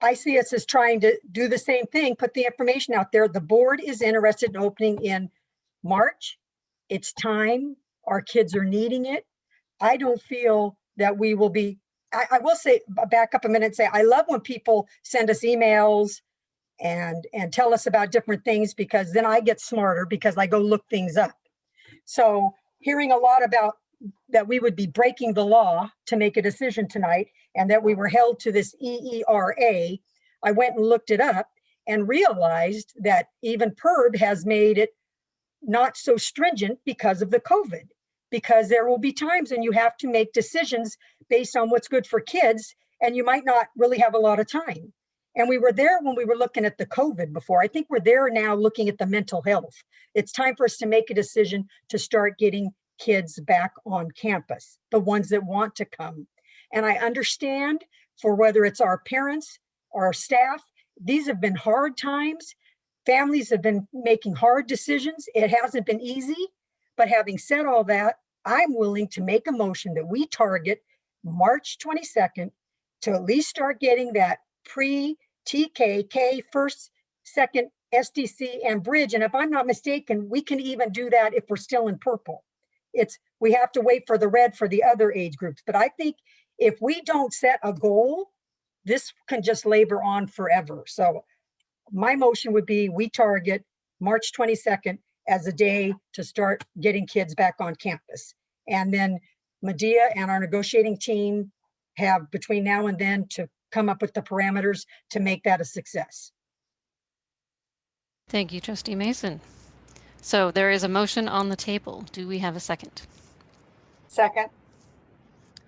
I see us as trying to do the same thing, put the information out there. The board is interested in opening in March. It's time. Our kids are needing it. I don't feel that we will be, I will say, back up a minute and say, I love when people send us emails and tell us about different things, because then I get smarter because I go look things up. So hearing a lot about that we would be breaking the law to make a decision tonight and that we were held to this EERA, I went and looked it up and realized that even PERB has made it not so stringent because of the COVID, because there will be times when you have to make decisions based on what's good for kids, and you might not really have a lot of time. And we were there when we were looking at the COVID before. I think we're there now looking at the mental health. It's time for us to make a decision to start getting kids back on campus, the ones that want to come. And I understand for whether it's our parents, our staff, these have been hard times. Families have been making hard decisions. It hasn't been easy. But having said all that, I'm willing to make a motion that we target March 22nd to at least start getting that pre-TKK first, second, SDC and bridge. And if I'm not mistaken, we can even do that if we're still in purple. We have to wait for the red for the other age groups. But I think if we don't set a goal, this can just labor on forever. So my motion would be we target March 22nd as a day to start getting kids back on campus. And then Medea and our negotiating team have between now and then to come up with the parameters to make that a success. Thank you, Trustee Mason. So there is a motion on the table. Do we have a second? Second.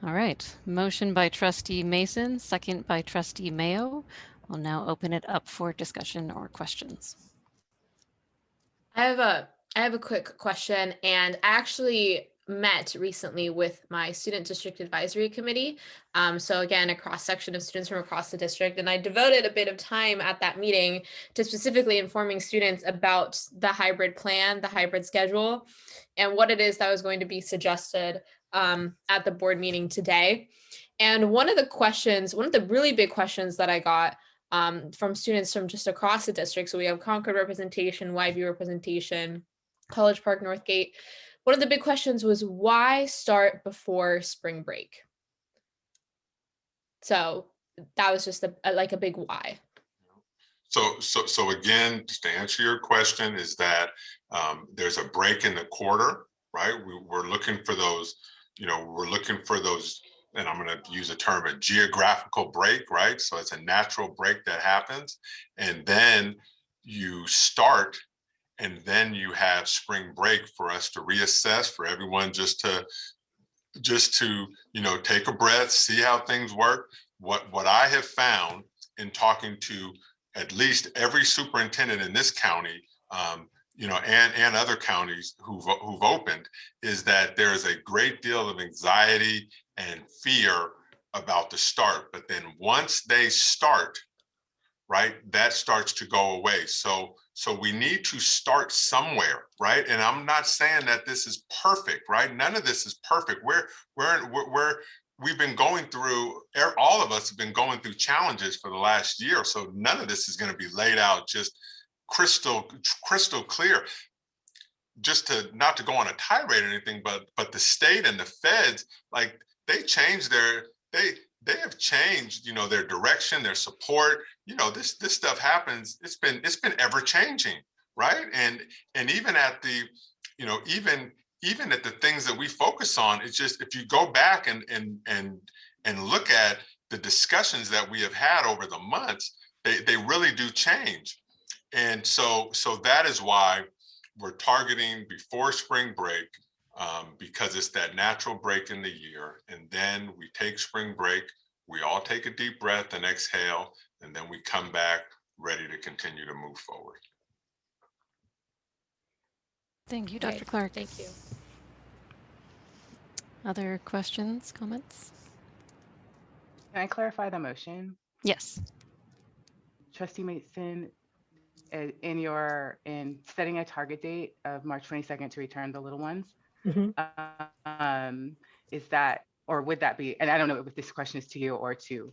All right. Motion by Trustee Mason, second by Trustee Mayo. We'll now open it up for discussion or questions. I have a quick question, and I actually met recently with my student district advisory committee. So again, a cross section of students from across the district. And I devoted a bit of time at that meeting to specifically informing students about the hybrid plan, the hybrid schedule, and what it is that was going to be suggested at the board meeting today. And one of the really big questions that I got from students from just across the district. So we have Concord representation, YB representation, College Park, Northgate. One of the big questions was, why start before spring break? So that was just a big why. So again, just to answer your question, is that there's a break in the quarter, right? We're looking for those, and I'm going to use a term, a geographical break, right? So it's a natural break that happens. And then you start, and then you have spring break for us to reassess, for everyone just to take a breath, see how things work. What I have found in talking to at least every superintendent in this county, and other counties who've opened, is that there is a great deal of anxiety and fear about the start. But then once they start, right, that starts to go away. So So we need to start somewhere, right? And I'm not saying that this is perfect, right? None of this is perfect. We've been going through, all of us have been going through challenges for the last year. So none of this is going to be laid out just crystal clear. Just to not to go on a tirade or anything, but the state and the feds, like they changed they have changed, their direction, their support. This stuff happens. It's been ever changing, right? And even at the, even at the things that we focus on, it's just, if you go back and look at the discussions that we have had over the months, they really do change. And so that is why we're targeting before spring break, because it's that natural break in the year. And then we take spring break, we all take a deep breath and exhale, and then we come back ready to continue to move forward. Thank you, Dr. Clark. Thank you. Other questions, comments? Can I clarify the motion? Yes. Trustee Mason, in setting a target date of March 22nd to return the little ones, is that, or would that be, and I don't know if this question is to you or to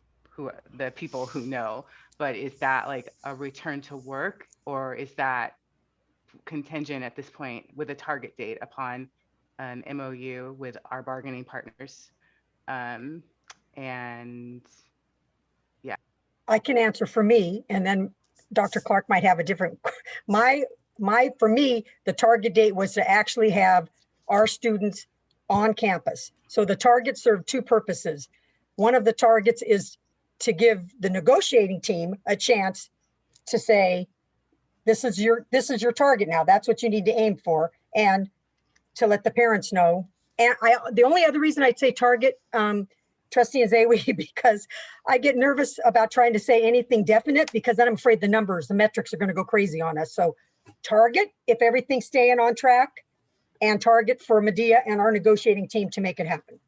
the people who know, but is that like a return to work, or is that contingent at this point with a target date upon an MOU with our bargaining partners? And yeah. I can answer for me, and then Dr. Clark might have a different, for me, the target date was to actually have our students on campus. So the target served two purposes. One of the targets is to give the negotiating team a chance to say, this is your target now. That's what you need to aim for, and to let the parents know. And the only other reason I'd say target, Trustee Azewi, because I get nervous about trying to say anything definite, because then I'm afraid the metrics are going to go crazy on us. So target, if everything's staying on track, and target for Medea and our negotiating team to make it happen.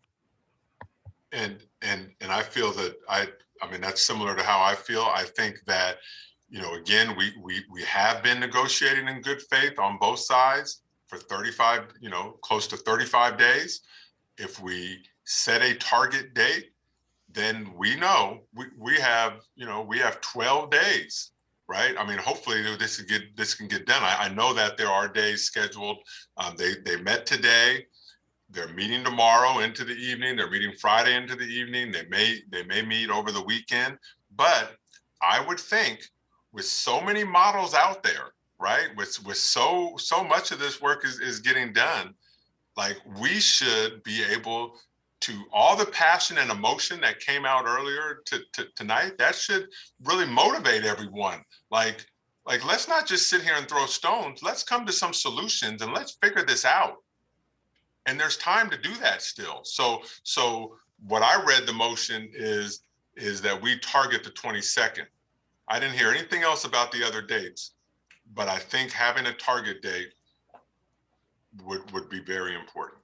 And I feel that I mean, that's similar to how I feel. I think that, again, we have been negotiating in good faith on both sides for 35, close to 35 days. If we set a target date, then we know we have 12 days, right? I mean, hopefully this can get done. I know that there are days scheduled. They met today. They're meeting tomorrow into the evening. They're meeting Friday into the evening. They may meet over the weekend. But I would think, with so many models out there, right? With so much of this work is getting done, like, we should be able to, all the passion and emotion that came out earlier tonight, that should really motivate everyone. Like, let's not just sit here and throw stones. Let's come to some solutions and let's figure this out. And there's time to do that still. So what I read the motion is that we target the 22nd. I didn't hear anything else about the other dates, but I think having a target date would be very important.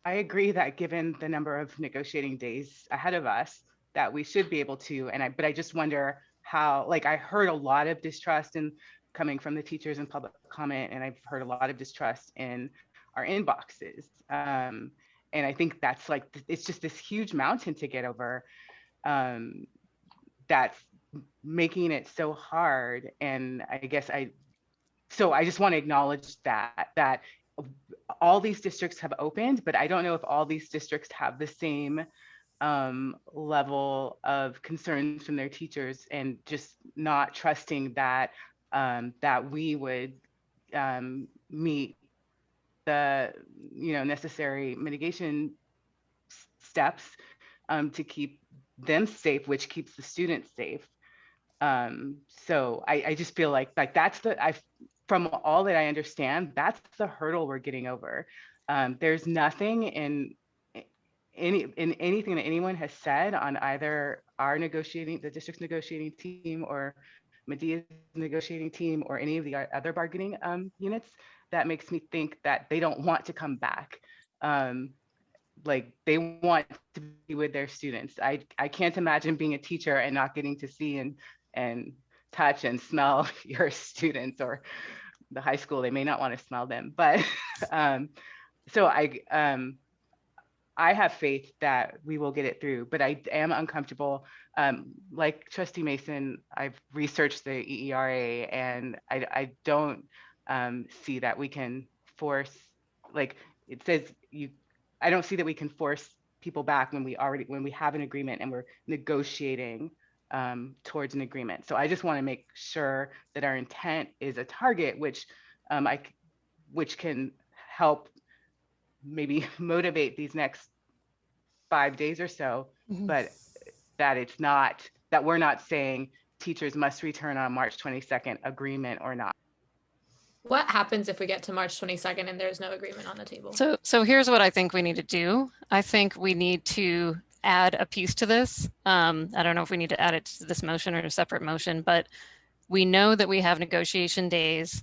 I agree that given the number of negotiating days ahead of us, that we should be able to, but I just wonder how, like, I heard a lot of distrust coming from the teachers in public comment, and I've heard a lot of distrust in our inboxes. And I think that's like, it's just this huge mountain to get over, that's making it so hard. And I guess I just want to acknowledge that all these districts have opened, but I don't know if all these districts have the same level of concerns from their teachers, and just not trusting that that we would meet the necessary mitigation steps to keep them safe, which keeps the students safe. So I just feel like that's from all that I understand, that's the hurdle we're getting over. There's nothing in anything that anyone has said on either the district's negotiating team or Medea's negotiating team or any of the other bargaining units that makes me think that they don't want to come back. Like, they want to be with their students. I can't imagine being a teacher and not getting to see and touch and smell your students, or the high school, they may not want to smell them. But so I have faith that we will get it through, but I am uncomfortable. Like Trustee Mason, I've researched the EERA, and I don't see that we can force, like it says, I don't see that we can force people back when we have an agreement and we're negotiating towards an agreement. So I just want to make sure that our intent is a target, which can help maybe motivate these next 5 days or so, but that it's not, that we're not saying teachers must return on March 22nd, agreement or not. What happens if we get to March 22nd and there's no agreement on the table? So here's what I think we need to do. I think we need to add a piece to this. I don't know if we need to add it to this motion or a separate motion, but we know that we have negotiation days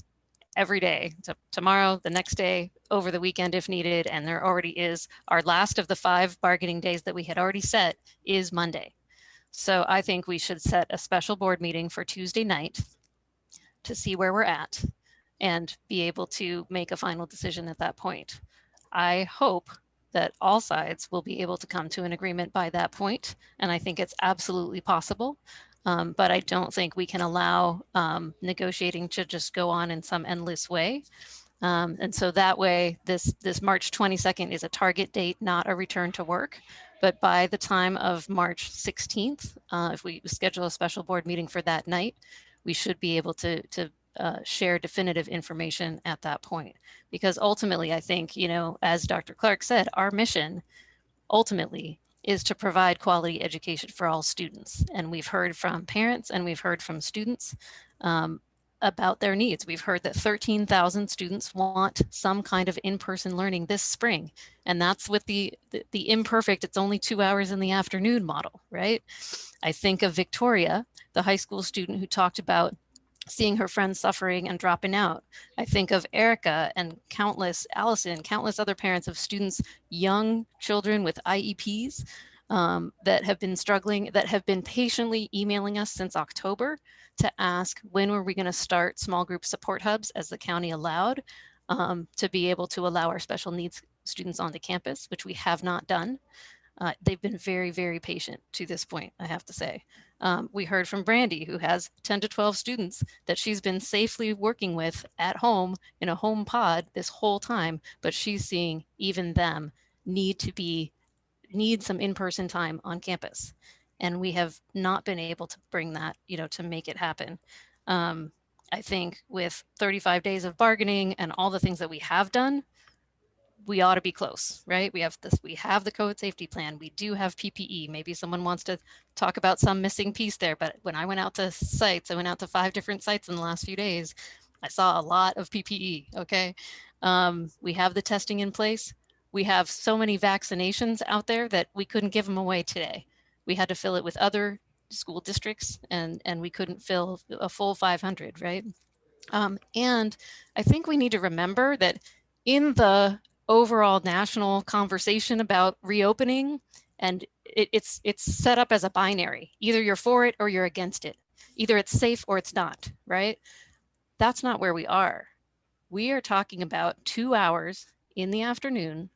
every day. So tomorrow, the next day, over the weekend if needed, and there already is. Our last of the 5 bargaining days that we had already set is Monday. So I think we should set a special board meeting for Tuesday night to see where we're at and be able to make a final decision at that point. I hope that all sides will be able to come to an agreement by that point, and I think it's absolutely possible. But I don't think we can allow negotiating to just go on in some endless way. And so that way, this March 22nd is a target date, not a return to work. But by the time of March 16th, if we schedule a special board meeting for that night, we should be able to share definitive information at that point. Because ultimately, I think, as Dr. Clark said, our mission ultimately is to provide quality education for all students. And we've heard from parents and we've heard from students about their needs. We've heard that 13,000 students want some kind of in-person learning this spring. And that's with the imperfect, it's only 2 hours in the afternoon model, right? I think of Victoria, the high school student who talked about seeing her friends suffering and dropping out. I think of Erica and Allison, countless other parents of students, young children with IEPs that have been struggling, that have been patiently emailing us since October to ask when were we going to start small group support hubs as the county allowed to be able to allow our special needs students onto campus, which we have not done. They've been very, very patient to this point, I have to say. We heard from Brandy, who has 10 to 12 students that she's been safely working with at home in a home pod this whole time, but she's seeing even them need some in-person time on campus. And we have not been able to bring that, to make it happen. I think with 35 days of bargaining and all the things that we have done, we ought to be close, right? We have the COVID safety plan. We do have PPE. Maybe someone wants to talk about some missing piece there, but when I went out to sites, I went out to 5 different sites in the last few days. I saw a lot of PPE, okay? We have the testing in place. We have so many vaccinations out there that we couldn't give them away today. We had to fill it with other school districts and we couldn't fill a full 500, right? And I think we need to remember that in the overall national conversation about reopening, and it's set up as a binary. Either you're for it or you're against it. Either it's safe or it's not, right? That's not where we are. We are talking about 2 hours in the afternoon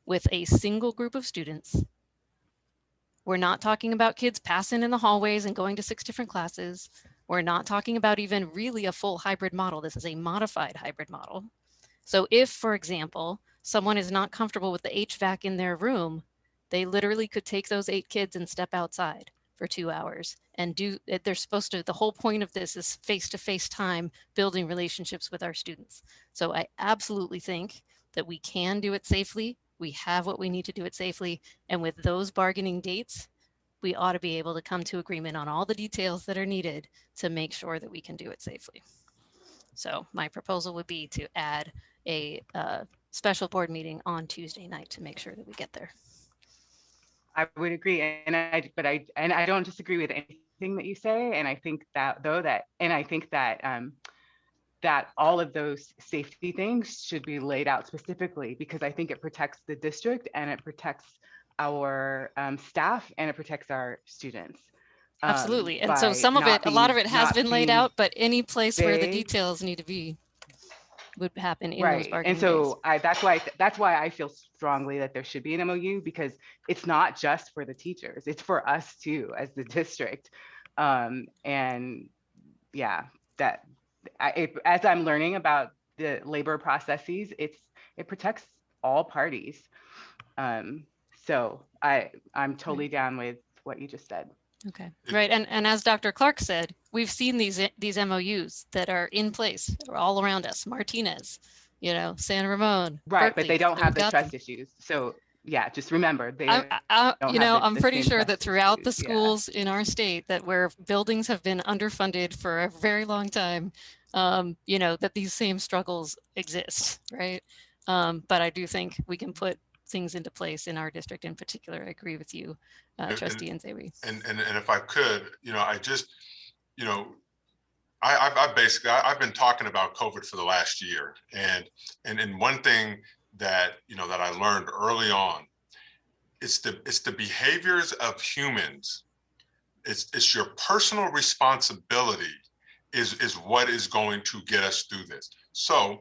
with a single group of students. We're not talking about kids passing in the hallways and going to 6 different classes. We're not talking about even really a full hybrid model. This is a modified hybrid model. So if, for example, someone is not comfortable with the HVAC in their room, they literally could take those 8 kids and step outside for 2 hours and they're supposed to, the whole point of this is face-to-face time, building relationships with our students. So I absolutely think that we can do it safely. We have what we need to do it safely. And with those bargaining dates, we ought to be able to come to agreement on all the details that are needed to make sure that we can do it safely. So my proposal would be to add a special board meeting on Tuesday night to make sure that we get there. I would agree, and I don't disagree with anything that you say, and I think that that all of those safety things should be laid out specifically, because I think it protects the district and it protects our staff and it protects our students. Absolutely. And so some of not it, a lot of being- it has not been laid being out, but any place where the vague. details need to be would happen in those Right. bargaining And days. so that's why I feel strongly that there should be an MOU, because it's not just for the teachers, it's for us too, as the district. And yeah, as I'm learning about the labor processes, it protects all parties. So I'm totally down with what you just said. Okay, right. And as Dr. Clark said, we've seen these MOUs that are in place all around us. Martinez, San Ramon, Right, Berkeley, but they don't they've have the got trust them. issu's. So yeah, just remember they I'm the pretty same sure trust that throughout the issues, yeah. schools in our state that where buildings have been underfunded for a very long time, that these same struggles exist, right? But I do think we can put things into place in our district in particular. I agree with you, Trustee Nzewi. And if I could, I just, I've been talking about COVID for the last year, and one thing that that I learned early on, it's the behaviors of humans. It's your personal responsibility is what is going to get us through this. So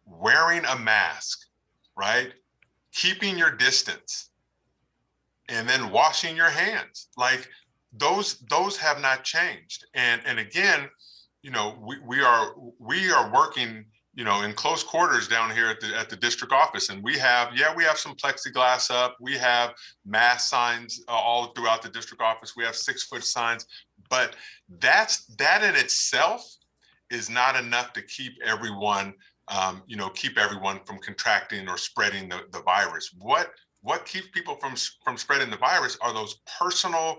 wearing a mask, right? Keeping your distance, and then washing your hands, like those have not changed. And again, we are working, in close quarters down here at the district office, and we have some plexiglass up, we have mask signs all throughout the district office, we have 6-foot signs, but that in itself is not enough to keep everyone from contracting or spreading the virus. What keeps people from spreading the virus are those personal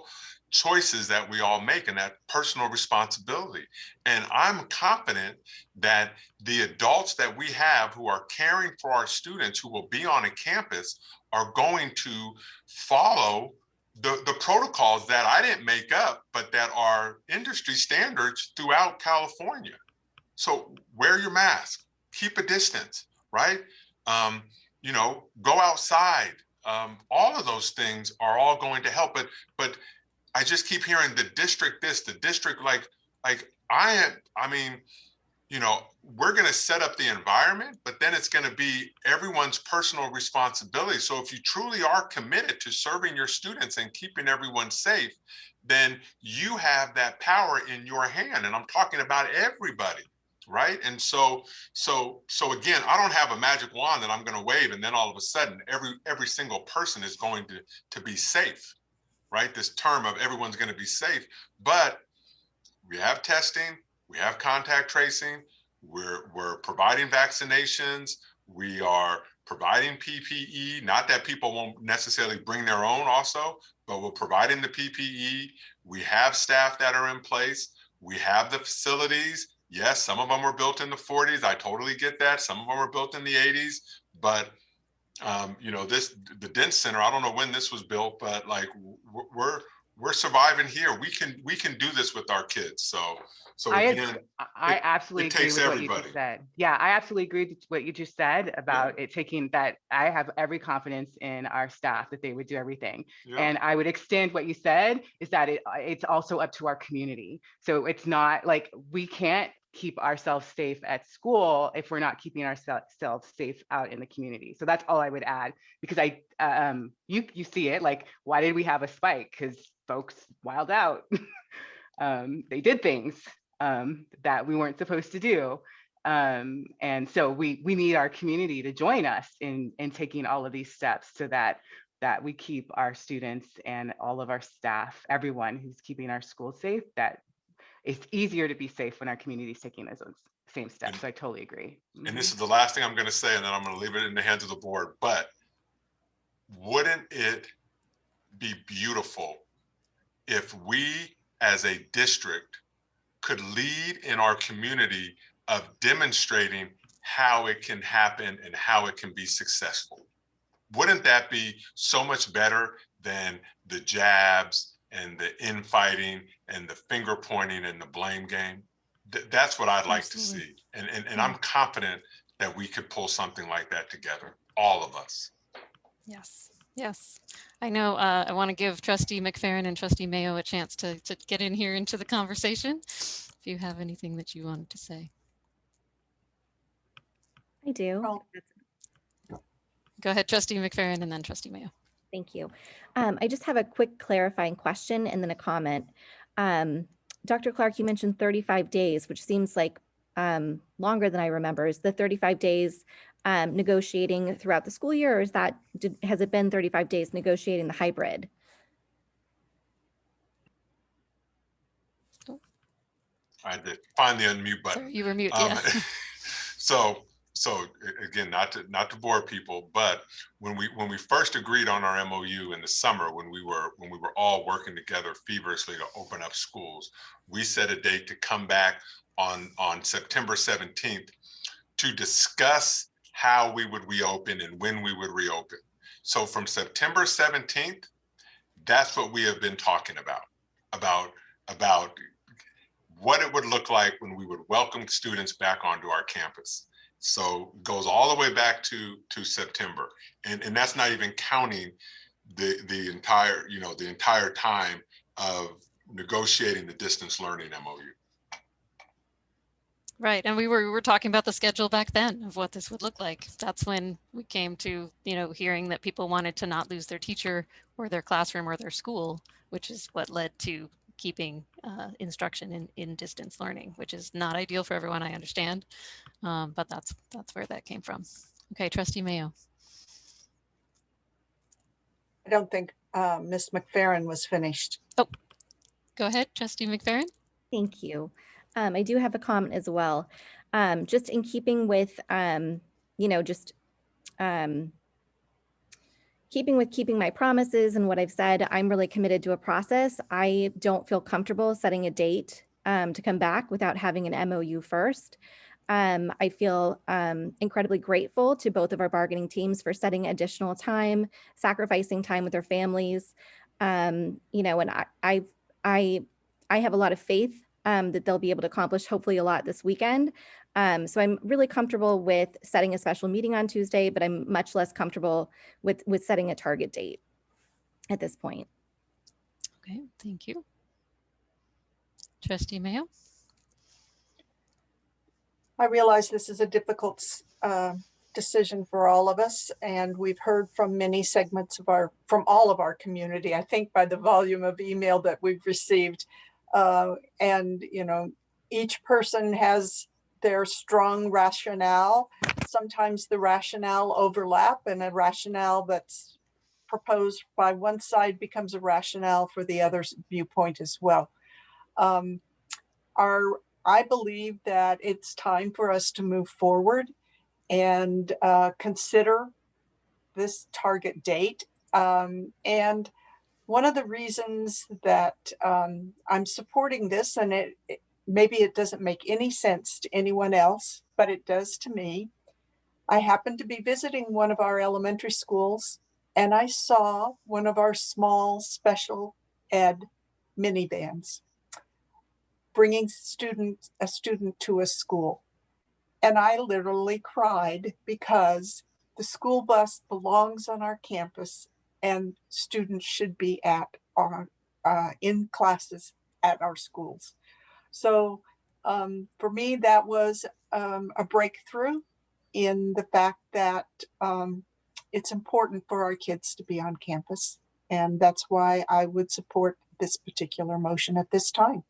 choices that we all make and that personal responsibility. And I'm confident that the adults that we have who are caring for our students who will be on a campus are going to follow the protocols that I didn't make up, but that are industry standards throughout California. So wear your mask, keep a distance, right? Go outside. All of those things are all going to help. But I just keep hearing the district this, the district we're going to set up the environment, but then it's going to be everyone's personal responsibility. So if you truly are committed to serving your students and keeping everyone safe, then you have that power in your hand. And I'm talking about everybody. Right. And so again, I don't have a magic wand that I'm going to wave and then all of a sudden every single person is going to be safe. Right. This term of everyone's going to be safe. But we have testing, we have contact tracing, we're providing vaccinations, we are providing PPE, not that people won't necessarily bring their own also, but we're providing the PPE. We have staff that are in place. We have the facilities. Yes, some of them were built in the 40s. I totally get that. Some of them were built in the 80s. But the Dent Center, I don't know when this was built, but like we're surviving here. We can do this with our kids. So again, I absolutely agree with everybody. What you just said. Yeah, I absolutely agree with what you just said about it taking that. I have every confidence in our staff that they would do everything. Yeah. And I would extend what you said is that it's also up to our community. So it's not like we can't keep ourselves safe at school if we're not keeping ourselves safe out in the community. So that's all I would add, because you see it, like, why did we have a spike? Because folks wild out. They did things that we weren't supposed to do. And so we need our community to join us in taking all of these steps so that we keep our students and all of our staff, everyone who's keeping our schools safe, that it's easier to be safe when our community is taking those same steps. So I totally agree. And this is the last thing I'm going to say, and then I'm going to leave it in the hands of the board. But wouldn't it be beautiful if we as a district could lead in our community of demonstrating how it can happen and how it can be successful? Wouldn't that be so much better than the jabs and the infighting and the finger pointing and the blame game? That's what I'd like to see. And I'm confident that we could pull something like that together, all of us. Yes. Yes, I know. I want to give Trustee McFerrin and Trustee Mayo a chance to get in here into the conversation. If you have anything that you wanted to say. I do. Go ahead, Trustee McFerrin, and then Trustee Mayo. Thank you. I just have a quick clarifying question and then a comment. Dr. Clark, you mentioned 35 days, which seems like longer than I remember. Is the 35 days negotiating throughout the school year, or is that, has it been 35 days negotiating the hybrid? I did find the unmute button. Sorry, you were mute, yeah. So again, not to bore people, but when we first agreed on our MOU in the summer, when we were all working together feverishly to open up schools, we set a date to come back on September 17th to discuss how we would reopen and when we would reopen. So from September 17th, that's what we have been talking about what it would look like when we would welcome students back onto our campus. So it goes all the way back to September. And that's not even counting the entire time of negotiating the distance learning MOU. Right, and we were talking about the schedule back then of what this would look like. That's when we came to, hearing that people wanted to not lose their teacher or their classroom or their school, which is what led to keeping instruction in distance learning, which is not ideal for everyone, I understand, but that's where that came from. Okay, Trustee Mayo. I don't think Ms. McFerrin was finished. Oh, go ahead, Trustee McFerrin. Thank you. I do have a comment as well. Just in keeping with, keeping my promises and what I've said, I'm really committed to a process. I don't feel comfortable setting a date to come back without having an MOU first. I feel incredibly grateful to both of our bargaining teams for setting additional time, sacrificing time with their families. And I have a lot of faith that they'll be able to accomplish hopefully a lot this weekend. So I'm really comfortable with setting a special meeting on Tuesday, but I'm much less comfortable with setting a target date at this point. Okay, thank you. Trustee Mayo. I realize this is a difficult decision for all of us, and we've heard from many segments from all of our community, I think by the volume of email that we've received. And each person has their strong rationale. Sometimes the rationale overlap, and a rationale that's proposed by one side becomes a rationale for the other's viewpoint as well. I believe that it's time for us to move forward and consider this target date. And one of the reasons that I'm supporting this, and maybe it doesn't make any sense to anyone else, but it does to me. I happened to be visiting one of our elementary schools, and I saw one of our small special ed minivans bringing a student to a school. And I literally cried because the school bus belongs on our campus and students should be in classes at our schools. So for me, that was a breakthrough in the fact that it's important for our kids to be on campus. And that's why I would support this particular motion at this time.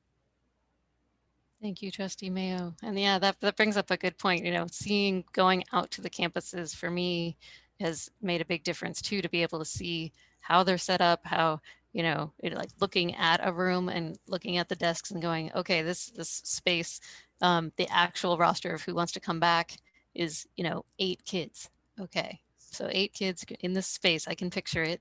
Thank you, Trustee Mayo. And yeah, that brings up a good point. Seeing going out to the campuses for me has made a big difference too, to be able to see how they're set up, how, like looking at a room and looking at the desks and going, okay, this space, the actual roster of who wants to come back is, 8 kids. Okay, so 8 kids in this space, I can picture it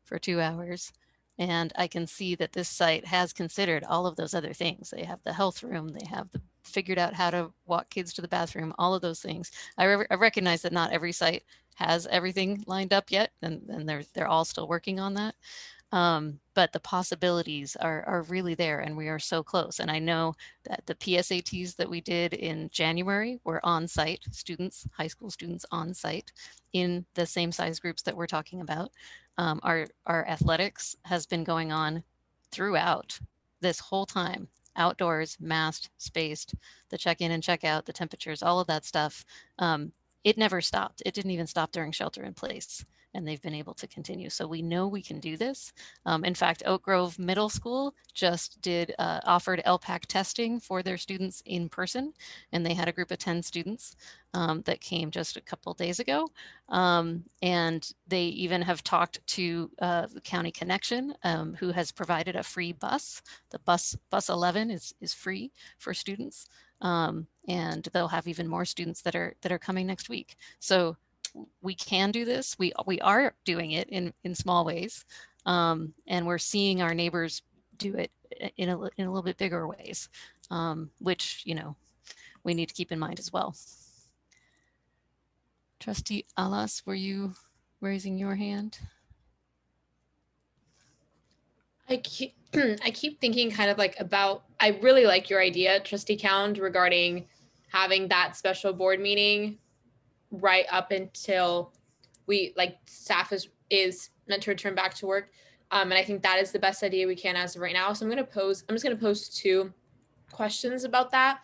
for 2 hours. And I can see that this site has considered all of those other things. They have the health room, they have figured out how to walk kids to the bathroom, all of those things. I recognize that not every site has everything lined up yet, and they're all still working on that. But the possibilities are really there, and we are so close. And I know that the PSATs that we did in January were on site, students, high school students on site in the same size groups that we're talking about. Our athletics has been going on throughout this whole time, outdoors, masked, spaced, the check-in and check-out, the temperatures, all of that stuff. It never stopped. It didn't even stop during shelter in place, and they've been able to continue. So we know we can do this. In fact, Oak Grove Middle School just offered LPAC testing for their students in person, and they had a group of 10 students that came just a couple days ago. And they even have talked to the County Connection, who has provided a free bus. The bus 11 is free for students. And they'll have even more students that are coming next week. So we can do this. We are doing it in small ways, and we're seeing our neighbors do it in a little bit bigger ways, which we need to keep in mind as well. Trustee Alas, were you raising your hand? I keep thinking kind of like about, I really like your idea, Trustee Cound, regarding having that special board meeting right up until staff is meant to return back to work. And I think that is the best idea we can as of right now. So I'm just going to pose 2 questions about that.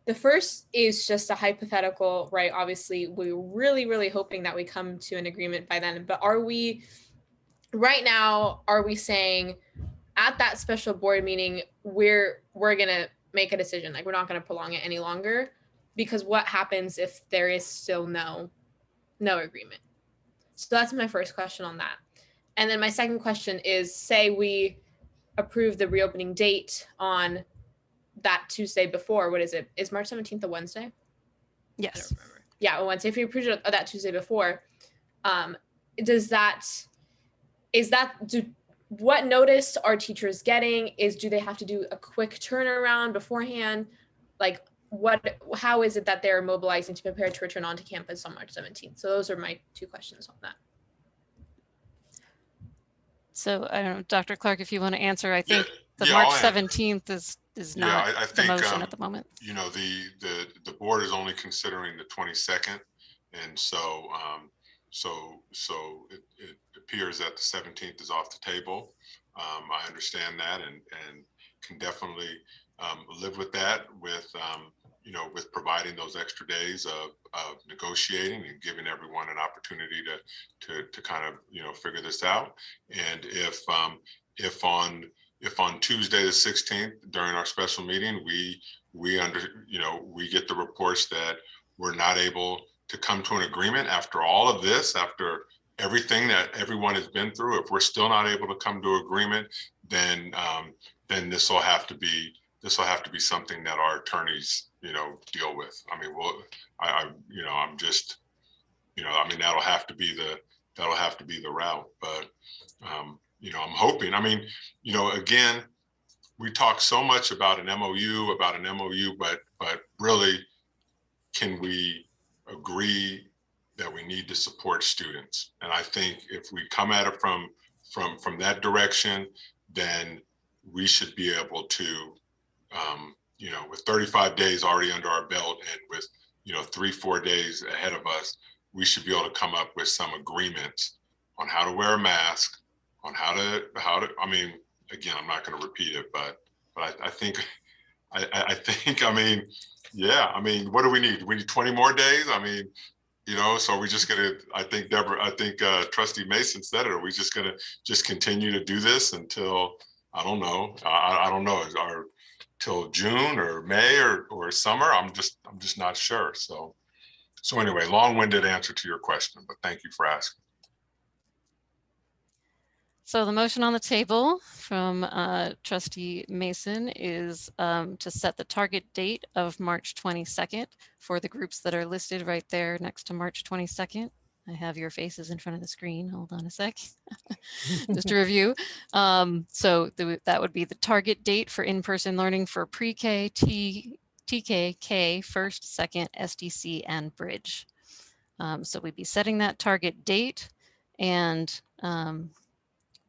The first is just a hypothetical, right? Obviously, we're really, really hoping that we come to an agreement by then, but right now, are we saying at that special board meeting, we're going to make a decision, like we're not going to prolong it any longer? Because what happens if there is still no agreement? So that's my first question on that. And then my second question is, say we approve the reopening date on that Tuesday before, what is it? Is March 17th a Wednesday? Yes. I don't remember. Yeah, a Wednesday. If we approve it that Tuesday before, what notice are teachers getting? Do they have to do a quick turnaround beforehand? Like how is it that they're mobilizing to prepare to return onto campus on March 17th? So those are my 2 questions on that. So I don't know, Dr. Clark, if you want to answer. I think the March 17th is not I the think, motion at the moment. The board is only considering the 22nd. And so, it appears that the 17th is off the table. I understand that and can definitely live with that, with providing those extra days of negotiating and giving everyone an opportunity to kind of figure this out. And if on Tuesday the 16th during our special meeting we get the reports that we're not able to come to an agreement after all of this, after everything that everyone has been through, if we're still not able to come to agreement, then this will have to be something that our attorneys deal with. I mean, I'm just, that'll have to be the route. But I'm hoping. I mean, again, we talk so much about an MOU, but really, can we agree that we need to support students? And I think if we come at it from that direction, then we should be able to, with 35 days already under our belt and with 3-4 days ahead of us, we should be able to come up with some agreements on how to wear a mask, on how to. I mean, again, I'm not going to repeat it, but I think. I mean, yeah. I mean, what do we need? We need 20 more days. I mean, so are we just gonna? I think Trustee Mason said it. Are we just gonna continue to do this until I don't know? I don't know. Till June or May or summer? I'm just not sure. So anyway, long-winded answer to your question, but thank you for asking. So the motion on the table from Trustee Mason is to set the target date of March 22nd for the groups that are listed right there next to March 22nd. I have your faces in front of the screen. Hold on a sec. Just to review. So that would be the target date for in-person learning for pre-K, TK, K, first, second, SDC, and Bridge. So we'd be setting that target date, and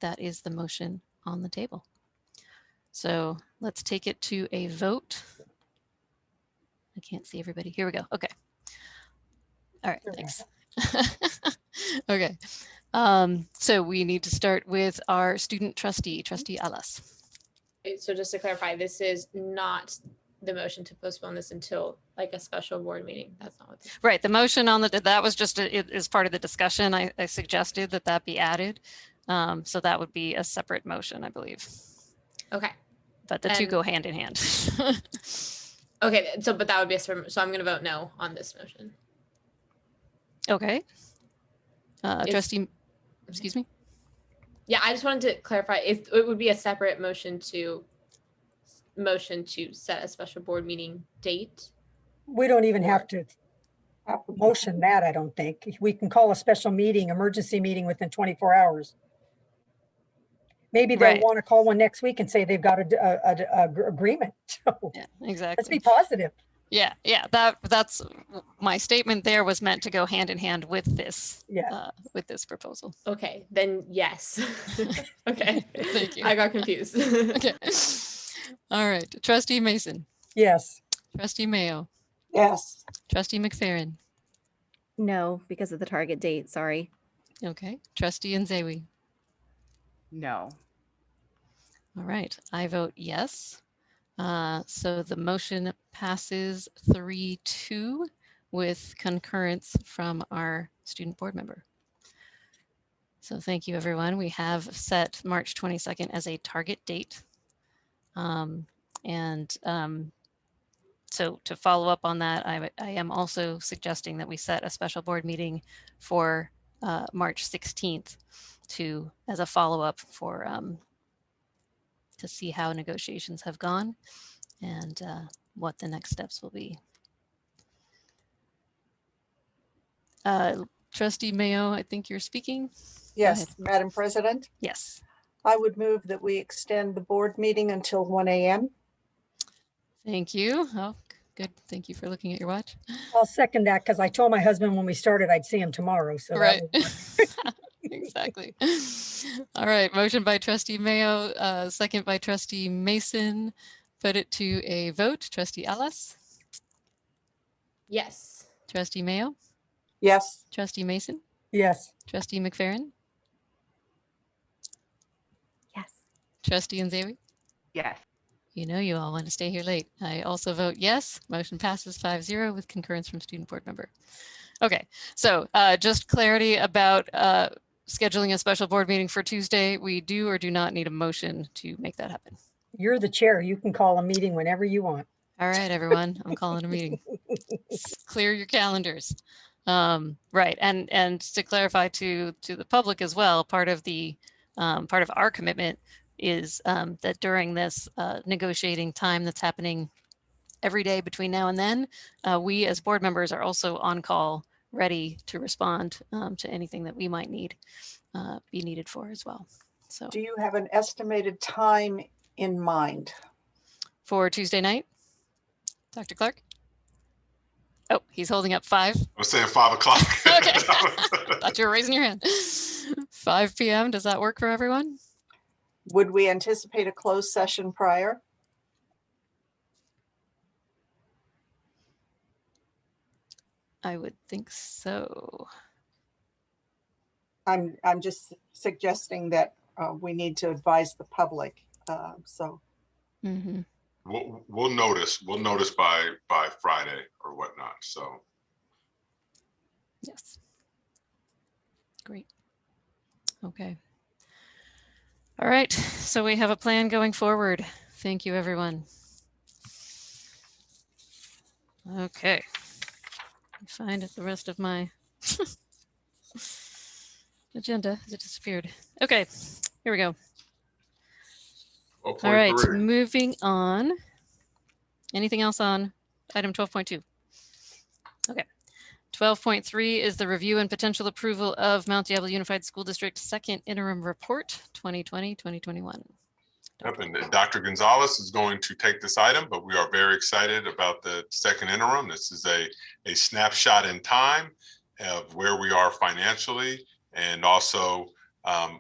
that is the motion on the table. So let's take it to a vote. I can't see everybody. Here we go. Okay. All right, thanks. Okay. So we need to start with our student trustee, Trustee Alas. So just to clarify, this is not the motion to postpone this until like a special board meeting. That's not what this. Right. The motion on that was just it is part of the discussion. I suggested that be added. So that would be a separate motion, I believe. Okay. But the two go hand in hand. Okay. So, but that would be so I'm going to vote no on this motion. Okay. Trustee, excuse me. Yeah, I just wanted to clarify if it would be a separate motion to set a special board meeting date. We don't even have to motion that, I don't think. We can call a special meeting, emergency meeting within 24 hours. Maybe they'll want to call one next week and say they've got a agreement. Yeah, exactly. Let's be positive. Yeah, that's my statement there was meant to go hand in hand with this, with this proposal. Okay, then yes. Okay, thank you. I got confused. Okay. All right, Trustee Mason. Yes. Trustee Mayo. Yes. Trustee McFerrin. No, because of the target date, sorry. Okay, Trustee Nzewi. No. All right, I vote yes. So the motion passes 3-2 with concurrence from our student board member. So thank you, everyone. We have set March 22nd as a target date. So to follow up on that, I am also suggesting that we set a special board meeting for March 16th as a follow-up for to see how negotiations have gone and what the next steps will be. Trustee Mayo, I think you're speaking. Yes, Madam President. Yes. I would move that we extend the board meeting until 1 a.m. Thank you. Oh, good. Thank you for looking at your watch. I'll second that because I told my husband when we started I'd see him tomorrow. So right. Exactly. All right. Motion by Trustee Mayo, second by Trustee Mason. Put it to a vote. Trustee Alas. Yes. Trustee Mayo. Yes. Trustee Mason. Yes. Trustee McFerrin. Yes. Trustee Nzewi. Yes. You know you all want to stay here late. I also vote yes. Motion passes 5-0 with concurrence from student board member. Okay, so just clarity about scheduling a special board meeting for Tuesday. We do or do not need a motion to make that happen. You're the chair. You can call a meeting whenever you want. All right, everyone, I'm calling a meeting. Clear your calendars. Right, and to clarify to the public as well, part of our commitment is that during this negotiating time that's happening every day between now and then, we as board members are also on call, ready to respond to anything that we might be needed for as well. So, do you have an estimated time in mind for Tuesday night, Dr. Clark? Oh, he's holding up 5. I was saying 5 o'clock. Okay, thought you were raising your hand. 5 p.m. Does that work for everyone? Would we anticipate a closed session prior? I would think so. I'm just suggesting that we need to advise the public. Mm-hmm. We'll notice by Friday or whatnot. So yes. Great. Okay. All right. So we have a plan going forward. Thank you, everyone. Okay. Find the rest of my agenda. Has it disappeared? Okay. Here we go. All right, moving on. Anything else on item 12.2? Okay. 12.3 is the review and potential approval of Mount Diablo Unified School District second interim report 2020-2021. Yep, and Dr. Gonzalez is going to take this item, but we are very excited about the second interim. This is a snapshot in time of where we are financially and also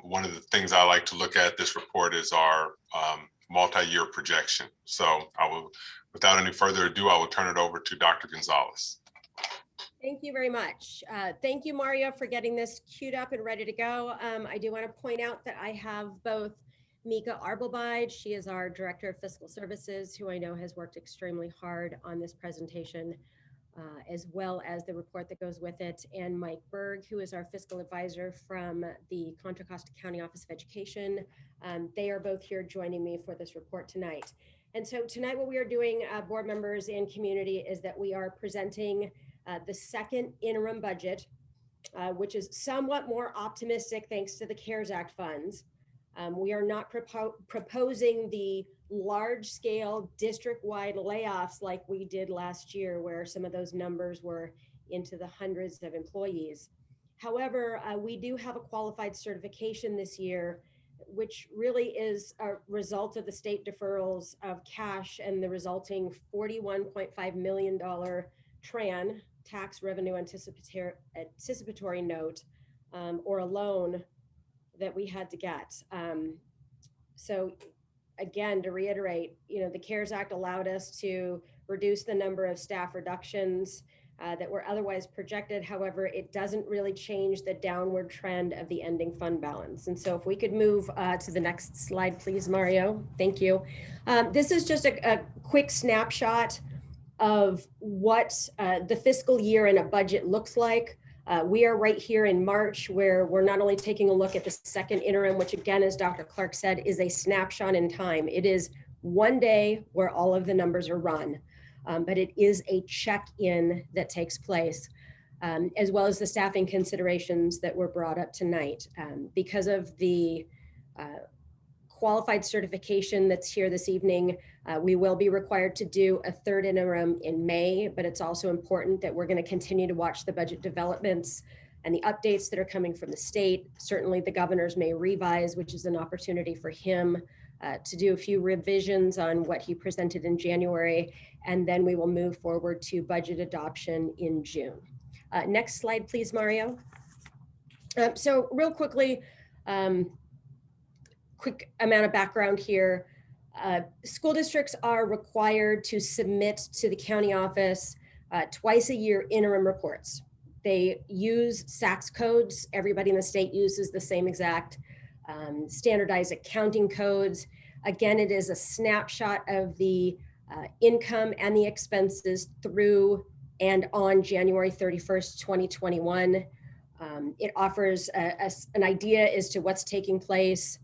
One of the things I like to look at this report is our multi-year projection. So I will, without any further ado, I will turn it over to Dr. Gonzalez. Thank you very much. Thank you, Mario, for getting this queued up and ready to go. I do want to point out that I have both Mika Arbelbide, she is our Director of Fiscal Services, who I know has worked extremely hard on this presentation, as well as the report that goes with it, and Mike Berg, who is our Fiscal Advisor from the Contra Costa County Office of Education. They are both here joining me for this report tonight. And so tonight what we are doing, board members and community, is that we are presenting the second interim budget, which is somewhat more optimistic thanks to the CARES Act funds. We are not proposing the large-scale district-wide layoffs like we did last year, where some of those numbers were into the hundreds of employees. However, we do have a qualified certification this year, which really is a result of the state deferrals of cash and the resulting $41.5 million TRAN, tax revenue anticipatory note, or a loan that we had to get. So again, to reiterate, the CARES Act allowed us to reduce the number of staff reductions that were otherwise projected. However, it doesn't really change the downward trend of the ending fund balance. And so if we could move to the next slide, please, Mario. Thank you. This is just a quick snapshot of what the fiscal year in a budget looks like. We are right here in March, where we're not only taking a look at the second interim, which again, as Dr. Clark said, is a snapshot in time. It is one day where all of the numbers are run, but it is a check-in that takes place, as well as the staffing considerations that were brought up tonight. Because of the qualified certification that's here this evening, we will be required to do a third interim in May, but it's also important that we're going to continue to watch the budget developments and the updates that are coming from the state. Certainly the governors may revise, which is an opportunity for him to do a few revisions on what he presented in January, and then we will move forward to budget adoption in June. Next slide, please, Mario. So real quickly, quick amount of background here. School districts are required to submit to the county office twice a year interim reports. They use SACS codes. Everybody in the state uses the same exact standardized accounting codes. Again, it is a snapshot of the income and the expenses through and on January 31st, 2021. It offers an idea as to what's taking place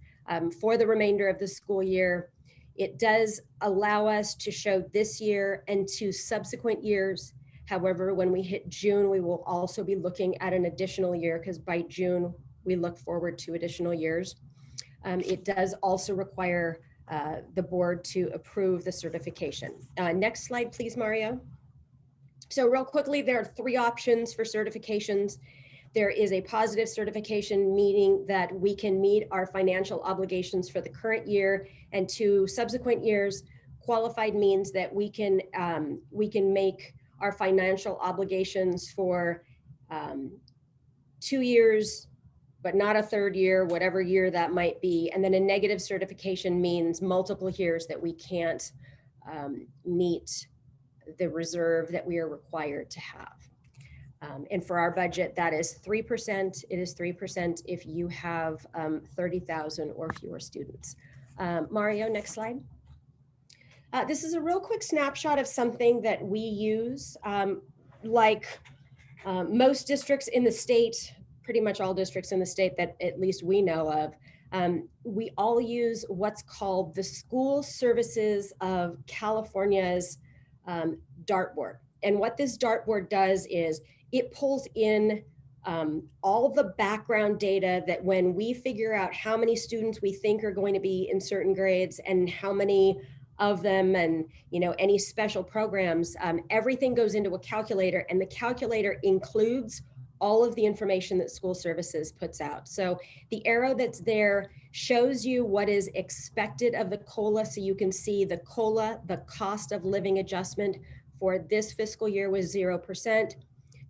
for the remainder of the school year. It does allow us to show this year and 2 subsequent years. However, when we hit June, we will also be looking at an additional year, because by June, we look forward to additional years. It does also require the board to approve the certification. Next slide, please, Mario. So real quickly, there are 3 options for certifications. There is a positive certification, meaning that we can meet our financial obligations for the current year and 2 subsequent years. Qualified means that we can make our financial obligations for 2 years, but not a 3rd year, whatever year that might be. And then a negative certification means multiple years that we can't meet the reserve that we are required to have. And for our budget, that is 3%. It is 3% if you have 30,000 or fewer students. Mario, next slide. This is a real quick snapshot of something that we use. Like most districts in the state, pretty much all districts in the state that at least we know of, we all use what's called the School Services of California's dartboard. And what this dartboard does is it pulls in all the background data that when we figure out how many students we think are going to be in certain grades and how many of them, and any special programs, everything goes into a calculator, and the calculator includes all of the information that School Services puts out. So the arrow that's there shows you what is expected of the COLA. So you can see the COLA, the cost of living adjustment for this fiscal year was 0%.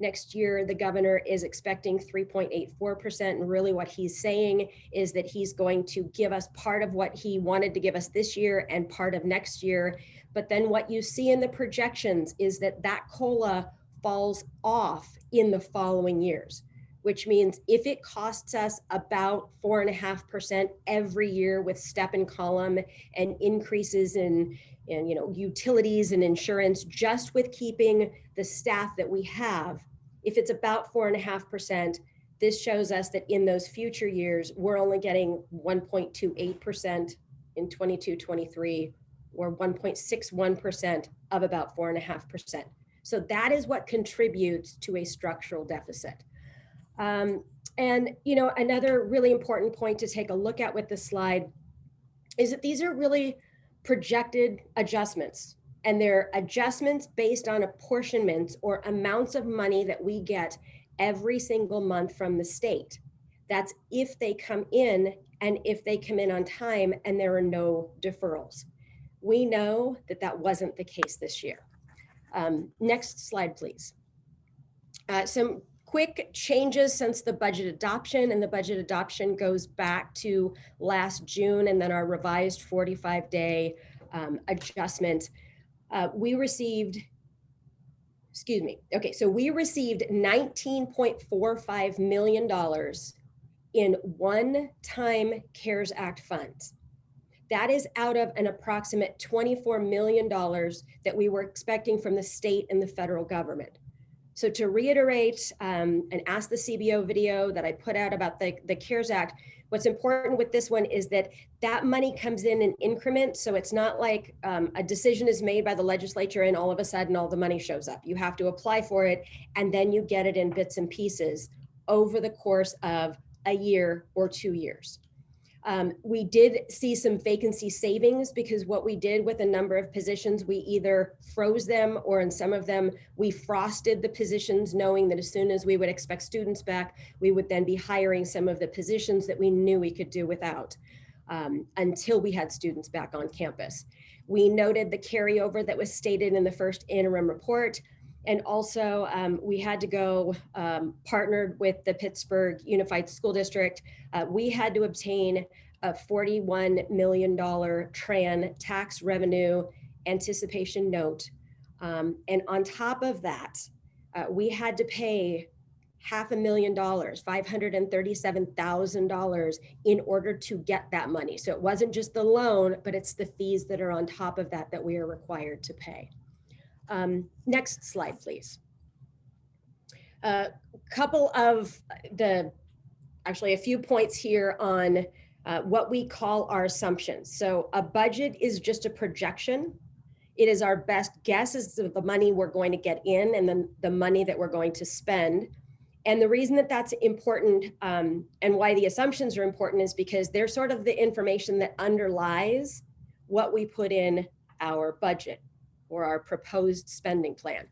Next year, the governor is expecting 3.84%. And really what he's saying is that he's going to give us part of what he wanted to give us this year and part of next year. But then what you see in the projections is that that COLA falls off in the following years, which means if it costs us about 4.5% every year with step and column and increases in utilities and insurance, just with keeping the staff that we have, if it's about 4.5%, this shows us that in those future years, we're only getting 1.28% in 22-23, or 1.61% of about 4.5%. So that is what contributes to a structural deficit. And another really important point to take a look at with this slide is that these are really projected adjustments, and they're adjustments based on apportionments or amounts of money that we get every single month from the state. That's if they come in and if they come in on time and there are no deferrals. We know that that wasn't the case this year. Next slide, please. Some quick changes since the budget adoption, and the budget adoption goes back to last June, and then our revised 45-day adjustment. We received $19.45 million in one-time CARES Act funds. That is out of an approximate $24 million that we were expecting from the state and the federal government. So to reiterate and ask the CBO video that I put out about the CARES Act, what's important with this one is that that money comes in increments. So it's not like a decision is made by the legislature and all of a sudden all the money shows up. You have to apply for it and then you get it in bits and pieces over the course of a year or 2 years. We did see some vacancy savings because what we did with a number of positions, we either froze them or in some of them, we frosted the positions knowing that as soon as we would expect students back, we would then be hiring some of the positions that we knew we could do without until we had students back on campus. We noted the carryover that was stated in the first interim report. And also we had to go partnered with the Pittsburgh Unified School District. We had to obtain a $41 million TRAN tax revenue anticipation note. And on top of that, we had to pay $500,000, $537,000 in order to get that money. So it wasn't just the loan, but it's the fees that are on top of that that we are required to pay. Next slide, please. A few points here on what we call our assumptions. So a budget is just a projection. It is our best guess as to the money we're going to get in and then the money that we're going to spend. And the reason that that's important and why the assumptions are important is because they're sort of the information that underlies what we put in our budget or our proposed spending plan.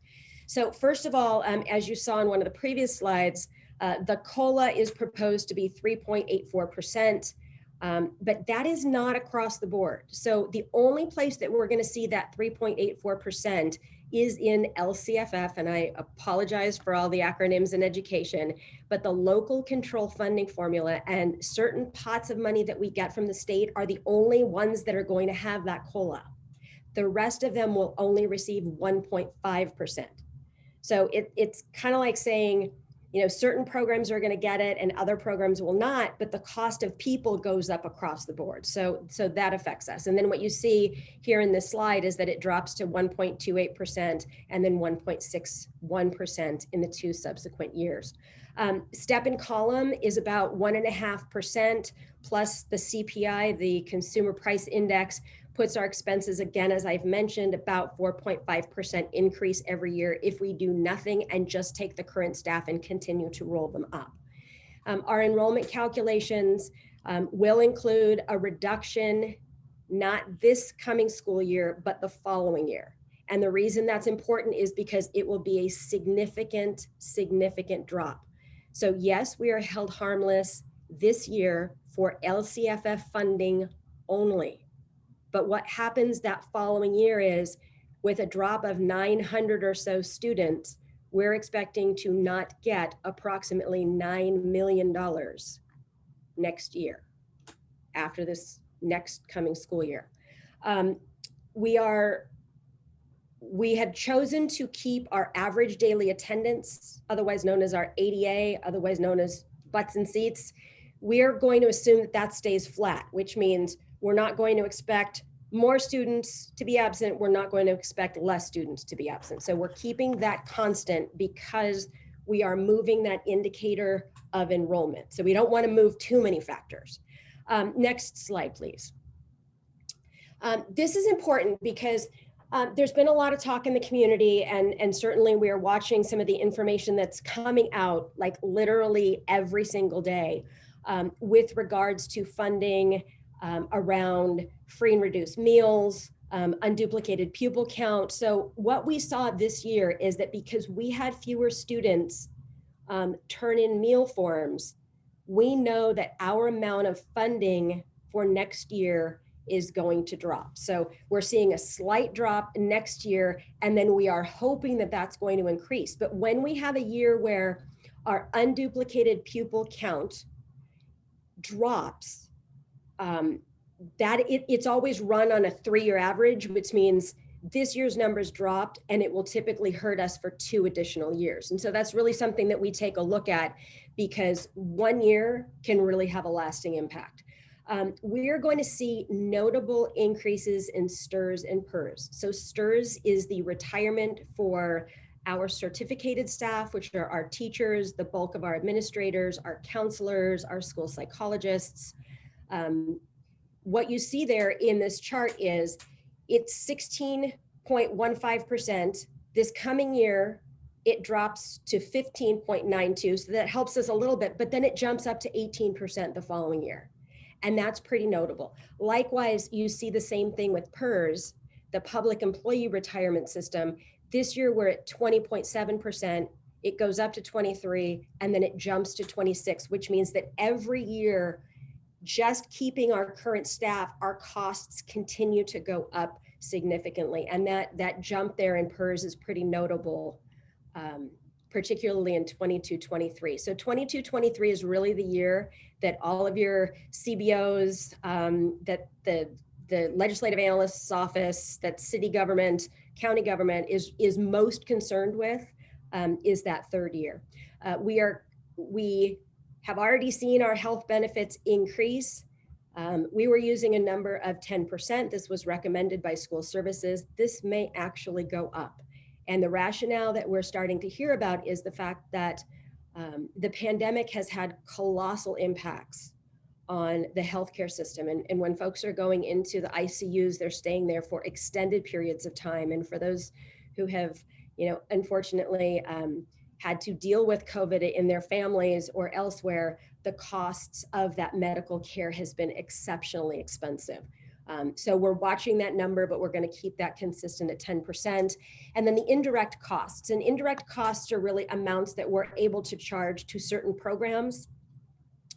So first of all, as you saw in one of the previous slides, the COLA is proposed to be 3.84%, but that is not across the board. So the only place that we're gonna see that 3.84% is in LCFF, and I apologize for all the acronyms in education, but the local control funding formula and certain pots of money that we get from the state are the only ones that are going to have that COLA. The rest of them will only receive 1.5%. So it's kind of like saying, certain programs are going to get it and other programs will not, but the cost of people goes up across the board. So that affects us. And then what you see here in this slide is that it drops to 1.28% and then 1.61% in the 2 subsequent years. Step and column is about 1.5% plus the CPI, the Consumer Price Index, puts our expenses, again, as I've mentioned, about 4.5% increase every year if we do nothing and just take the current staff and continue to roll them up. Our enrollment calculations will include a reduction, not this coming school year, but the following year. And the reason that's important is because it will be a significant, significant drop. So yes, we are held harmless this year for LCFF funding only. But what happens that following year is with a drop of 900 or so students, we're expecting to not get approximately $9 million next year, after this next coming school year. We have chosen to keep our average daily attendance, otherwise known as our ADA, otherwise known as butts and seats. We are going to assume that that stays flat, which means we're not going to expect more students to be absent. We're not going to expect less students to be absent. So we're keeping that constant because we are moving that indicator of enrollment. So we don't want to move too many factors. Next slide, please. This is important because there's been a lot of talk in the community, and certainly we are watching some of the information that's coming out like literally every single day with regards to funding around free and reduced meals, unduplicated pupil count. So what we saw this year is that because we had fewer students turn in meal forms, we know that our amount of funding for next year is going to drop. So we're seeing a slight drop next year, and then we are hoping that that's going to increase. But when we have a year where our unduplicated pupil count drops, it's always run on a 3-year average, which means this year's numbers dropped and it will typically hurt us for 2 additional years. And so that's really something that we take a look at, because 1 year can really have a lasting impact. We're going to see notable increases in STRS and PERS. So STRS is the retirement for our certificated staff, which are our teachers, the bulk of our administrators, our counselors, our school psychologists. What you see there in this chart is it's 16.15%. This coming year, it drops to 15.92. So that helps us a little bit, but then it jumps up to 18% the following year. And that's pretty notable. Likewise, you see the same thing with PERS, the public employee retirement system. This year we're at 20.7%. It goes up to 23, and then it jumps to 26, which means that every year, just keeping our current staff, our costs continue to go up significantly. And that jump there in PERS is pretty notable, particularly in 22-23. So 22-23 is really the year that all of your CBOs, that the legislative analyst's office, that city government, county government is most concerned with, is that 3rd year. We have already seen our health benefits increase. We were using a number of 10%. This was recommended by school services. This may actually go up. And the rationale that we're starting to hear about is the fact that the pandemic has had colossal impacts on the healthcare system. And when folks are going into the ICUs, they're staying there for extended periods of time. And for those who have, unfortunately had to deal with COVID in their families or elsewhere, the costs of that medical care has been exceptionally expensive. So we're watching that number, but we're going to keep that consistent at 10%. And then the indirect costs. And indirect costs are really amounts that we're able to charge to certain programs.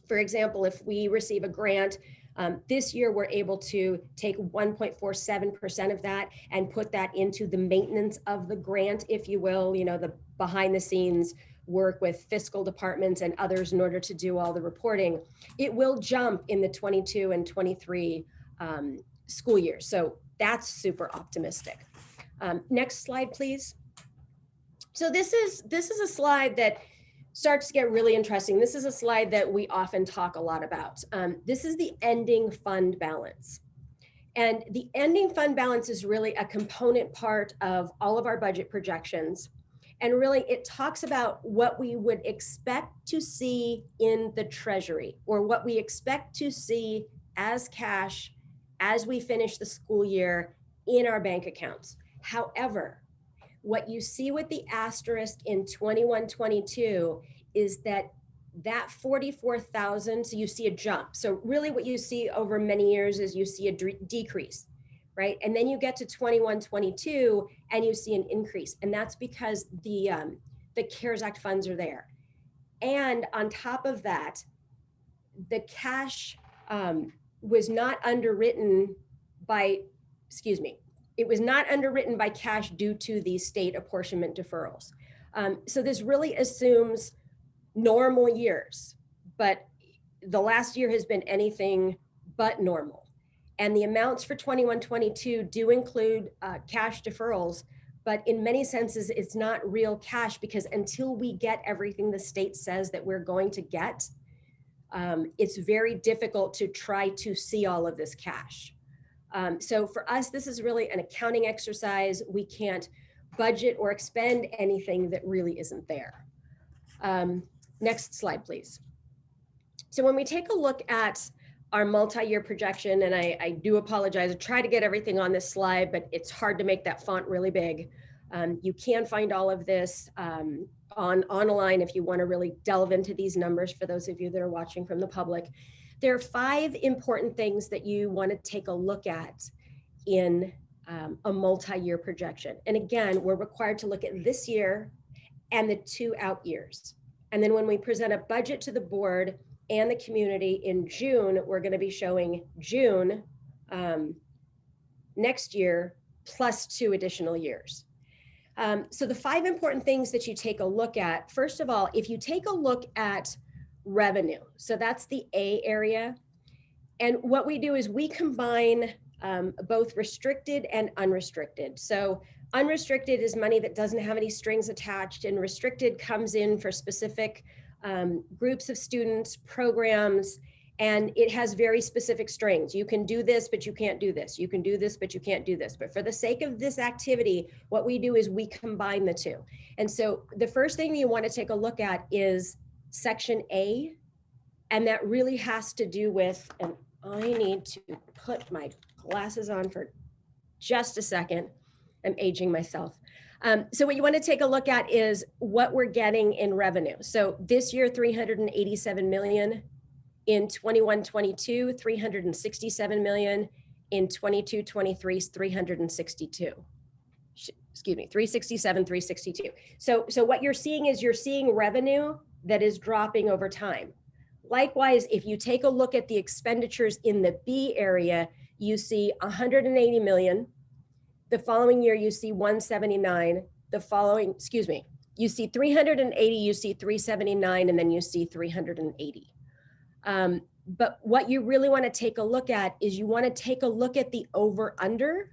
For example, if we receive a grant, this year we're able to take 1.47% of that and put that into the maintenance of the grant, if you will, the behind the scenes work with fiscal departments and others in order to do all the reporting. It will jump in the 22 and 23 school years. So that's super optimistic. Next slide, please. So this is a slide that starts to get really interesting. This is a slide that we often talk a lot about. This is the ending fund balance. And the ending fund balance is really a component part of all of our budget projections. And really it talks about what we would expect to see in the treasury, or what we expect to see as cash as we finish the school year in our bank accounts. However, what you see with the asterisk in 21-22 is that 44,000, so you see a jump. So really what you see over many years is you see a decrease, right? And then you get to 21-22 and you see an increase. And that's because the CARES Act funds are there. And on top of that, the cash was not underwritten by, it was not underwritten by cash due to these state apportionment deferrals. So this really assumes normal years, but the last year has been anything but normal. And the amounts for 21-22 do include cash deferrals, but in many senses, it's not real cash because until we get everything the state says that we're going to get, it's very difficult to try to see all of this cash. So for us, this is really an accounting exercise. We can't budget or expend anything that really isn't there. Next slide, please. So when we take a look at our multi-year projection, and I do apologize, I try to get everything on this slide, but it's hard to make that font really big. You can find all of this online if you want to really delve into these numbers for those of you that are watching from the public. There are 5 important things that you want to take a look at in a multi-year projection. And again, we're required to look at this year and the 2 out years. And then when we present a budget to the board and the community in June, we're going to be showing June next year plus 2 additional years. So the 5 important things that you take a look at, first of all, if you take a look at revenue, so that's the A area. And what we do is we combine both restricted and unrestricted. So unrestricted is money that doesn't have any strings attached, and restricted comes in for specific groups of students, programs, and it has very specific strings. You can do this, but you can't do this. You can do this, but you can't do this. But for the sake of this activity, what we do is we combine the 2. And so the first thing you want to take a look at is section A, and that really has to do with, and I need to put my glasses on for just a second. I'm aging myself. So what you want to take a look at is what we're getting in revenue. So this year, 387 million. In 21-22, 367 million. In 22-23, 362. Excuse me, 367, 362. So what you're seeing is you're seeing revenue that is dropping over time. Likewise, if you take a look at the expenditures in the B area, you see 180 million. The following year, you see 179. The following, excuse me, you see 380, you see 379, and then you see 380. But what you really want to take a look at is you want to take a look at the over under,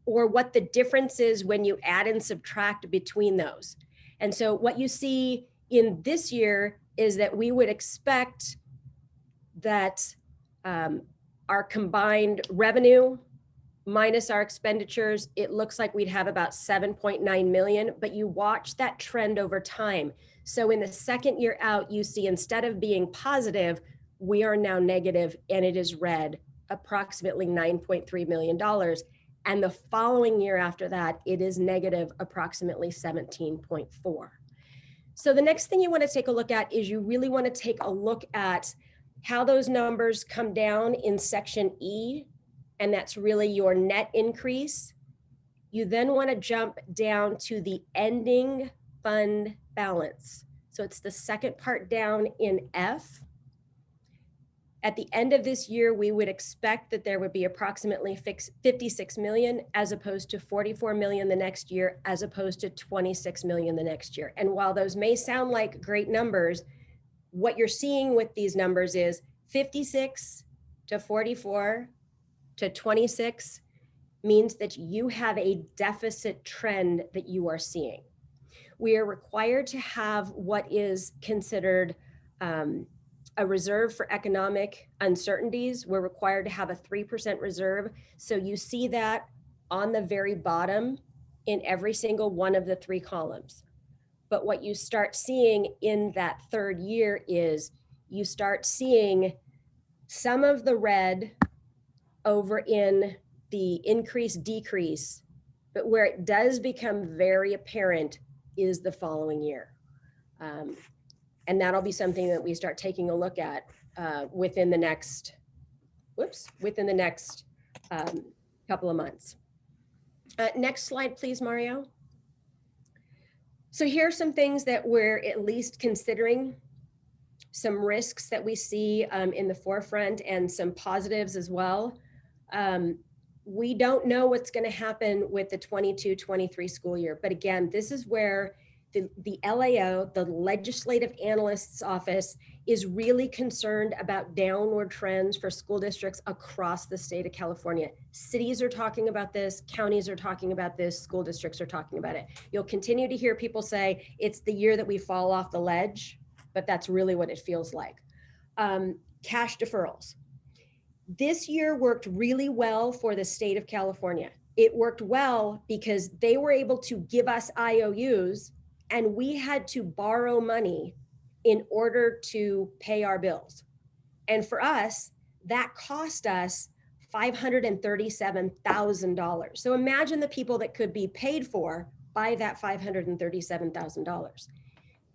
or what the difference is when you add and subtract between those. And so what you see in this year is that we would expect that our combined revenue minus our expenditures, it looks like we'd have about 7.9 million, but you watch that trend over time. So in the second year out, you see instead of being positive, we are now negative, and it is red, approximately $9.3 million. And the following year after that, it is negative, approximately 17.4. So the next thing you want to take a look at is you really want to take a look at how those numbers come down in section E, and that's really your net increase. You then want to jump down to the ending fund balance. So it's the second part down in F. At the end of this year, we would expect that there would be approximately 56 million, as opposed to 44 million the next year, as opposed to 26 million the next year. And while those may sound like great numbers, what you're seeing with these numbers is 56 to 44 to 26 means that you have a deficit trend that you are seeing. We are required to have what is considered a reserve for economic uncertainties. We're required to have a 3% reserve. So you see that on the very bottom in every single one of the 3 columns. But what you start seeing in that third year is you start seeing some of the red over in the increase decrease, but where it does become very apparent is the following year. And that'll be something that we start taking a look at within the next, couple of months. Next slide, please, Mario. So here are some things that we're at least considering, some risks that we see in the forefront and some positives as well. We don't know what's going to happen with the 22-23 school year, but again, this is where the LAO, the Legislative Analyst's Office, is really concerned about downward trends for school districts across the state of California. Cities are talking about this, counties are talking about this, school districts are talking about it. You'll continue to hear people say it's the year that we fall off the ledge, but that's really what it feels like. Cash deferrals. This year worked really well for the state of California. It worked well because they were able to give us IOUs and we had to borrow money in order to pay our bills. And for us, that cost us $537,000. So imagine the people that could be paid for by that $537,000.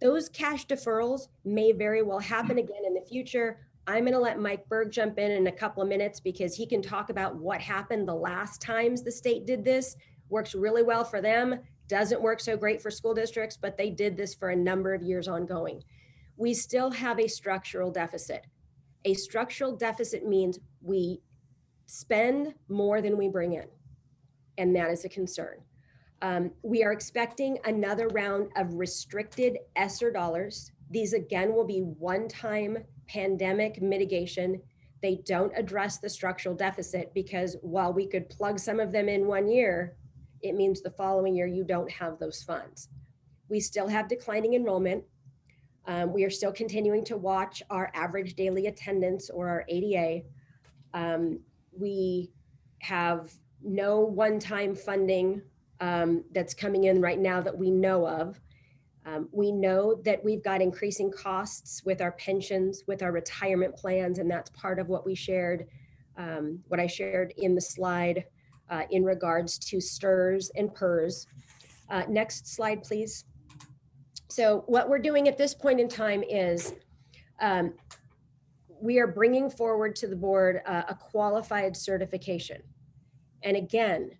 Those cash deferrals may very well happen again in the future. I'm going to let Mike Berg jump in a couple of minutes because he can talk about what happened the last times the state did this. Works really well for them, doesn't work so great for school districts, but they did this for a number of years ongoing. We still have a structural deficit. A structural deficit means we spend more than we bring in, and that is a concern. We are expecting another round of restricted ESSER dollars. These again will be one-time pandemic mitigation. They don't address the structural deficit because while we could plug some of them in one year, it means the following year you don't have those funds. We still have declining enrollment. We are still continuing to watch our average daily attendance or our ADA. We have no one-time funding that's coming in right now that we know of. We know that we've got increasing costs with our pensions, with our retirement plans, and that's part of what we shared, what I shared in the slide in regards to STRS and PERS. Next slide, please. So what we're doing at this point in time is we are bringing forward to the board a qualified certification. And again,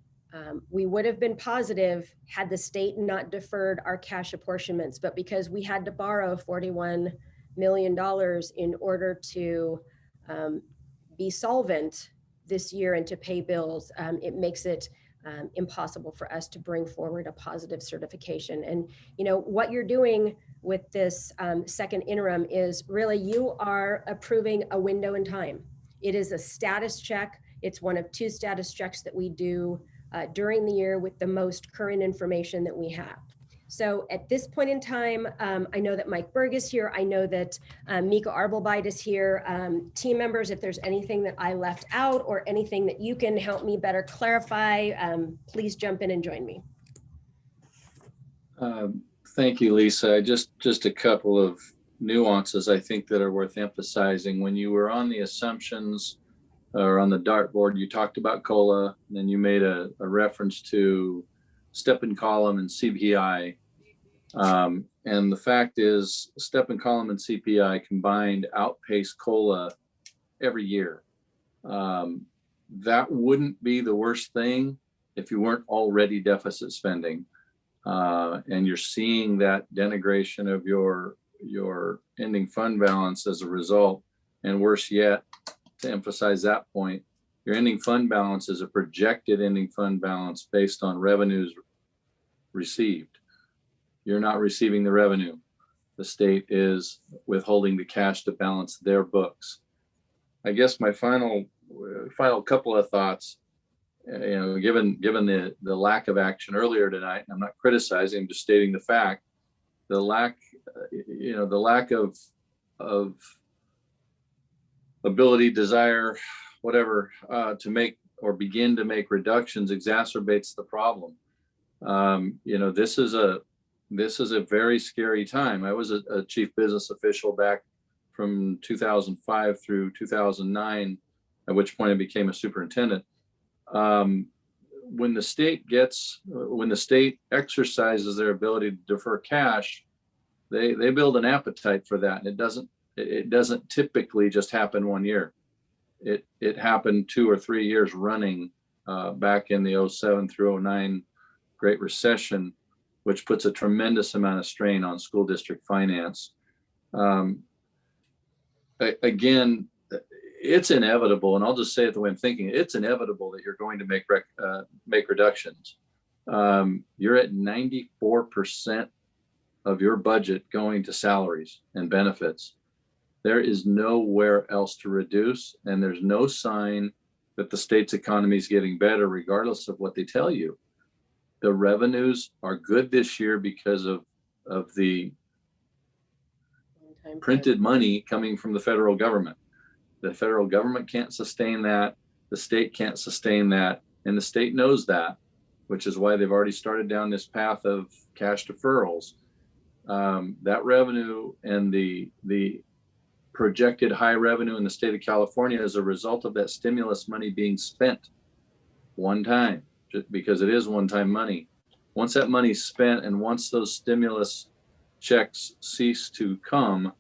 we would have been positive had the state not deferred our cash apportionments, but because we had to borrow $41 million in order to be solvent this year and to pay bills, it makes it impossible for us to bring forward a positive certification. And you know what you're doing with this second interim is really you are approving a window in time. It is a status check. It's one of two status checks that we do during the year with the most current information that we have. So at this point in time, I know that Mike Berg is here. I know that Mika Arbelbeit is here. Team members, if there's anything that I left out or anything that you can help me better clarify, please jump in and join me. Thank you, Lisa. Just a couple of nuances I think that are worth emphasizing. When you were on the assumptions or on the dartboard, you talked about COLA, and then you made a reference to step and column and CPI. And the fact is step and column and CPI combined outpace COLA every year. That wouldn't be the worst thing if you weren't already deficit spending. And you're seeing that denigration of your ending fund balance as a result. And worse yet, to emphasize that point, your ending fund balance is a projected ending fund balance based on revenues received. You're not receiving the revenue. The state is withholding the cash to balance their books. I guess my final couple of thoughts, given the lack of action earlier tonight, and I'm not criticizing, I'm just stating the fact, the lack of ability, desire, whatever, to make or begin to make reductions exacerbates the problem. This is a very scary time. I was a chief business official back from 2005 through 2009, at which point I became a superintendent. When the state exercises their ability to defer cash, they build an appetite for that, and it doesn't typically just happen one year. It happened 2 or 3 years running back in the 07 through 09 Great Recession, which puts a tremendous amount of strain on school district finance. Again, it's inevitable, and I'll just say it the way I'm thinking, it's inevitable that you're going to make reductions. You're at 94% of your budget going to salaries and benefits. There is nowhere else to reduce, and there's no sign that the state's economy is getting better, regardless of what they tell you. The revenues are good this year because of the printed money coming from the federal government. The federal government can't sustain that. The state can't sustain that. And the state knows that, which is why they've already started down this path of cash deferrals. That revenue and the projected high revenue in the state of California as a result of that stimulus money being spent one time, just because it is one-time money. Once that money's spent and once those stimulus checks cease to come,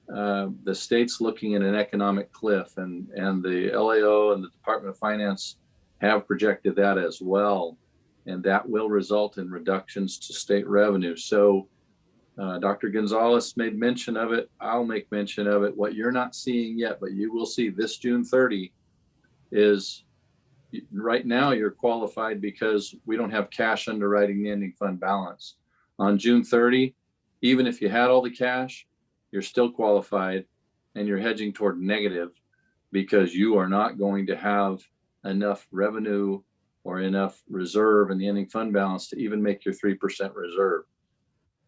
the state's looking at an economic cliff, and the LAO and the Department of Finance have projected that as well. And that will result in reductions to state revenue. So Dr. Gonzalez made mention of it. I'll make mention of it. What you're not seeing yet, but you will see this June 30, is right now you're qualified because we don't have cash underwriting the ending fund balance. On June 30, even if you had all the cash, you're still qualified, and you're hedging toward negative because you are not going to have enough revenue or enough reserve in the ending fund balance to even make your 3% reserve.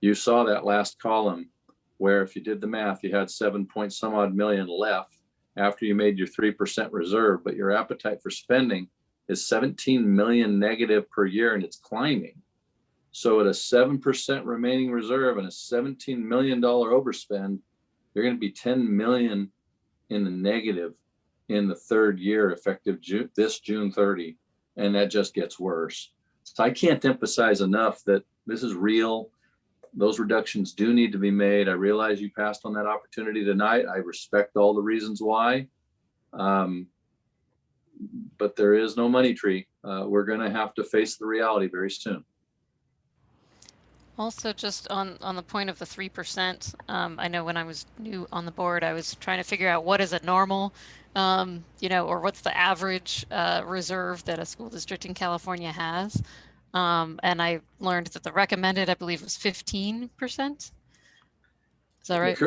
You saw that last column where, if you did the math, you had 7 point some odd million left after you made your 3% reserve, but your appetite for spending is 17 million negative per year, and it's climbing. So at a 7% remaining reserve and a $17 million overspend, you're going to be 10 million in the negative in the third year, effective this June 30. And that just gets worse. So I can't emphasize enough that this is real. Those reductions do need to be made. I realize you passed on that opportunity tonight. I respect all the reasons why. But there is no money tree. We're going to have to face the reality very soon. Also, just on the point of the 3%, I know when I was new on the board, I was trying to figure out what is a normal, or what's the average reserve that a school district in California has. And I learned that the recommended, I believe, was 15%. Is that right?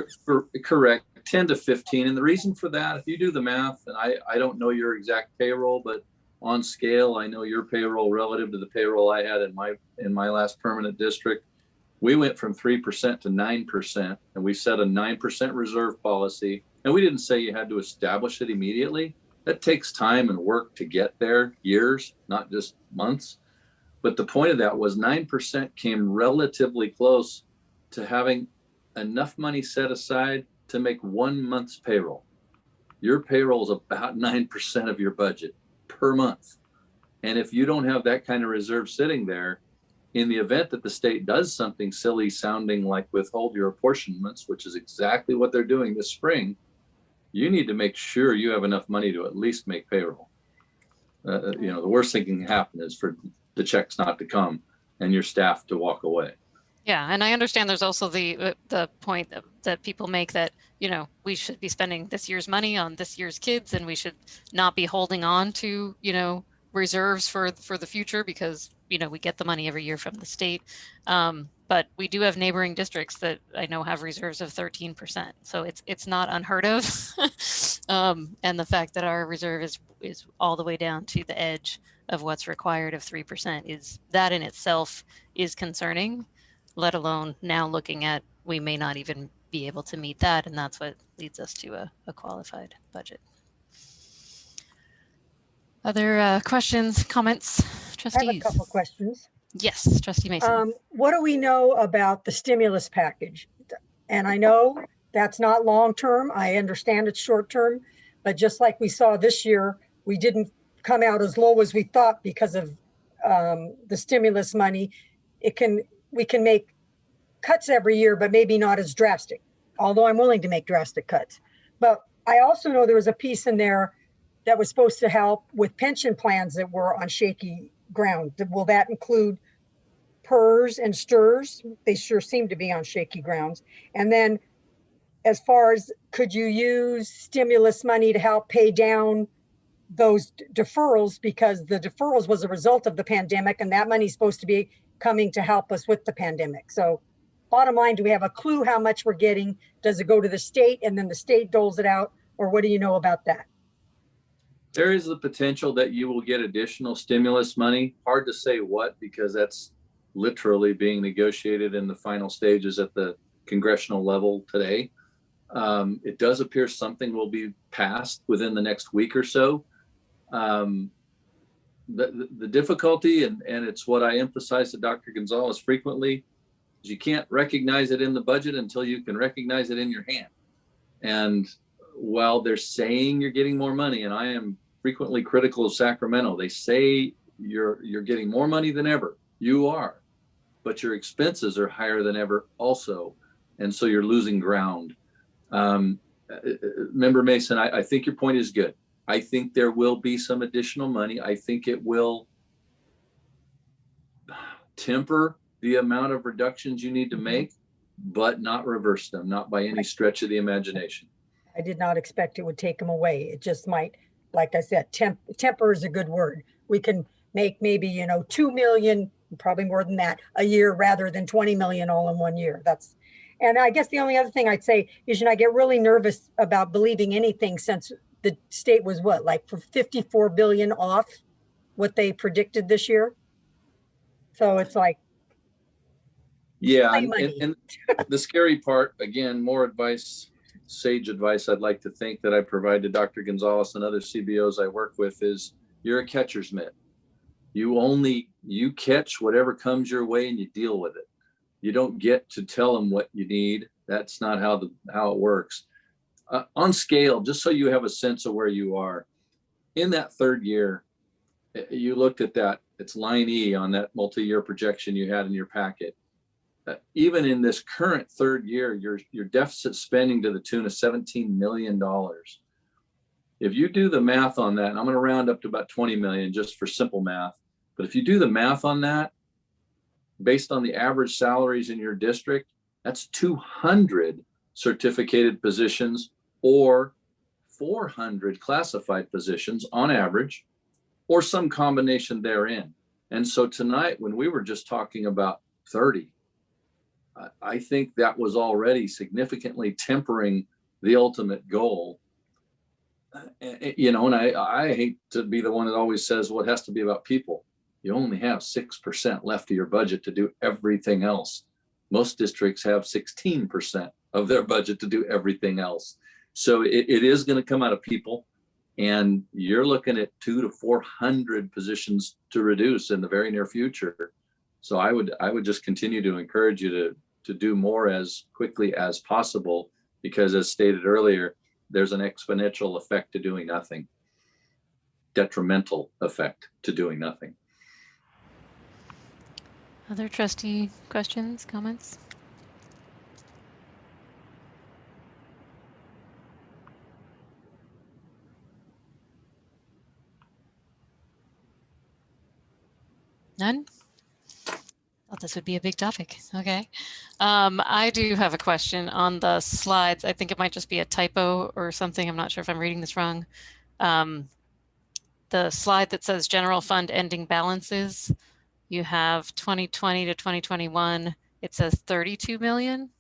Correct, 10 to 15. And the reason for that, if you do the math, and I don't know your exact payroll, but on scale, I know your payroll relative to the payroll I had in my last permanent district. We went from 3% to 9%, and we set a 9% reserve policy. And we didn't say you had to establish it immediately. That takes time and work to get there, years, not just months. But the point of that was 9% came relatively close to having enough money set aside to make 1 month's payroll. Your payroll is about 9% of your budget per month. And if you don't have that kind of reserve sitting there, in the event that the state does something silly sounding like withhold your apportionments, which is exactly what they're doing this spring, you need to make sure you have enough money to at least make payroll. The worst thing can happen is for the checks not to come and your staff to walk away. Yeah, and I understand there's also the point that people make that, we should be spending this year's money on this year's kids, and we should not be holding on to, reserves for the future because, we get the money every year from the state. But we do have neighboring districts that I know have reserves of 13%. So it's not unheard of. And the fact that our reserve is all the way down to the edge of what's required of 3% is that in itself is concerning, let alone now looking at we may not even be able to meet that. And that's what leads us to a qualified budget. Other questions, comments, trustees? I have a couple questions. Yes, Trustee Mason. What do we know about the stimulus package? And I know that's not long-term. I understand it's short-term, but just like we saw this year, we didn't come out as low as we thought because of the stimulus money. We can make cuts every year, but maybe not as drastic, although I'm willing to make drastic cuts. But I also know there was a piece in there that was supposed to help with pension plans that were on shaky ground. Will that include PERS and STRS? They sure seem to be on shaky grounds. And then as far as, could you use stimulus money to help pay down those deferrals, because the deferrals was a result of the pandemic, and that money's supposed to be coming to help us with the pandemic. So bottom line, do we have a clue how much we're getting? Does it go to the state and then the state doles it out? Or what do you know about that? There is the potential that you will get additional stimulus money. Hard to say what, because that's literally being negotiated in the final stages at the congressional level today. It does appear something will be passed within the next week or so. The difficulty, and it's what I emphasize to Dr. Gonzalez frequently, is you can't recognize it in the budget until you can recognize it in your hand. And while they're saying you're getting more money, and I am frequently critical of Sacramento, they say you're getting more money than ever. You are, but your expenses are higher than ever also. And so you're losing ground. Member Mason, I think your point is good. I think there will be some additional money. I think it will temper the amount of reductions you need to make, but not reverse them, not by any stretch of the imagination. I did not expect it would take them away. It just might, like I said, temper is a good word. We can make maybe, 2 million, probably more than that, a year rather than 20 million all in one year. And I guess the only other thing I'd say is, I get really nervous about believing anything since the state was for 54 billion off what they predicted this year. So it's like, yeah, and the scary part, again, more advice, sage advice I'd like to think that I provide to Dr. Gonzalez and other CBOs I work with is you're a catcher's mitt. You catch whatever comes your way and you deal with it. You don't get to tell them what you need. That's not how it works. On scale, just so you have a sense of where you are, in that third year, you looked at that, it's line E on that multi-year projection you had in your packet. Even in this current third year, your deficit spending to the tune of $17 million. If you do the math on that, and I'm going to round up to about 20 million just for simple math, but if you do the math on that, based on the average salaries in your district, that's 200 certificated positions or 400 classified positions on average, or some combination therein. And so tonight, when we were just talking about 30, I think that was already significantly tempering the ultimate goal. And I hate to be the one that always says, well, it has to be about people. You only have 6% left of your budget to do everything else. Most districts have 16% of their budget to do everything else. So it is going to come out of people. And you're looking at 200 to 400 positions to reduce in the very near future. So I would just continue to encourage you to do more as quickly as possible, because as stated earlier, there's an exponential effect to doing nothing, detrimental effect to doing nothing. Other trustee questions, comments? None? Thought this would be a big topic. Okay. I do have a question on the slides. I think it might just be a typo or something. I'm not sure if I'm reading this wrong. The slide that says general fund ending balances, you have 2020 to 2021, it says 32 million.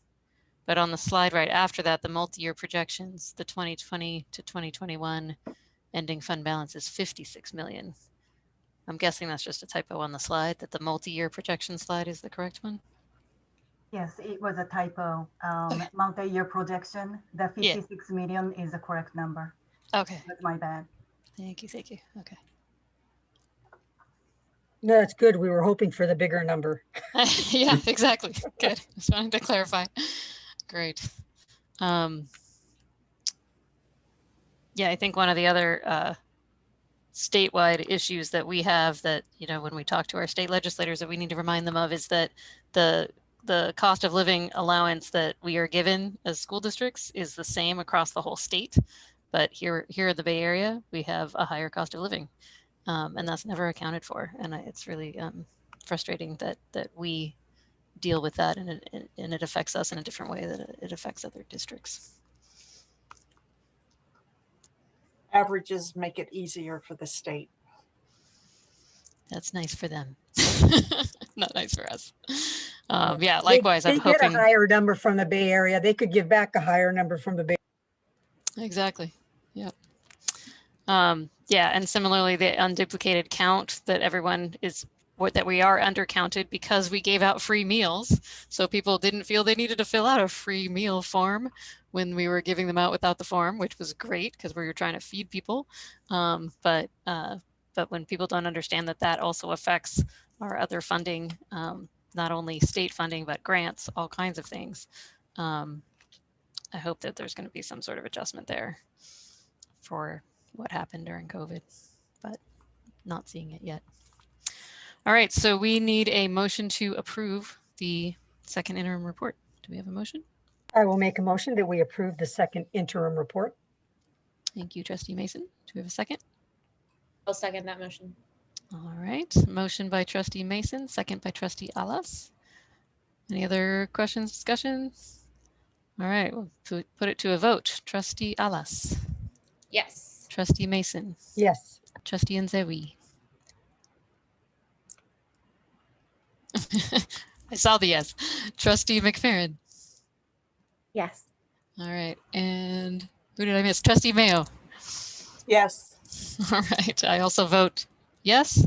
But on the slide right after that, the multi-year projections, the 2020 to 2021 ending fund balance is 56 million. I'm guessing that's just a typo on the slide, that the multi-year projection slide is the correct one? Yes, it was a typo. Multi-year projection, the 56 million is the correct number. Okay. That's my bad. Thank you, thank you. Okay. No, that's good. We were hoping for the bigger number. Yeah, exactly. Good. Just wanted to clarify. Great. Yeah, I think one of the other statewide issues that we have that, when we talk to our state legislators that we need to remind them of is that the cost of living allowance that we are given as school districts is the same across the whole state. But here in the Bay Area, we have a higher cost of living. And that's never accounted for. And it's really frustrating that we deal with that and it affects us in a different way that it affects other districts. Averages make it easier for the state. That's nice for them. Not nice for us. Yeah, likewise, They I'm get a hoping. higher number from the Bay Area. They could give back a higher number from the Bay. Exactly. Yep. Yeah, and similarly, the unduplicated count that everyone is that we are undercounted because we gave out free meals. So people didn't feel they needed to fill out a free meal form when we were giving them out without the form, which was great because we were trying to feed people. But when people don't understand that that also affects our other funding, not only state funding, but grants, all kinds of things. I hope that there's going to be some sort of adjustment there for what happened during COVID, but not seeing it yet. All right, so we need a motion to approve the second interim report. Do we have a motion? I will make a motion that we approve the second interim report. Thank you, Trustee Mason. Do we have a second? I'll second that motion. All right, motion by Trustee Mason, second by Trustee Alas. Any other questions, discussions? All right, we'll put it to a vote. Trustee Alas. Yes. Trustee Mason. Yes. Trustee Nzewi. I saw the yes. Trustee McFerrin. Yes. All right, and who did I miss? Trustee Mayo. Yes. All right, I also vote yes.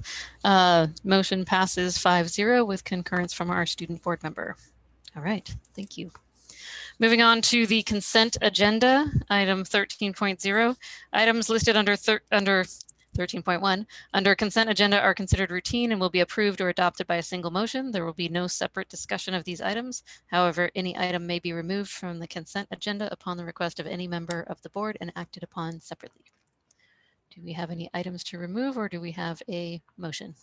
Motion passes 5-0 with concurrence from our student board member. All right, thank you. Moving on to the consent agenda, item 13.0. Items listed under 13.1 under consent agenda are considered routine and will be approved or adopted by a single motion. There will be no separate discussion of these items. However, any item may be removed from the consent agenda upon the request of any member of the board and acted upon separately. Do we have any items to remove or do we have a motion?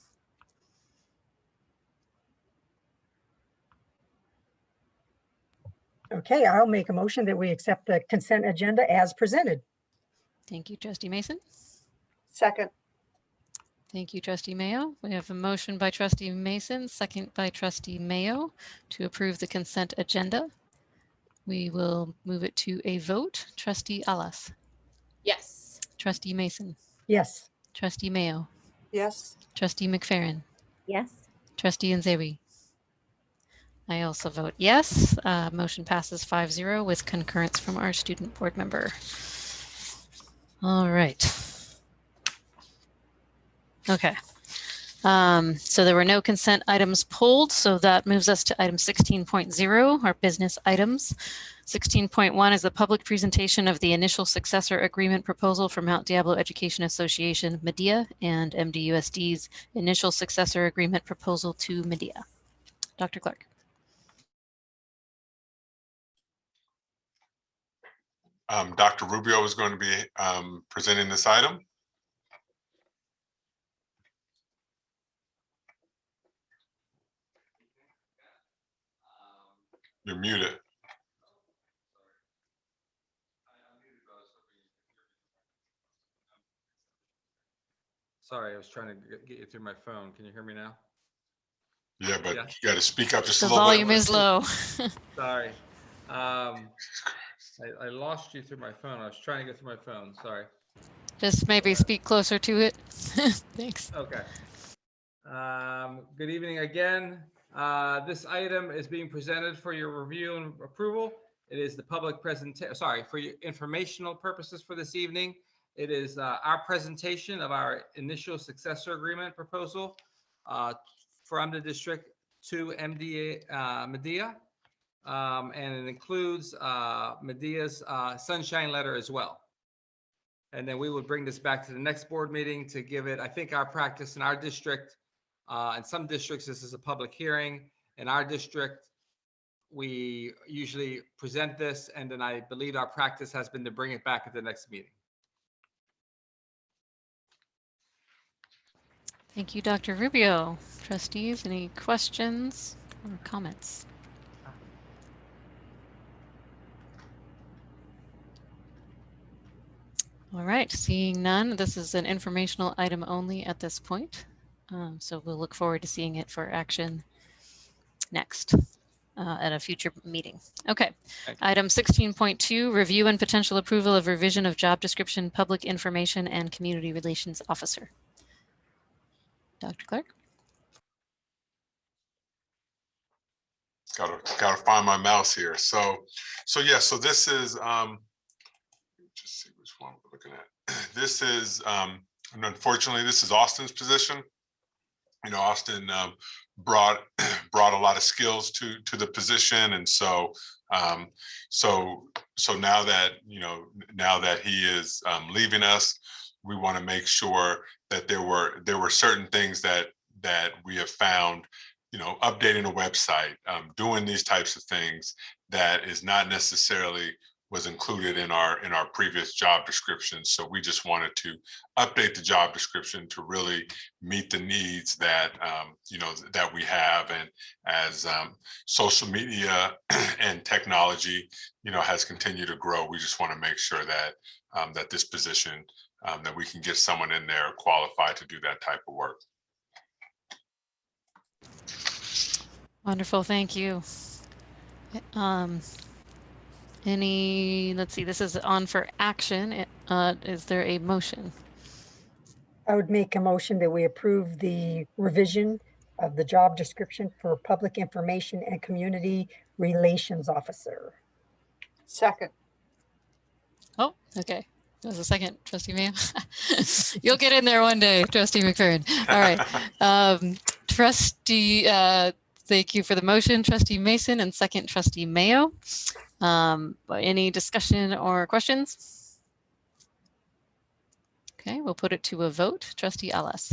Okay, I'll make a motion that we accept the consent agenda as presented. Thank you, Trustee Mason. Second. Thank you, Trustee Mayo. We have a motion by Trustee Mason, second by Trustee Mayo to approve the consent agenda. We will move it to a vote. Trustee Alas. Yes. Trustee Mason. Yes. Trustee Mayo. Yes. Trustee McFerrin. Yes. Trustee Nzewi. I also vote yes. Motion passes 5-0 with concurrence from our student board member. All right. Okay. So there were no consent items pulled, so that moves us to item 16.0, our business items. 16.1 is the public presentation of the initial successor agreement proposal for Mount Diablo Education Association, MEDIA, and MDUSD's initial successor agreement proposal to MEDIA. Dr. Clark. Dr. Rubio is going to be presenting this item. You're muted. Sorry, I was trying to get you through my phone. Can you hear me now? Yeah, but Yeah. you got to speak up just The a little volume bit. is low. Sorry. I lost you through my phone. I was trying to get through my phone. Sorry. Just maybe speak closer to it. Thanks. Okay. Good evening again. This item is being presented for your review and approval. It is the public presentation, sorry, for your informational purposes for this evening. It is our presentation of our initial successor agreement proposal from the district to MEDIA. And it includes MEDIA's sunshine letter as well. And then we would bring this back to the next board meeting to give it, I think our practice in our district, in some districts, this is a public hearing. In our district, we usually present this, and then I believe our practice has been to bring it back at the next meeting. Thank you, Dr. Rubio. Trustees, any questions or comments? All right, seeing none, this is an informational item only at this point. So we'll look forward to seeing it for action next at a future meeting. Okay, item 16.2, review and potential approval of revision of job description, public information and community relations officer. Dr. Clark. gotta find my mouse here. So yeah, so this is, just see which one we're looking at. This is, and unfortunately, this is Austin's position. You know, Austin brought a lot of skills to the position, and so now that, you know, now that he is leaving us, we want to make sure that there were certain things that we have found, you know, updating a website, doing these types of things that is not necessarily was included in our previous job description. So we just wanted to update the job description to really meet the needs that you know, that we have. And as social media and technology, you know, has continued to grow, we just want to make sure that that this position, that we can get someone in there qualified to do that type of work. Wonderful, thank you. Let's see, this is on for action. Is there a motion? I would make a motion that we approve the revision of the job description for Public Information and Community Relations Officer. Second. Oh, okay. That was a second, Trustee Mayo. You'll get in there one day, Trustee McFerrin. All right. Trustee, thank you for the motion, Trustee Mason, and second, Trustee Mayo. Any discussion or questions? Okay, we'll put it to a vote. Trustee Ellis.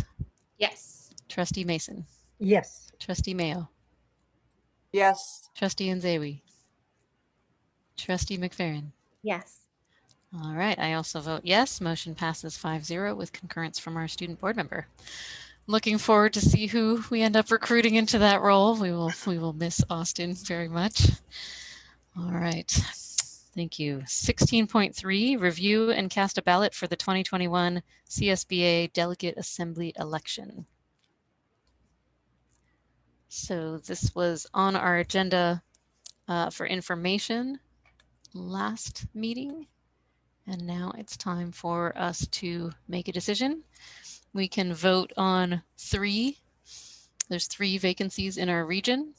Yes. Trustee Mason. Yes. Trustee Mayo. Yes. Trustee Nzewi. Trustee McFerrin. Yes. All right, I also vote yes. Motion passes 5-0 with concurrence from our student board member. Looking forward to see who we end up recruiting into that role. We will miss Austin very much. All right, thank you. 16.3, review and cast a ballot for the 2021 CSBA Delegate Assembly election. So this was on our agenda for information last meeting, and now it's time for us to make a decision. We can vote on three. There's 3 vacancies in our region.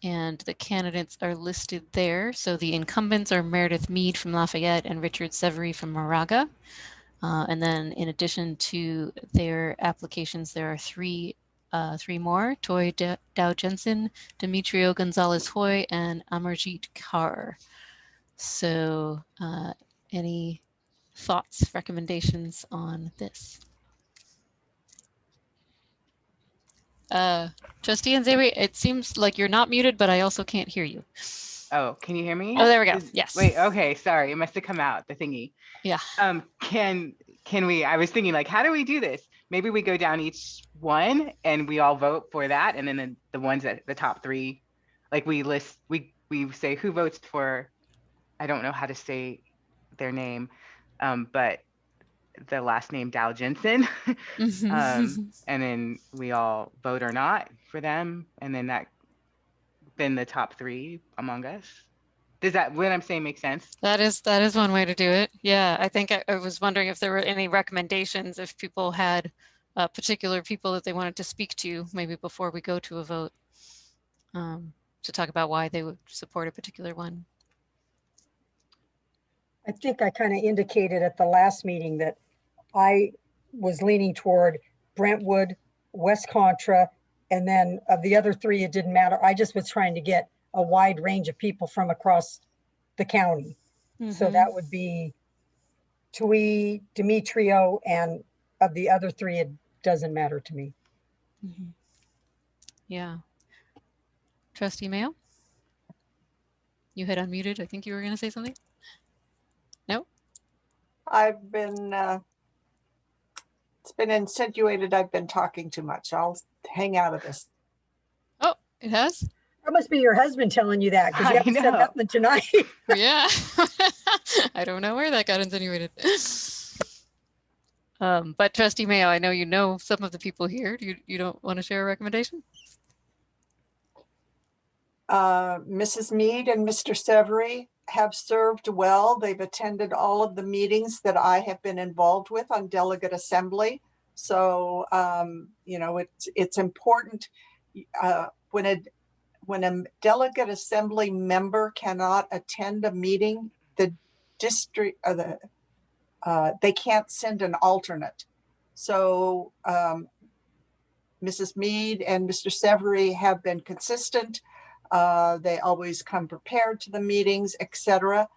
And the candidates are listed there. So the incumbents are Meredith Mead from Lafayette and Richard Severy from Moraga. And then in addition to their applications, there are three more: Toy Dow Jensen, Demetrio Gonzalez Hoy, and Amarjeet Kaur. So any thoughts, recommendations on this? Trustee Nzewi, it seems like you're not muted, but I also can't hear you. Oh, can you hear me? Oh, there we go. Yes. Wait, okay, sorry, it must have come out, the thingy. Yeah. Can we, I was thinking like, how do we do this? Maybe we go down each one and we all vote for that. And then the ones at the top 3, like we list, we say who votes for, I don't know how to say their name, but the last name Dow Jensen. And then we all vote or not for them. And then the top 3 among us. Does that, what I'm saying, make sense? That is one way to do it. Yeah, I think I was wondering if there were any recommendations, if people had particular people that they wanted to speak to, maybe before we go to a vote, to talk about why they would support a particular one. I think I kind of indicated at the last meeting that I was leaning toward Brentwood, West Contra, and then of the other 3, it didn't matter. I just was trying to get a wide range of people from across the county. So that would be Tui, Demetrio, and of the other 3, it doesn't matter to me. Yeah. Trustee Mayo? You had unmuted. I think you were going to say something. No? I've been, it's been insinuated I've been talking too much. I'll hang out of this. Oh, it has? That must be your husband telling you that, because you haven't said nothing tonight. Yeah. I don't know where that got insinuated. But Trustee Mayo, I know you know some of the people here. You don't want to share a recommendation? Mrs. Mead and Mr. Severy have served well. They've attended all of the meetings that I have been involved with on delegate assembly. So, you know, it's important when when a delegate assembly member cannot attend a meeting, the district or they can't send an alternate. So Mrs. Mead and Mr. Severy have been consistent. They always come prepared to the meetings, etc.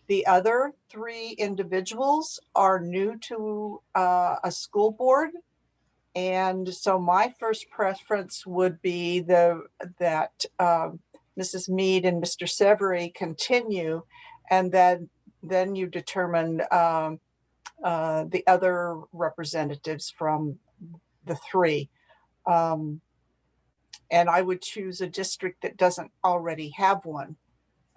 The other 3 individuals are new to a school board. And so my first preference would be that Mrs. Mead and Mr. Severy continue, and then you determine the other representatives from the 3. And I would choose a district that doesn't already have one.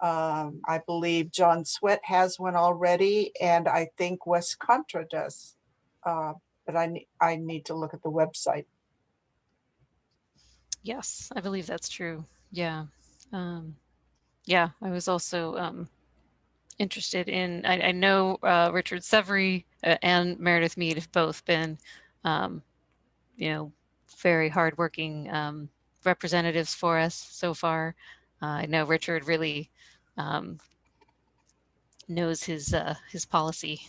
I believe John Sweat has one already, and I think West Contra does. But I need to look at the website. Yes, I believe that's true. Yeah. Yeah, I was also interested in, I know Richard Severy and Meredith Mead have both been, very hardworking representatives for us so far. I know Richard really knows his policy,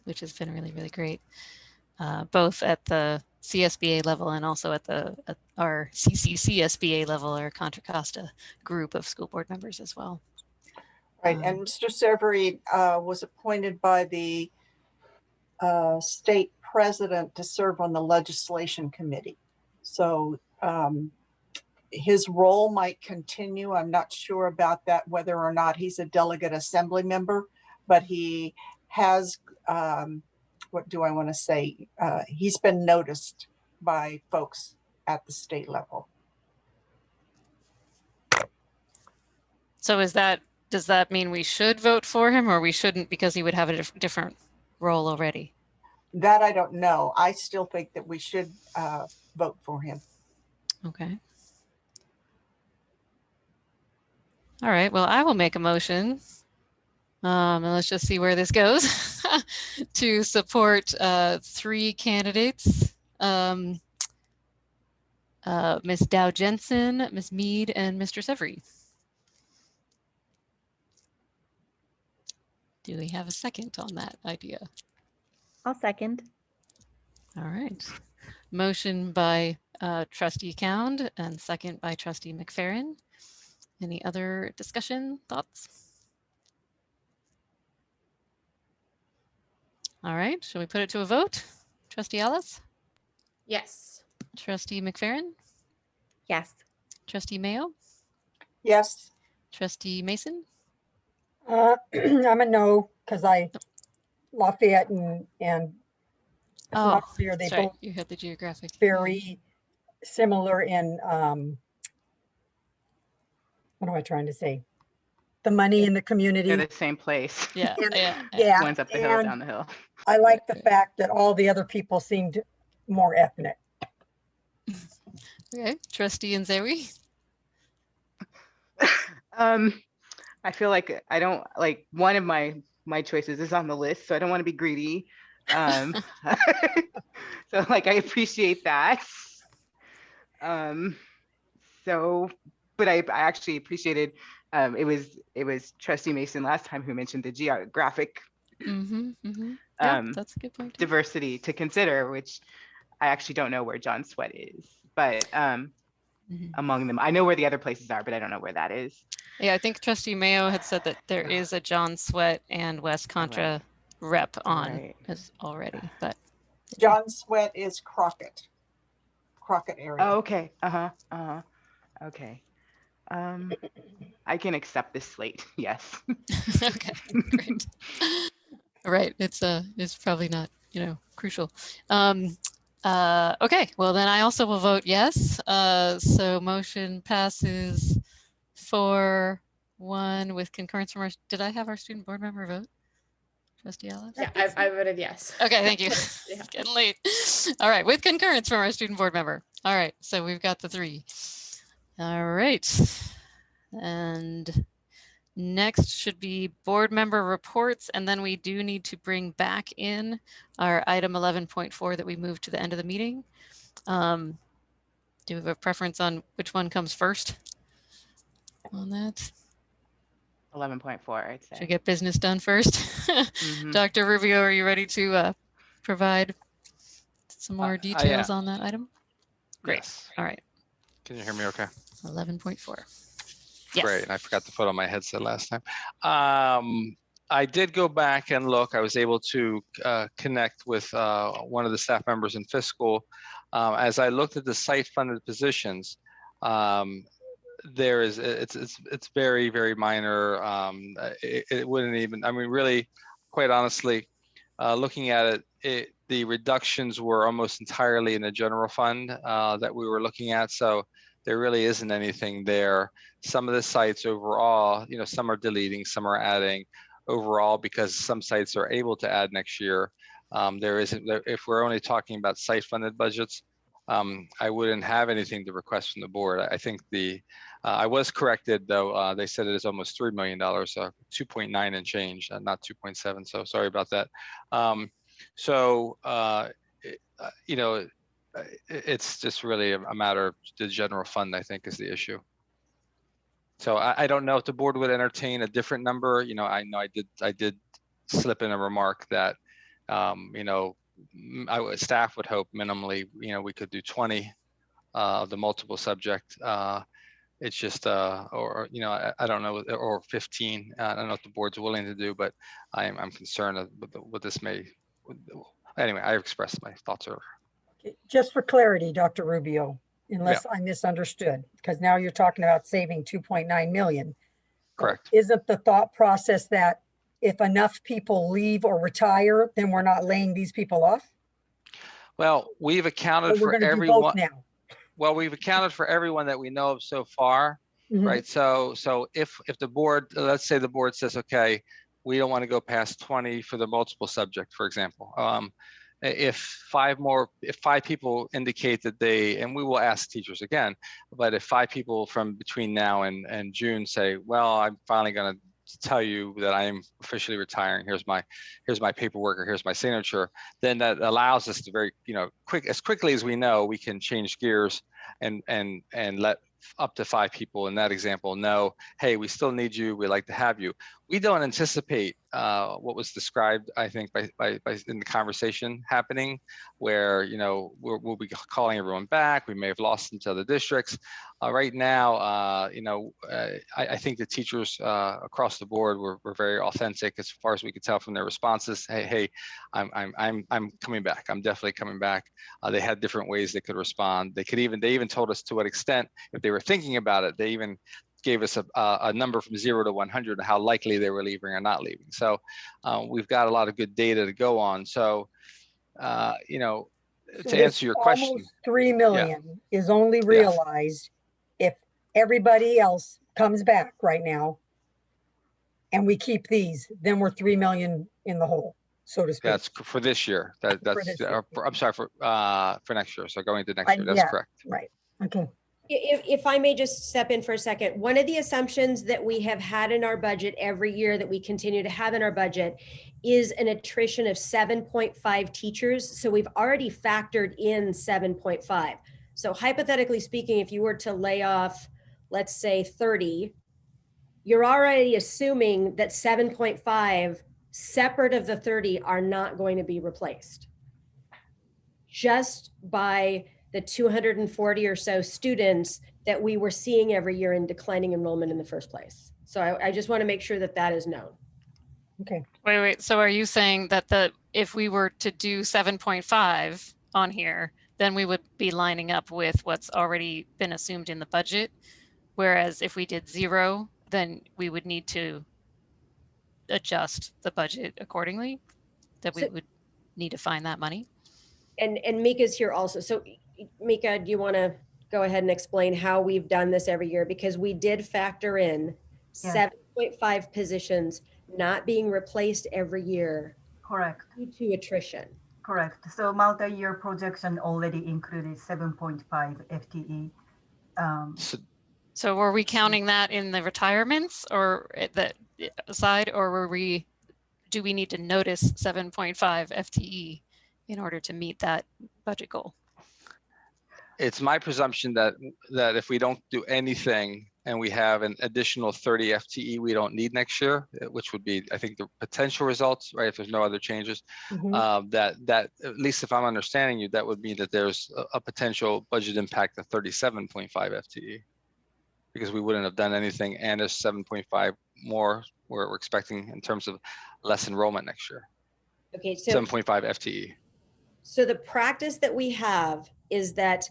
which has been really, really great, both at the CSBA level and also at our CCCSBA level, our Contra Costa group of school board members as well. Right, and Mr. Severy was appointed by the state president to serve on the legislation committee. So his role might continue. I'm not sure about that, whether or not he's a delegate assembly member, but he has, what do I want to say? He's been noticed by folks at the state level. So does that mean we should vote for him, or we shouldn't because he would have a different role already? That I don't know. I still think that we should vote for him. Okay. All right, well, I will make a motion, and let's just see where this goes, to support 3 candidates, Ms. Dow Jensen, Ms. Mead, and Mr. Severy. Do we have a second on that idea? I'll second. All right. Motion by Trustee Cound and second by Trustee McFerrin. Any other discussion, thoughts? All right, shall we put it to a vote? Trustee Ellis? Yes. Trustee McFerrin? Yes. Trustee Mayo? Yes. Trustee Mason? I'm a no, because Lafayette and Oh, Montpelier, they sorry, both you had the geographic. very similar in, what am I trying to say? The money in the community. They're the same place. Yeah, Yeah, One's up the hill, and down the hill. I like the fact that all the other people seemed more ethnic. Okay, Trustee Nzewi? I feel like I don't like one of my choices is on the list, so I don't want to be greedy. So like I appreciate that. So, but I actually appreciated it was Trustee Mason last time who mentioned the geographic That's a good point. diversity to consider, which I actually don't know where John Sweat is, but among them, I know where the other places are, but I don't know where that is. Yeah, I think Trustee Mayo had said that there is a John Sweat and West Contra rep on as already, but John Sweat is Crockett area. Oh, okay. Okay. I can accept this slate. Yes. Okay, great. Right, it's probably not, crucial. Okay, well then I also will vote yes. So motion passes 4-1 with concurrence from did I have our student board member vote? Trustee Ellis? Yeah, I voted yes. Okay, thank you. Yeah. It's getting late. All right, with concurrence from our student board member. All right, so we've got the 3. All right. And next should be board member reports. And then we do need to bring back in our item 11.4 that we moved to the end of the meeting. Do we have a preference on which one comes first? on that. 11.4, I'd say. Should get business done first. Dr. Rubio, are you ready to provide some more details on that item? Great. Yes. All right. Can you hear me okay? 11.4. Yes. Great. I forgot to put on my headset last time. I did go back and look. I was able to connect with one of the staff members in fiscal. As I looked at the site-funded positions, it's very, very minor. It wouldn't even, I mean, really, quite honestly, looking at it, the reductions were almost entirely in the general fund that we were looking at. So there really isn't anything there. Some of the sites overall, you know, some are deleting, some are adding overall because some sites are able to add next year. There isn't, if we're only talking about site funded budgets, I wouldn't have anything to request from the board. I think I was corrected though. They said it is almost $3 million, 2.9 and change, not 2.7. So sorry about that. You know, it's just really a matter of the general fund, I think, is the issue. So I don't know if the board would entertain a different number. You know, I know I did slip in a remark that, you know, staff would hope minimally, you know, we could do 20 of the multiple subject. It's just, or, you know, I don't know, or 15. I don't know if the board's willing to do, but I'm concerned with what this may. Anyway, I expressed my thoughts earlier. Just for clarity, Dr. Rubio, unless I misunderstood, because now you're talking about saving 2.9 million. Correct. Isn't the thought process that if enough people leave or retire, then we're not laying these people off? Well, we've accounted for everyone now. Well, we've accounted for everyone that we know of so far, right? So if the board, let's say the board says, okay, we don't want to go past 20 for the multiple subject, for example. If five people indicate that and we will ask teachers again, but if 5 people from between now and June say, well, I'm finally going to tell you that I am officially retiring, here's my paperwork, or here's my signature, then that allows us to very, you know, as quickly as we know, we can change gears and let up to 5 people in that example know, hey, we still need you, we'd like to have you. We don't anticipate what was described, I think, by in the conversation happening, where, you know, we'll be calling everyone back. We may have lost them to other districts. Right now, you know, I think the teachers across the board were very authentic as far as we could tell from their responses. Hey, I'm coming back. I'm definitely coming back. They had different ways they could respond. They even told us to what extent, if they were thinking about it, they even gave us a number from 0 to 100 and how likely they were leaving or not leaving. So we've got a lot of good data to go on. So, you know, to answer your question, almost 3 million is only realized if everybody else comes back right now and we keep these, then we're 3 million in the hole, so to speak. That's for this year. That's I'm sorry, for next year. So going to next year, that's correct. Right. Okay. If I may just step in for a second, one of the assumptions that we have had in our budget every year that we continue to have in our budget is an attrition of 7.5 teachers. So we've already factored in 7.5. So hypothetically speaking, if you were to lay off, let's say 30, you're already assuming that 7.5 separate of the 30 are not going to be replaced. Just by the 240 or so students that we were seeing every year in declining enrollment in the first place. So I just want to make sure that that is known. Okay. Wait. So are you saying that if we were to do 7.5 on here, then we would be lining up with what's already been assumed in the budget? Whereas if we did 0, then we would need to adjust the budget accordingly, that we would need to find that money? And Mika's here also. So Mika, do you want to go ahead and explain how we've done this every year? Because we did factor in 7.5 positions not being replaced every year. Correct. Due to attrition. Correct. So multi-year projection already included 7.5 FTE. So were we counting that in the retirements or that side, or do we need to notice 7.5 FTE in order to meet that budget goal? It's my presumption that if we don't do anything and we have an additional 30 FTE we don't need next year, which would be, I think, the potential results, right? If there's no other changes, that at least if I'm understanding you, that would mean that there's a potential budget impact of 37.5 FTE, because we wouldn't have done anything, and there's 7.5 more we're expecting in terms of less enrollment next year. Okay, so 7.5 FTE. So the practice that we have is that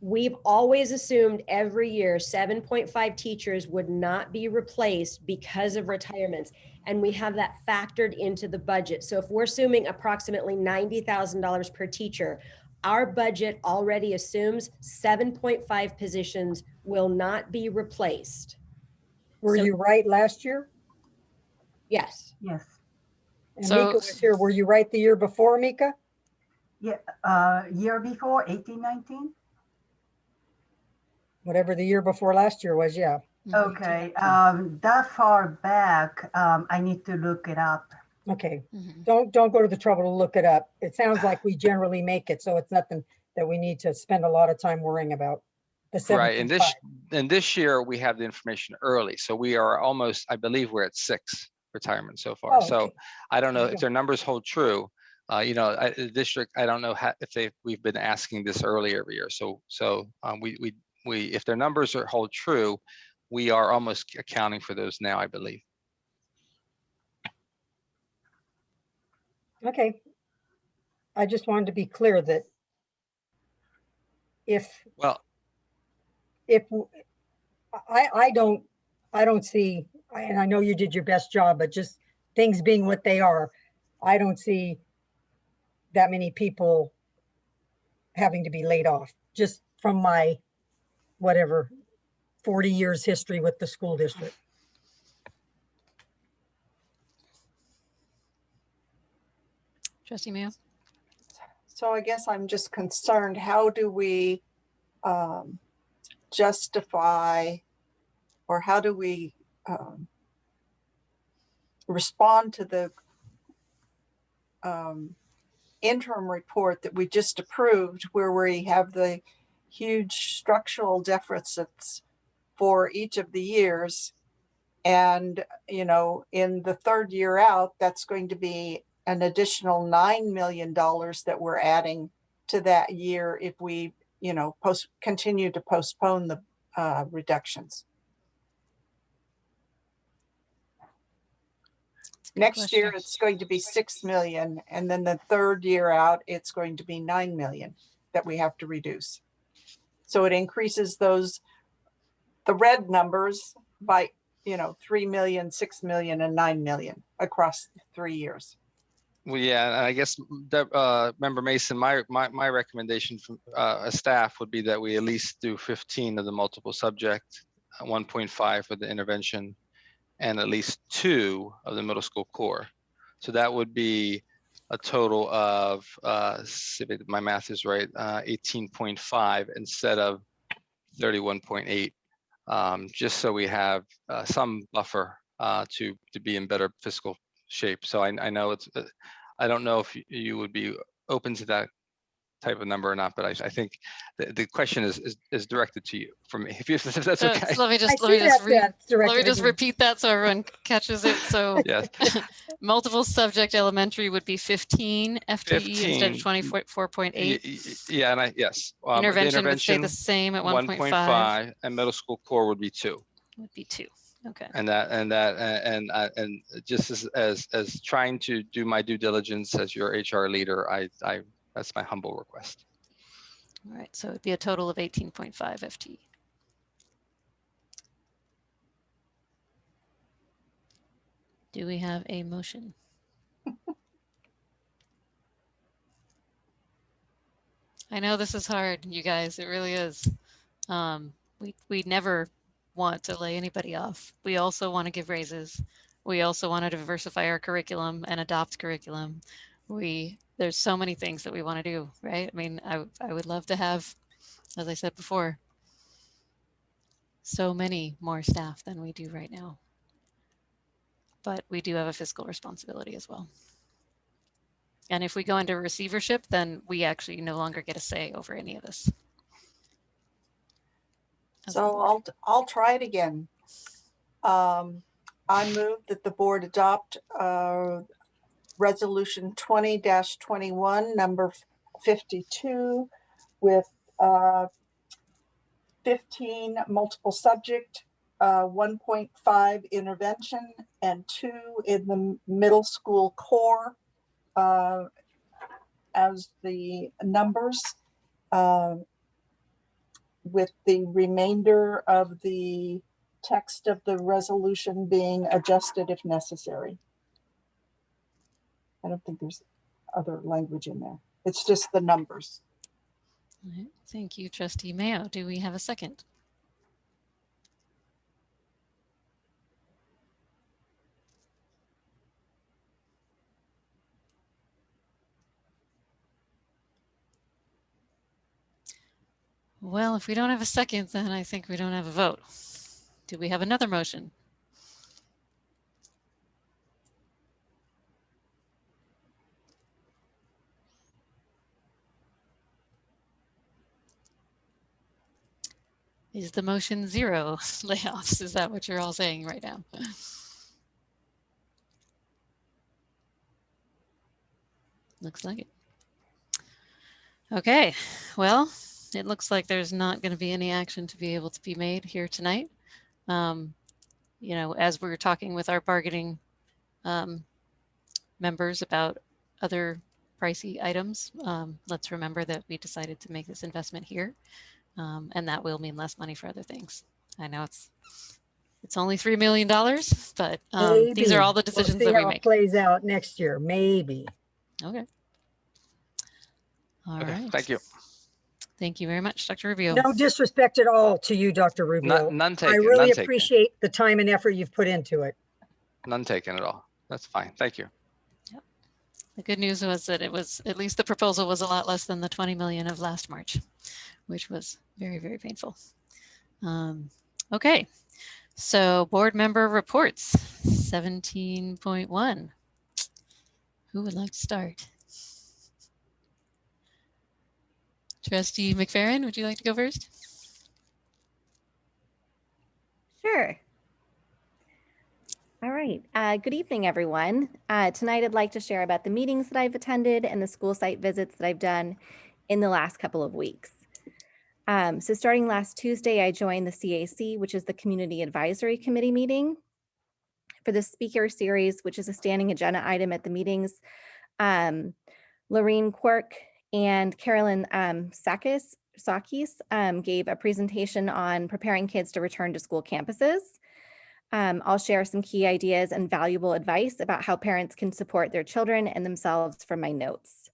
we've always assumed every year 7.5 teachers would not be replaced because of retirements. And we have that factored into the budget. So if we're assuming approximately $90,000 per teacher, our budget already assumes 7.5 positions will not be replaced. Were you right last year? Yes. Yes. And Mika was here. Were you right the year before, Mika? Yeah, year before, 18, 19? Whatever the year before last year was, yeah. Okay, that far back, I need to look it up. Okay, don't go to the trouble to look it up. It sounds like we generally make it, so it's nothing that we need to spend a lot of time worrying about. The Right, and 7.5. this year we have the information early, so we are almost, I believe we're at 6 retirements so far. Oh, So okay. I don't know if their numbers hold true. You know, the district, I don't know if we've been asking this early every year. So we if their numbers hold true, we are almost accounting for those now, I believe. Okay. I just wanted to be clear that if I don't see, and I know you did your best job, but just things being what they are, I don't see that many people having to be laid off, just from my whatever 40 years history with the school district. Trustee Mayo? So I guess I'm just concerned, how do we justify, or how do we respond to the interim report that we just approved, where we have the huge structural deficits for each of the years? And, you know, in the third year out, that's going to be an additional $9 million that we're adding to that year if we, you know, continue to postpone the reductions. Next year, it's going to be 6 million. And then the third year out, it's going to be 9 million that we have to reduce. So it increases the red numbers by, you know, 3 million, 6 million, and 9 million across 3 years. Well, yeah, and I guess Member Mason, my recommendation from staff would be that we at least do 15 of the multiple subject, 1.5 for the intervention, and at least 2 of the middle school core. So that would be a total of, see if my math is right, 18.5 instead of 31.8, just so we have some buffer to be in better fiscal shape. So I know it's, I don't know if you would be open to that type of number or not, but I think the question is directed to you from me, if that's okay. So let me just repeat that so everyone catches it. So yes. Multiple subject elementary would be 15 FTE instead of 24.8. Yeah, and yes. Intervention would stay the same at 1.5, and middle school core would be 2. Would be 2. Okay. And just as trying to do my due diligence as your HR leader, I that's my humble request. All right, so it'd be a total of 18.5 FTE. Do we have a motion? I know this is hard, you guys, it really is. We never want to lay anybody off. We also want to give raises. We also want to diversify our curriculum and adopt curriculum. There's so many things that we want to do, right? I mean, I would love to have, as I said before, so many more staff than we do right now. But we do have a fiscal responsibility as well. And if we go into receivership, then we actually no longer get a say over any of this. So I'll try it again. I move that the board adopt Resolution 20-21, number 52, with 15 multiple subject, 1.5 intervention, and 2 in the middle school core as the numbers, with the remainder of the text of the resolution being adjusted if necessary. I don't think there's other language in there. It's just the numbers. All right. Thank you, Trustee Mayo. Do we have a second? Well, if we don't have a second, then I think we don't have a vote. Do we have another motion? Is the motion 0 layoffs? Is that what you're all saying right now? Looks like it. Okay, well, it looks like there's not going to be any action to be able to be made here tonight. You know, as we were talking with our bargaining members about other pricey items, let's remember that we decided to make this investment here, and that will mean less money for other things. I know it's only $3 million, but these are all the decisions we'll see that we how make. it plays out next year, maybe. Okay. All Okay, right. thank you. Thank you very much, Dr. Rubio. No disrespect at all to you, Dr. Rubio. None I taken. really None taken. appreciate the time and effort you've put into it. None taken at all. That's fine. Thank you. Yep. The good news was that it was, at least the proposal was a lot less than the 20 million of last March, which was very, very painful. Okay, so board member reports 17.1. Who would like to start? Trustee McFerrin, would you like to go first? Sure. All right. Good evening, everyone. Tonight, I'd like to share about the meetings that I've attended and the school site visits that I've done in the last couple of weeks. So starting last Tuesday, I joined the CAC, which is the Community Advisory Committee meeting. For the speaker series, which is a standing agenda item at the meetings, Lorene Quirk and Carolyn Sakis gave a presentation on preparing kids to return to school campuses. I'll share some key ideas and valuable advice about how parents can support their children and themselves from my notes.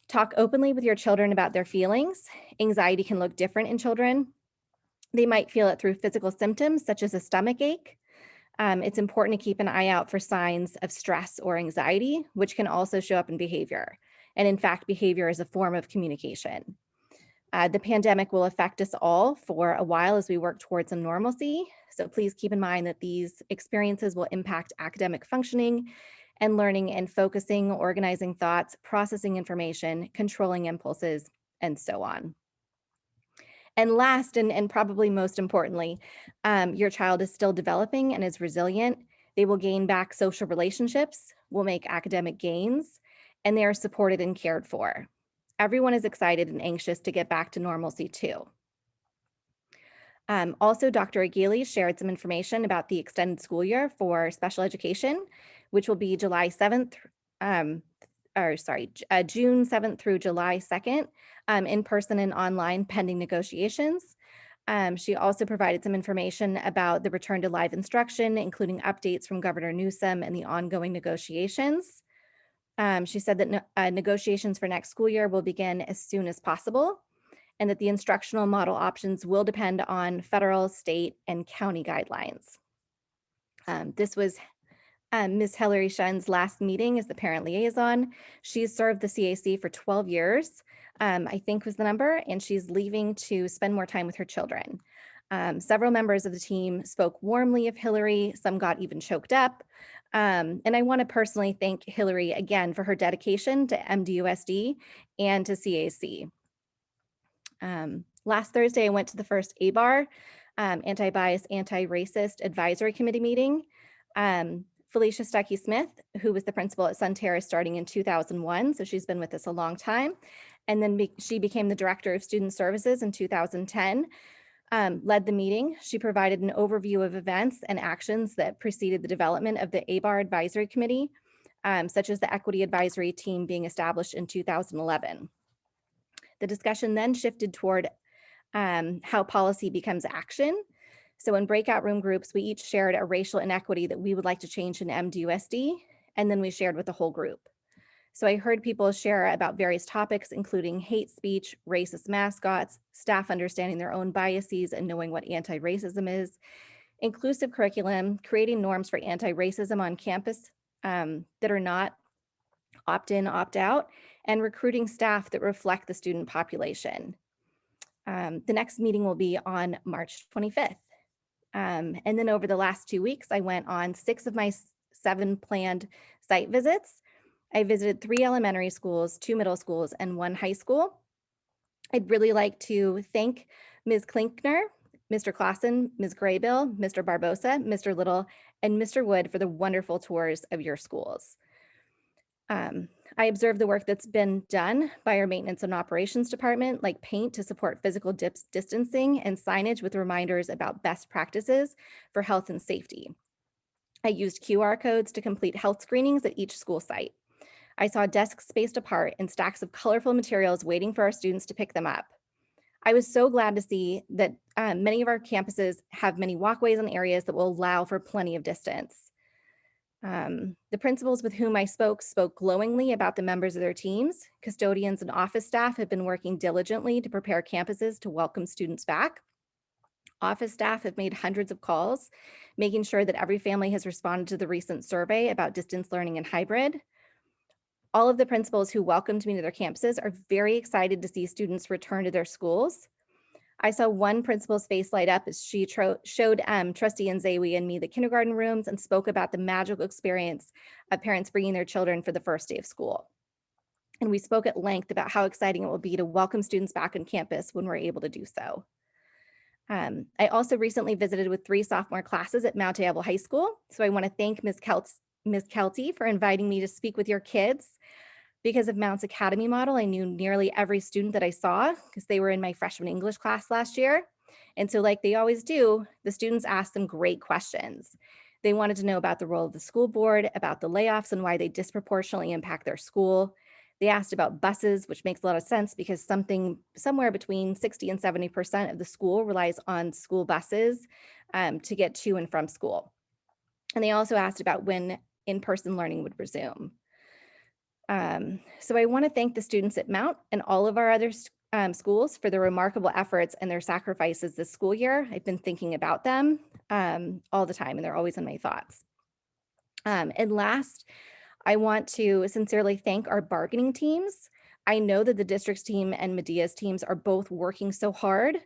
Talk openly with your children about their feelings. Anxiety can look different in children. They might feel it through physical symptoms such as a stomach ache. It's important to keep an eye out for signs of stress or anxiety, which can also show up in behavior. And in fact, behavior is a form of communication. The pandemic will affect us all for a while as we work towards some normalcy. So please keep in mind that these experiences will impact academic functioning and learning and focusing, organizing thoughts, processing information, controlling impulses, and so on. And last, and probably most importantly, your child is still developing and is resilient. They will gain back social relationships, will make academic gains, and they are supported and cared for. Everyone is excited and anxious to get back to normalcy too. Also, Dr. Aguili shared some information about the extended school year for special education, which will be June 7th through July 2nd, in person and online pending negotiations. She also provided some information about the return to live instruction, including updates from Governor Newsom and the ongoing negotiations. She said that negotiations for next school year will begin as soon as possible, and that the instructional model options will depend on federal, state, and county guidelines. This was Ms. Hillary Shen's last meeting as the parent liaison. She's served the CAC for 12 years, I think was the number, and she's leaving to spend more time with her children. Several members of the team spoke warmly of Hillary, some got even choked up. And I want to personally thank Hillary again for her dedication to MDUSD and to CAC. Last Thursday, I went to the first ABAR, Anti-Bias, Anti-Racist Advisory Committee meeting. Felicia Stuckey-Smith, who was the principal at Sun Terrace starting in 2001, so she's been with us a long time. And then she became the Director of Student Services in 2010, led the meeting. She provided an overview of events and actions that preceded the development of the ABAR Advisory Committee, such as the Equity Advisory Team being established in 2011. The discussion then shifted toward how policy becomes action. So in breakout room groups, we each shared a racial inequity that we would like to change in MDUSD, and then we shared with the whole group. So I heard people share about various topics, including hate speech, racist mascots, staff understanding their own biases and knowing what anti-racism is, inclusive curriculum, creating norms for anti-racism on campus that are not opt-in, opt-out, and recruiting staff that reflect the student population. The next meeting will be on March 25th. And then over the last 2 weeks, I went on 6 of my 7 planned site visits. I visited 3 elementary schools, 2 middle schools, and 1 high school. I'd really like to thank Ms. Klinkner, Mr. Clausen, Ms. Graybill, Mr. Barbosa, Mr. Little, and Mr. Wood for the wonderful tours of your schools. I observed the work that's been done by our maintenance and operations department, like paint to support physical distancing and signage with reminders about best practices for health and safety. I used QR codes to complete health screenings at each school site. I saw desks spaced apart and stacks of colorful materials waiting for our students to pick them up. I was so glad to see that many of our campuses have many walkways and areas that will allow for plenty of distance. The principals with whom I spoke glowingly about the members of their teams. Custodians and office staff have been working diligently to prepare campuses to welcome students back. Office staff have made hundreds of calls, making sure that every family has responded to the recent survey about distance learning and hybrid. All of the principals who welcomed me to their campuses are very excited to see students return to their schools. I saw one principal's face light up as she showed Trustee Nzewi and me the kindergarten rooms and spoke about the magical experience of parents bringing their children for the first day of school. And we spoke at length about how exciting it will be to welcome students back on campus when we're able to do so. I also recently visited with 3 sophomore classes at Mount Diablo High School. So I want to thank Ms. Kelty for inviting me to speak with your kids. Because of Mount's Academy model, I knew nearly every student that I saw because they were in my freshman English class last year. And so like they always do, the students asked them great questions. They wanted to know about the role of the school board, about the layoffs and why they disproportionately impact their school. They asked about buses, which makes a lot of sense because somewhere between 60 and 70% of the school relies on school buses to get to and from school. And they also asked about when in-person learning would resume. So I want to thank the students at Mount and all of our other schools for their remarkable efforts and their sacrifices this school year. I've been thinking about them all the time, and they're always in my thoughts. And last, I want to sincerely thank our bargaining teams. I know that the district's team and Medea's teams are both working so hard.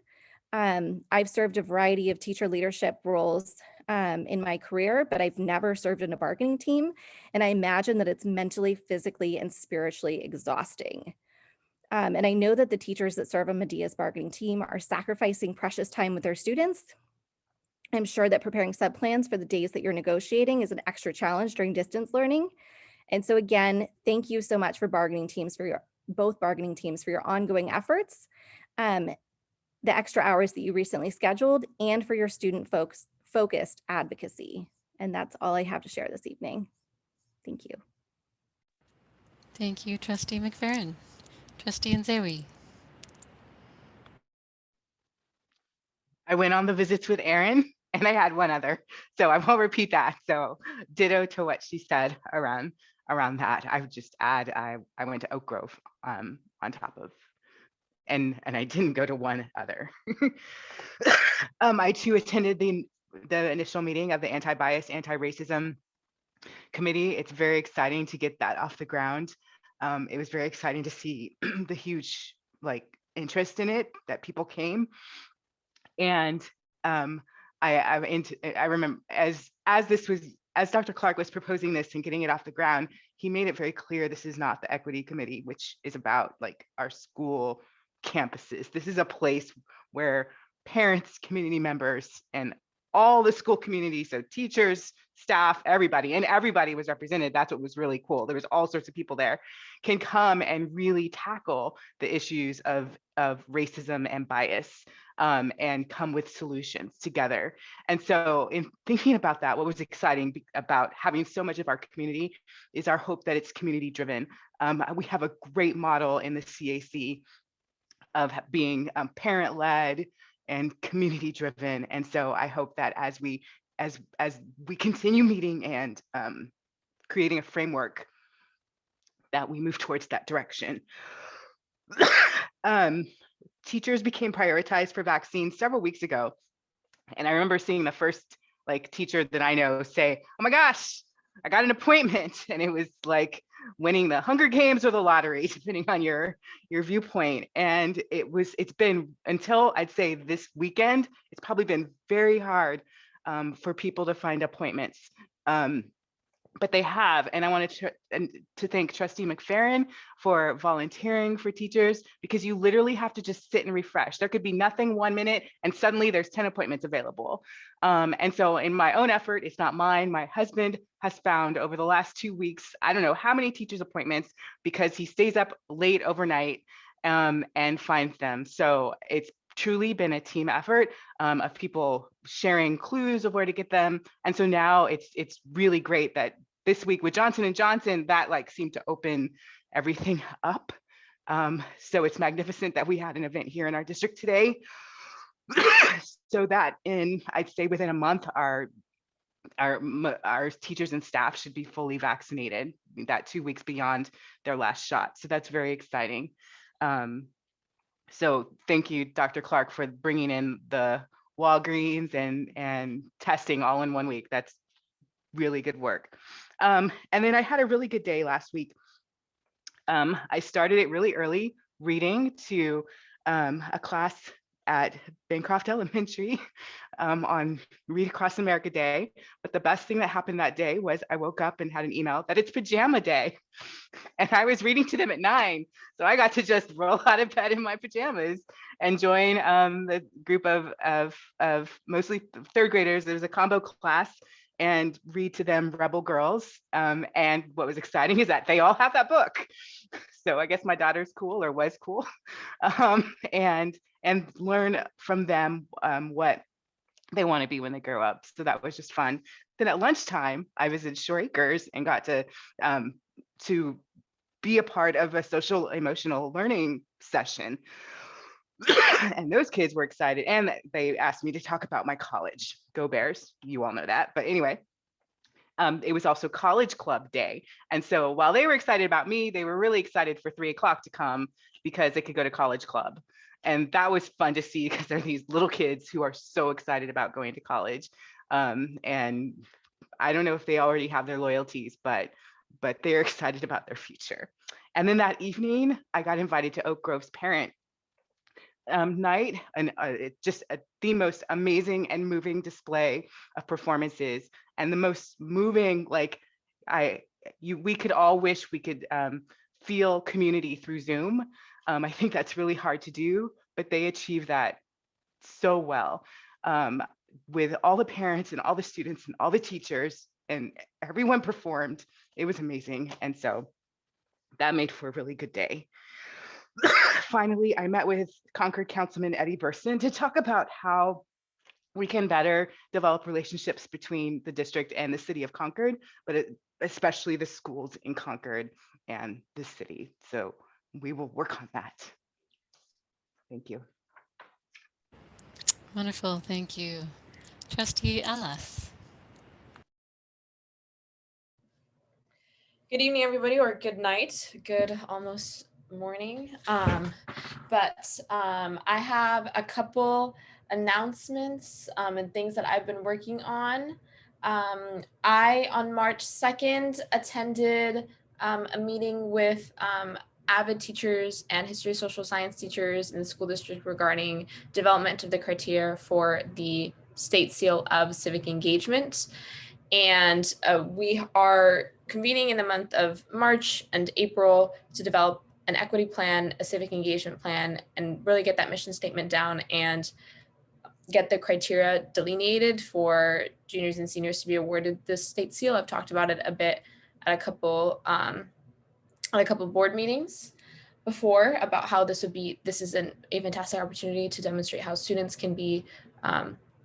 I've served a variety of teacher leadership roles in my career, but I've never served in a bargaining team. And I imagine that it's mentally, physically, and spiritually exhausting. And I know that the teachers that serve on Medea's bargaining team are sacrificing precious time with their students. I'm sure that preparing sub-plans for the days that you're negotiating is an extra challenge during distance learning. And so again, thank you so much for both bargaining teams for your ongoing efforts, the extra hours that you recently scheduled, and for your student-focused advocacy. And that's all I have to share this evening. Thank you. Thank you, Trustee McFerrin. Trustee Nzewi. I went on the visits with Erin and I had one other, so I won't repeat that. So ditto to what she said around that. I would just add, I went to Oak Grove on top of, and I didn't go to one other. I too attended the initial meeting of the Anti-Bias, Anti-Racism Committee. It's very exciting to get that off the ground. It was very exciting to see the huge interest in it, that people came. And I remember as Dr. Clark was proposing this and getting it off the ground, he made it very clear this is not the Equity Committee, which is about our school campuses. This is a place where parents, community members, and all the school community, so teachers, staff, everybody, and everybody was represented. That's what was really cool. There was all sorts of people there, can come and really tackle the issues of racism and bias, and come with solutions together. And so in thinking about that, what was exciting about having so much of our community is our hope that it's community driven. We have a great model in the CAC of being parent led and community driven. And so I hope that as we continue meeting and creating a framework, that we move towards that direction. Teachers became prioritized for vaccines several weeks ago. And I remember seeing the first teacher that I know say, "Oh my gosh, I got an appointment." And it was like winning the Hunger Games or the lottery, depending on your viewpoint. And it's been, until I'd say this weekend, it's probably been very hard for people to find appointments. But they have, and I wanted to thank Trustee McFerrin for volunteering for teachers, because you literally have to just sit and refresh. There could be nothing 1 minute and suddenly there's 10 appointments available. And so in my own effort, it's not mine, my husband has found over the last 2 weeks, I don't know how many teachers' appointments, because he stays up late overnight and finds them. So it's truly been a team effort of people sharing clues of where to get them. And so now it's really great that this week with Johnson & Johnson, that seemed to open everything up. So it's magnificent that we had an event here in our district today. So that I'd say within a month, our teachers and staff should be fully vaccinated, that 2 weeks beyond their last shot. So that's very exciting. So thank you, Dr. Clark, for bringing in the Walgreens and testing all in 1 week. That's really good work. And then I had a really good day last week. I started it really early, reading to a class at Bancroft Elementary on Read Across America Day. But the best thing that happened that day was I woke up and had an email that it's pajama day. And I was reading to them at 9. So I got to just roll out of bed in my pajamas and join the group of mostly third graders. There was a combo class, and read to them Rebel Girls. And what was exciting is that they all have that book. So I guess my daughter's cool, or was cool, and learn from them what they want to be when they grow up. So that was just fun. Then at lunchtime, I was in Shore Acres and got to be a part of a social emotional learning session. And those kids were excited, and they asked me to talk about my college. Go Bears, you all know that. But anyway, it was also College Club Day. And so while they were excited about me, they were really excited for 3 o'clock to come because they could go to College Club. And that was fun to see, because they're these little kids who are so excited about going to college. And I don't know if they already have their loyalties, but they're excited about their future. And then that evening, I got invited to Oak Grove's parent night, and it's just the most amazing and moving display of performances, and the most moving, we could all wish we could feel community through Zoom. I think that's really hard to do, but they achieve that so well, with all the parents and all the students and all the teachers, and everyone performed. It was amazing. And so that made for a really good day. Finally, I met with Concord Councilman Eddie Burson to talk about how we can better develop relationships between the district and the city of Concord, but especially the schools in Concord and the city. So we will work on that. Thank you. Wonderful, thank you. Trustee Ellis. Good evening, everybody, or good night, good almost morning. I have a couple announcements and things that I've been working on. I, on March 2nd, attended a meeting with AVID teachers and history social science teachers in the school district regarding development of the criteria for the state seal of civic engagement. And we are convening in the month of March and April to develop an equity plan, a civic engagement plan, and really get that mission statement down and get the criteria delineated for juniors and seniors to be awarded the state seal. I've talked about it a bit at a couple board meetings before about how this is a fantastic opportunity to demonstrate how students can be,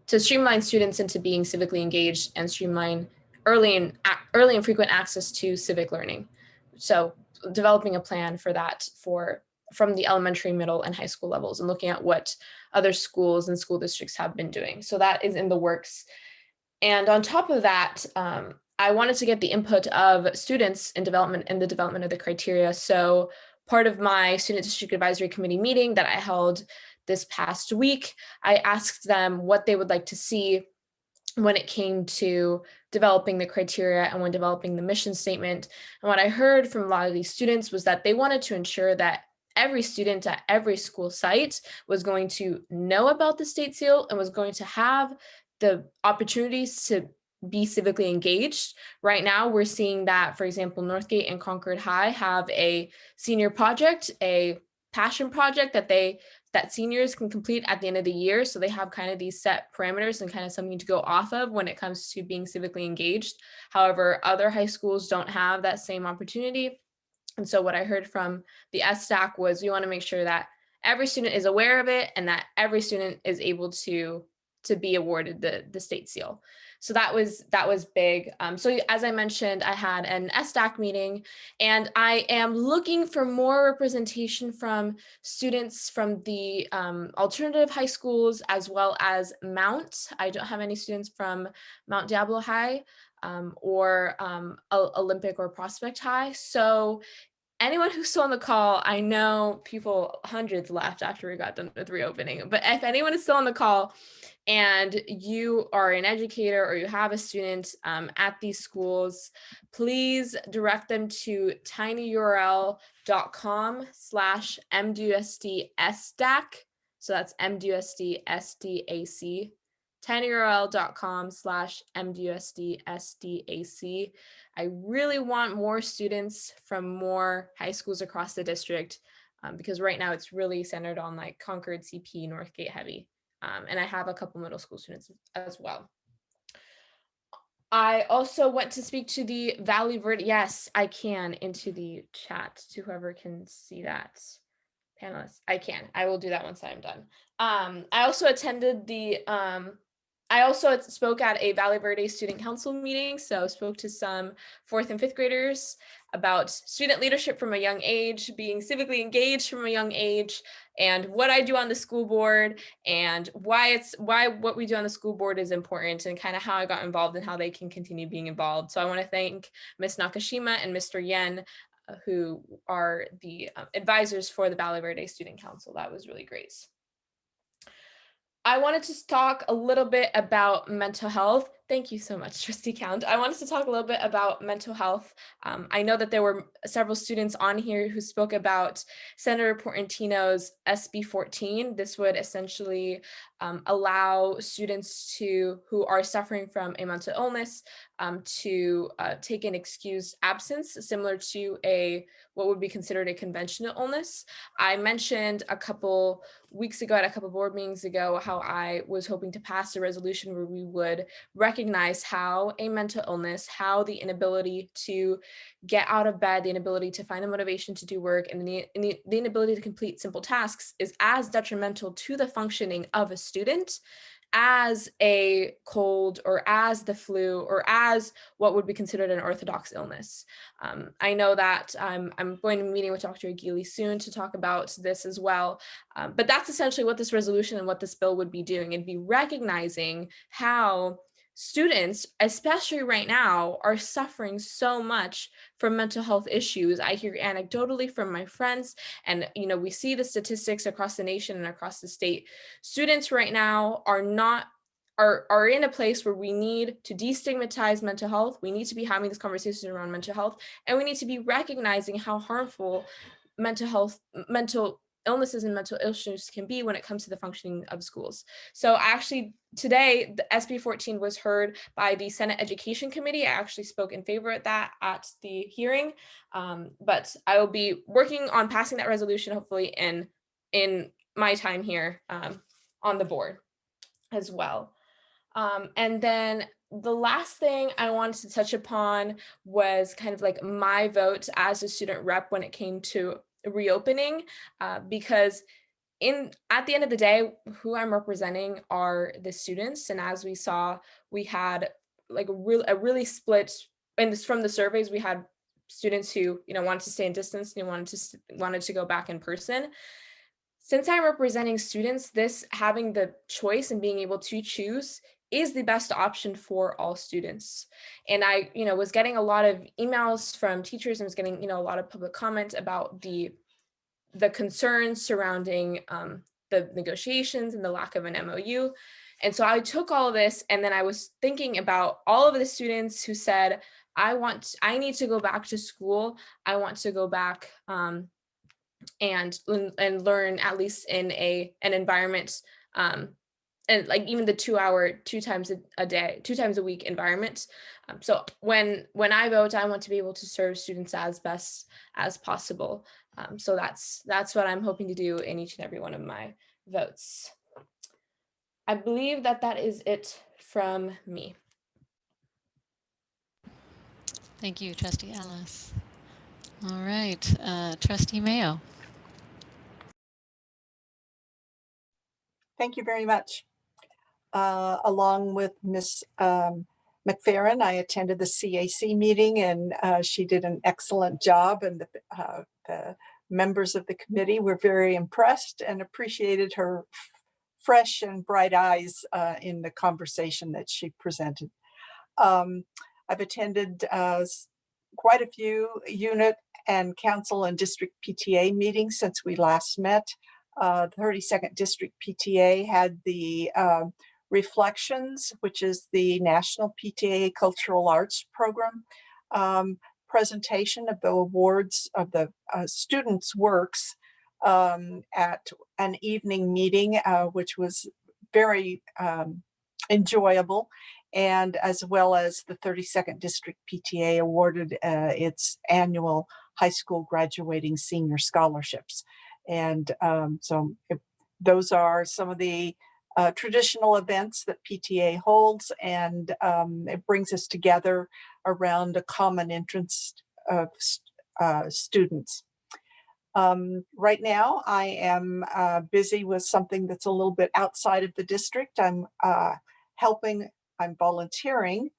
to streamline students into being civically engaged and streamline early and frequent access to civic learning. So developing a plan for that from the elementary, middle, and high school levels, and looking at what other schools and school districts have been doing. So that is in the works. And on top of that, I wanted to get the input of students in the development of the criteria. So part of my Student District Advisory Committee meeting that I held this past week, I asked them what they would like to see when it came to developing the criteria and when developing the mission statement. And what I heard from a lot of these students was that they wanted to ensure that every student at every school site was going to know about the state seal and was going to have the opportunities to be civically engaged. Right now, we're seeing that, for example, Northgate and Concord High have a senior project, a passion project that seniors can complete at the end of the year. So they have kind of these set parameters and kind of something to go off of when it comes to being civically engaged. However, other high schools don't have that same opportunity. And so what I heard from the SDAC was we want to make sure that every student is aware of it and that every student is able to be awarded the state seal. So that was big. So as I mentioned, I had an SDAC meeting, and I am looking for more representation from students from the alternative high schools as well as Mount. I don't have any students from Mount Diablo High or Olympic or Prospect High. So anyone who's still on the call, I know hundreds left after we got done with reopening, but if anyone is still on the call and you are an educator or you have a student at these schools, please direct them to tinyurl.com/MDUSD-SDAC. So that's MDUSD-SDAC. tinyurl.com/MDUSD-SDAC. I really want more students from more high schools across the district because right now it's really centered on like Concord, CP, Northgate heavy. And I have a couple middle school students as well. I also went to speak to the Valley Verde. Yes, I can into the chat to whoever can see that. Panelists, I can. I will do that once I'm done. I also attended I also spoke at a Valley Verde Student Council meeting, so spoke to some 4th and 5th graders about student leadership from a young age, being civically engaged from a young age, and what I do on the school board, and why what we do on the school board is important, and kind of how I got involved and how they can continue being involved. So I want to thank Ms. Nakashima and Mr. Yen, who are the advisors for the Valley Verde Student Council. That was really great. I wanted to talk a little bit about mental health. Thank you so much, Trustee Count. I wanted to talk a little bit about mental health. I know that there were several students on here who spoke about Senator Portantino's SB 14. This would essentially allow students who are suffering from a mental illness to take an excused absence, similar to what would be considered a conventional illness. I mentioned a couple weeks ago at a couple board meetings ago how I was hoping to pass a resolution where we would recognize how a mental illness, how the inability to get out of bed, the inability to find the motivation to do work, and the inability to complete simple tasks is as detrimental to the functioning of a student as a cold or as the flu or as what would be considered an orthodox illness. I know that I'm going to be meeting with Dr. Aguili soon to talk about this as well, but that's essentially what this resolution and what this bill would be doing. It'd be recognizing how students, especially right now, are suffering so much from mental health issues. I hear anecdotally from my friends, and we see the statistics across the nation and across the state. Students right now are in a place where we need to destigmatize mental health. We need to be having these conversations around mental health, and we need to be recognizing how harmful mental illnesses and mental issues can be when it comes to the functioning of schools. So actually today, the SB 14 was heard by the Senate Education Committee. I actually spoke in favor of that at the hearing, but I will be working on passing that resolution hopefully in my time here on the board as well. And then the last thing I wanted to touch upon was kind of like my vote as a student rep when it came to reopening, because at the end of the day, who I'm representing are the students. And as we saw, we had like a really split, and from the surveys, we had students who, you know, wanted to stay in distance and wanted to go back in person. Since I'm representing students, this having the choice and being able to choose is the best option for all students. And I, you know, was getting a lot of emails from teachers and was getting, you know, a lot of public comment about the concerns surrounding the negotiations and the lack of an MOU. And so I took all of this, and then I was thinking about all of the students who said, I need to go back to school. I want to go back and learn at least in an environment, and like even the 2 times a week environment. So when I vote, I want to be able to serve students as best as possible. So that's what I'm hoping to do in each and every one of my votes. I believe that is it from me. Thank you, Trustee Ellis. All right, Trustee Mayo. Thank you very much. Along with Ms. McFerrin, I attended the CAC meeting, and she did an excellent job, and the members of the committee were very impressed and appreciated her fresh and bright eyes in the conversation that she presented. I've attended quite a few unit and council and district PTA meetings since we last met. The 32nd District PTA had the Reflections, which is the National PTA Cultural Arts Program, presentation of the awards of the students' works at an evening meeting, which was very enjoyable, and as well as the 32nd District PTA awarded its annual high school graduating senior scholarships. And those are some of the traditional events that PTA holds, and it brings us together around a common interest of students. Right now, I am busy with something that's a little bit outside of the district. I'm volunteering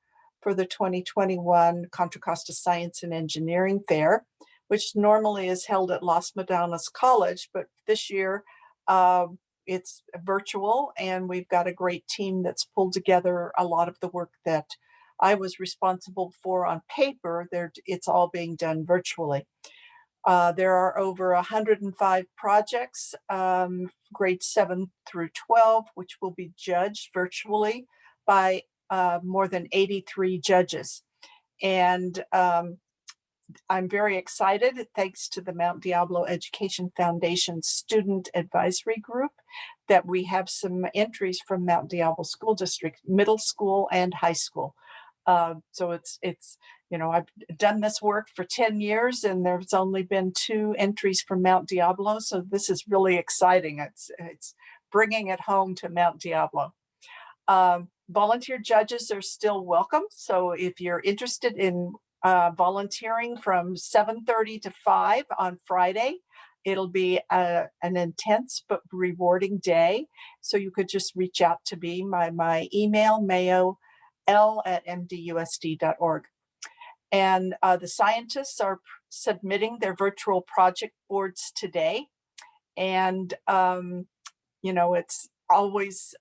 for the 2021 Contra Costa Science and Engineering Fair, which normally is held at Las Medanas College, but this year it's virtual, and we've got a great team that's pulled together a lot of the work that I was responsible for on paper. It's all being done virtually. There are over 105 projects, grades 7 through 12, which will be judged virtually by more than 83 judges. And I'm very excited, thanks to the Mount Diablo Education Foundation Student Advisory Group, that we have some entries from Mount Diablo School District, middle school and high school. So it's you know, I've done this work for 10 years, and there's only been 2 entries from Mount Diablo. So this is really exciting. It's bringing it home to Mount Diablo. Volunteer judges are still welcome. So if you're interested in volunteering from 7:30 to 5 on Friday, it'll be an intense but rewarding day. So you could just reach out to me. My email, mayo.l@mdusd.org. And the scientists are submitting their virtual project boards today. And, you know, it's always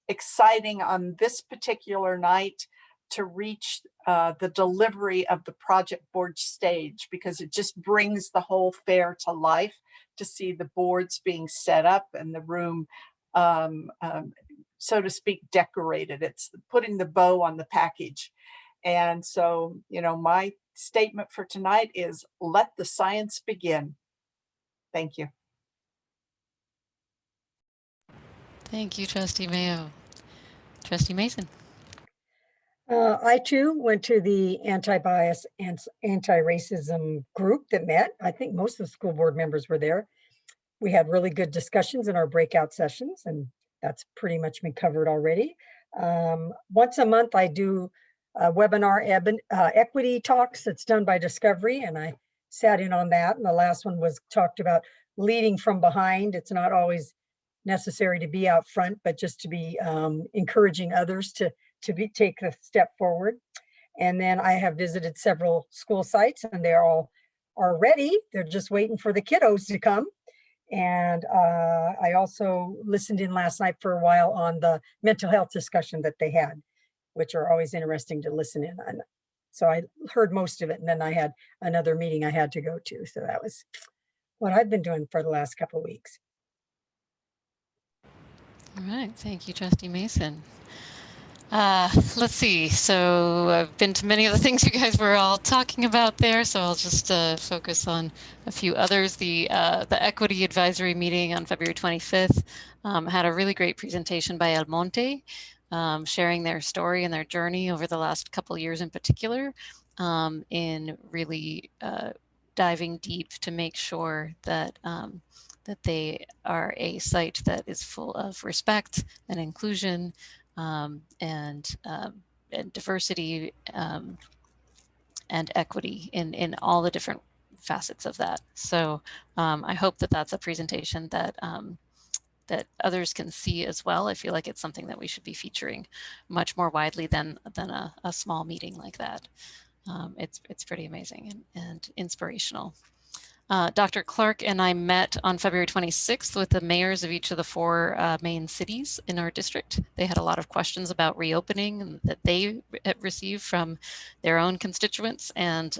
exciting on this particular night to reach the delivery of the project board stage, because it just brings the whole fair to life to see the boards being set up and the room, so to speak, decorated. It's putting the bow on the package. And so, you know, my statement for tonight is let the science begin. Thank you. Thank you, Trustee Mayo. Trustee Mason. I too went to the anti-bias and anti-racism group that met. I think most of the school board members were there. We had really good discussions in our breakout sessions, and that's pretty much been covered already. Once a month, I do a webinar equity talks that's done by Discovery, and I sat in on that. And the last one was talked about leading from behind. It's not always necessary to be out front, but just to be encouraging others to take a step forward. And then I have visited several school sites, and they're all are ready. They're just waiting for the kiddos to come. And I also listened in last night for a while on the mental health discussion that they had, which are always interesting to listen in on. So I heard most of it, and then I had another meeting I had to go to. So that was what I've been doing for the last couple of weeks. All right, thank you, Trustee Mason. Let's see. So I've been to many of the things you guys were all talking about there, so I'll just focus on a few others. The Equity Advisory Meeting on February 25th had a really great presentation by El Monte, sharing their story and their journey over the last couple years in particular, in really diving deep to make sure that that they are a site that is full of respect and inclusion, and diversity, and equity in all the different facets of that. So I hope that that's a presentation that that others can see as well. I feel like it's something that we should be featuring much more widely than a small meeting like that. It's pretty amazing and inspirational. Dr. Clark and I met on February 26th with the mayors of each of the 4 main cities in our district. They had a lot of questions about reopening that they received from their own constituents. And,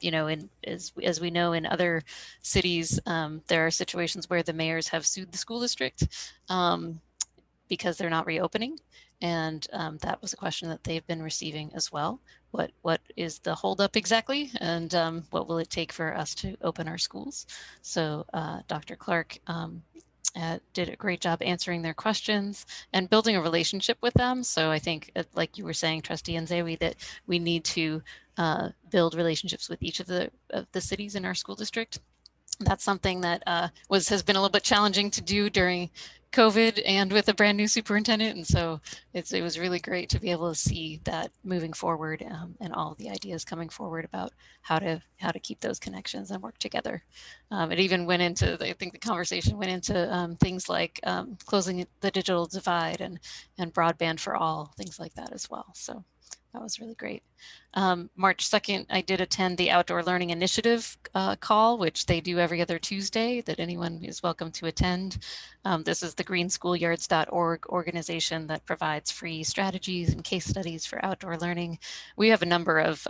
you know, as we know in other cities, there are situations where the mayors have sued the school district because they're not reopening. And that was a question that they've been receiving as well. What is the holdup exactly, and what will it take for us to open our schools? So Dr. Clark did a great job answering their questions and building a relationship with them. So I think, like you were saying, Trustee Nzewi, that we need to build relationships with each of the cities in our school district. That's something that has been a little bit challenging to do during COVID and with a brand new superintendent. And so it was really great to be able to see that moving forward, and all of the ideas coming forward about how to keep those connections and work together. It even went into, I think the conversation went into things like closing the digital divide and broadband for all, things like that as well. So that was really great. March 2nd, I did attend the Outdoor Learning Initiative call, which they do every other Tuesday, that anyone is welcome to attend. This is the greenschoolyards.org organization that provides free strategies and case studies for outdoor learning. We have a number of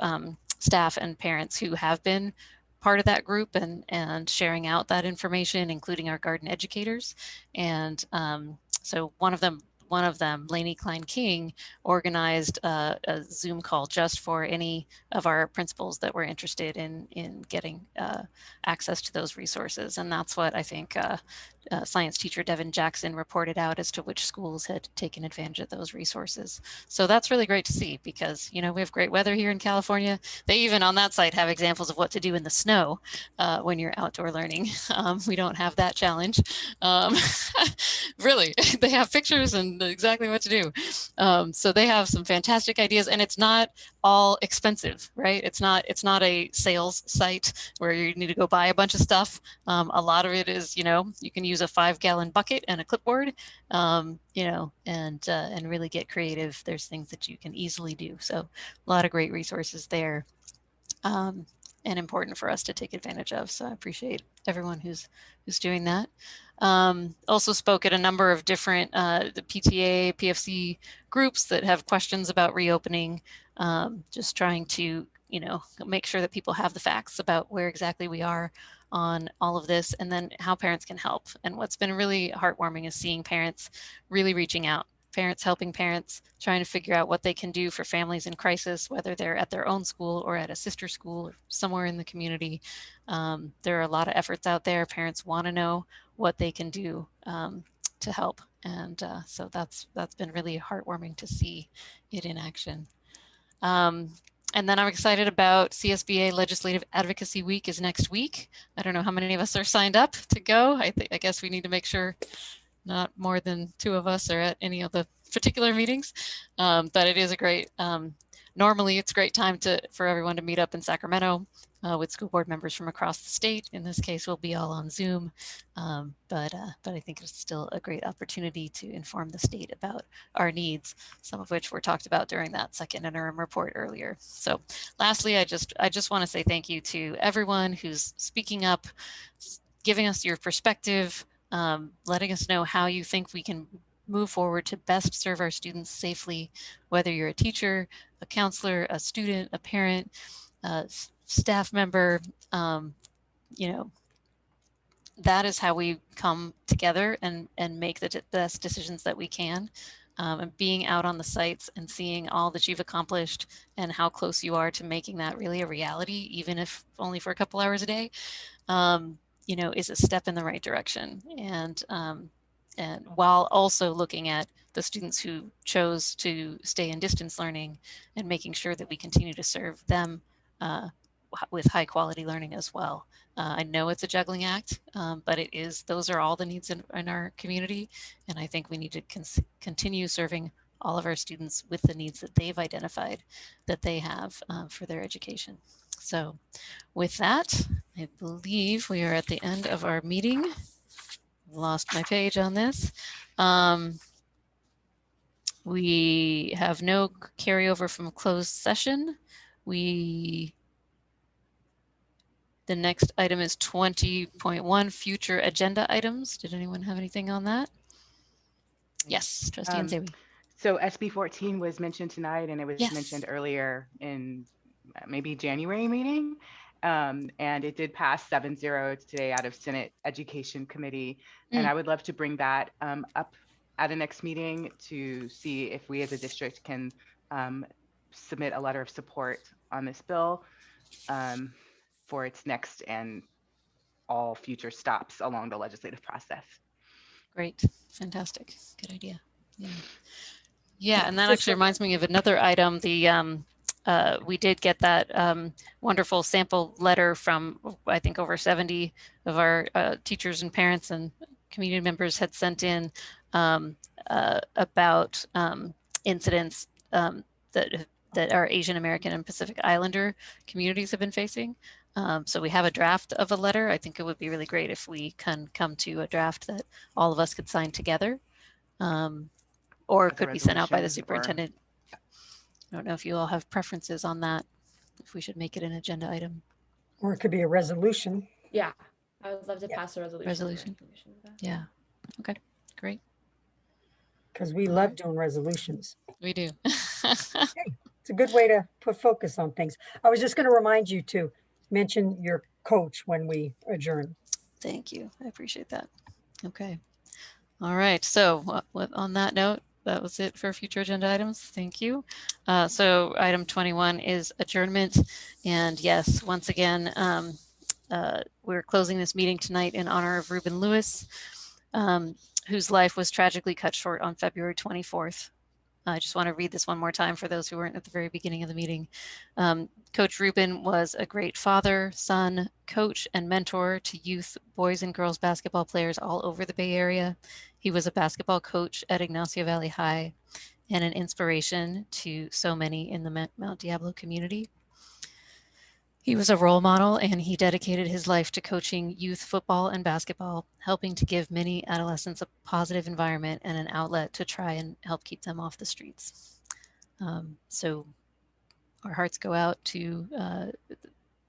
staff and parents who have been part of that group and sharing out that information, including our garden educators. And so one of them, Lainey Klein King, organized a Zoom call just for any of our principals that were interested in getting access to those resources. And that's what I think science teacher Devin Jackson reported out as to which schools had taken advantage of those resources. So that's really great to see, because, you know, we have great weather here in California. They even on that site have examples of what to do in the snow when you're outdoor learning. We don't have that challenge. Really, they have pictures and exactly what to do. So they have some fantastic ideas, and it's not all expensive, right? It's not a sales site where you need to go buy a bunch of stuff. A lot of it is, you know, you can use a 5-gallon bucket and a clipboard, you know, and really get creative. There's things that you can easily do. So a lot of great resources there, and important for us to take advantage of. So I appreciate everyone who's doing that. Also spoke at a number of different the PTA, PFC groups that have questions about reopening, just trying to, you know, make sure that people have the facts about where exactly we are on all of this, and then how parents can help. And what's been really heartwarming is seeing parents really reaching out, parents helping parents, trying to figure out what they can do for families in crisis, whether they're at their own school or at a sister school or somewhere in the community. There are a lot of efforts out there. Parents want to know what they can do to help. And so that's been really heartwarming to see it in action. And then I'm excited about CSBA Legislative Advocacy Week is next week. I don't know how many of us are signed up to go. I guess we need to make sure not more than 2 of us are at any of the particular meetings, but it is a great, normally it's a great time for everyone to meet up in Sacramento with school board members from across the state. In this case, we'll be all on Zoom, but I think it's still a great opportunity to inform the state about our needs, some of which were talked about during that second interim report earlier. So lastly, I just want to say thank you to everyone who's speaking up, giving us your perspective, letting us know how you think we can move forward to best serve our students safely, whether you're a teacher, a counselor, a student, a parent, staff member. You know, that is how we come together and make the best decisions that we can. And being out on the sites and seeing all that you've accomplished and how close you are to making that really a reality, even if only for a couple hours a day, you know, is a step in the right direction. And while also looking at the students who chose to stay in distance learning and making sure that we continue to serve them with high quality learning as well. I know it's a juggling act, but those are all the needs in our community. And I think we need to continue serving all of our students with the needs that they've identified that they have for their education. So with that, I believe we are at the end of our meeting. Lost my page on this. We have no carryover from closed session. The next item is 20.1 future agenda items. Did anyone have anything on that? Yes, Trustee Nzewi. So SB 14 was mentioned tonight, and it was Yes. mentioned earlier in maybe January meeting. And it did pass 7-0 today out of Senate Education Committee. And I would love to bring that up at a next meeting to see if we as a district can submit a letter of support on this bill for its next and all future stops along the legislative process. Great, fantastic, good idea. Yeah, and that actually reminds me of another item. We did get that wonderful sample letter from, I think, over 70 of our teachers and parents and community members had sent in about incidents that our Asian American and Pacific Islander communities have been facing. So we have a draft of a letter. I think it would be really great if we can come to a draft that all of us could sign together, or it could be sent out by the superintendent. I don't know if you all have preferences on that, if we should make it an agenda item. Or it could be a resolution. Yeah, I would love to pass a resolution. Yeah, okay, great. Because we love doing resolutions. We do. It's a good way to put focus on things. I was just going to remind you to mention your coach when we adjourn. Thank you. I appreciate that. Okay. All right. So on that note, that was it for future agenda items. Thank you. So item 21 is adjournment. And yes, once again, we're closing this meeting tonight in honor of Ruben Lewis, whose life was tragically cut short on February 24th. I just want to read this one more time for those who weren't at the very beginning of the meeting. Coach Ruben was a great father, son, coach, and mentor to youth, boys and girls basketball players all over the Bay Area. He was a basketball coach at Ignacio Valley High and an inspiration to so many in the Mount Diablo community. He was a role model, and he dedicated his life to coaching youth football and basketball, helping to give many adolescents a positive environment and an outlet to try and help keep them off the streets. So our hearts go out to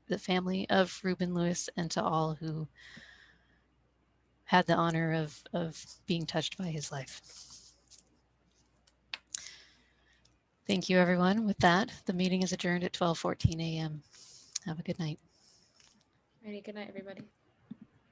the family of Ruben Lewis and to all who had the honor of being touched by his life. Thank you, everyone. With that, the meeting is adjourned at 12:14 a.m. Have a good night. Alrighty, good night, everybody.